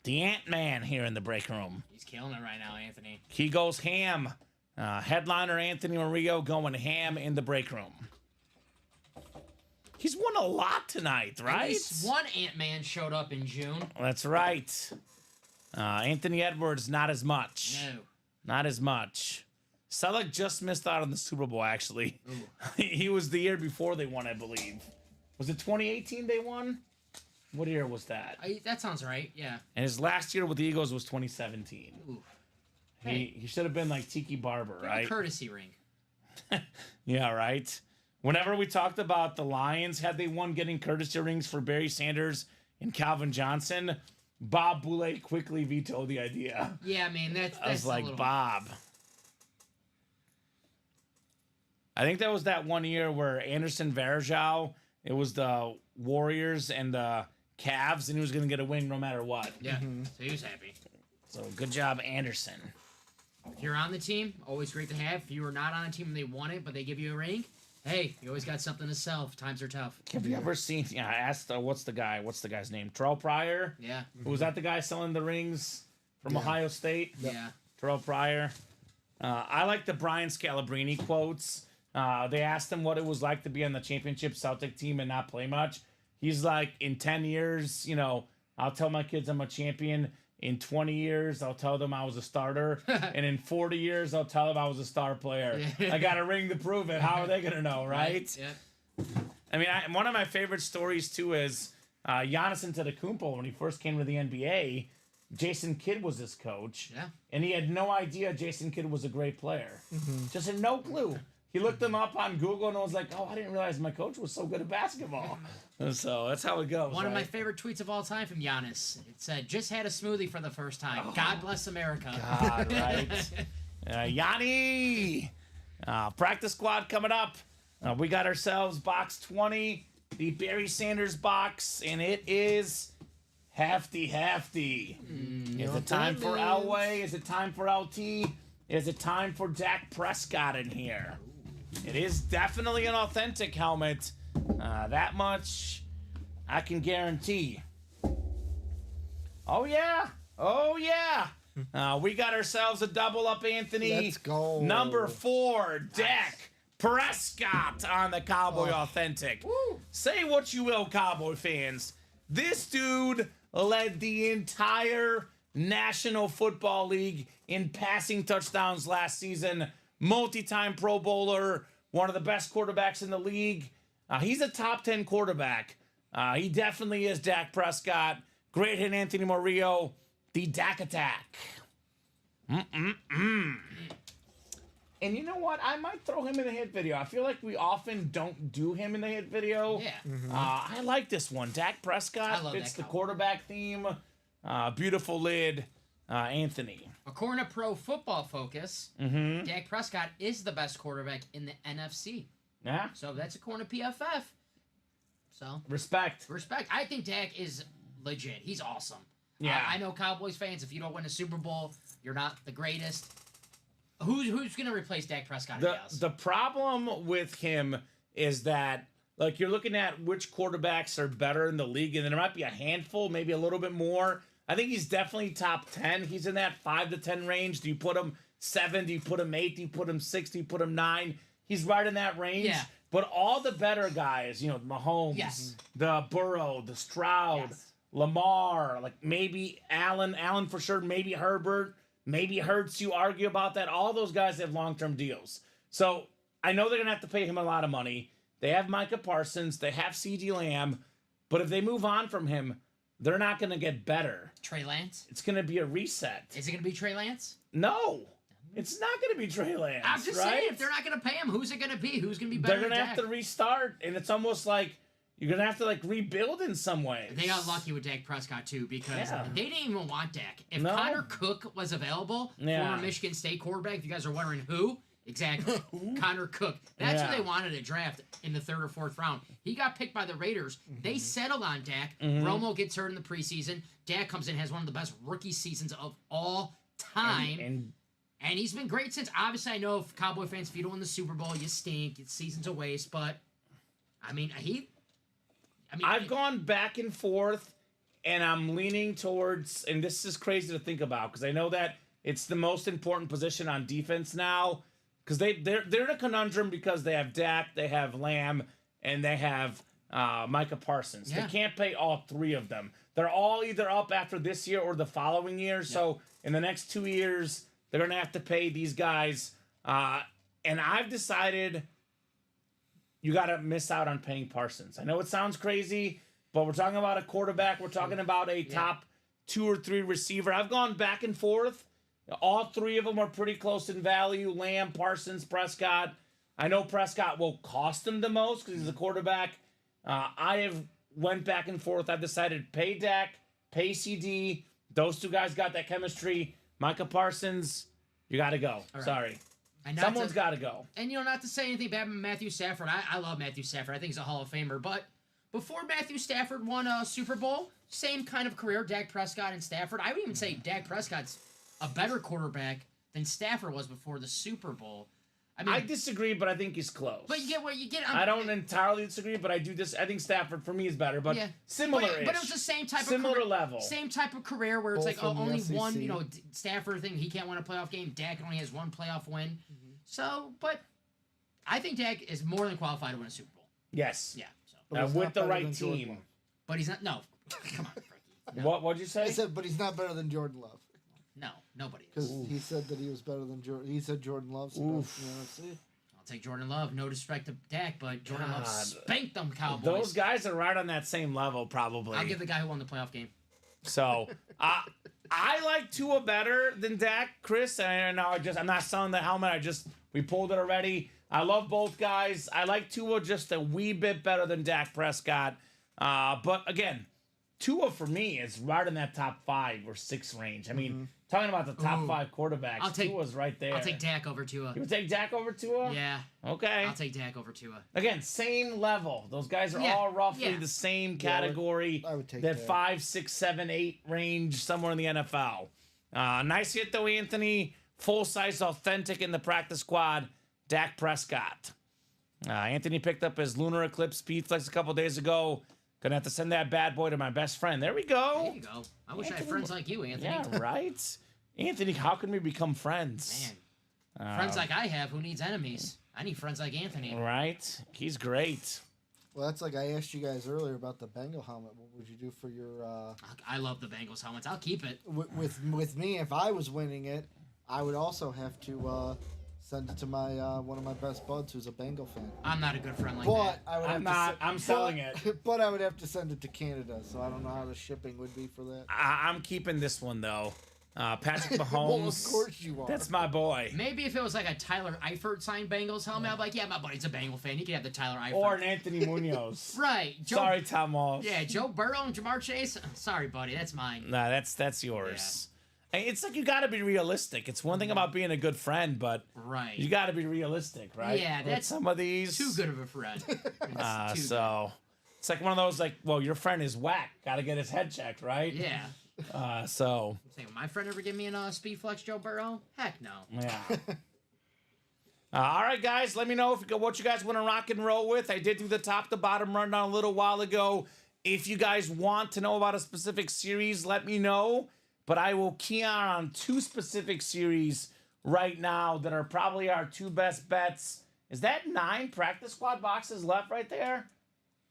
The Ant-Man here in the break room. He's killing it right now, Anthony. He goes ham. Headliner Anthony Murillo going ham in the break room. He's won a lot tonight, right? At least one Ant-Man showed up in June. That's right. Anthony Edwards, not as much. No. Not as much. Selleck just missed out on the Super Bowl, actually. He was the year before they won, I believe. Was it 2018 they won? What year was that? That sounds right, yeah. And his last year with the Eagles was 2017. Ooh. He should have been like Tiki Barber, A right? courtesy ring. Yeah, right. Whenever we talked about the Lions, had they won getting courtesy rings for Barry Sanders and Calvin Johnson, Bob Boulay quickly vetoed the idea. Yeah, man, that's I was a like, little... Bob. I think that was that one year where Anderson Varejao, it was the Warriors and the Cavs, and he was going to get a wing no matter what. Yeah, so he was happy. So good job, Anderson. If you're on the team, always great to have. If you were not on a team and they won it, but they give you a ring, hey, you always got something to sell if times are tough. Have you ever seen, I asked, what's the guy's name? Terrell Pryor? Yeah. Was that the guy selling the rings from Ohio State? Yeah. Terrell Pryor. I like the Brian Scalabrine quotes. They asked him what it was like to be on the championship Celtic team and not play much. He's like, in 10 years, I'll tell my kids I'm a champion. In 20 years, I'll tell them I was a starter. And in 40 years, I'll tell them I was a star player. I got a ring to prove it. How are they going to know, right? Yeah. I mean, one of my favorite stories, too, is Giannis Antetokounmpo, when he first came to the NBA, Jason Kidd was his coach. Yeah. And he had no idea Jason Kidd was a great player. Just had no clue. He looked him up on Google and was like, oh, I didn't realize my coach was so good at basketball. So that's how it goes. One of my favorite tweets of all time from Giannis. It said, just had a smoothie for the first time. God bless America. God, right? Yanni! Practice squad coming up. We got ourselves box 20, the Barry Sanders box, and it is hefty. Is it time for Elway? Is it time for LT? Is it time for Dak Prescott in here? It is definitely an authentic helmet. That much I can guarantee. Oh, yeah. We got ourselves a double up, Anthony. Let's go. Number 4, Dak Prescott on the Cowboy Authentic. Woo. Say what you will, Cowboy fans. This dude led the entire National Football League in passing touchdowns last season. Multi-time Pro Bowler, one of the best quarterbacks in the league. He's a top 10 quarterback. He definitely is Dak Prescott. Great hit, Anthony Murillo. The Dak attack. And you know what? I might throw him in the hit video. I feel like we often don't do him in the hit video. Yeah. I like this one. Dak Prescott I love fits that the cowboy. quarterback theme. Beautiful lid. Anthony. According to Pro Football Focus, Dak Prescott is the best quarterback in the NFC. Yeah. So that's according to PFF. So Respect. I think Dak is legit. He's awesome. Yeah. I know Cowboys fans, if you don't win a Super Bowl, you're not the greatest. Who's going to replace Dak Prescott? The problem with him is that, like, you're looking at which quarterbacks are better in the league, and there might be a handful, maybe a little bit more. I think he's definitely top 10. He's in that 5 to 10 range. Do you put him 7? Do you put him 8? Do you put him 6? Do you put him 9? He's right in that range. Yeah. But all the better guys, Mahomes, Yes. the Burrow, the Stroud, Yes. Lamar, like maybe Allen for sure, maybe Herbert, maybe Hurts. You argue about that. All those guys have long-term deals. So I know they're going to have to pay him a lot of money. They have Micah Parsons. They have CeeDee Lamb. But if they move on from him, they're not going to get better. Trey Lance? It's going to be a reset. Is it going to be Trey Lance? No. It's not going to be Trey Lance. I'm just right? saying, if they're not going to pay him, who's it going to be? Who's going to be better? They're going to have to restart, and it's almost like you're going to have to like rebuild in some ways. They got lucky with Dak Prescott too because they didn't even want Dak. If No. Connor Cook was available, former Michigan State quarterback, if you guys are wondering who, exactly, Connor Cook. That's who they wanted to draft in the 3rd or 4th round. He got picked by the Raiders. They settled on Dak. Romo gets hurt in the preseason. Dak comes in, has one of the best rookie seasons of all time. And he's been great since. Obviously, I know if Cowboy fans, if you don't win the Super Bowl, you stink. It's season's a waste. But, I mean, I've gone back and forth, and I'm leaning towards, and this is crazy to think about, because I know that it's the most important position on defense now, because they're in a conundrum because they have Dak, they have Lamb, and they have Micah Parsons. Yeah. They can't pay all 3 of them. They're all either up after this year or the following year, so in the next 2 years, they're going to have to pay these guys. And I've decided you got to miss out on paying Parsons. I know it sounds crazy, but we're talking about a quarterback. We're talking about a top 2 or 3 receiver. I've gone back and forth. All 3 of them are pretty close in value. Lamb, Parsons, Prescott. I know Prescott will cost them the most because he's a quarterback. I have went back and forth. I've decided pay Dak, pay CD. Those 2 guys got that chemistry. Micah Parsons, you got to go. Right. Sorry. And Someone's got to go. And, not to say anything bad about Matthew Stafford. I love Matthew Stafford. I think he's a Hall of Famer. But before Matthew Stafford won a Super Bowl, same kind of career, Dak Prescott and Stafford. I would even say Dak Prescott's a better quarterback than Stafford was before the Super Bowl. I disagree, but I think he's close. But you get what you get. I don't entirely disagree, but I do this. I think Stafford for me is better, but similar-ish. But it was the same type similar of career, level. Same type of career where it's Both like only from the one. SEC. Stafford thing. He can't win a playoff game. Dak only has 1 playoff win. So, but I think Dak is more than qualified to win a Super Bowl. Yes. Yeah. So, But he's with not the better right than Jordan team. Love. but he's not. No, come on, Frankie. No, What'd you say? I said, but he's not better than Jordan Love. no, nobody Because is. he said that he was better than Jordan. He said Jordan Love's the best in the NFC. I'll take Jordan Love. No disrespect to Dak, but Jordan Love God. spanked them Cowboys. Those guys are right on that same level, probably. I'll give the guy who won the playoff game. So, I like Tua better than Dak, Chris. And I'm not selling the helmet. We pulled it already. I love both guys. I like Tua just a wee bit better than Dak Prescott. But again, Tua for me is right in that top 5 or 6 range. I mean, talking about the top 5 quarterbacks, Tua's right there. I'll take Dak over Tua. You would take Dak over Tua? Yeah. Okay. I'll take Dak over Tua. Again, same level. Those guys are all roughly the same category. I would take that that. 5, 6, 7, 8 range somewhere in the NFL. Nice hit though, Anthony. Full size, authentic in the practice squad. Dak Prescott. Anthony picked up his Lunar Eclipse Speed Flex a couple days ago. Gonna have to send that bad boy to my best friend. There we go. There you go. I wish I had friends like you, Anthony. Yeah, right. Anthony, how can we become friends? Man. Friends like I have, who needs enemies? I need friends like Anthony. Right. He's great. Well, that's like I asked you guys earlier about the Bengal helmet. What would you do for your? I love the Bengals helmets. I'll keep it. With me, if I was winning it, I would also have to send it to my one of my best buds who's a Bengal fan. I'm not a good friend like But that. I would. I'm not. I'm selling it. But I would have to send it to Canada, so I don't know how the shipping would be for that. I'm keeping this one though. Patrick Mahomes. Well, of course you are. That's my boy. Maybe if it was like a Tyler Eifert signed Bengals helmet, I'd be like, yeah, my buddy's a Bengal fan. He can have the Tyler Eifert. Or an Anthony Munoz. Right. Joe, Sorry, Tom Walsh. Yeah, Joe Burrow and Jamar Chase. Sorry, buddy. That's mine. Nah, that's yours. It's like you got to be realistic. It's one thing about being a good friend, but Right. you got to be realistic, right? Yeah, With that's some of these. Too good of a friend. It's too So it's like one of those like, well, your friend is whack. Got to get his head checked, right? good. Yeah. So Say, will my friend ever give me a Speed Flex Joe Burrow? Heck no. yeah. All right, guys. Let me know what you guys want to rock and roll with. I did do the top to bottom rundown a little while ago. If you guys want to know about a specific series, let me know. But I will key on 2 specific series right now that are probably our 2 best bets. Is that 9 practice squad boxes left right there?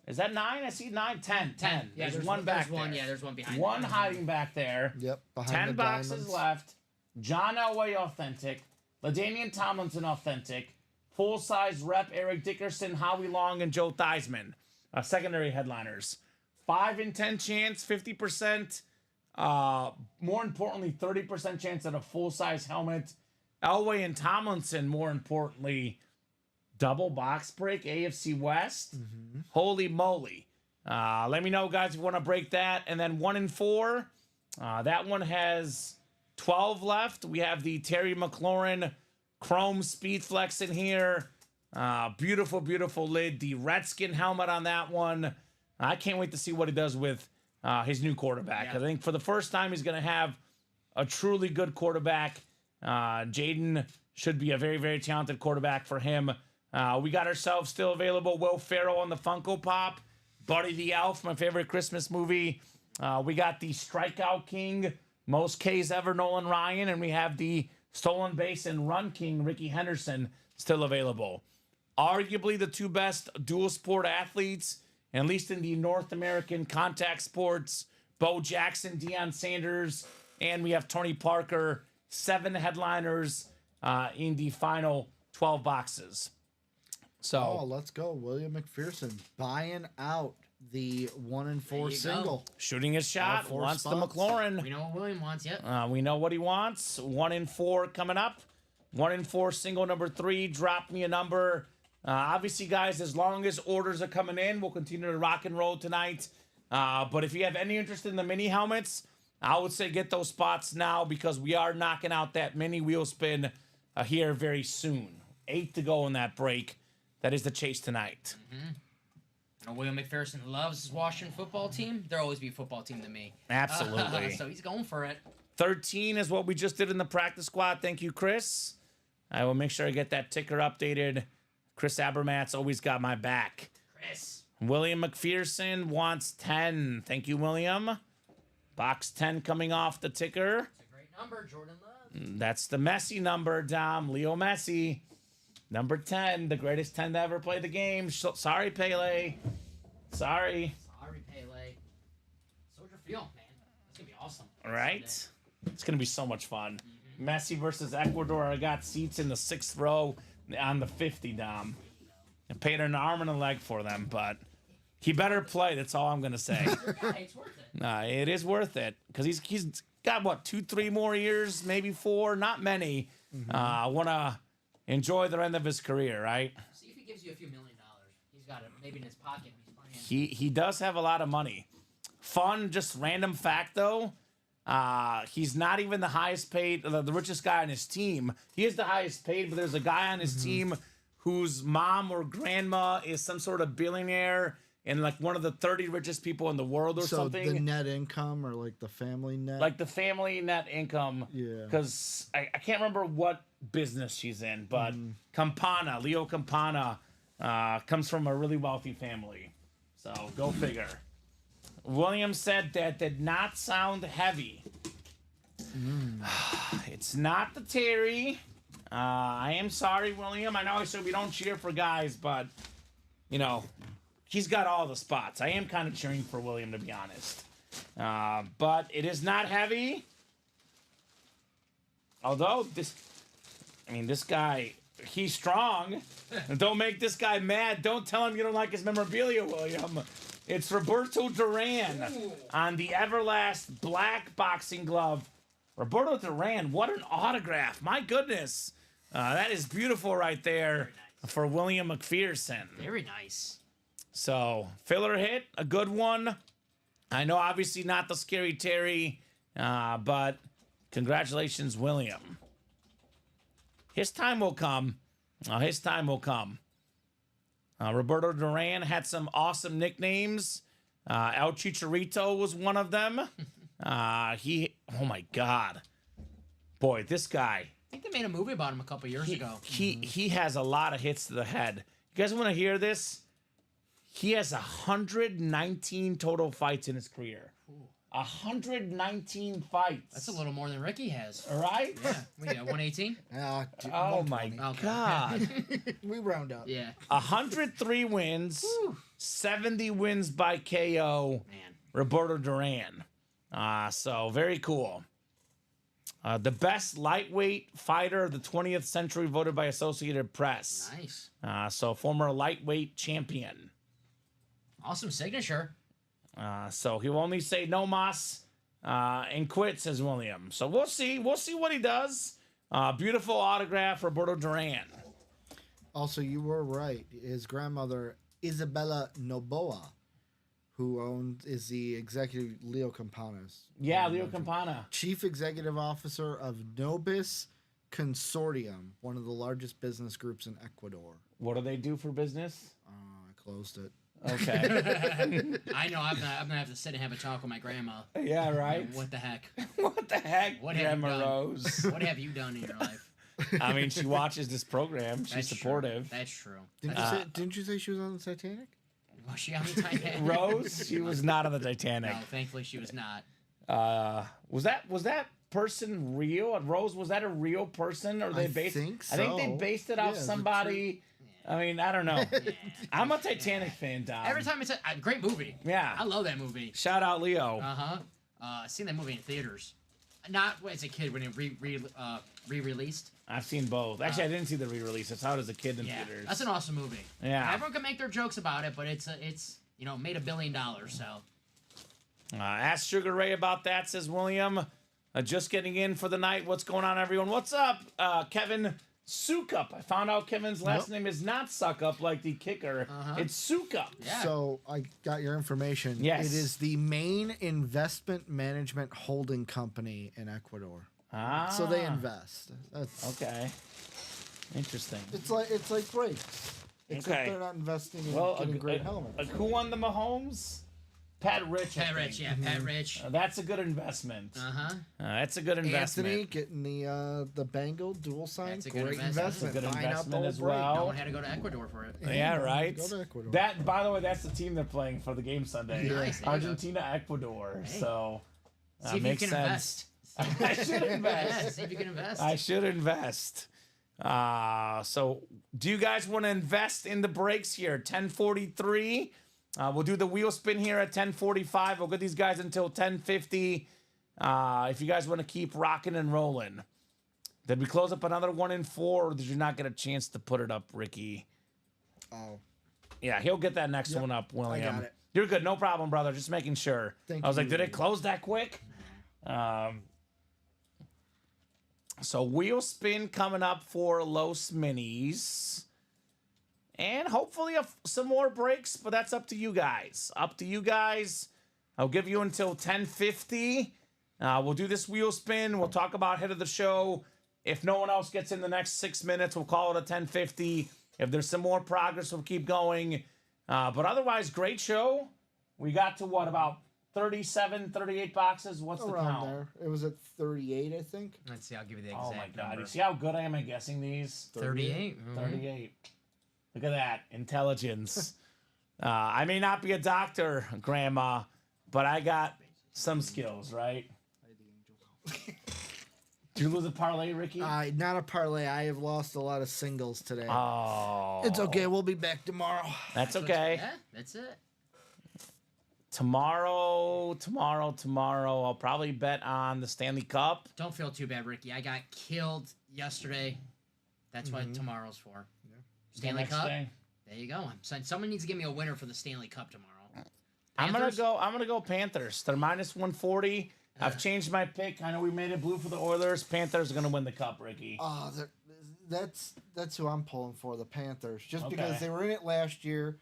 Is that 9? I see 9, 10. Yeah, there's one back there's one, there. Yeah, there's one behind. One hiding back there. Yep. Behind 10 the boxes diamonds. left. John Elway authentic. LaDainian Tomlinson authentic. Full-size rep Eric Dickerson, Howie Long, and Joe Theismann. Secondary headliners. 5 in 10 chance, 50%. More importantly, 30% chance at a full-size helmet. Elway and Tomlinson, more importantly, double box break, AFC West. Holy moly. Let me know, guys, if you want to break that. And then 1 and 4. That one has 12 left. We have the Terry McLaurin Chrome Speed Flex in here. Beautiful, beautiful lid. The Redskin helmet on that one. I can't wait to see what he does with his new quarterback. Yeah. I think for the first time, he's going to have a truly good quarterback. Jaden should be a very, very talented quarterback for him. We got ourselves still available Will Ferrell on the Funko Pop. Buddy the Elf, my favorite Christmas movie. We got the Strikeout King, most Ks ever, Nolan Ryan. And we have the Stolen Base and Run King, Ricky Henderson, still available. Arguably the two best dual sport athletes, at least in the North American contact sports. Bo Jackson, Deion Sanders, and we have Tony Parker. 7 headliners in the final 12 boxes. So let's go. William McPherson buying out the 1 and 4 you single. go. shooting his shot, All 4 wants the spots. McLaurin. We know what William wants. Yep. We know what he wants. 1 and 4 coming up. 1 and 4 single number 3. Drop me a number. Obviously, guys, as long as orders are coming in, we'll continue to rock and roll tonight. But if you have any interest in the mini helmets, I would say get those spots now because we are knocking out that mini wheel spin here very soon. 8 to go in that break. That is the chase tonight. William McPherson loves his Washington football team. There'll always be a football team to me. Absolutely. So he's going for it. 13 is what we just did in the practice squad. Thank you, Chris. I will make sure I get that ticker updated. Chris Abermat's always got my back. Chris. William McPherson wants 10. Thank you, William. Box 10 coming off the ticker. It's a great number, Jordan Love. That's the Messi number, Dom. Leo Messi. Number 10, the greatest 10 to ever play the game. Sorry, Pele. Sorry. Sorry, Pele. Soldier Field, man. That's going to be awesome. All right. It's going to be so much fun. Messi versus Ecuador. I got seats in the 6th row on the 50, Dom. I paid an arm and a leg for them, but he better play. That's all I'm going to say. It's worth it. It is worth it because he's got, what, 2-3 more years, maybe 4, not many. I want to enjoy the end of his career, right? See if he gives you a few $1 million. He's got it maybe in his pocket when he's playing. He does have a lot of money. Fun, just random fact, though. He's not even the highest paid, the richest guy on his team. He is the highest paid, but there's a guy on his team whose mom or grandma is some sort of billionaire and like one of the 30 richest people in the world or something. The net income or like the family net? Like the family net income. Yeah. Because I can't remember what business she's in, but Campana, Leo Campana, comes from a really wealthy family. So go figure. William said that did not sound heavy. It's not the Terry. I am sorry, William. I know I said we don't cheer for guys, but, you know, he's got all the spots. I am kind of cheering for William, to be honest. But it is not heavy. Although, this guy, he's strong. Don't make this guy mad. Don't tell him you don't like his memorabilia, William. It's Roberto Duran on the Everlast black boxing glove. Roberto Duran, what an autograph. My goodness. That is beautiful right there for William McPherson. Very nice. So, filler hit, a good one. I know, obviously, not the scary Terry, but congratulations, William. His time will come. His time will come. Roberto Duran had some awesome nicknames. El Chicharito was one of them. Oh my God. Boy, this guy. I think they made a movie about him a couple years ago. He has a lot of hits to the head. You guys want to hear this? He has 119 total fights in his career. 119 fights. That's a little more than Ricky has. All right? Yeah. We got 118? Oh, my God. We round up. Yeah. 103 wins, 70 wins by KO. Man. Roberto Duran. So, very cool. The best lightweight fighter of the 20th century voted by Associated Press. Nice. So, former lightweight champion. Awesome signature. So he'll only say no mas and quit, says William. So we'll see. We'll see what he does. Beautiful autograph, Roberto Duran. Also, you were right. His grandmother, Isabella Noboa, who is the executive Leo Campana's. Yeah, Leo Campana. Chief Executive Officer of Nobis Consortium, one of the largest business groups in Ecuador. What do they do for business? I closed it. Okay. I know. I'm gonna have to sit and have a talk with my grandma. Yeah, right. What the heck? What the heck, What have you Grandma done? Rose? What have you done in your life? I mean, she watches this program. She's That's supportive. True. That's true. Didn't you say she was on the Titanic? Was she on the Titanic? Rose, she was not on the Titanic. No, thankfully she was not. Was that person real? Rose, was that a real person, or they based? think I think they so. based it off Yeah, is it somebody. I mean, I don't know. Yeah. I'm a Titanic fan, Dom. Every time it's a great movie. Yeah. I love that movie. Shout out Leo. I've seen that movie in theaters. Not as a kid when it re-released. I've seen both. Actually, I didn't see the re-release. I saw it as a kid in Yeah, theaters. that's an awesome movie. Yeah. Everyone can make their jokes about it, but it's made $1 billion. So Ask Sugar Ray about that, says William. Just getting in for the night. What's going on, everyone? What's up, Kevin Sukup? I found out Kevin's last name is not Sukup like the kicker. It's Sukup. yeah. So I got your information. Yes. It is the main investment management holding company in Ecuador. Ah. So they invest. That's Okay. Interesting. It's like brakes. Except Okay. they're not investing in Well, getting great helmets. who won the Mahomes? Pat Rich. I Pat think. Rich, yeah, Pat Rich. That's a good investment. That's a good investment. Anthony getting the Bengal dual sign. That's a good Great investment. investment. That's a good Buying up investment old as Brady. well. No one had to go to Ecuador for it. Yeah, right. Go to Ecuador. That, by the way, that's the team they're playing for the game Sunday. Nice, there you go. Argentina, Ecuador. Hey. So See if you makes can sense. invest. I should Yeah, invest. see if you can invest. I should invest. So do you guys want to invest in the breaks here? 10:43. We'll do the wheel spin here at 10:45. We'll get these guys until 10:50. If you guys want to keep rocking and rolling. Did we close up another 1 in 4, or did you not get a chance to put it up, Ricky? Oh, Yeah, he'll get that next one up, William. got it. You're good, no problem, brother. Just making sure. Thank I was like, you. did it close that quick? So wheel spin coming up for Los Minis. And hopefully some more breaks, but that's up to you guys. Up to you guys. I'll give you until 10:50. We'll do this wheel spin. We'll talk about head of the show. If no one else gets in the next 6 minutes, we'll call it a 10:50. If there's some more progress, we'll keep going. But otherwise, great show. We got to what, about 37, 38 boxes? What's the around count? there. It was at 38, I think. Let's see. I'll give you the exact Oh my God! number. You see how good I am at guessing these? 38. 38. Look at that intelligence. I may not be a doctor, Grandma, but I got some skills, right? Did you lose a parlay, Ricky? Not a parlay. I have lost a lot of singles today. Oh, It's okay. We'll be back tomorrow. That's okay. Yeah, that's it. Tomorrow, I'll probably bet on the Stanley Cup. Don't feel too bad, Ricky. I got killed yesterday. That's what tomorrow's for. Stanley Next Cup. day. There you go. So someone needs to give me a winner for the Stanley Cup tomorrow. I'm Panthers? gonna go Panthers. They're minus 140. I've changed my pick. I know we made it blue for the Oilers. Panthers are gonna win the cup, Ricky. That's who I'm pulling for, the Panthers. Just Okay. because they were in it last year.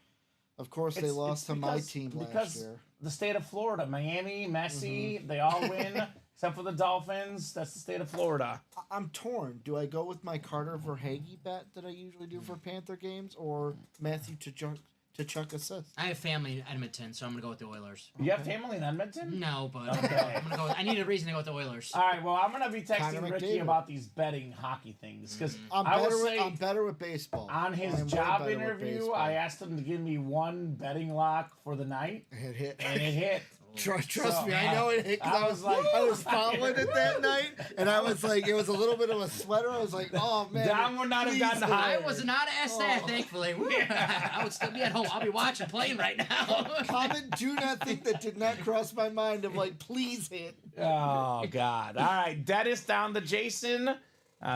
Of course, they lost to my team last year. The state of Florida, Miami, Messi, they all win except for the Dolphins. That's the state of Florida. I'm torn. Do I go with my Carter Verhaeghe bet that I usually do for Panther games, or Matthew Tkachuk assist? I have family in Edmonton, so I'm gonna go with the Oilers. You have family in Edmonton? No, but Okay. I'm gonna go. I need a reason to go with the Oilers. All right, well, I'm going to be texting Connor Ricky McDavid. about these betting hockey things because I'm I will better. say I'm better with baseball. on his I'm way job better with interview, baseball. I asked him to give me one betting lock for the night, It hit. and it hit. Trust So, me, I know it hit. 'Cause I was like, I was following it that night, and I was like, it was a little bit of a sweater. I was like, oh man, Dom would not have gotten please higher. I was not asked that, thankfully. Woo. I would still be at home. I'll be watching playing right now. Comment, do not think that did not cross my mind of like, please hit. Oh, God. All right. Dennis down to Jason.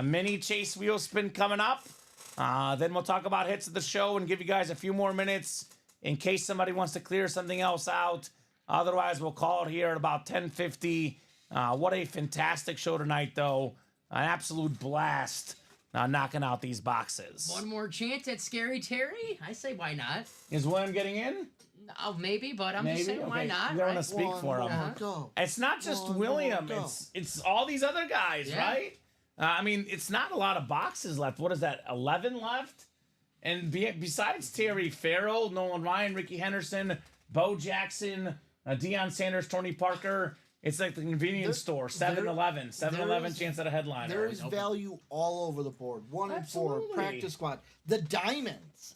Mini chase wheel spin coming up. Then we'll talk about hits of the show and give you guys a few more minutes in case somebody wants to clear something else out. Otherwise, we'll call it here at about 10:50. What a fantastic show tonight, though. an absolute blast knocking out these boxes. One more chance at Scary Terry? I say why not? Is William getting in? Oh, maybe, but I'm just saying why not? You don't want Right? to speak for him. Go. It's not just One William. more, go. It's all these other guys, Yeah. right? I mean, it's not a lot of boxes left. What is that? 11 left. And besides Terry Farrell, Nolan Ryan, Ricky Henderson, Bo Jackson, Deion Sanders, Tony Parker. It's like the convenience store, 7-Eleven. 7-Eleven chance at a headliner. There is value all over the board. 1 and 4, Absolutely. practice squad, the diamonds.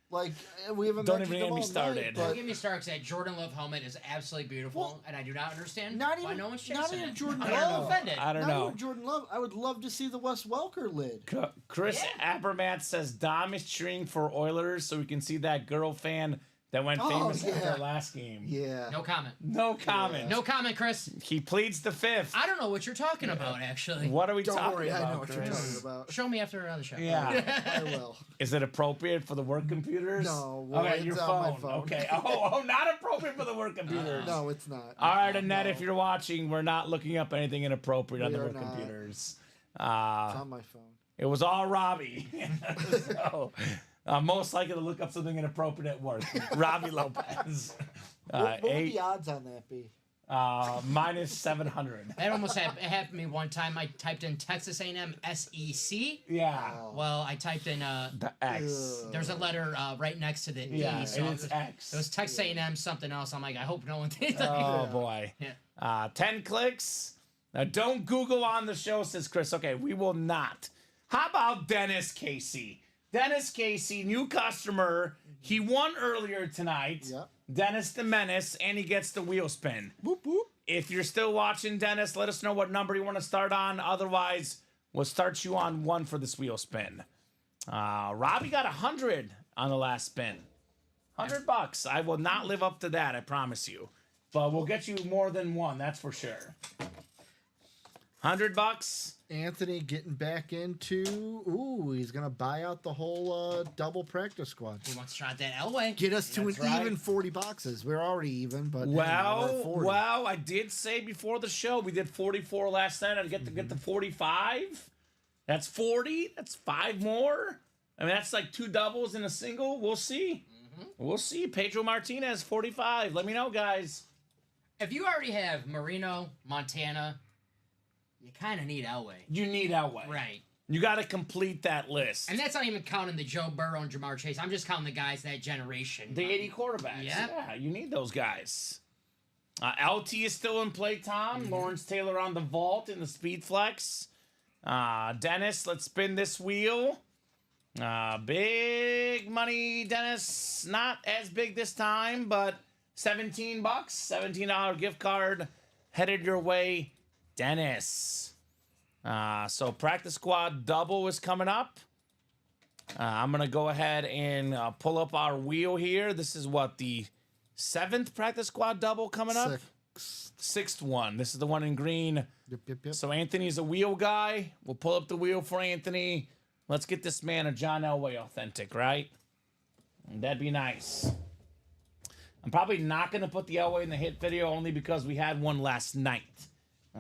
Like we haven't Don't mentioned even them get me all started. night, Don't but get me started, 'cause that Jordan Love helmet is absolutely beautiful, Well, and I do not understand not why even- no one's chasing not even it. Jordan I'm Love. offended. I don't not know. even Jordan Love. I would love to see the Wes Welker lid. Chris Abermat says Dom is cheering for Oilers so we can see that girl fan that went Oh, famous yeah. at their last game. Yeah. No comment. No comment. No comment, Chris. He pleads the fifth. I don't know what you're talking about, actually. What are we Don't talking worry, about, I know what you're Chris? talking about. Show me after another show. Yeah. I will. Is it appropriate for the work computers? No, well, okay, it's your on my phone. phone. Okay. Oh, not appropriate for the work computers. No, it's not. All right, Annette, No. if you're watching, we're not looking up anything inappropriate on We the are work not. computers. It's on my phone. It was all Robbie. So, most likely to look up something inappropriate at work. Robbie Lopez. What would Eight, the odds on that be? minus 700. That almost happened to me one time. I typed in Texas A&M SEC. Yeah. Well, I typed in The X. there's a letter right next to the Yeah, E, so and it's X. it was Texas A&M something else. I'm like, I hope no one thinks Oh, boy. Yeah. 10 clicks. Now, don't Google on the show, says Chris. Okay, we will not. How about Dennis Casey? Dennis Casey, new customer. He won earlier tonight. Yep. Dennis the Menace, and he gets the wheel spin. Boop boop. If you're still watching, Dennis, let us know what number you want to start on. Otherwise, we'll start you on 1 for this wheel spin. Robbie got 100 on the last spin. $100. I will not live up to that, I promise you. But we'll get you more than 1, that's for sure. $100. Anthony getting back into. Ooh, he's gonna buy out the whole double practice squad. He wants to try that Elway. Get us to That's an right. even 40 boxes. We're already even, but hey, now we're at 40. Well, I did say before the show we did 44 last night. I'd get to 45. That's 40. That's 5 more. I mean, that's like 2 doubles in a single. We'll see. We'll see. Pedro Martinez, 45. Let me know, guys. If you already have Marino, Montana, you kind of need Elway. You need Elway. Right. You got to complete that list. And that's not even counting the Joe Burrow and Jamar Chase. I'm just counting the guys that generation. The 80 quarterbacks. Yeah. Yeah, you need those guys. LT is still in play, Tom. Lawrence Taylor on the vault in the speed flex. Dennis, let's spin this wheel. Big money, Dennis. Not as big this time, but $17. $17 gift card headed your way, Dennis. So practice squad double is coming up. I'm going to go ahead and pull up our wheel here. This is what, the 7th practice squad double coming up? 6th one. This is the one in green. Yep. So Anthony's a wheel guy. We'll pull up the wheel for Anthony. Let's get this man a John Elway authentic, right? That'd be nice. I'm probably not going to put the Elway in the hit video only because we had one last night.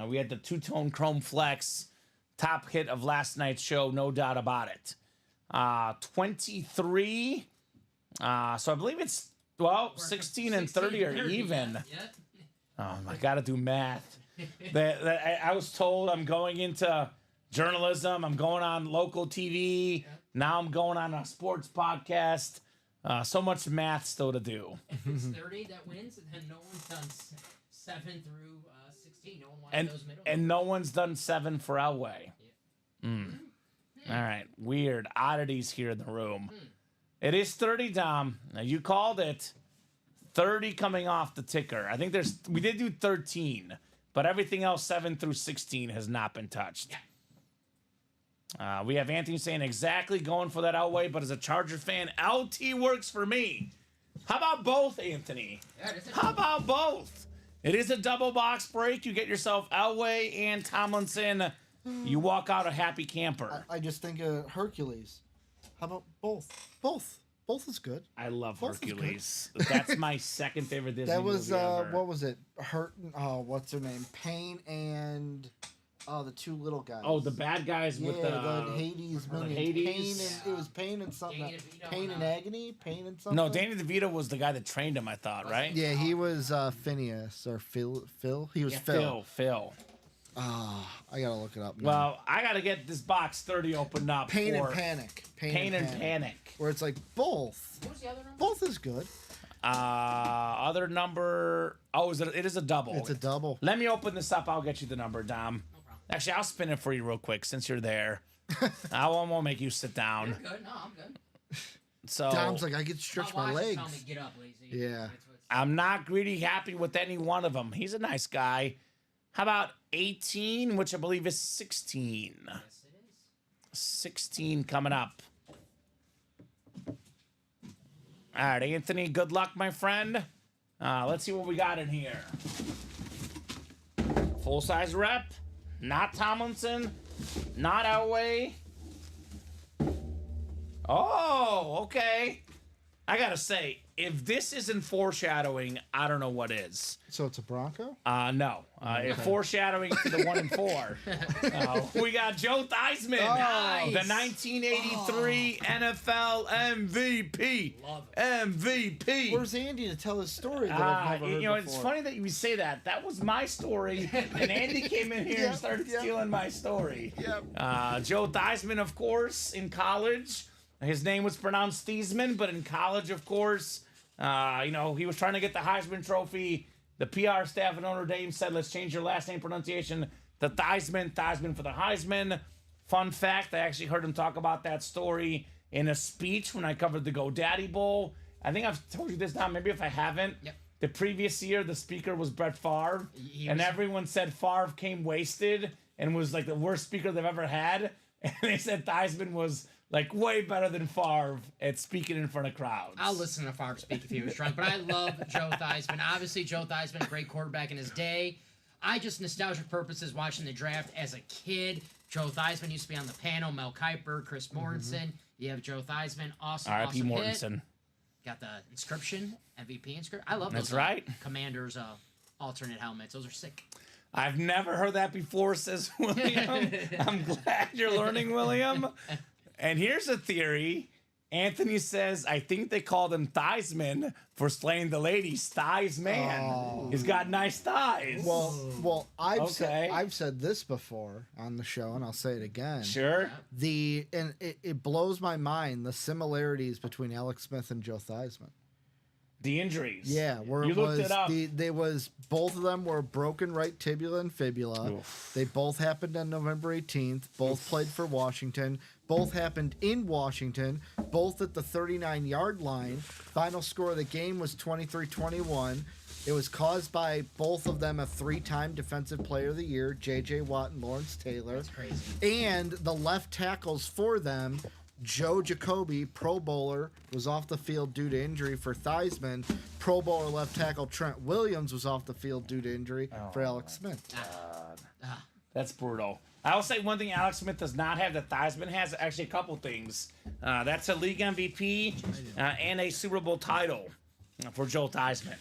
We had the two-tone chrome flex, top hit of last night's show, no doubt about it. 23. So I believe it's, 16 and 30 are even. Yeah. I got to do math. I was told I'm going into journalism. I'm going on local TV. Now I'm going on a sports podcast. So much math still to do. If it's 30 that wins, then no one's done 7 through 16. No one wanted those middle. And no one's done 7 for Elway. All right. Weird oddities here in the room. It is 30, Dom. Now, you called it. 30 coming off the ticker. I think we did do 13, but everything else 7 through 16 has not been touched. We have Anthony saying exactly going for that Elway, but as a Charger fan, LT works for me. How about both, Anthony? How about both? It is a double box break. You get yourself Elway and Tomlinson. You walk out a happy camper. I just think of Hercules. How about both? Both is good. I love Both is good. Hercules. That's my second favorite Disney That was movie ever. what was it? What's her name? Payne and Oh, the two little guys. Oh, the bad guys with the Hades minion. Hades. It was Pain and something. Danny DeVito Pain and Agony? Pain and something? No, Danny DeVito was the guy that trained him, I thought, right? Yeah, he was Phineas or Phil. He was Yeah, Phil. Oh, I gotta look it up now. Well, I gotta get this box 30 opened up. Pain for and Panic. Pain and Panic. Where it's like both. What was the other number? Both is good. Other number. Oh, it is a double. It's a double. Let me open this up. I'll get you the number, Dom. No problem. Actually, I'll spin it for you real quick since you're there. I won't make you sit down. You're good. No, I'm good. So Dom's like, I get to stretch my watch legs. Tell me get up, lazy. Yeah. That's what's- I'm not really happy with any one of them. He's a nice guy. How about 18, which I believe is 16? Yes, it is. 16 coming up. All right, Anthony, good luck, my friend. Let's see what we got in here. Full-size rep. Not Tomlinson. Not Elway. Oh, okay. I got to say, if this isn't foreshadowing, I don't know what is. So it's a Bronco? No. Foreshadowing to the 1 and 4. We got Joe Theismann, Nice. the 1983 NFL MVP. Love MVP. Where's Andy to tell his story that I've never heard before? It's funny that you say that. That was my story, and Andy came in here and started stealing my story. Yep. Joe Theismann, of course, in college. His name was pronounced Theismann, but in college, of course, he was trying to get the Heisman Trophy. The PR staff at Notre Dame said, let's change your last name pronunciation to Theismann for the Heisman. Fun fact, I actually heard him talk about that story in a speech when I covered the GoDaddy Bowl. I think I've told you this now, maybe if I haven't. Yep. The previous year, the speaker was Brett Favre, He and was- everyone said Favre came wasted and was like the worst speaker they've ever had. And they said Theismann was like way better than Favre at speaking in front of crowds. I'll listen to Favre speak if he was drunk, but I love Joe Theismann. Obviously, Joe Theismann, a great quarterback in his day. I just, nostalgic purposes, watching the draft as a kid. Joe Theismann used to be on the panel. Mel Kiper, Chris Mortensen. You have Joe Theismann. Awesome, R.I.P. awesome Mortensen. hit. Got the inscription, MVP inscription. I love those. That's right. Commanders alternate helmets. Those are sick. I've never heard that before, says William. I'm glad you're learning, William. And here's a theory. Anthony says, I think they called him Theismann for slaying the ladies. Thighs man. Oh. He's got nice thighs. Well, I've Okay. said this before on the show, and I'll say it again. Sure. It blows my mind the similarities between Alex Smith and Joe Theismann. The injuries. Yeah, where you it looked was it up. they was both of them were broken right tibula and fibula. Oof. They both happened on November 18th. Both played for Washington. Both happened in Washington. Both at the 39-yard line. Final score of the game was 23-21. It was caused by both of them a 3-time Defensive Player of the Year, J.J. Watt and Lawrence Taylor. That's crazy. And the left tackles for them, Joe Jacoby, Pro Bowler, was off the field due to injury for Theismann. Pro Bowler left tackle Trent Williams was off the field due to injury for Alex Smith. That's brutal. I will say one thing Alex Smith does not have that Theismann has, actually a couple things. That's a league MVP and a Super Bowl title for Joe Theismann.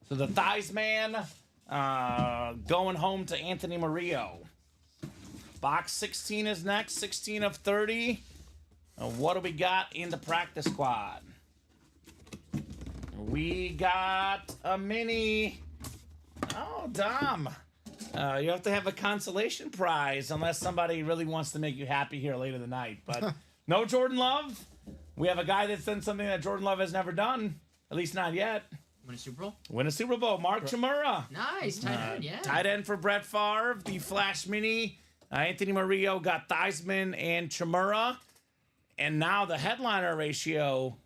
So the Theismann going home to Anthony Murillo. Box 16 is next, 16 of 30. What do we got in the practice squad? We got a mini. Oh, Dom. You have to have a consolation prize unless somebody really wants to make you happy here late in the night. But no Jordan Love. We have a guy that's done something that Jordan Love has never done, at least not yet. Win a Super Bowl? Win a Super Bowl. Mark Chmura. Nice. Tight end, yeah. Tight end for Brett Favre. The Flash Mini. Anthony Murillo got Theismann and Chmura. And now the headliner ratio.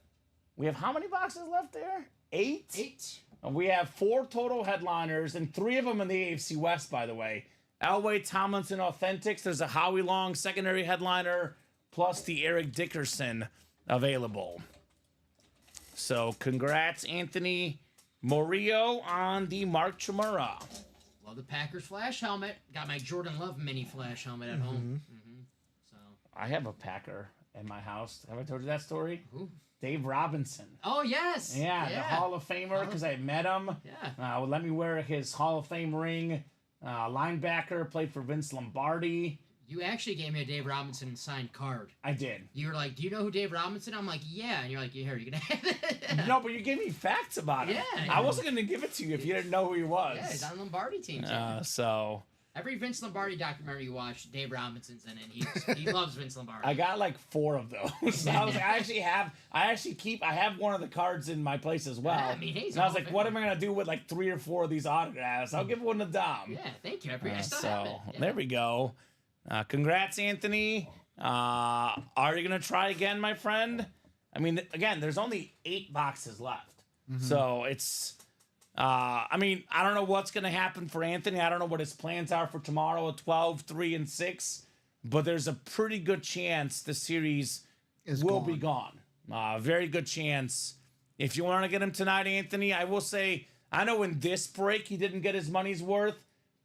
We have how many boxes left there? 8? 8. And we have 4 total headliners, and 3 of them in the AFC West, by the way. Elway, Tomlinson, Authentics. There's a Howie Long secondary headliner, plus the Eric Dickerson available. So congrats, Anthony Murillo, on the Mark Chmura. Love the Packers Flash helmet. Got my Jordan Love mini Flash helmet at home. Mm-hmm. So. I have a Packer in my house. Have I told you that story? Ooh. Dave Robinson. Oh, yes. Yeah, the Hall of Famer, because I met him. Yeah. Let me wear his Hall of Fame ring linebacker, played for Vince Lombardi. You actually gave me a Dave Robinson signed card. I did. You were like, "Do you know who Dave Robinson?" I'm like, "Yeah," and you're like, "Here, you can have it." No, but you gave me facts about him. Yeah. I wasn't going to give it to you if you didn't know who he was. Yeah, he's on Lombardi team. So Every Vince Lombardi documentary you watch, Dave Robinson's in it. He loves Vince Lombardi. I got like 4 of those. I have one of the cards in my place as well. Yeah, I mean, he's and I was a like, Hall what of am I gonna do with like 3 or 4 of these autographs? I'll give one to Dom. Yeah, thank you. I still have it. Yeah. There we go. Congrats, Anthony. Are you gonna try again, my friend? I mean, again, there's only 8 boxes left, so it's. I mean, I don't know what's going to happen for Anthony. I don't know what his plans are for tomorrow at 12, 3, and 6. But there's a pretty good chance the series will be gone. Very good chance. If you want to get him tonight, Anthony, I will say, I know in this break he didn't get his money's worth,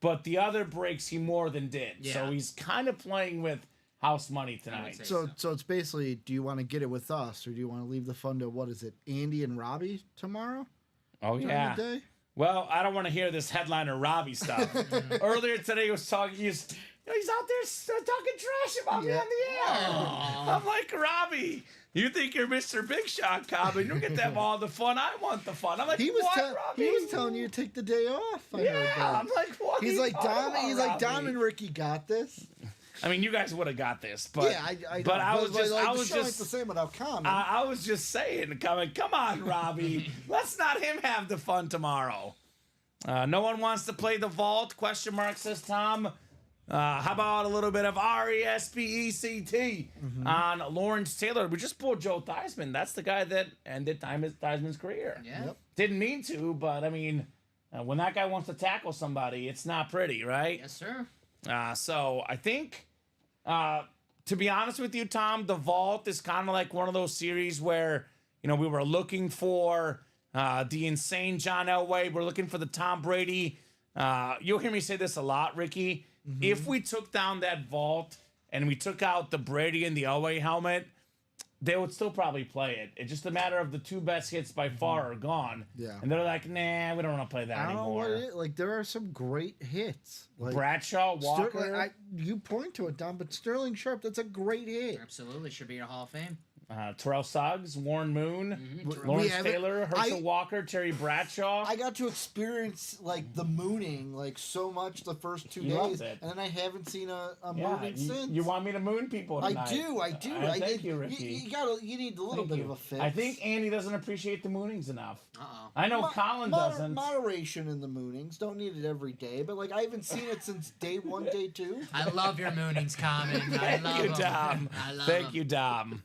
but the other breaks he more than did. Yeah. So he's kind of playing with house money tonight. So it's basically, do you want to get it with us, or do you want to leave the fun to, what is it, Andy and Robbie tomorrow? Oh, during yeah. the day? Well, I don't want to hear this headliner Robbie stuff. Earlier today, he was talking. He's out there talking trash about me on the air. I'm like, Robbie, you think you're Mr. Big Shot, Cobb, and you get them all the fun. I want the fun. I'm like, He was Robbie? telling you to take the day off. I heard Yeah, that. I'm like, what? He's like Dom. He's like Dom Robbie? and Ricky got this. I mean, you guys would have got this, but Yeah, I but know. I was just, like, I the was show ain't just, the same without Kamen. I was just saying, come on, Robbie, let's not him have the fun tomorrow. No one wants to play the vault? Question mark, says Tom. How about a little bit of RESPECT on Lawrence Taylor? We just pulled Joe Theismann. That's the guy that ended Theismann's career. Yeah. Yep. Didn't mean to, but I mean, when that guy wants to tackle somebody, it's not pretty, right? Yes, sir. So I think, to be honest with you, Tom, the vault is kind of like one of those series where, we were looking for the insane John Elway. We're looking for the Tom Brady. You'll hear me say this a lot, Ricky. If we took down that vault and we took out the Brady and the Elway helmet, they would still probably play it. It's just a matter of the 2 best hits by far are gone. Yeah. And they're like, nah, we don't want to play that I don't know anymore. what it is. Like, there are some great hits. Like Bradshaw, Walker. you point to it, Dom, but Sterling Sharp, that's a great hit. Absolutely. Should be in a Hall of Fame. Terrell Suggs, Warren Moon, Mm-hmm. Lawrence Taylor, Herschel Walker, Terry Bradshaw. I got to experience like the mooning like so much the first 2 You loved days, it. and then I haven't seen a mooning since. You want me to moon people tonight? I do. Thank you, Ricky. You need a little bit of a fix. I think Andy doesn't appreciate the moonings enough. Uh-oh. I know Colin doesn't. Moderation in the moonings. Don't need it every day, but like I haven't seen it since day 1, day 2. I love your moonings, Common. I love Thank you, them. Dom. I love Thank them. you, Dom.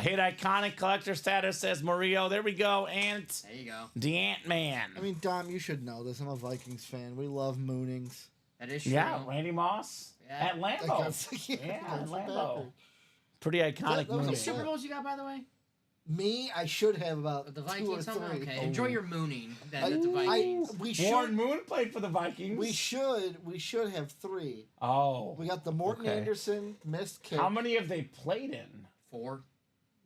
Hit iconic collector status, says Murillo. There we go. Ant. There you go. The Ant-Man. I mean, Dom, you should know this. I'm a Vikings fan. We love moonings. That is true. Yeah, Randy Moss Yeah. at Lambeau. Against- Yeah, against at the Lambeau. Packers. Pretty iconic That was How many movie. Super Bowls you got, by the way? Me, I should have about The 2 or Vikings? 3. Something? Okay. Enjoy your mooning. Then I- at the Vikings. we Warren should. Moon played for the Vikings. We should have 3. Oh. We got the Morton Okay. Anderson missed kick. How many have they played in? 4.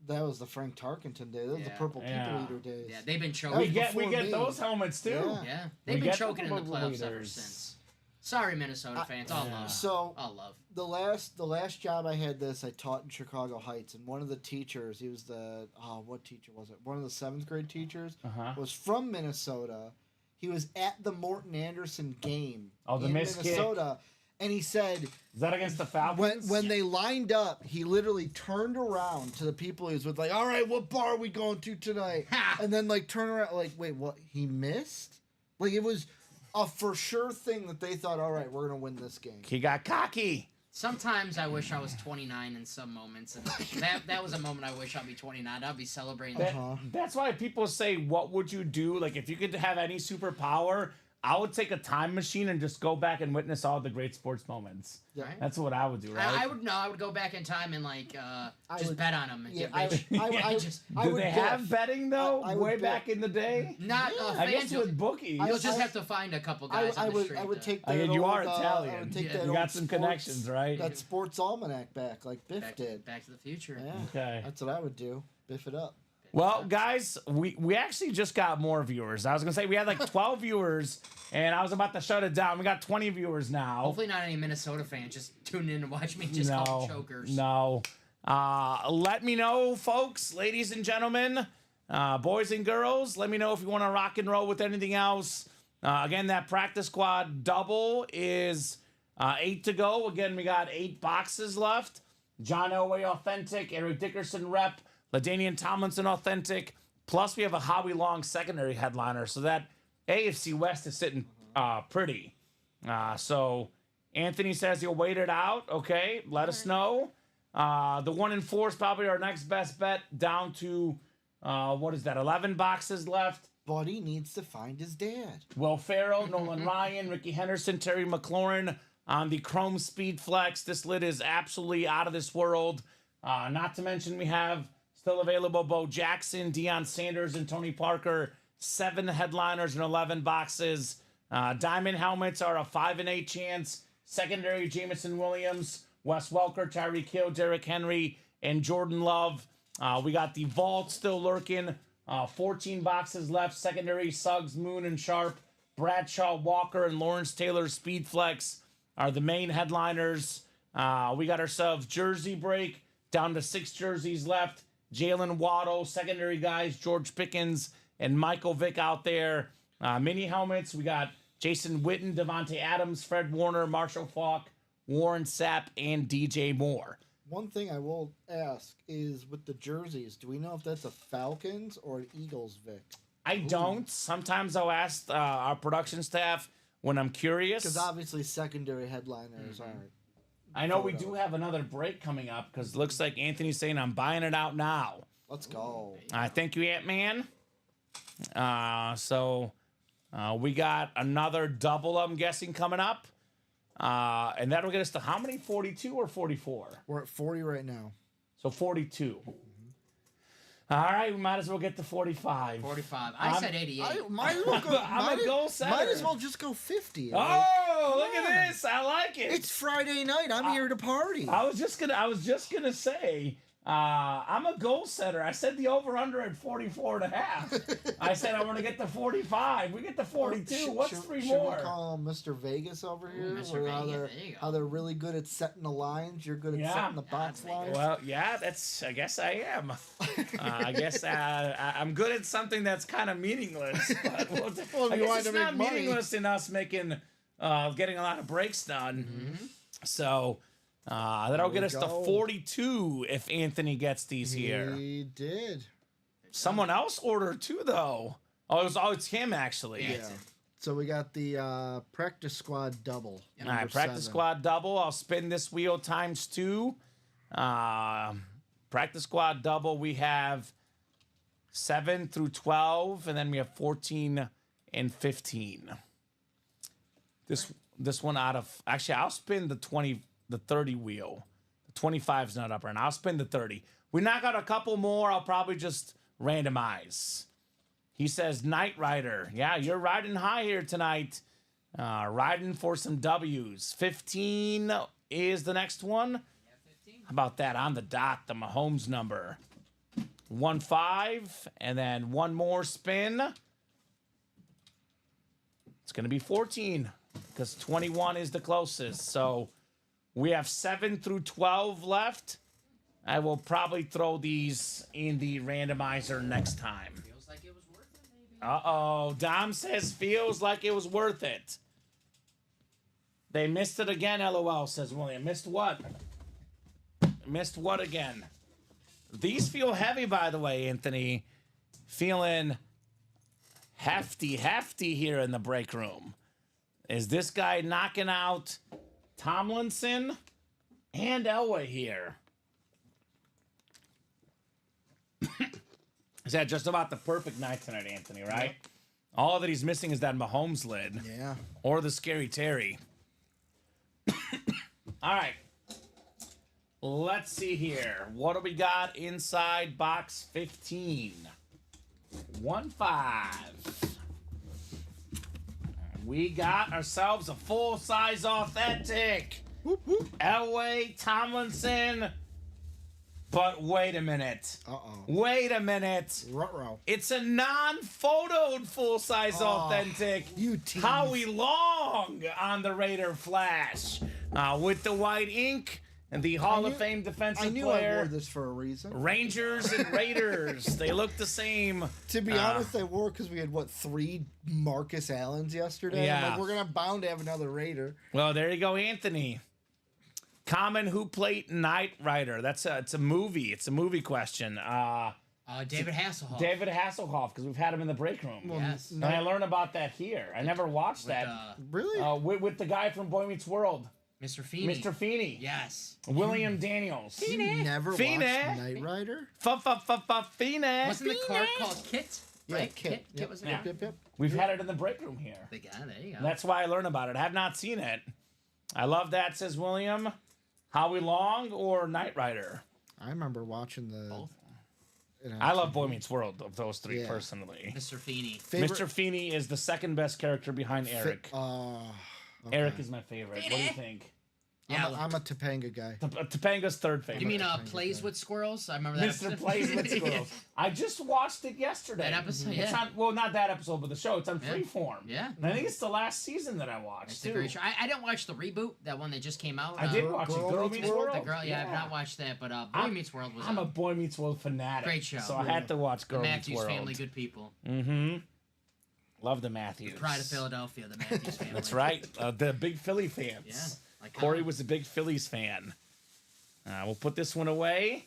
That was the Frank Tarkenton day. That was the Yeah. Purple Yeah. People Eater days. Yeah, they've been That choking. was We get before me. those helmets too. Yeah. Yeah, We they've been get choking in the the playoffs ever leaders. since. Sorry, Minnesota fans. All love. So All love. the last job I had I taught in Chicago Heights, and one of the teachers, he was what teacher was it? One of the 7th grade teachers was from Minnesota. He was at the Morton Anderson game Oh, the in missed kick. Minnesota, and he said Is that against the Falcons? when they lined up, he literally turned around to the people he was with, like, "All right, what bar are we going to tonight?" And then like turn around, like, "Wait, what? He missed?" Like it was a for sure thing that they thought, "All right, we're gonna win this game." He got cocky. Sometimes I wish I was 29 in some moments, and that was a moment I wish I'd be 29. I'd be celebrating. That's why people say, "What would you do? Like, if you could have any superpower, I would take a time machine and just go back and witness all the great sports moments." Yeah. Right? That's what I would do, right? I would go back in time and like just would- bet on them and Yeah, get rich. I just I Did would they have bet. betting though, I would way bet. back in the day? not I guess fans. with bookies. You'll just I- have to find a couple guys on the street. I would to- take I that. mean, you old, are I Italian. would take Yeah. that You old got some sports- connections, right? That sports almanac back, like Biff back, did. Back to the Future. Yeah, Okay. that's what I would do. Biff it up. Well, guys, we actually just got more viewers. I was going to say we had like 12 viewers, and I was about to shut it down. We got 20 viewers now. Hopefully not any Minnesota fans just tune in and watch me just call chokers. No. Let me know, folks, ladies and gentlemen, boys and girls. Let me know if you want to rock and roll with anything else. Again, that practice squad double is 8 to go. Again, we got 8 boxes left. John Elway authentic, Eric Dickerson rep, LaDainian Tomlinson authentic. Plus, we have a Howie Long secondary headliner. So that AFC West is sitting pretty. So Anthony says he'll wait it out. Okay, let us know. The 1 and 4 is probably our next best bet. Down to, 11 boxes left. Buddy needs to find his dad. Will Farrell, Nolan Ryan, Ricky Henderson, Terry McLaurin on the Chrome Speed Flex. This lid is absolutely out of this world. Not to mention we have still available Bo Jackson, Deion Sanders, and Tony Parker. 7 headliners and 11 boxes. Diamond helmets are a 5 and 8 chance. Secondary, Jamison Williams, Wes Welker, Tyreek Hill, Derrick Henry, and Jordan Love. We got the vault still lurking. 14 boxes left. Secondary, Suggs, Moon, and Sharp. Bradshaw, Walker, and Lawrence Taylor Speed Flex are the main headliners. We got ourselves jersey break. Down to 6 jerseys left. Jalen Waddle, secondary guys, George Pickens, and Michael Vick out there. Mini helmets, we got Jason Witten, Devontae Adams, Fred Warner, Marshall Faulk, Warren Sapp, and DJ Moore. One thing I will ask is with the jerseys, do we know if that's a Falcons or an Eagles Vic? I don't. Sometimes I'll ask our production staff when I'm curious. Because obviously secondary headliners aren't. I know we do have another break coming up because it looks like Anthony's saying I'm buying it out now. Let's go. Thank you, Ant-Man. So we got another double, I'm guessing, coming up. And that'll get us to how many? 42 or 44? We're at 40 right now. So 42. All right, we might as well get to 45. 45. I said 88. Might as well go, I'm a goal setter. Might as well just go 50. Oh, look at this. I like it. It's Friday night. I'm here to party. I was just gonna say, I'm a goal setter. I said the over-under at 44 and a half. I said I want to get to 45. We get to 42. What's 3 more? Should we call Mr. Vegas over here? Mr. How Vegas, there you go. how they're really good at setting the lines. You're good at setting the box lines. Well, yeah, I guess I am. I guess I'm good at something that's kind of meaningless. But I guess it's not meaningless in us getting a lot of breaks done. Mm-hmm. So that'll get us to 42 if Anthony gets these here. He did. Someone else ordered 2 though. It's him actually. Yeah. So we got the practice squad double. All right, practice squad double. I'll spin this wheel times 2. Practice squad double. We have 7 through 12, and then we have 14 and 15. This one out of actually, I'll spin the 30 wheel. The 25's not up right now. I'll spin the 30. We knock out a couple more. I'll probably just randomize. He says Knight Rider. Yeah, you're riding high here tonight. Riding for some W's. 15 is the next one. Yeah, 15. How about that on the dot? The Mahomes number. 1-5, and then one more spin. It's going to be 14 because 21 is the closest. So we have 7 through 12 left. I will probably throw these in the randomizer next time. Feels like it was worth it, maybe. Uh-oh. Dom says feels like it was worth it. They missed it again, LOL, says William. Missed what? Missed what again? These feel heavy, by the way, Anthony. Feeling hefty here in the break room. Is this guy knocking out Tomlinson and Elway here? Is that just about the perfect night tonight, Anthony, right? Yep. All that he's missing is that Mahomes lid. Yeah. Or the Scary Terry. All right. Let's see here. What do we got inside box 15? 1-5. We got ourselves a full-size authentic. Elway, Tomlinson, But wait a minute. Uh-oh. Wait a minute. Ruh-roh. It's a non-photoed full-size authentic you tease. Howie Long on the Raider Flash with the white ink and the Hall of Fame defensive I knew player. I wore this for a reason. Rangers and Raiders. They look the same. To be honest, I wore it because we had, 3 Marcus Allens yesterday? Yeah. I'm like, we're going to bound to have another Raider. Well, there you go, Anthony. Kamen, who played Knight Rider? It's a movie. It's a movie question. David Hasselhoff. David Hasselhoff, because we've had him in the break room. Yes. And I learned about that here. I never watched that. Really? With the guy from Boy Meets World. Mr. Feeney. Mr. Feeney. Yes. William Daniels. You never Feeney. watched Knight Rider? Feeney. Wasn't the card called Kit? Yeah, Right? Kit. Kit was the Yeah. card. We've had it in the break room here. The guy, there you go. That's why I learned about it. I have not seen it. I love that, says William. Howie Long or Knight Rider? I remember watching the... Both. I love Boy Meets World of those 3 Yeah. personally. Mr. Feeney. Mr. Feeney is the second best character behind Eric. Okay. Eric is my favorite. What do you think? Yeah. I'm a Topanga guy. Topanga's third favorite. You mean Plays with Squirrels? I remember that. Mr. episode. Plays with Squirrels. I just watched it yesterday. That episode, It's yeah. on, well, not that episode, but the show. It's on Yeah. Freeform. Yeah. And I think it's the last season that I watched, It's a too. great show. I didn't watch the reboot, that one that just came out. I did watch it. Girl Meets World. The girl, yeah, I've not watched that, but Boy Meets World was I'm a Boy Meets World fanatic. Great show. So I had to watch the Girl Meets Matthews World. family, good people. Mm-hmm. Love the Matthews. Pride of Philadelphia, the Matthews family. That's right. The big Philly fans. Yeah. Like Corey was a big Phillies fan. We'll put this one away.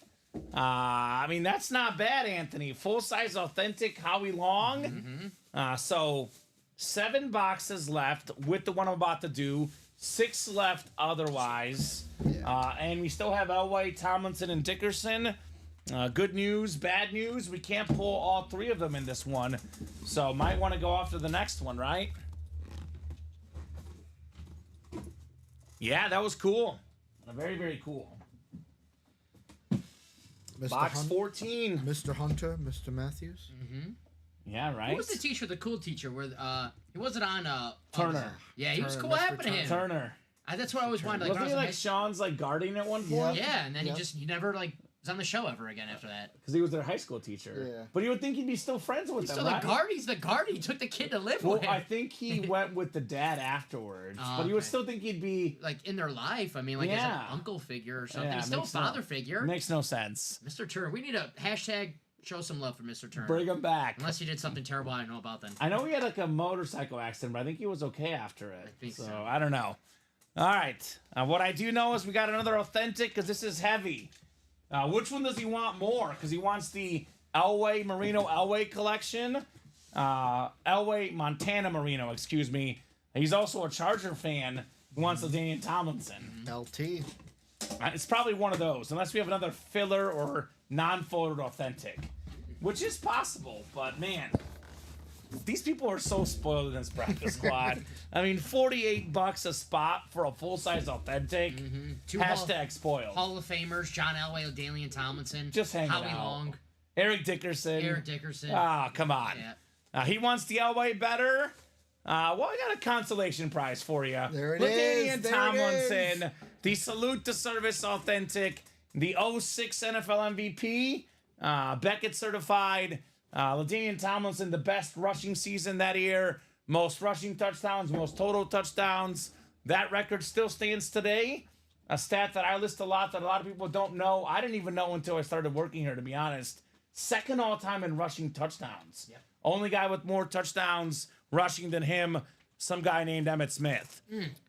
I mean, that's not bad, Anthony. Full-size, authentic Howie Long. So 7 boxes left with the one I'm about to do. 6 left otherwise. Yeah. And we still have Elway, Tomlinson, and Dickerson. Good news, bad news. We can't pull all 3 of them in this one. So might want to go off to the next one, right? Yeah, that was cool. Very, very cool. Mr. Box Hunt- 14. Mr. Hunter, Mr. Matthews. Yeah, right? Who was the teacher, the cool teacher? Where he wasn't on Turner. Yeah, he was Turner, cool. What Mr. happened to him? Turner. That's what I always wanted. Like, when I Wasn't was he in like high Sean's like guardian at one Yeah. point? Yeah, and then Yep. he never like was on the show ever again after that. Because he was their high school teacher. Yeah. But you would think he'd be still friends with them, So right? the guard, he's the guard. He took the kid to live Well, with him. I think he went with the dad afterwards. Oh, but you would okay. still think he'd be... Like in their life, I mean, like as Yeah. an uncle figure or something. Yeah, He's still a makes no- father figure. Makes no sense. Mr. Turner, we need a hashtag show some love for Mr. Turner. Bring him back. Unless he did something terrible I don't know about then. I know he had like a motorcycle accident, but I think he was okay after it. I think so. I don't know. All right. What I do know is we got another authentic because this is heavy. Which one does he want more? Because he wants the Elway Marino Elway collection. Elway Montana Marino, excuse me. He's also a Charger fan who wants the Daniel Tomlinson. LT. It's probably one of those, unless we have another filler or non-photoed authentic, which is possible. But man, these people are so spoiled in this practice squad. I mean, $48 a spot for a full-size authentic. Two Hashtag spoiled. Hall of Famers, John Elway, Dalian Tomlinson. Just hanging Howie out. Long, Eric Dickerson. Eric Dickerson. Ah, come on. Yeah. He wants the Elway better. Well, I got a consolation prize for you. There it LaDainian is. There it Tomlinson, the Salute to Service Authentic, the 06 NFL MVP, Beckett certified. LaDainian Tomlinson, the best rushing season that year, most rushing touchdowns, most total touchdowns. That record still stands today. A stat that I list a lot that a lot of people don't know. I didn't even know until I started working here, to be honest. Second all time in rushing touchdowns. Yep. Only guy with more touchdowns rushing than him, some guy named Emmett Smith.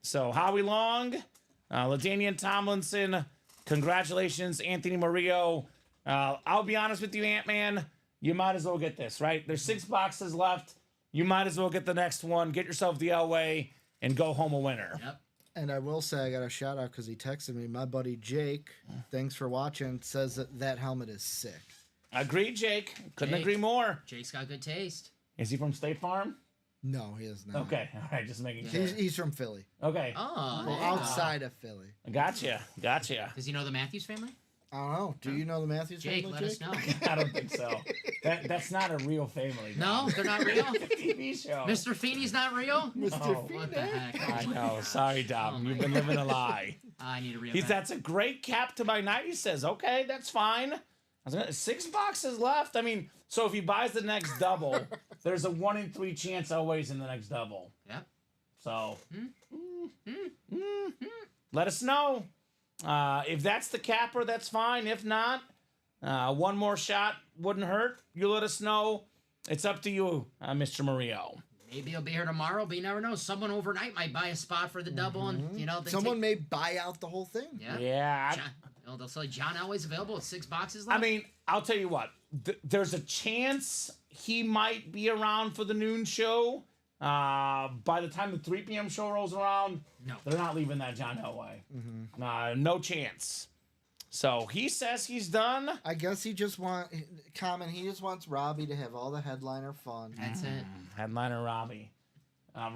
So Howie Long, LaDainian Tomlinson, congratulations, Anthony Murillo. I'll be honest with you, Ant-Man, you might as well get this, right? There's 6 boxes left. You might as well get the next one, get yourself the Elway, and go home a winner. Yep. And I will say, I got a shout out because he texted me. My buddy Jake, thanks for watching, says that helmet is sick. Agreed, Jake. Couldn't Jake. agree more. Jake's got good taste. Is he from State Farm? No, he is not. Okay, all right, just making sure. He's from Philly. Okay, Oh, Well, yeah. outside of Philly. gotcha. Does he know the Matthews family? I don't know. Do you know the Matthews Jake, family, let us know. I don't think so. That's not a real family. No, they're not real? TV show. Mr. Feeney's not real? Mr. Oh, What the heck? I know. Sorry, Dom. Oh, my You've been living a lie. I need a real That's a great cap to my night. He says, okay, that's fine. I was gonna, 6 boxes left. I mean, so if he buys the next double, there's a 1 in 3 chance always in the next double. Yep. So, let us know. If that's the capper, that's fine. If not, one more shot wouldn't hurt. You let us know. It's up to you, Mr. Murillo. Maybe he'll be here tomorrow, but you never know. Someone overnight might buy a spot for the double, and then Someone may buy out the whole thing. Yeah. They'll say John Elway's available with 6 boxes left. I mean, I'll tell you what. There's a chance he might be around for the noon show. By the time the 3 p.m. show rolls around, No. they're not leaving that John Elway. No chance. So he says he's done. I guess he just wants Robbie to have all the headliner fun. That's it. Headliner Robbie.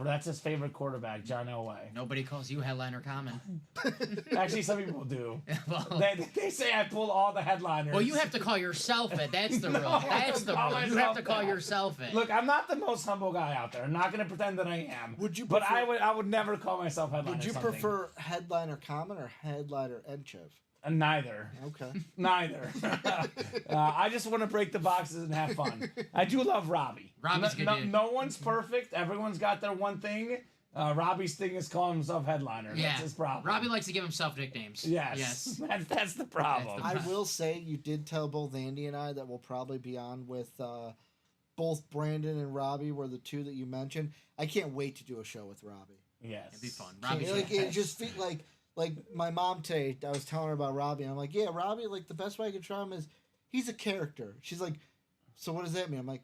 That's his favorite quarterback, John Elway. Nobody calls you headliner Common. Actually, some people do. Well, They say I pull all the headliners. well, you have to call yourself it. That's the rule. That's the call rule. You have myself to call that. yourself it. Look, I'm not the most humble guy out there. I'm not going to pretend that I am. Would you But prefer- I would never call myself headliner. Would you something. prefer headliner Common or headliner Entchev? Neither. Okay. Neither. I just want to break the boxes and have fun. I do love Robbie. Robbie's good dude. No one's perfect. Everyone's got their one thing. Robbie's thing is calling himself headliner. Yeah. That's his problem. Robbie likes to give himself nicknames. Yes. That's the problem. I will say you did tell both Andy and I that we'll probably be on with both Brandon and Robbie were the two that you mentioned. I can't wait to do a show with Robbie. Yes. It'd be fun. Like, Robbie's it just feel like my mom today, I was telling her about Robbie, and I'm like, yeah, Robbie, like, the best way I can try him is he's a character. She's like, so what does that mean? I'm like,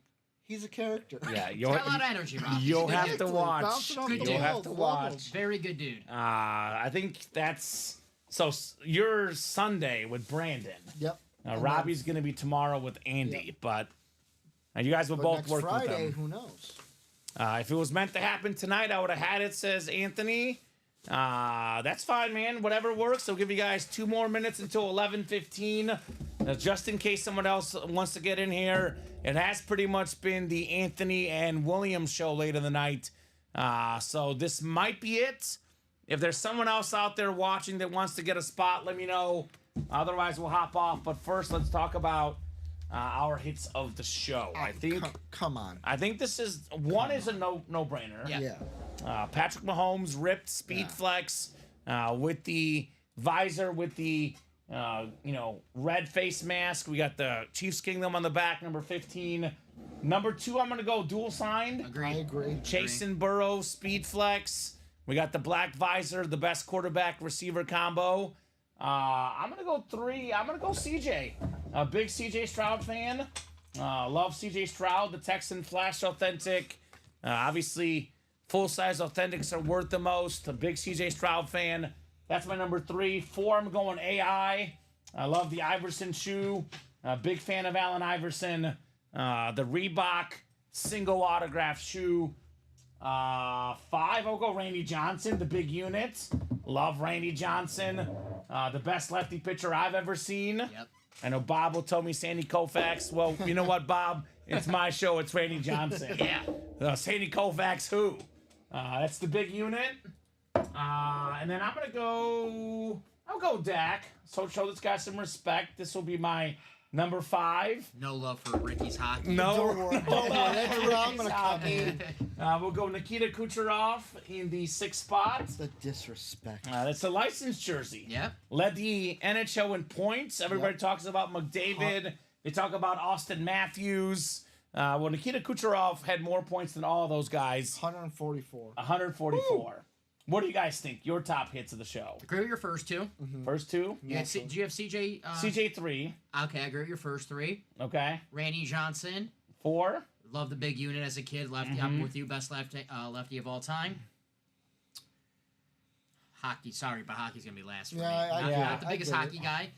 he's a character. Yeah, got a lot of energy, Robbie. You'll He's a have good to dude. watch. Bouncing off Good the dude. You'll have walls, to love him. watch. Very good dude. I think that's so. Your Sunday with Brandon. Yep. And Robbie's going to be tomorrow with Andy, but you guys will But both next work Friday, with them. who knows? If it was meant to happen tonight, I would have had it. Says Anthony. That's fine, man. Whatever works. I'll give you guys 2 more minutes until 11:15, just in case someone else wants to get in here. It has pretty much been the Anthony and William show late in the night, so this might be it. If there's someone else out there watching that wants to get a spot, let me know. Otherwise, we'll hop off. But first, let's talk about our hits of the show. I think. Come on. I think this is one is a no-brainer. Yeah. Yeah. Patrick Mahomes ripped speed flex with the visor, with the red face mask. We got the Chiefs Kingdom on the back, number 15. Number 2, I'm gonna go dual signed. I Agreed. agree. Chasen Burrow speed flex. We got the black visor, the best quarterback receiver combo. I'm gonna go 3. I'm gonna go CJ. A big CJ Stroud fan. Love CJ Stroud, the Texan Flash Authentic. Obviously, full-size Authentics are worth the most. A big CJ Stroud fan. That's my number 3. 4, I'm going AI. I love the Iverson shoe. A big fan of Allen Iverson. The Reebok single autograph shoe. 5, I'll go Randy Johnson, the big unit. Love Randy Johnson. The best lefty pitcher I've ever seen. Yep. I know Bob will tell me Sandy Koufax. Well, you know what, Bob? It's my show. It's Randy Johnson. Yeah. Sandy Koufax, who? That's the big unit. And then I'll go Dak. So show this guy some respect. This will be my number 5. No love for Ricky's hockey. No. Don't worry. That's where I'm gonna come in. We'll go Nikita Kucherov in the 6th spot. The disrespect. That's a licensed jersey. Yep. Led the NHL in points. Everybody talks about McDavid. They talk about Austin Matthews. Well, Nikita Kucherov had more points than all of those guys. 144. 144. What do you guys think? Your top hits of the show? Agree with your first 2. First 2? Do you have CJ? CJ 3. Okay, I agree with your first 3. Okay. Randy Johnson. 4. Love the big unit as a kid. Lefty, I'm with you. Best lefty of all time. Hockey, sorry, but hockey's gonna be last for me. Yeah, Not the biggest I get hockey it. guy.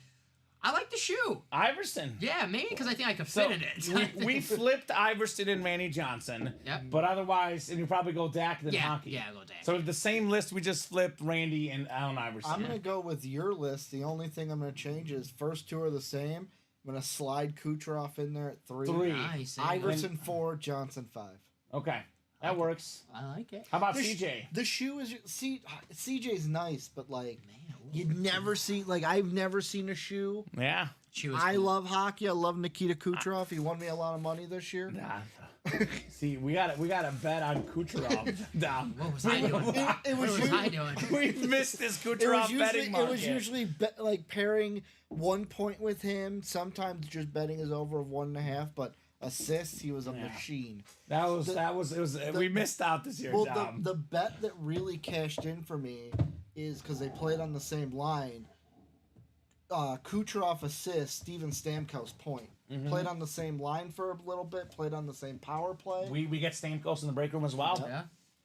I like the shoe. Iverson. Yeah, maybe because I think I could fit in it. we flipped Iverson and Manny Johnson. Yep. But otherwise, and you probably go Dak and then Yeah, hockey. yeah, go Dak. So the same list we just flipped, Randy and Allen Iverson. I'm gonna go with your list. The only thing I'm gonna change is first two are the same. I'm gonna slide Kucherov in there at 3. Nice. Iverson 4, Johnson 5. Okay, that works. I like it. How about The CJ? The shoe is CJ's nice, but like Man, you'd never see I've never seen a shoe. Yeah. Shoe is I cool. love hockey. I love Nikita Kucherov. He won me a lot of money this year. Nah. See, we got to bet on Kucherov. Nah. What was I doing? It was What was I doing? We've missed this It was Kucherov usually, betting market. it was usually like pairing 1 point with him. Sometimes just betting is over of 1.5, but assists he was a machine. We missed out this year, Well, Dom. the bet that really cashed in for me is because they played on the same line. Kucherov assist, Steven Stamkos point. Mm-hmm. Played on the same line for a little bit. Played on the same power play. We get Stamkos in the break room as well.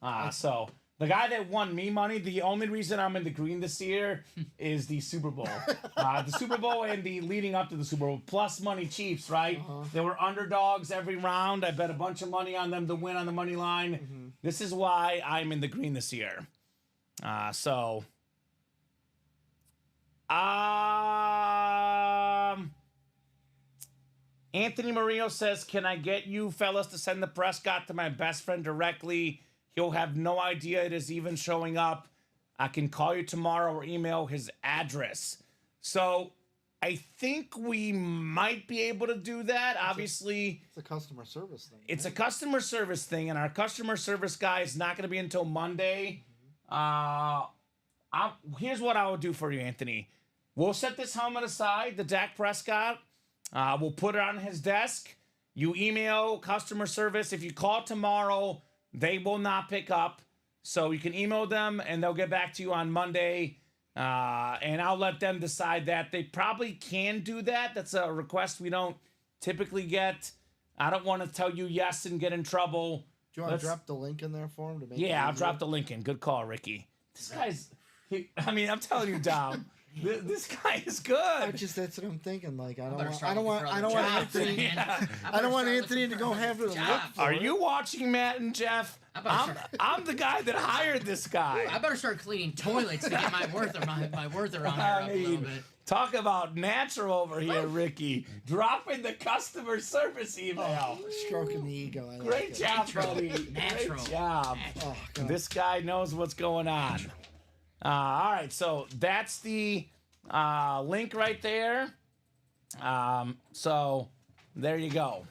Yeah. So the guy that won me money, the only reason I'm in the green this year is the Super Bowl. The Super Bowl and the leading up to the Super Bowl. Plus money Chiefs, right? They were underdogs every round. I bet a bunch of money on them to win on the money line. This is why I'm in the green this year. Anthony Murillo says, can I get you fellas to send the Prescott to my best friend directly? He'll have no idea it is even showing up. I can call you tomorrow or email his address. So I think we might be able to do that. Obviously, It's a customer service thing. it's a customer service thing, and our customer service guy is not going to be until Monday. Here's what I will do for you, Anthony. We'll set this helmet aside, the Dak Prescott. We'll put it on his desk. You email customer service. If you call tomorrow, they will not pick up. So you can email them, and they'll get back to you on Monday. And I'll let them decide that. They probably can do that. That's a request we don't typically get. I don't want to tell you yes and get in trouble. Do you want to drop the link in there for him to make? Yeah, I'll drop the link in. Good call, Ricky. This guy's. I'm telling you, Dom. This guy is good. That's what I'm thinking. Like I better don't start want looking for other Anthony. jobs, man. I don't want better start Anthony looking to for go other have to look jobs. for Are it. you watching Matt and Jeff? I'm the guy that hired this guy. I better start cleaning toilets to get my worth around here up a little bit. Talk about natural over here, Ricky. Dropping the customer service email. Stroking the ego. I like Great it. job, Natural. buddy. Natural. Great job. Oh, God. This guy knows what's going on. All right, so that's the link right there. So there you go.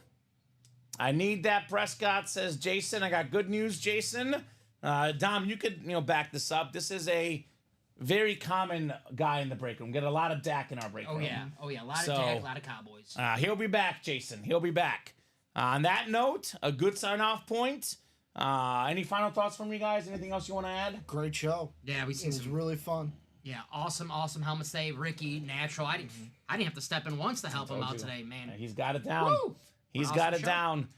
I need that Prescott, says Jason. I got good news, Jason. Dom, you could back this up. This is a very common guy in the break room. Get a lot of Dak in our break room. Oh yeah, a lot of Dak, a lot of Cowboys. He'll be back, Jason. He'll be back. On that note, a good sign-off point. Any final thoughts from you guys? Anything else you want to add? Great show. Yeah, we It seen was some. really fun. Yeah, awesome helmet save. Ricky, natural. I didn't have to step in once to help him out today, man. He's got it down. Woo! He's Awesome got it show. down.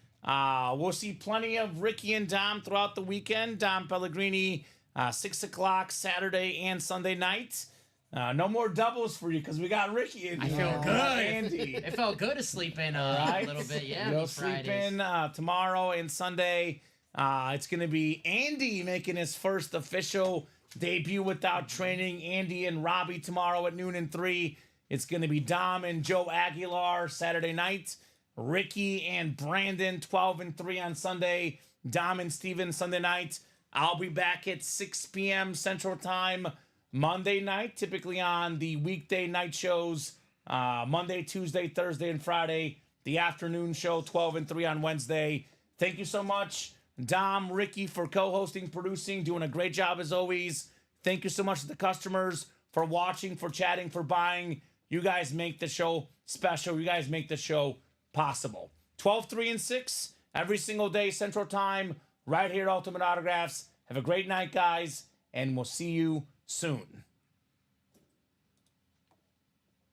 We'll see plenty of Ricky and Dom throughout the weekend. Dom Pellegrini, 6 o'clock Saturday and Sunday night. No more doubles for you because we got Ricky in I here. feel good. Andy. It felt good to sleep in Right? a little bit. Yeah, You'll these sleep Fridays. in tomorrow and Sunday. It's going to be Andy making his first official debut without training. Andy and Robbie tomorrow at noon and 3. It's going to be Dom and Joe Aguilar Saturday night. Ricky and Brandon 12 and 3 on Sunday. Dom and Steven Sunday night. I'll be back at 6 p.m. Central Time Monday night, typically on the weekday night shows. Monday, Tuesday, Thursday, and Friday. The afternoon show, 12 and 3 on Wednesday. Thank you so much, Dom, Ricky, for co-hosting, producing, doing a great job as always. Thank you so much to the customers for watching, for chatting, for buying. You guys make the show special. You guys make the show possible. 12, 3, and 6 every single day, Central Time, right here at Ultimate Autographs. Have a great night, guys, and we'll see you soon.